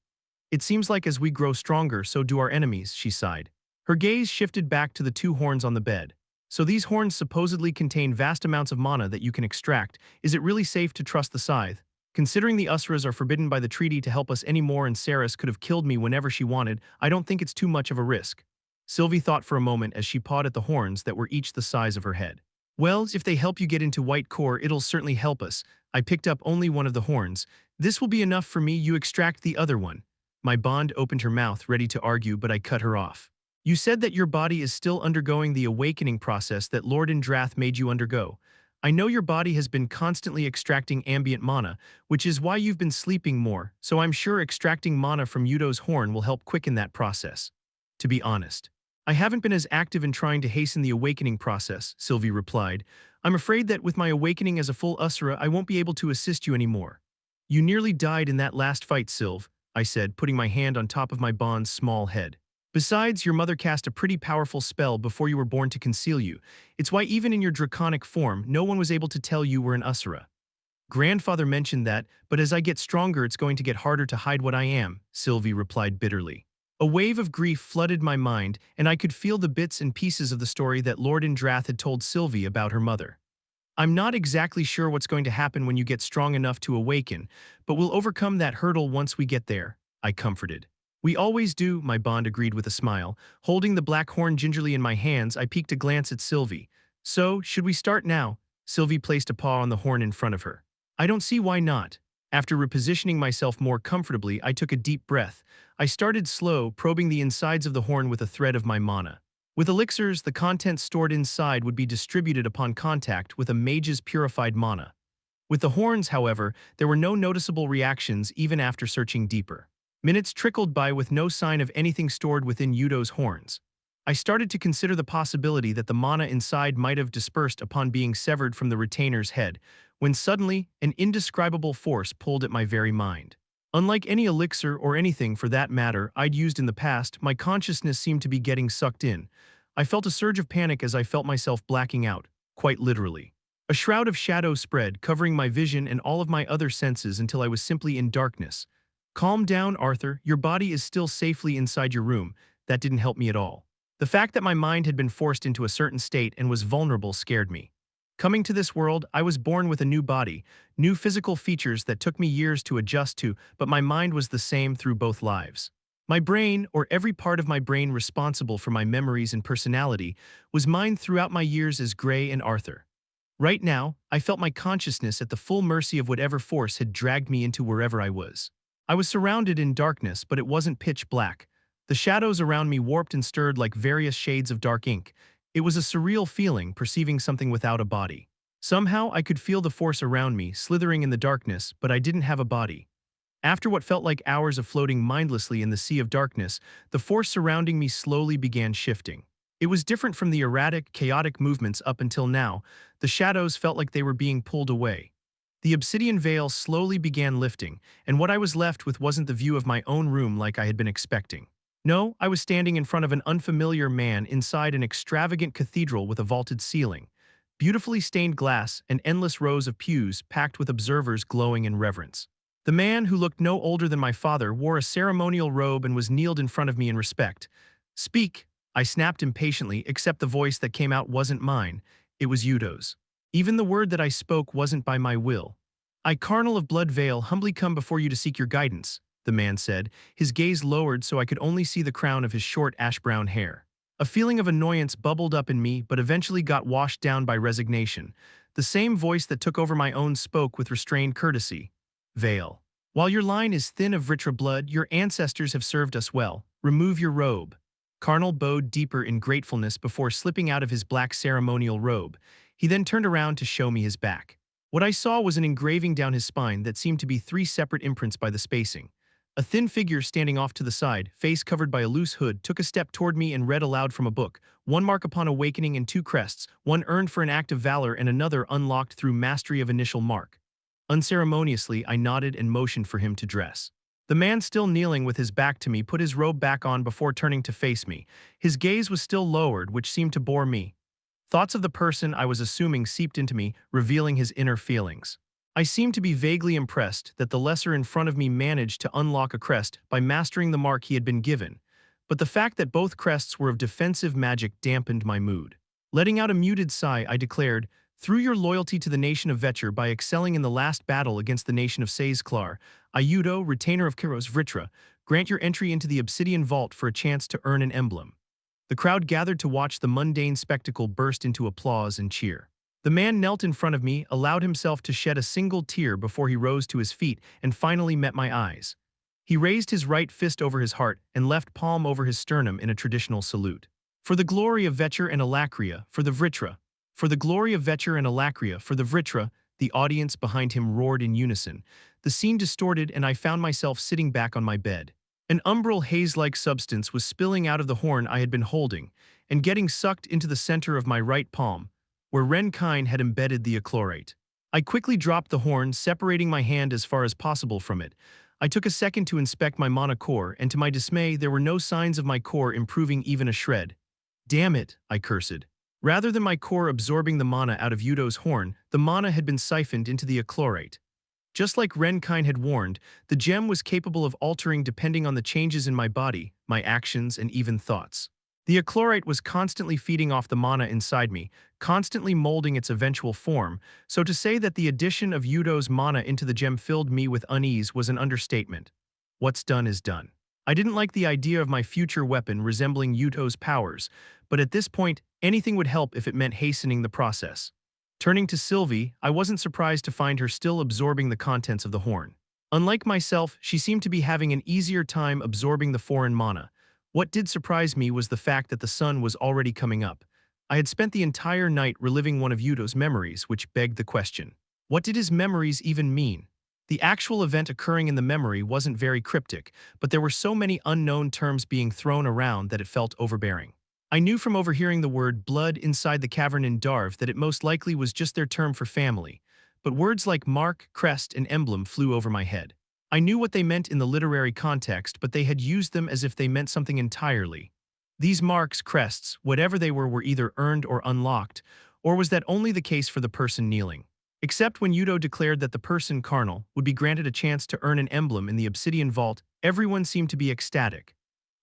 It seems like as we grow stronger, so do our enemies, she sighed. Her gaze shifted back to the 2 horns on the bed. So these horns supposedly contain vast amounts of mana that you can extract. Is it really safe to trust the scythe? Considering the Usras are forbidden by the treaty to help us anymore and Saris could have killed me whenever she wanted, I don't think it's too much of a risk. Sylvie thought for a moment as she pawed at the horns that were each the size of her head. Well, if they help you get into White Core, it'll certainly help us. I picked up only one of the horns. This will be enough for me, you extract the other one. My bond opened her mouth, ready to argue, but I cut her off. You said that your body is still undergoing the awakening process that Lord Indrath made you undergo. I know your body has been constantly extracting ambient mana, which is why you've been sleeping more, so I'm sure extracting mana from Yudo's horn will help quicken that process. To be honest, I haven't been as active in trying to hasten the awakening process, Sylvie replied. I'm afraid that with my awakening as a full Usra, I won't be able to assist you anymore. You nearly died in that last fight, Sylv, I said, putting my hand on top of my bond's small head. Besides, your mother cast a pretty powerful spell before you were born to conceal you. It's why even in your draconic form, no one was able to tell you were an Usura. Grandfather mentioned that, but as I get stronger it's going to get harder to hide what I am, Sylvie replied bitterly. A wave of grief flooded my mind, and I could feel the bits and pieces of the story that Lord Indrath had told Sylvie about her mother. I'm not exactly sure what's going to happen when you get strong enough to awaken, but we'll overcome that hurdle once we get there, I comforted. We always do, my bond agreed with a smile. Holding the black horn gingerly in my hands, I peeked a glance at Sylvie. So, should we start now? Sylvie placed a paw on the horn in front of her. I don't see why not. After repositioning myself more comfortably, I took a deep breath. I started slow, probing the insides of the horn with a thread of my mana. With elixirs, the contents stored inside would be distributed upon contact with a mage's purified mana. With the horns, however, there were no noticeable reactions even after searching deeper. Minutes trickled by with no sign of anything stored within Yudo's horns. I started to consider the possibility that the mana inside might have dispersed upon being severed from the retainer's head, when suddenly, an indescribable force pulled at my very mind. Unlike any elixir or anything for that matter I'd used in the past, my consciousness seemed to be getting sucked in. I felt a surge of panic as I felt myself blacking out, quite literally. A shroud of shadow spread, covering my vision and all of my other senses until I was simply in darkness. Calm down, Arthur. Your body is still safely inside your room. That didn't help me at all. The fact that my mind had been forced into a certain state and was vulnerable scared me. Coming to this world, I was born with a new body, new physical features that took me years to adjust to, but my mind was the same through both lives. My brain, or every part of my brain responsible for my memories and personality, was mine throughout my years as Gray and Arthur. Right now, I felt my consciousness at the full mercy of whatever force had dragged me into wherever I was. I was surrounded in darkness, but it wasn't pitch black. The shadows around me warped and stirred like various shades of dark ink. It was a surreal feeling, perceiving something without a body. Somehow, I could feel the force around me, slithering in the darkness, but I didn't have a body. After what felt like hours of floating mindlessly in the sea of darkness, the force surrounding me slowly began shifting. It was different from the erratic, chaotic movements up until now. The shadows felt like they were being pulled away. The obsidian veil slowly began lifting, and what I was left with wasn't the view of my own room like I had been expecting. No, I was standing in front of an unfamiliar man inside an extravagant cathedral with a vaulted ceiling, beautifully stained glass, and endless rows of pews packed with observers glowing in reverence. The man, who looked no older than my father, wore a ceremonial robe and was kneeled in front of me in respect. "Speak," I snapped impatiently, except the voice that came out wasn't mine. It was Yudo's. Even the word that I spoke wasn't by my will. I, Carnal of Blood Vale, humbly come before you to seek your guidance, the man said, his gaze lowered so I could only see the crown of his short ash-brown hair. A feeling of annoyance bubbled up in me but eventually got washed down by resignation. The same voice that took over my own spoke with restrained courtesy. Vale. While your line is thin of Vritra blood, your ancestors have served us well. Remove your robe. Carnal bowed deeper in gratefulness before slipping out of his black ceremonial robe. He then turned around to show me his back. What I saw was an engraving down his spine that seemed to be 3 separate imprints by the spacing. A thin figure standing off to the side, face covered by a loose hood, took a step toward me and read aloud from a book. 1 mark upon awakening and 2 crests, 1 earned for an act of valor and another unlocked through mastery of initial mark. Unceremoniously, I nodded and motioned for him to dress. The man, still kneeling with his back to me, put his robe back on before turning to face me. His gaze was still lowered, which seemed to bore me. Thoughts of the person I was assuming seeped into me, revealing his inner feelings. I seemed to be vaguely impressed that the lesser in front of me managed to unlock a crest by mastering the mark he had been given, but the fact that both crests were of defensive magic dampened my mood. Letting out a muted sigh, I declared, through your loyalty to the nation of Vetcher by excelling in the last battle against the nation of Saizklar, Ayudo, retainer of Kiros Vritra, grant your entry into the Obsidian Vault for a chance to earn an emblem. The crowd gathered to watch the mundane spectacle burst into applause and cheer. The man knelt in front of me, allowed himself to shed a single tear before he rose to his feet and finally met my eyes. He raised his right fist over his heart and left palm over his sternum in a traditional salute. For the glory of Vetcher and Alacria, for the Vritra. For the glory of Vetcher and Alacria, for the Vritra, the audience behind him roared in unison. The scene distorted and I found myself sitting back on my bed. An umbral haze-like substance was spilling out of the horn I had been holding and getting sucked into the center of my right palm, where Renkine had embedded the achlorate. I quickly dropped the horn, separating my hand as far as possible from it. I took a second to inspect my mana core, and to my dismay, there were no signs of my core improving even a shred. Damn it, I cursed. Rather than my core absorbing the mana out of Yudo's horn, the mana had been siphoned into the achlorate. Just like Renkine had warned, the gem was capable of altering depending on the changes in my body, my actions, and even thoughts. The achlorate was constantly feeding off the mana inside me, constantly molding its eventual form, so to say that the addition of Yudo's mana into the gem filled me with unease was an understatement. What's done is done. I didn't like the idea of my future weapon resembling Yudo's powers, but at this point, anything would help if it meant hastening the process. Turning to Sylvie, I wasn't surprised to find her still absorbing the contents of the horn. Unlike myself, she seemed to be having an easier time absorbing the foreign mana. What did surprise me was the fact that the sun was already coming up. I had spent the entire night reliving one of Yudo's memories, which begged the question. What did his memories even mean? The actual event occurring in the memory wasn't very cryptic, but there were so many unknown terms being thrown around that it felt overbearing. I knew from overhearing the word blood inside the cavern in Darv that it most likely was just their term for family, but words like mark, crest, and emblem flew over my head. I knew what they meant in the literary context, but they had used them as if they meant something entirely. These marks, crests, whatever they were either earned or unlocked, or was that only the case for the person kneeling? Except when Yudo declared that the person, Carnal, would be granted a chance to earn an emblem in the Obsidian Vault, everyone seemed to be ecstatic.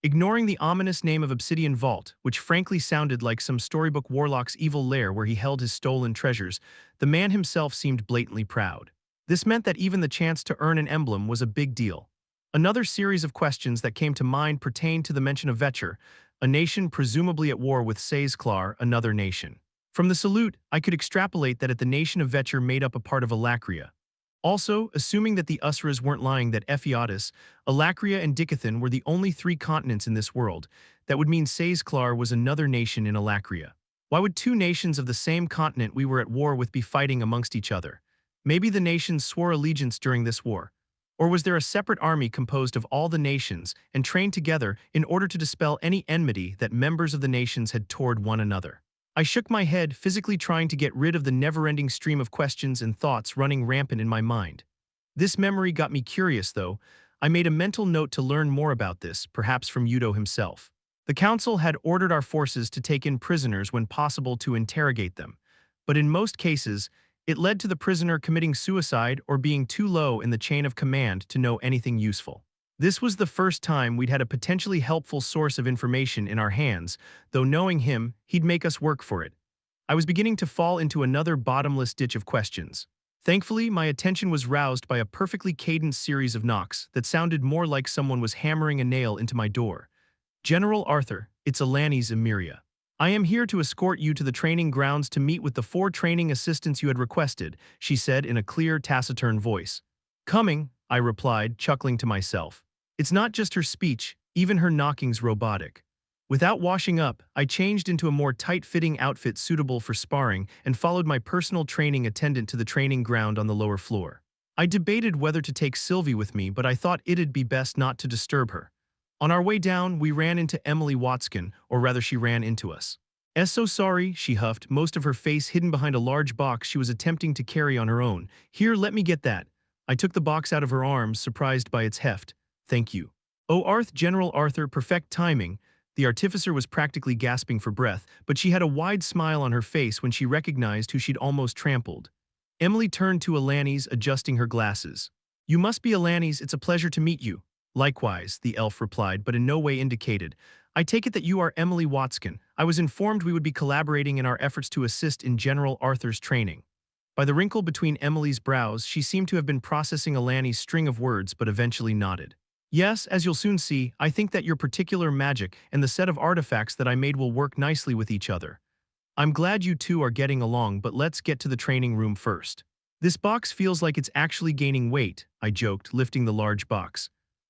Ignoring the ominous name of Obsidian Vault, which frankly sounded like some storybook warlock's evil lair where he held his stolen treasures, the man himself seemed blatantly proud. This meant that even the chance to earn an emblem was a big deal. Another series of questions that came to mind pertained to the mention of Vetcher, a nation presumably at war with Saizklar, another nation. From the salute, I could extrapolate that the nation of Vetcher made up a part of Alacria. Also, assuming that the Usras weren't lying that Ephiatis, Alacria, and Dicathen were the only 3 continents in this world, that would mean Saizklar was another nation in Alacria. Why would 2 nations of the same continent we were at war with be fighting amongst each other? Maybe the nations swore allegiance during this war. Or was there a separate army composed of all the nations and trained together in order to dispel any enmity that members of the nations had toward one another? I shook my head, physically trying to get rid of the never-ending stream of questions and thoughts running rampant in my mind. This memory got me curious, though. I made a mental note to learn more about this, perhaps from Yudo himself. The council had ordered our forces to take in prisoners when possible to interrogate them, but in most cases, it led to the prisoner committing suicide or being too low in the chain of command to know anything useful. This was the first time we'd had a potentially helpful source of information in our hands, though knowing him, he'd make us work for it. I was beginning to fall into another bottomless ditch of questions. Thankfully, my attention was roused by a perfectly cadenced series of knocks that sounded more like someone was hammering a nail into my door. General Arthur, it's Alanis Emiria. I am here to escort you to the training grounds to meet with the 4 training assistants you had requested, she said in a clear, taciturn voice. Coming, I replied, chuckling to myself. It's not just her speech, even her knocking's robotic. Without washing up, I changed into a more tight-fitting outfit suitable for sparring and followed my personal training attendant to the training ground on the lower floor. I debated whether to take Sylvie with me, but I thought it'd be best not to disturb her. On our way down, we ran into Emily Watskin, or rather she ran into us. So sorry, she huffed, most of her face hidden behind a large box she was attempting to carry on her own. Here, let me get that. I took the box out of her arms, surprised by its heft. Thank you. Oh, General Arthur, perfect timing. The artificer was practically gasping for breath, but she had a wide smile on her face when she recognized who she'd almost trampled. Emily turned to Alanis, adjusting her glasses. You must be Alanis, it's a pleasure to meet you. Likewise, the elf replied, but in no way indicated. I take it that you are Emily Watskin. I was informed we would be collaborating in our efforts to assist in General Arthur's training. By the wrinkle between Emily's brows, she seemed to have been processing Alani's string of words, but eventually nodded. Yes, as you'll soon see, I think that your particular magic and the set of artifacts that I made will work nicely with each other. I'm glad you two are getting along, but let's get to the training room first. This box feels like it's actually gaining weight, I joked, lifting the large box.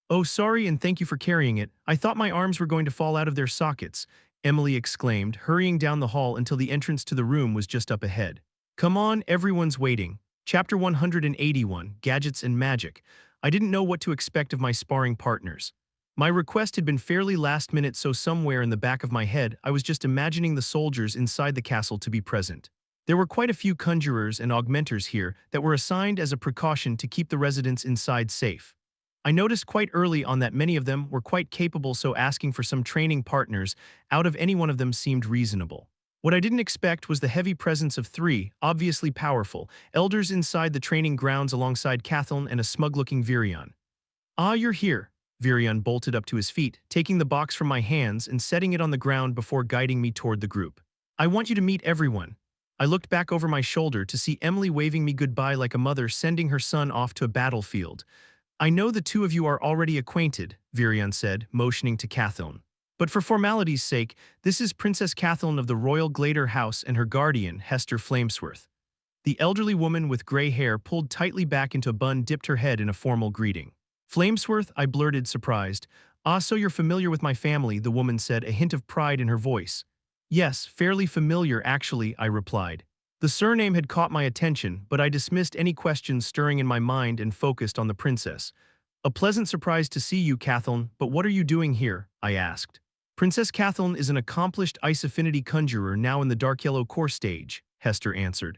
Oh, sorry, and thank you for carrying it. I thought my arms were going to fall out of their sockets, Emily exclaimed, hurrying down the hall until the entrance to the room was just up ahead. Come on, everyone's waiting. Chapter 181, Gadgets and Magic. I didn't know what to expect of my sparring partners. My request had been fairly last minute, so somewhere in the back of my head, I was just imagining the soldiers inside the castle to be present. There were quite a few conjurers and augmenters here that were assigned as a precaution to keep the residents inside safe. I noticed quite early on that many of them were quite capable, so asking for some training partners out of any one of them seemed reasonable. What I didn't expect was the heavy presence of 3, obviously powerful, elders inside the training grounds alongside Dicathen and a smug-looking Virion. Ah, you're here. Virion bolted up to his feet, taking the box from my hands and setting it on the ground before guiding me toward the group. I want you to meet everyone. I looked back over my shoulder to see Emily waving me goodbye like a mother sending her son off to a battlefield. I know the 2 of you are already acquainted, Virion said, motioning to Dicathen. But for formality's sake, this is Princess Dicathen of the Royal Glader House and her guardian, Hester Flamesworth. The elderly woman with gray hair pulled tightly back into a bun dipped her head in a formal greeting. Flamesworth, I blurted, surprised. Ah, so you're familiar with my family, the woman said, a hint of pride in her voice. Yes, fairly familiar, actually, I replied. The surname had caught my attention, but I dismissed any questions stirring in my mind and focused on the princess. A pleasant surprise to see you, Dicathen, but what are you doing here? I asked. Princess Dicathen is an accomplished ice affinity conjurer now in the Dark Yellow core stage, Hester answered.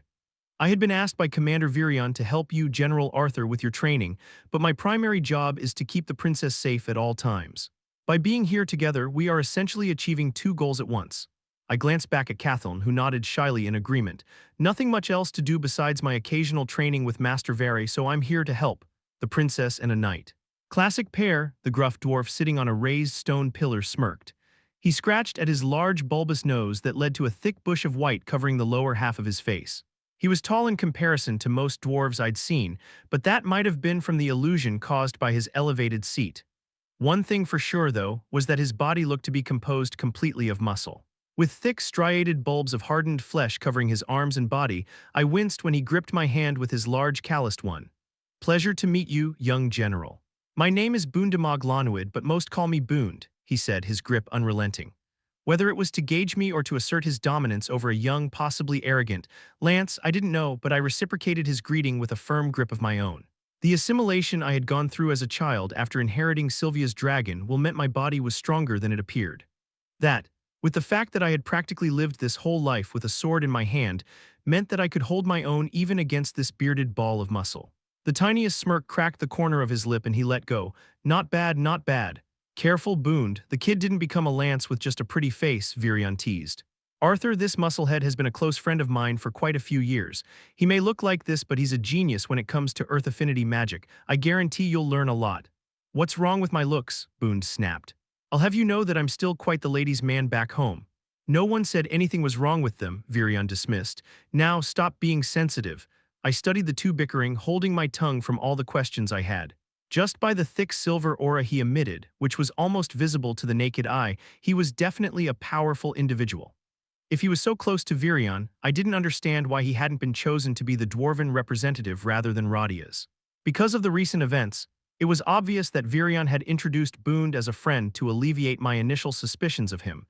I had been asked by Commander Virion to help you, General Arthur, with your training, but my primary job is to keep the princess safe at all times. By being here together, we are essentially achieving 2 goals at once. I glanced back at Dicathen, who nodded shyly in agreement. Nothing much else to do besides my occasional training with Master Vary, so I'm here to help. The princess and a knight. Classic pair, the gruff dwarf sitting on a raised stone pillar smirked. He scratched at his large bulbous nose that led to a thick bush of white covering the lower half of his face. He was tall in comparison to most dwarves I'd seen, but that might have been from the illusion caused by his elevated seat. One thing for sure, though, was that his body looked to be composed completely of muscle. With thick, striated bulbs of hardened flesh covering his arms and body, I winced when he gripped my hand with his large calloused one. Pleasure to meet you, young general. My name is Boondamog Lonwid, but most call me Boond, he said, his grip unrelenting. Whether it was to gauge me or to assert his dominance over a young, possibly arrogant Lance, I didn't know, but I reciprocated his greeting with a firm grip of my own. The assimilation I had gone through as a child after inheriting Sylvia's dragon meant my body was stronger than it appeared. That, with the fact that I had practically lived this whole life with a sword in my hand, meant that I could hold my own even against this bearded ball of muscle. The tiniest smirk cracked the corner of his lip and he let go. Not bad, not bad. Careful, Boond. The kid didn't become a lance with just a pretty face, Virion teased. Arthur, this musclehead has been a close friend of mine for quite a few years. He may look like this, but he's a genius when it comes to earth affinity magic. I guarantee you'll learn a lot. What's wrong with my looks? Boond snapped. I'll have you know that I'm still quite the ladies' man back home. No one said anything was wrong with them, Virion dismissed. Now stop being sensitive. I studied the two bickering, holding my tongue from all the questions I had. Just by the thick silver aura he emitted, which was almost visible to the naked eye, he was definitely a powerful individual. If he was so close to Virion, I didn't understand why he hadn't been chosen to be the dwarven representative rather than Radia's. Because of the recent events, it was obvious that Virion had introduced Boond as a friend to alleviate my initial suspicions of him,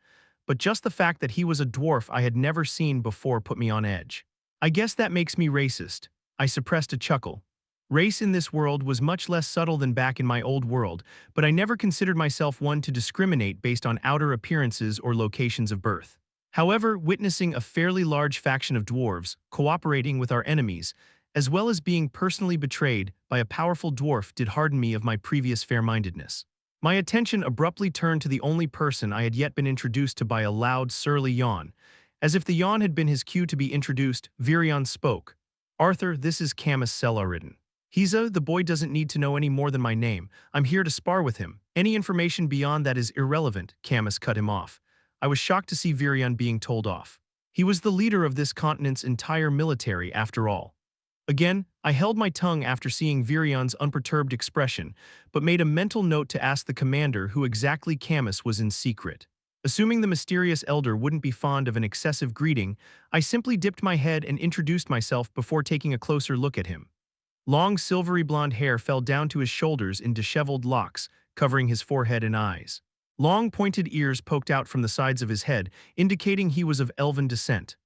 but just the fact that he was a dwarf I had never seen before put me on edge. I guess that makes me racist. I suppressed a chuckle. Race in this world was much less subtle than back in my old world, but I never considered myself one to discriminate based on outer appearances or locations of birth. However, witnessing a fairly large faction of dwarves cooperating with our enemies, as well as being personally betrayed by a powerful dwarf, did harden me of my previous fair-mindedness. My attention abruptly turned to the only person I had yet been introduced to by a loud, surly yawn. As if the yawn had been his cue to be introduced, Virion spoke. "Arthur, this is Camus Cellaridden. The boy doesn't need to know any more than my name. I'm here to spar with him. Any information beyond that is irrelevant," Camus cut him off. I was shocked to see Virion being told off. He was the leader of this continent's entire military, after all. Again, I held my tongue after seeing Virion's unperturbed expression, but made a mental note to ask the commander who exactly Camus was in secret. Assuming the mysterious elder wouldn't be fond of an excessive greeting, I simply dipped my head and introduced myself before taking a closer look at him. Long silvery blonde hair fell down to his shoulders in disheveled locks, covering his forehead and eyes. Long pointed ears poked out from the sides of his head, indicating he was of elven descent.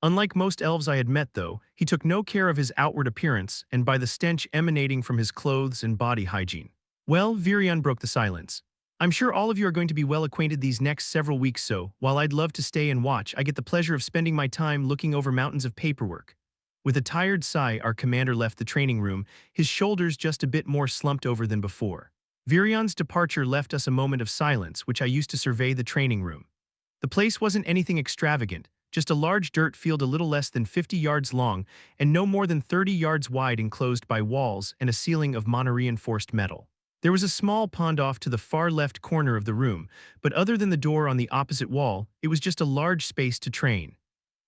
Unlike most elves I had met, though, he took no care of his outward appearance and by the stench emanating from his clothes and body hygiene. "Well," Virion broke the silence. "I'm sure all of you are going to be well acquainted these next several weeks, so, while I'd love to stay and watch, I get the pleasure of spending my time looking over mountains of paperwork." With a tired sigh, our commander left the training room, his shoulders just a bit more slumped over than before. Virion's departure left us a moment of silence, which I used to survey the training room. The place wasn't anything extravagant, just a large dirt field a little less than 50 yards long and no more than 30 yards wide, enclosed by walls and a ceiling of mono-reinforced metal. There was a small pond off to the far left corner of the room, but other than the door on the opposite wall, it was just a large space to train.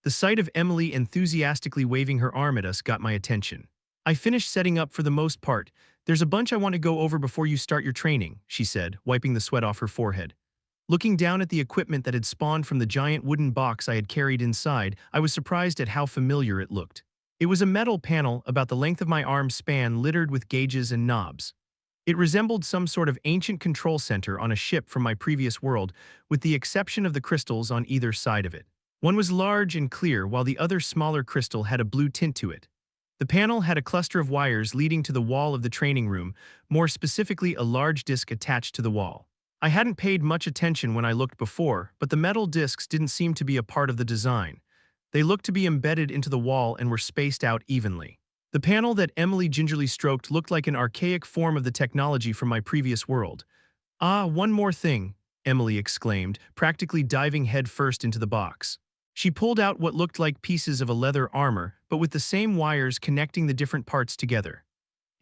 The sight of Emily enthusiastically waving her arm at us got my attention. "I finished setting up for the most part. There's a bunch I want to go over before you start your training," she said, wiping the sweat off her forehead. Looking down at the equipment that had spawned from the giant wooden box I had carried inside, I was surprised at how familiar it looked. It was a metal panel about the length of my arm span, littered with gauges and knobs. It resembled some sort of ancient control center on a ship from my previous world, with the exception of the crystals on either side of it. One was large and clear, while the other smaller crystal had a blue tint to it. The panel had a cluster of wires leading to the wall of the training room, more specifically a large disc attached to the wall. I hadn't paid much attention when I looked before, but the metal discs didn't seem to be a part of the design. They looked to be embedded into the wall and were spaced out evenly. The panel that Emily gingerly stroked looked like an archaic form of the technology from my previous world. "Ah, one more thing," Emily exclaimed, practically diving headfirst into the box. She pulled out what looked like pieces of a leather armor, but with the same wires connecting the different parts together.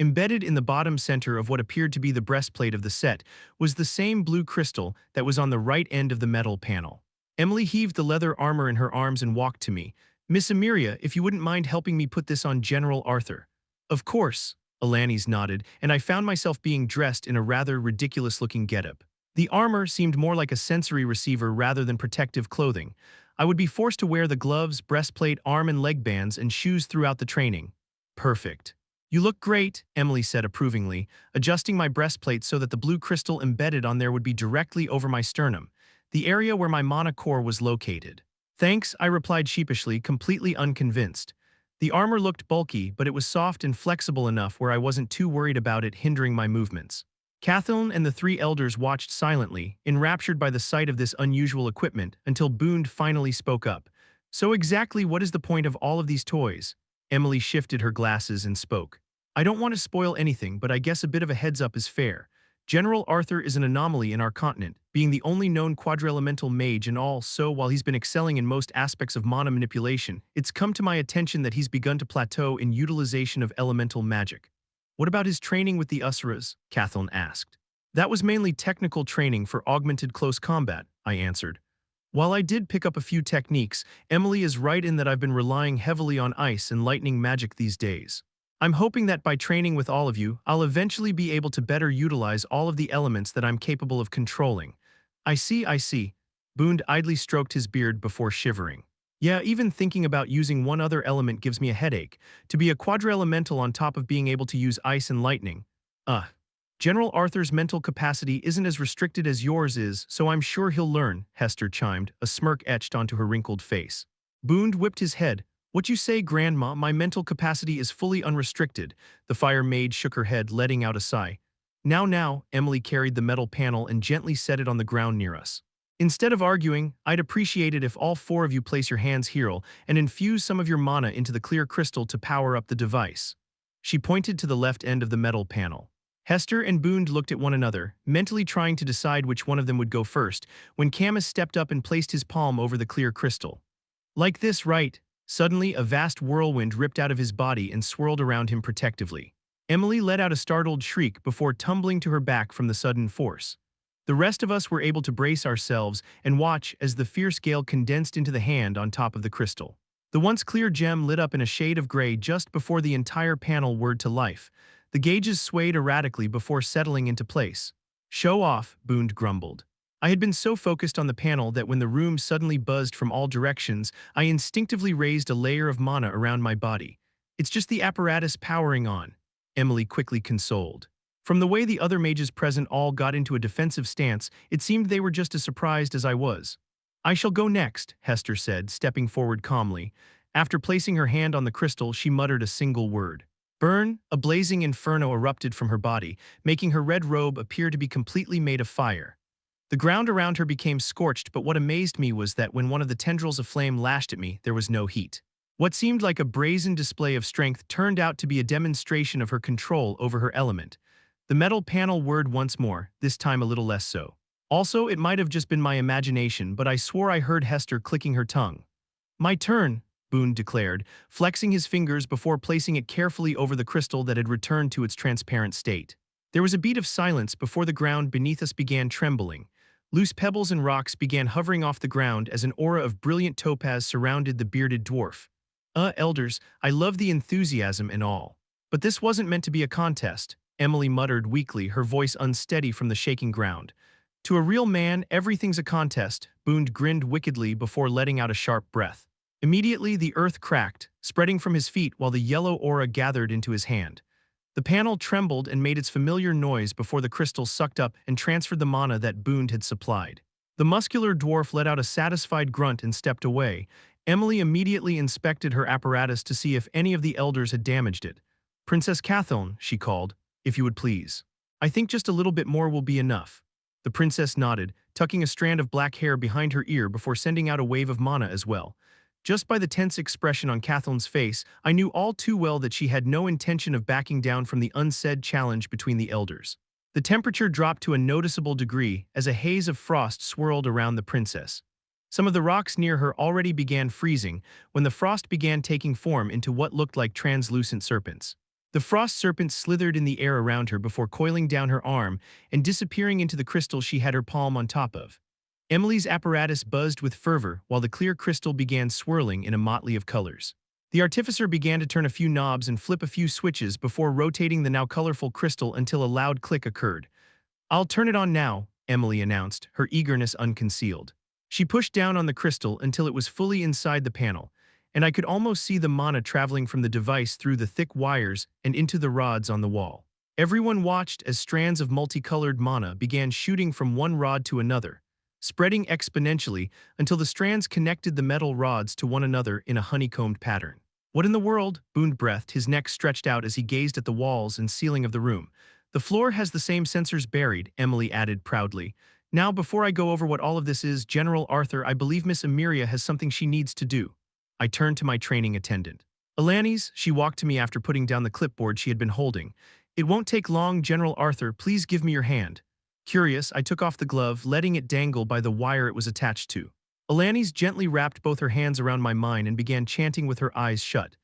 Embedded in the bottom center of what appeared to be the breastplate of the set was the same blue crystal that was on the right end of the metal panel. Emily heaved the leather armor in her arms and walked to me. "Miss Emiria, if you wouldn't mind helping me put this on General Arthur." "Of course," Alanis nodded, and I found myself being dressed in a rather ridiculous-looking getup. The armor seemed more like a sensory receiver rather than protective clothing. I would be forced to wear the gloves, breastplate, arm and leg bands, and shoes throughout the training. "Perfect. You look great," Emily said approvingly, adjusting my breastplate so that the blue crystal embedded on there would be directly over my sternum, the area where my mana core was located. "Thanks," I replied sheepishly, completely unconvinced. The armor looked bulky, but it was soft and flexible enough where I wasn't too worried about it hindering my movements. Dicathen and the three elders watched silently, enraptured by the sight of this unusual equipment, until Boond finally spoke up. "So exactly what is the point of all of these toys?" Emily shifted her glasses and spoke. "I don't want to spoil anything, but I guess a bit of a heads up is fair. General Arthur is an anomaly in our continent, being the only known quadri-elemental mage and all, so while he's been excelling in most aspects of mana manipulation, it's come to my attention that he's begun to plateau in utilization of elemental magic." "What about his training with the Usuras?" Dicathen asked. "That was mainly technical training for augmented close combat," I answered. While I did pick up a few techniques, Emily is right in that I've been relying heavily on ice and lightning magic these days. I'm hoping that by training with all of you, I'll eventually be able to better utilize all of the elements that I'm capable of controlling. I see. Boone idly stroked his beard before shivering. Yeah, even thinking about using one other element gives me a headache. To be a quadri-elemental on top of being able to use ice and lightning. Uh. General Arthur's mental capacity isn't as restricted as yours is, so I'm sure he'll learn, Hester chimed, a smirk etched onto her wrinkled face. Boone whipped his head. What you say, Grandma, my mental capacity is fully unrestricted. The fire maid shook her head, letting out a sigh. Now, Emily carried the metal panel and gently set it on the ground near us. Instead of arguing, I'd appreciate it if all four of you place your hands here and infuse some of your mana into the clear crystal to power up the device. She pointed to the left end of the metal panel. Hester and Boone looked at one another, mentally trying to decide which one of them would go first, when Camus stepped up and placed his palm over the clear crystal. Like this, right? Suddenly, a vast whirlwind ripped out of his body and swirled around him protectively. Emily let out a startled shriek before tumbling to her back from the sudden force. The rest of us were able to brace ourselves and watch as the fierce gale condensed into the hand on top of the crystal. The once clear gem lit up in a shade of gray just before the entire panel whirred to life. The gauges swayed erratically before settling into place. Show off, Boone grumbled. I had been so focused on the panel that when the room suddenly buzzed from all directions, I instinctively raised a layer of mana around my body. It's just the apparatus powering on, Emily quickly consoled. From the way the other mages present all got into a defensive stance, it seemed they were just as surprised as I was. I shall go next, Hester said, stepping forward calmly. After placing her hand on the crystal, she muttered a single word. Burn, a blazing inferno erupted from her body, making her red robe appear to be completely made of fire. The ground around her became scorched, but what amazed me was that when one of the tendrils of flame lashed at me, there was no heat. What seemed like a brazen display of strength turned out to be a demonstration of her control over her element. The metal panel whirred once more, this time a little less so. Also, it might have just been my imagination, but I swore I heard Hester clicking her tongue. My turn, Boone declared, flexing his fingers before placing it carefully over the crystal that had returned to its transparent state. There was a beat of silence before the ground beneath us began trembling. Loose pebbles and rocks began hovering off the ground as an aura of brilliant topaz surrounded the bearded dwarf. Elders, I love the enthusiasm and all. But this wasn't meant to be a contest, Emily muttered weakly, her voice unsteady from the shaking ground. To a real man, everything's a contest, Boone grinned wickedly before letting out a sharp breath. Immediately, the earth cracked, spreading from his feet while the yellow aura gathered into his hand. The panel trembled and made its familiar noise before the crystal sucked up and transferred the mana that Boone had supplied. The muscular dwarf let out a satisfied grunt and stepped away. Emily immediately inspected her apparatus to see if any of the elders had damaged it. Princess Dicathen, she called, if you would please. I think just a little bit more will be enough. The princess nodded, tucking a strand of black hair behind her ear before sending out a wave of mana as well. Just by the tense expression on Catherine's face, I knew all too well that she had no intention of backing down from the unsaid challenge between the elders. The temperature dropped to a noticeable degree as a haze of frost swirled around the princess. Some of the rocks near her already began freezing when the frost began taking form into what looked like translucent serpents. The frost serpents slithered in the air around her before coiling down her arm and disappearing into the crystal she had her palm on top of. Emily's apparatus buzzed with fervor while the clear crystal began swirling in a motley of colors. The artificer began to turn a few knobs and flip a few switches before rotating the now colorful crystal until a loud click occurred. I'll turn it on now, Emily announced, her eagerness unconcealed. She pushed down on the crystal until it was fully inside the panel, and I could almost see the mana traveling from the device through the thick wires and into the rods on the wall. Everyone watched as strands of multicolored mana began shooting from one rod to another, spreading exponentially until the strands connected the metal rods to one another in a honeycombed pattern. What in the world? Boone breathed, his neck stretched out as he gazed at the walls and ceiling of the room. The floor has the same sensors buried, Emily added proudly. Now, before I go over what all of this is, General Arthur, I believe Miss Emiria has something she needs to do. I turned to my training attendant. Alanis, she walked to me after putting down the clipboard she had been holding. It won't take long, General Arthur, please give me your hand. Curious, I took off the glove, letting it dangle by the wire it was attached to. Alanis gently wrapped both her hands around my mine and began chanting with her eyes shut.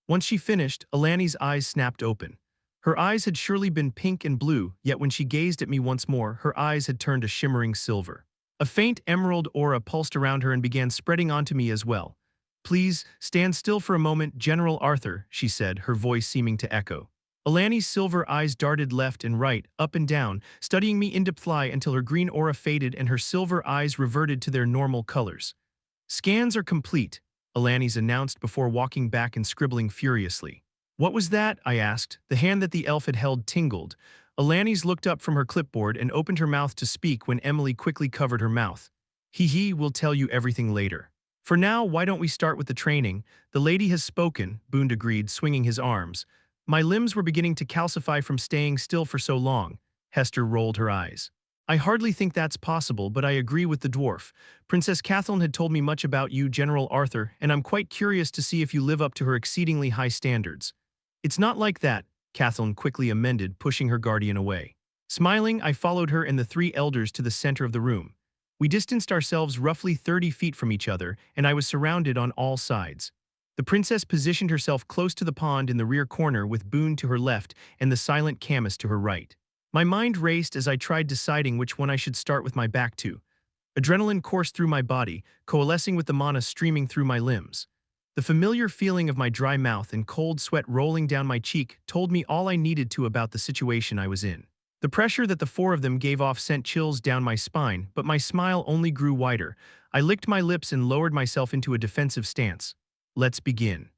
Once she finished, Alanis' eyes snapped open. Her eyes had surely been pink and blue, yet when she gazed at me once more, her eyes had turned a shimmering silver. A faint emerald aura pulsed around her and began spreading onto me as well. "Please, stand still for a moment, General Arthur," she said, her voice seeming to echo. Alani's silver eyes darted left and right, up and down, studying me in depth until her green aura faded and her silver eyes reverted to their normal colors. "Scans are complete," Alanis announced before walking back and scribbling furiously. "What was that?" I asked. The hand that the elf had held tingled. Alanis looked up from her clipboard and opened her mouth to speak when Emily quickly covered her mouth. "Hee, we'll tell you everything later. For now, why don't we start with the training? The lady has spoken," Boone agreed, swinging his arms. "My limbs were beginning to calcify from staying still for so long." Hester rolled her eyes. "I hardly think that's possible, but I agree with the dwarf. Princess Kathleen had told me much about you, General Arthur, and I'm quite curious to see if you live up to her exceedingly high standards." "It's not like that," Kathleen quickly amended, pushing her guardian away. Smiling, I followed her and the three elders to the center of the room. We distanced ourselves roughly 30 feet from each other, and I was surrounded on all sides. The princess positioned herself close to the pond in the rear corner with Boone to her left and the silent Camus to her right. My mind raced as I tried deciding which one I should start with my back to. Adrenaline coursed through my body, coalescing with the mana streaming through my limbs. The familiar feeling of my dry mouth and cold sweat rolling down my cheek told me all I needed to about the situation I was in. The pressure that the four of them gave off sent chills down my spine, but my smile only grew wider. I licked my lips and lowered myself into a defensive stance. "Let's begin."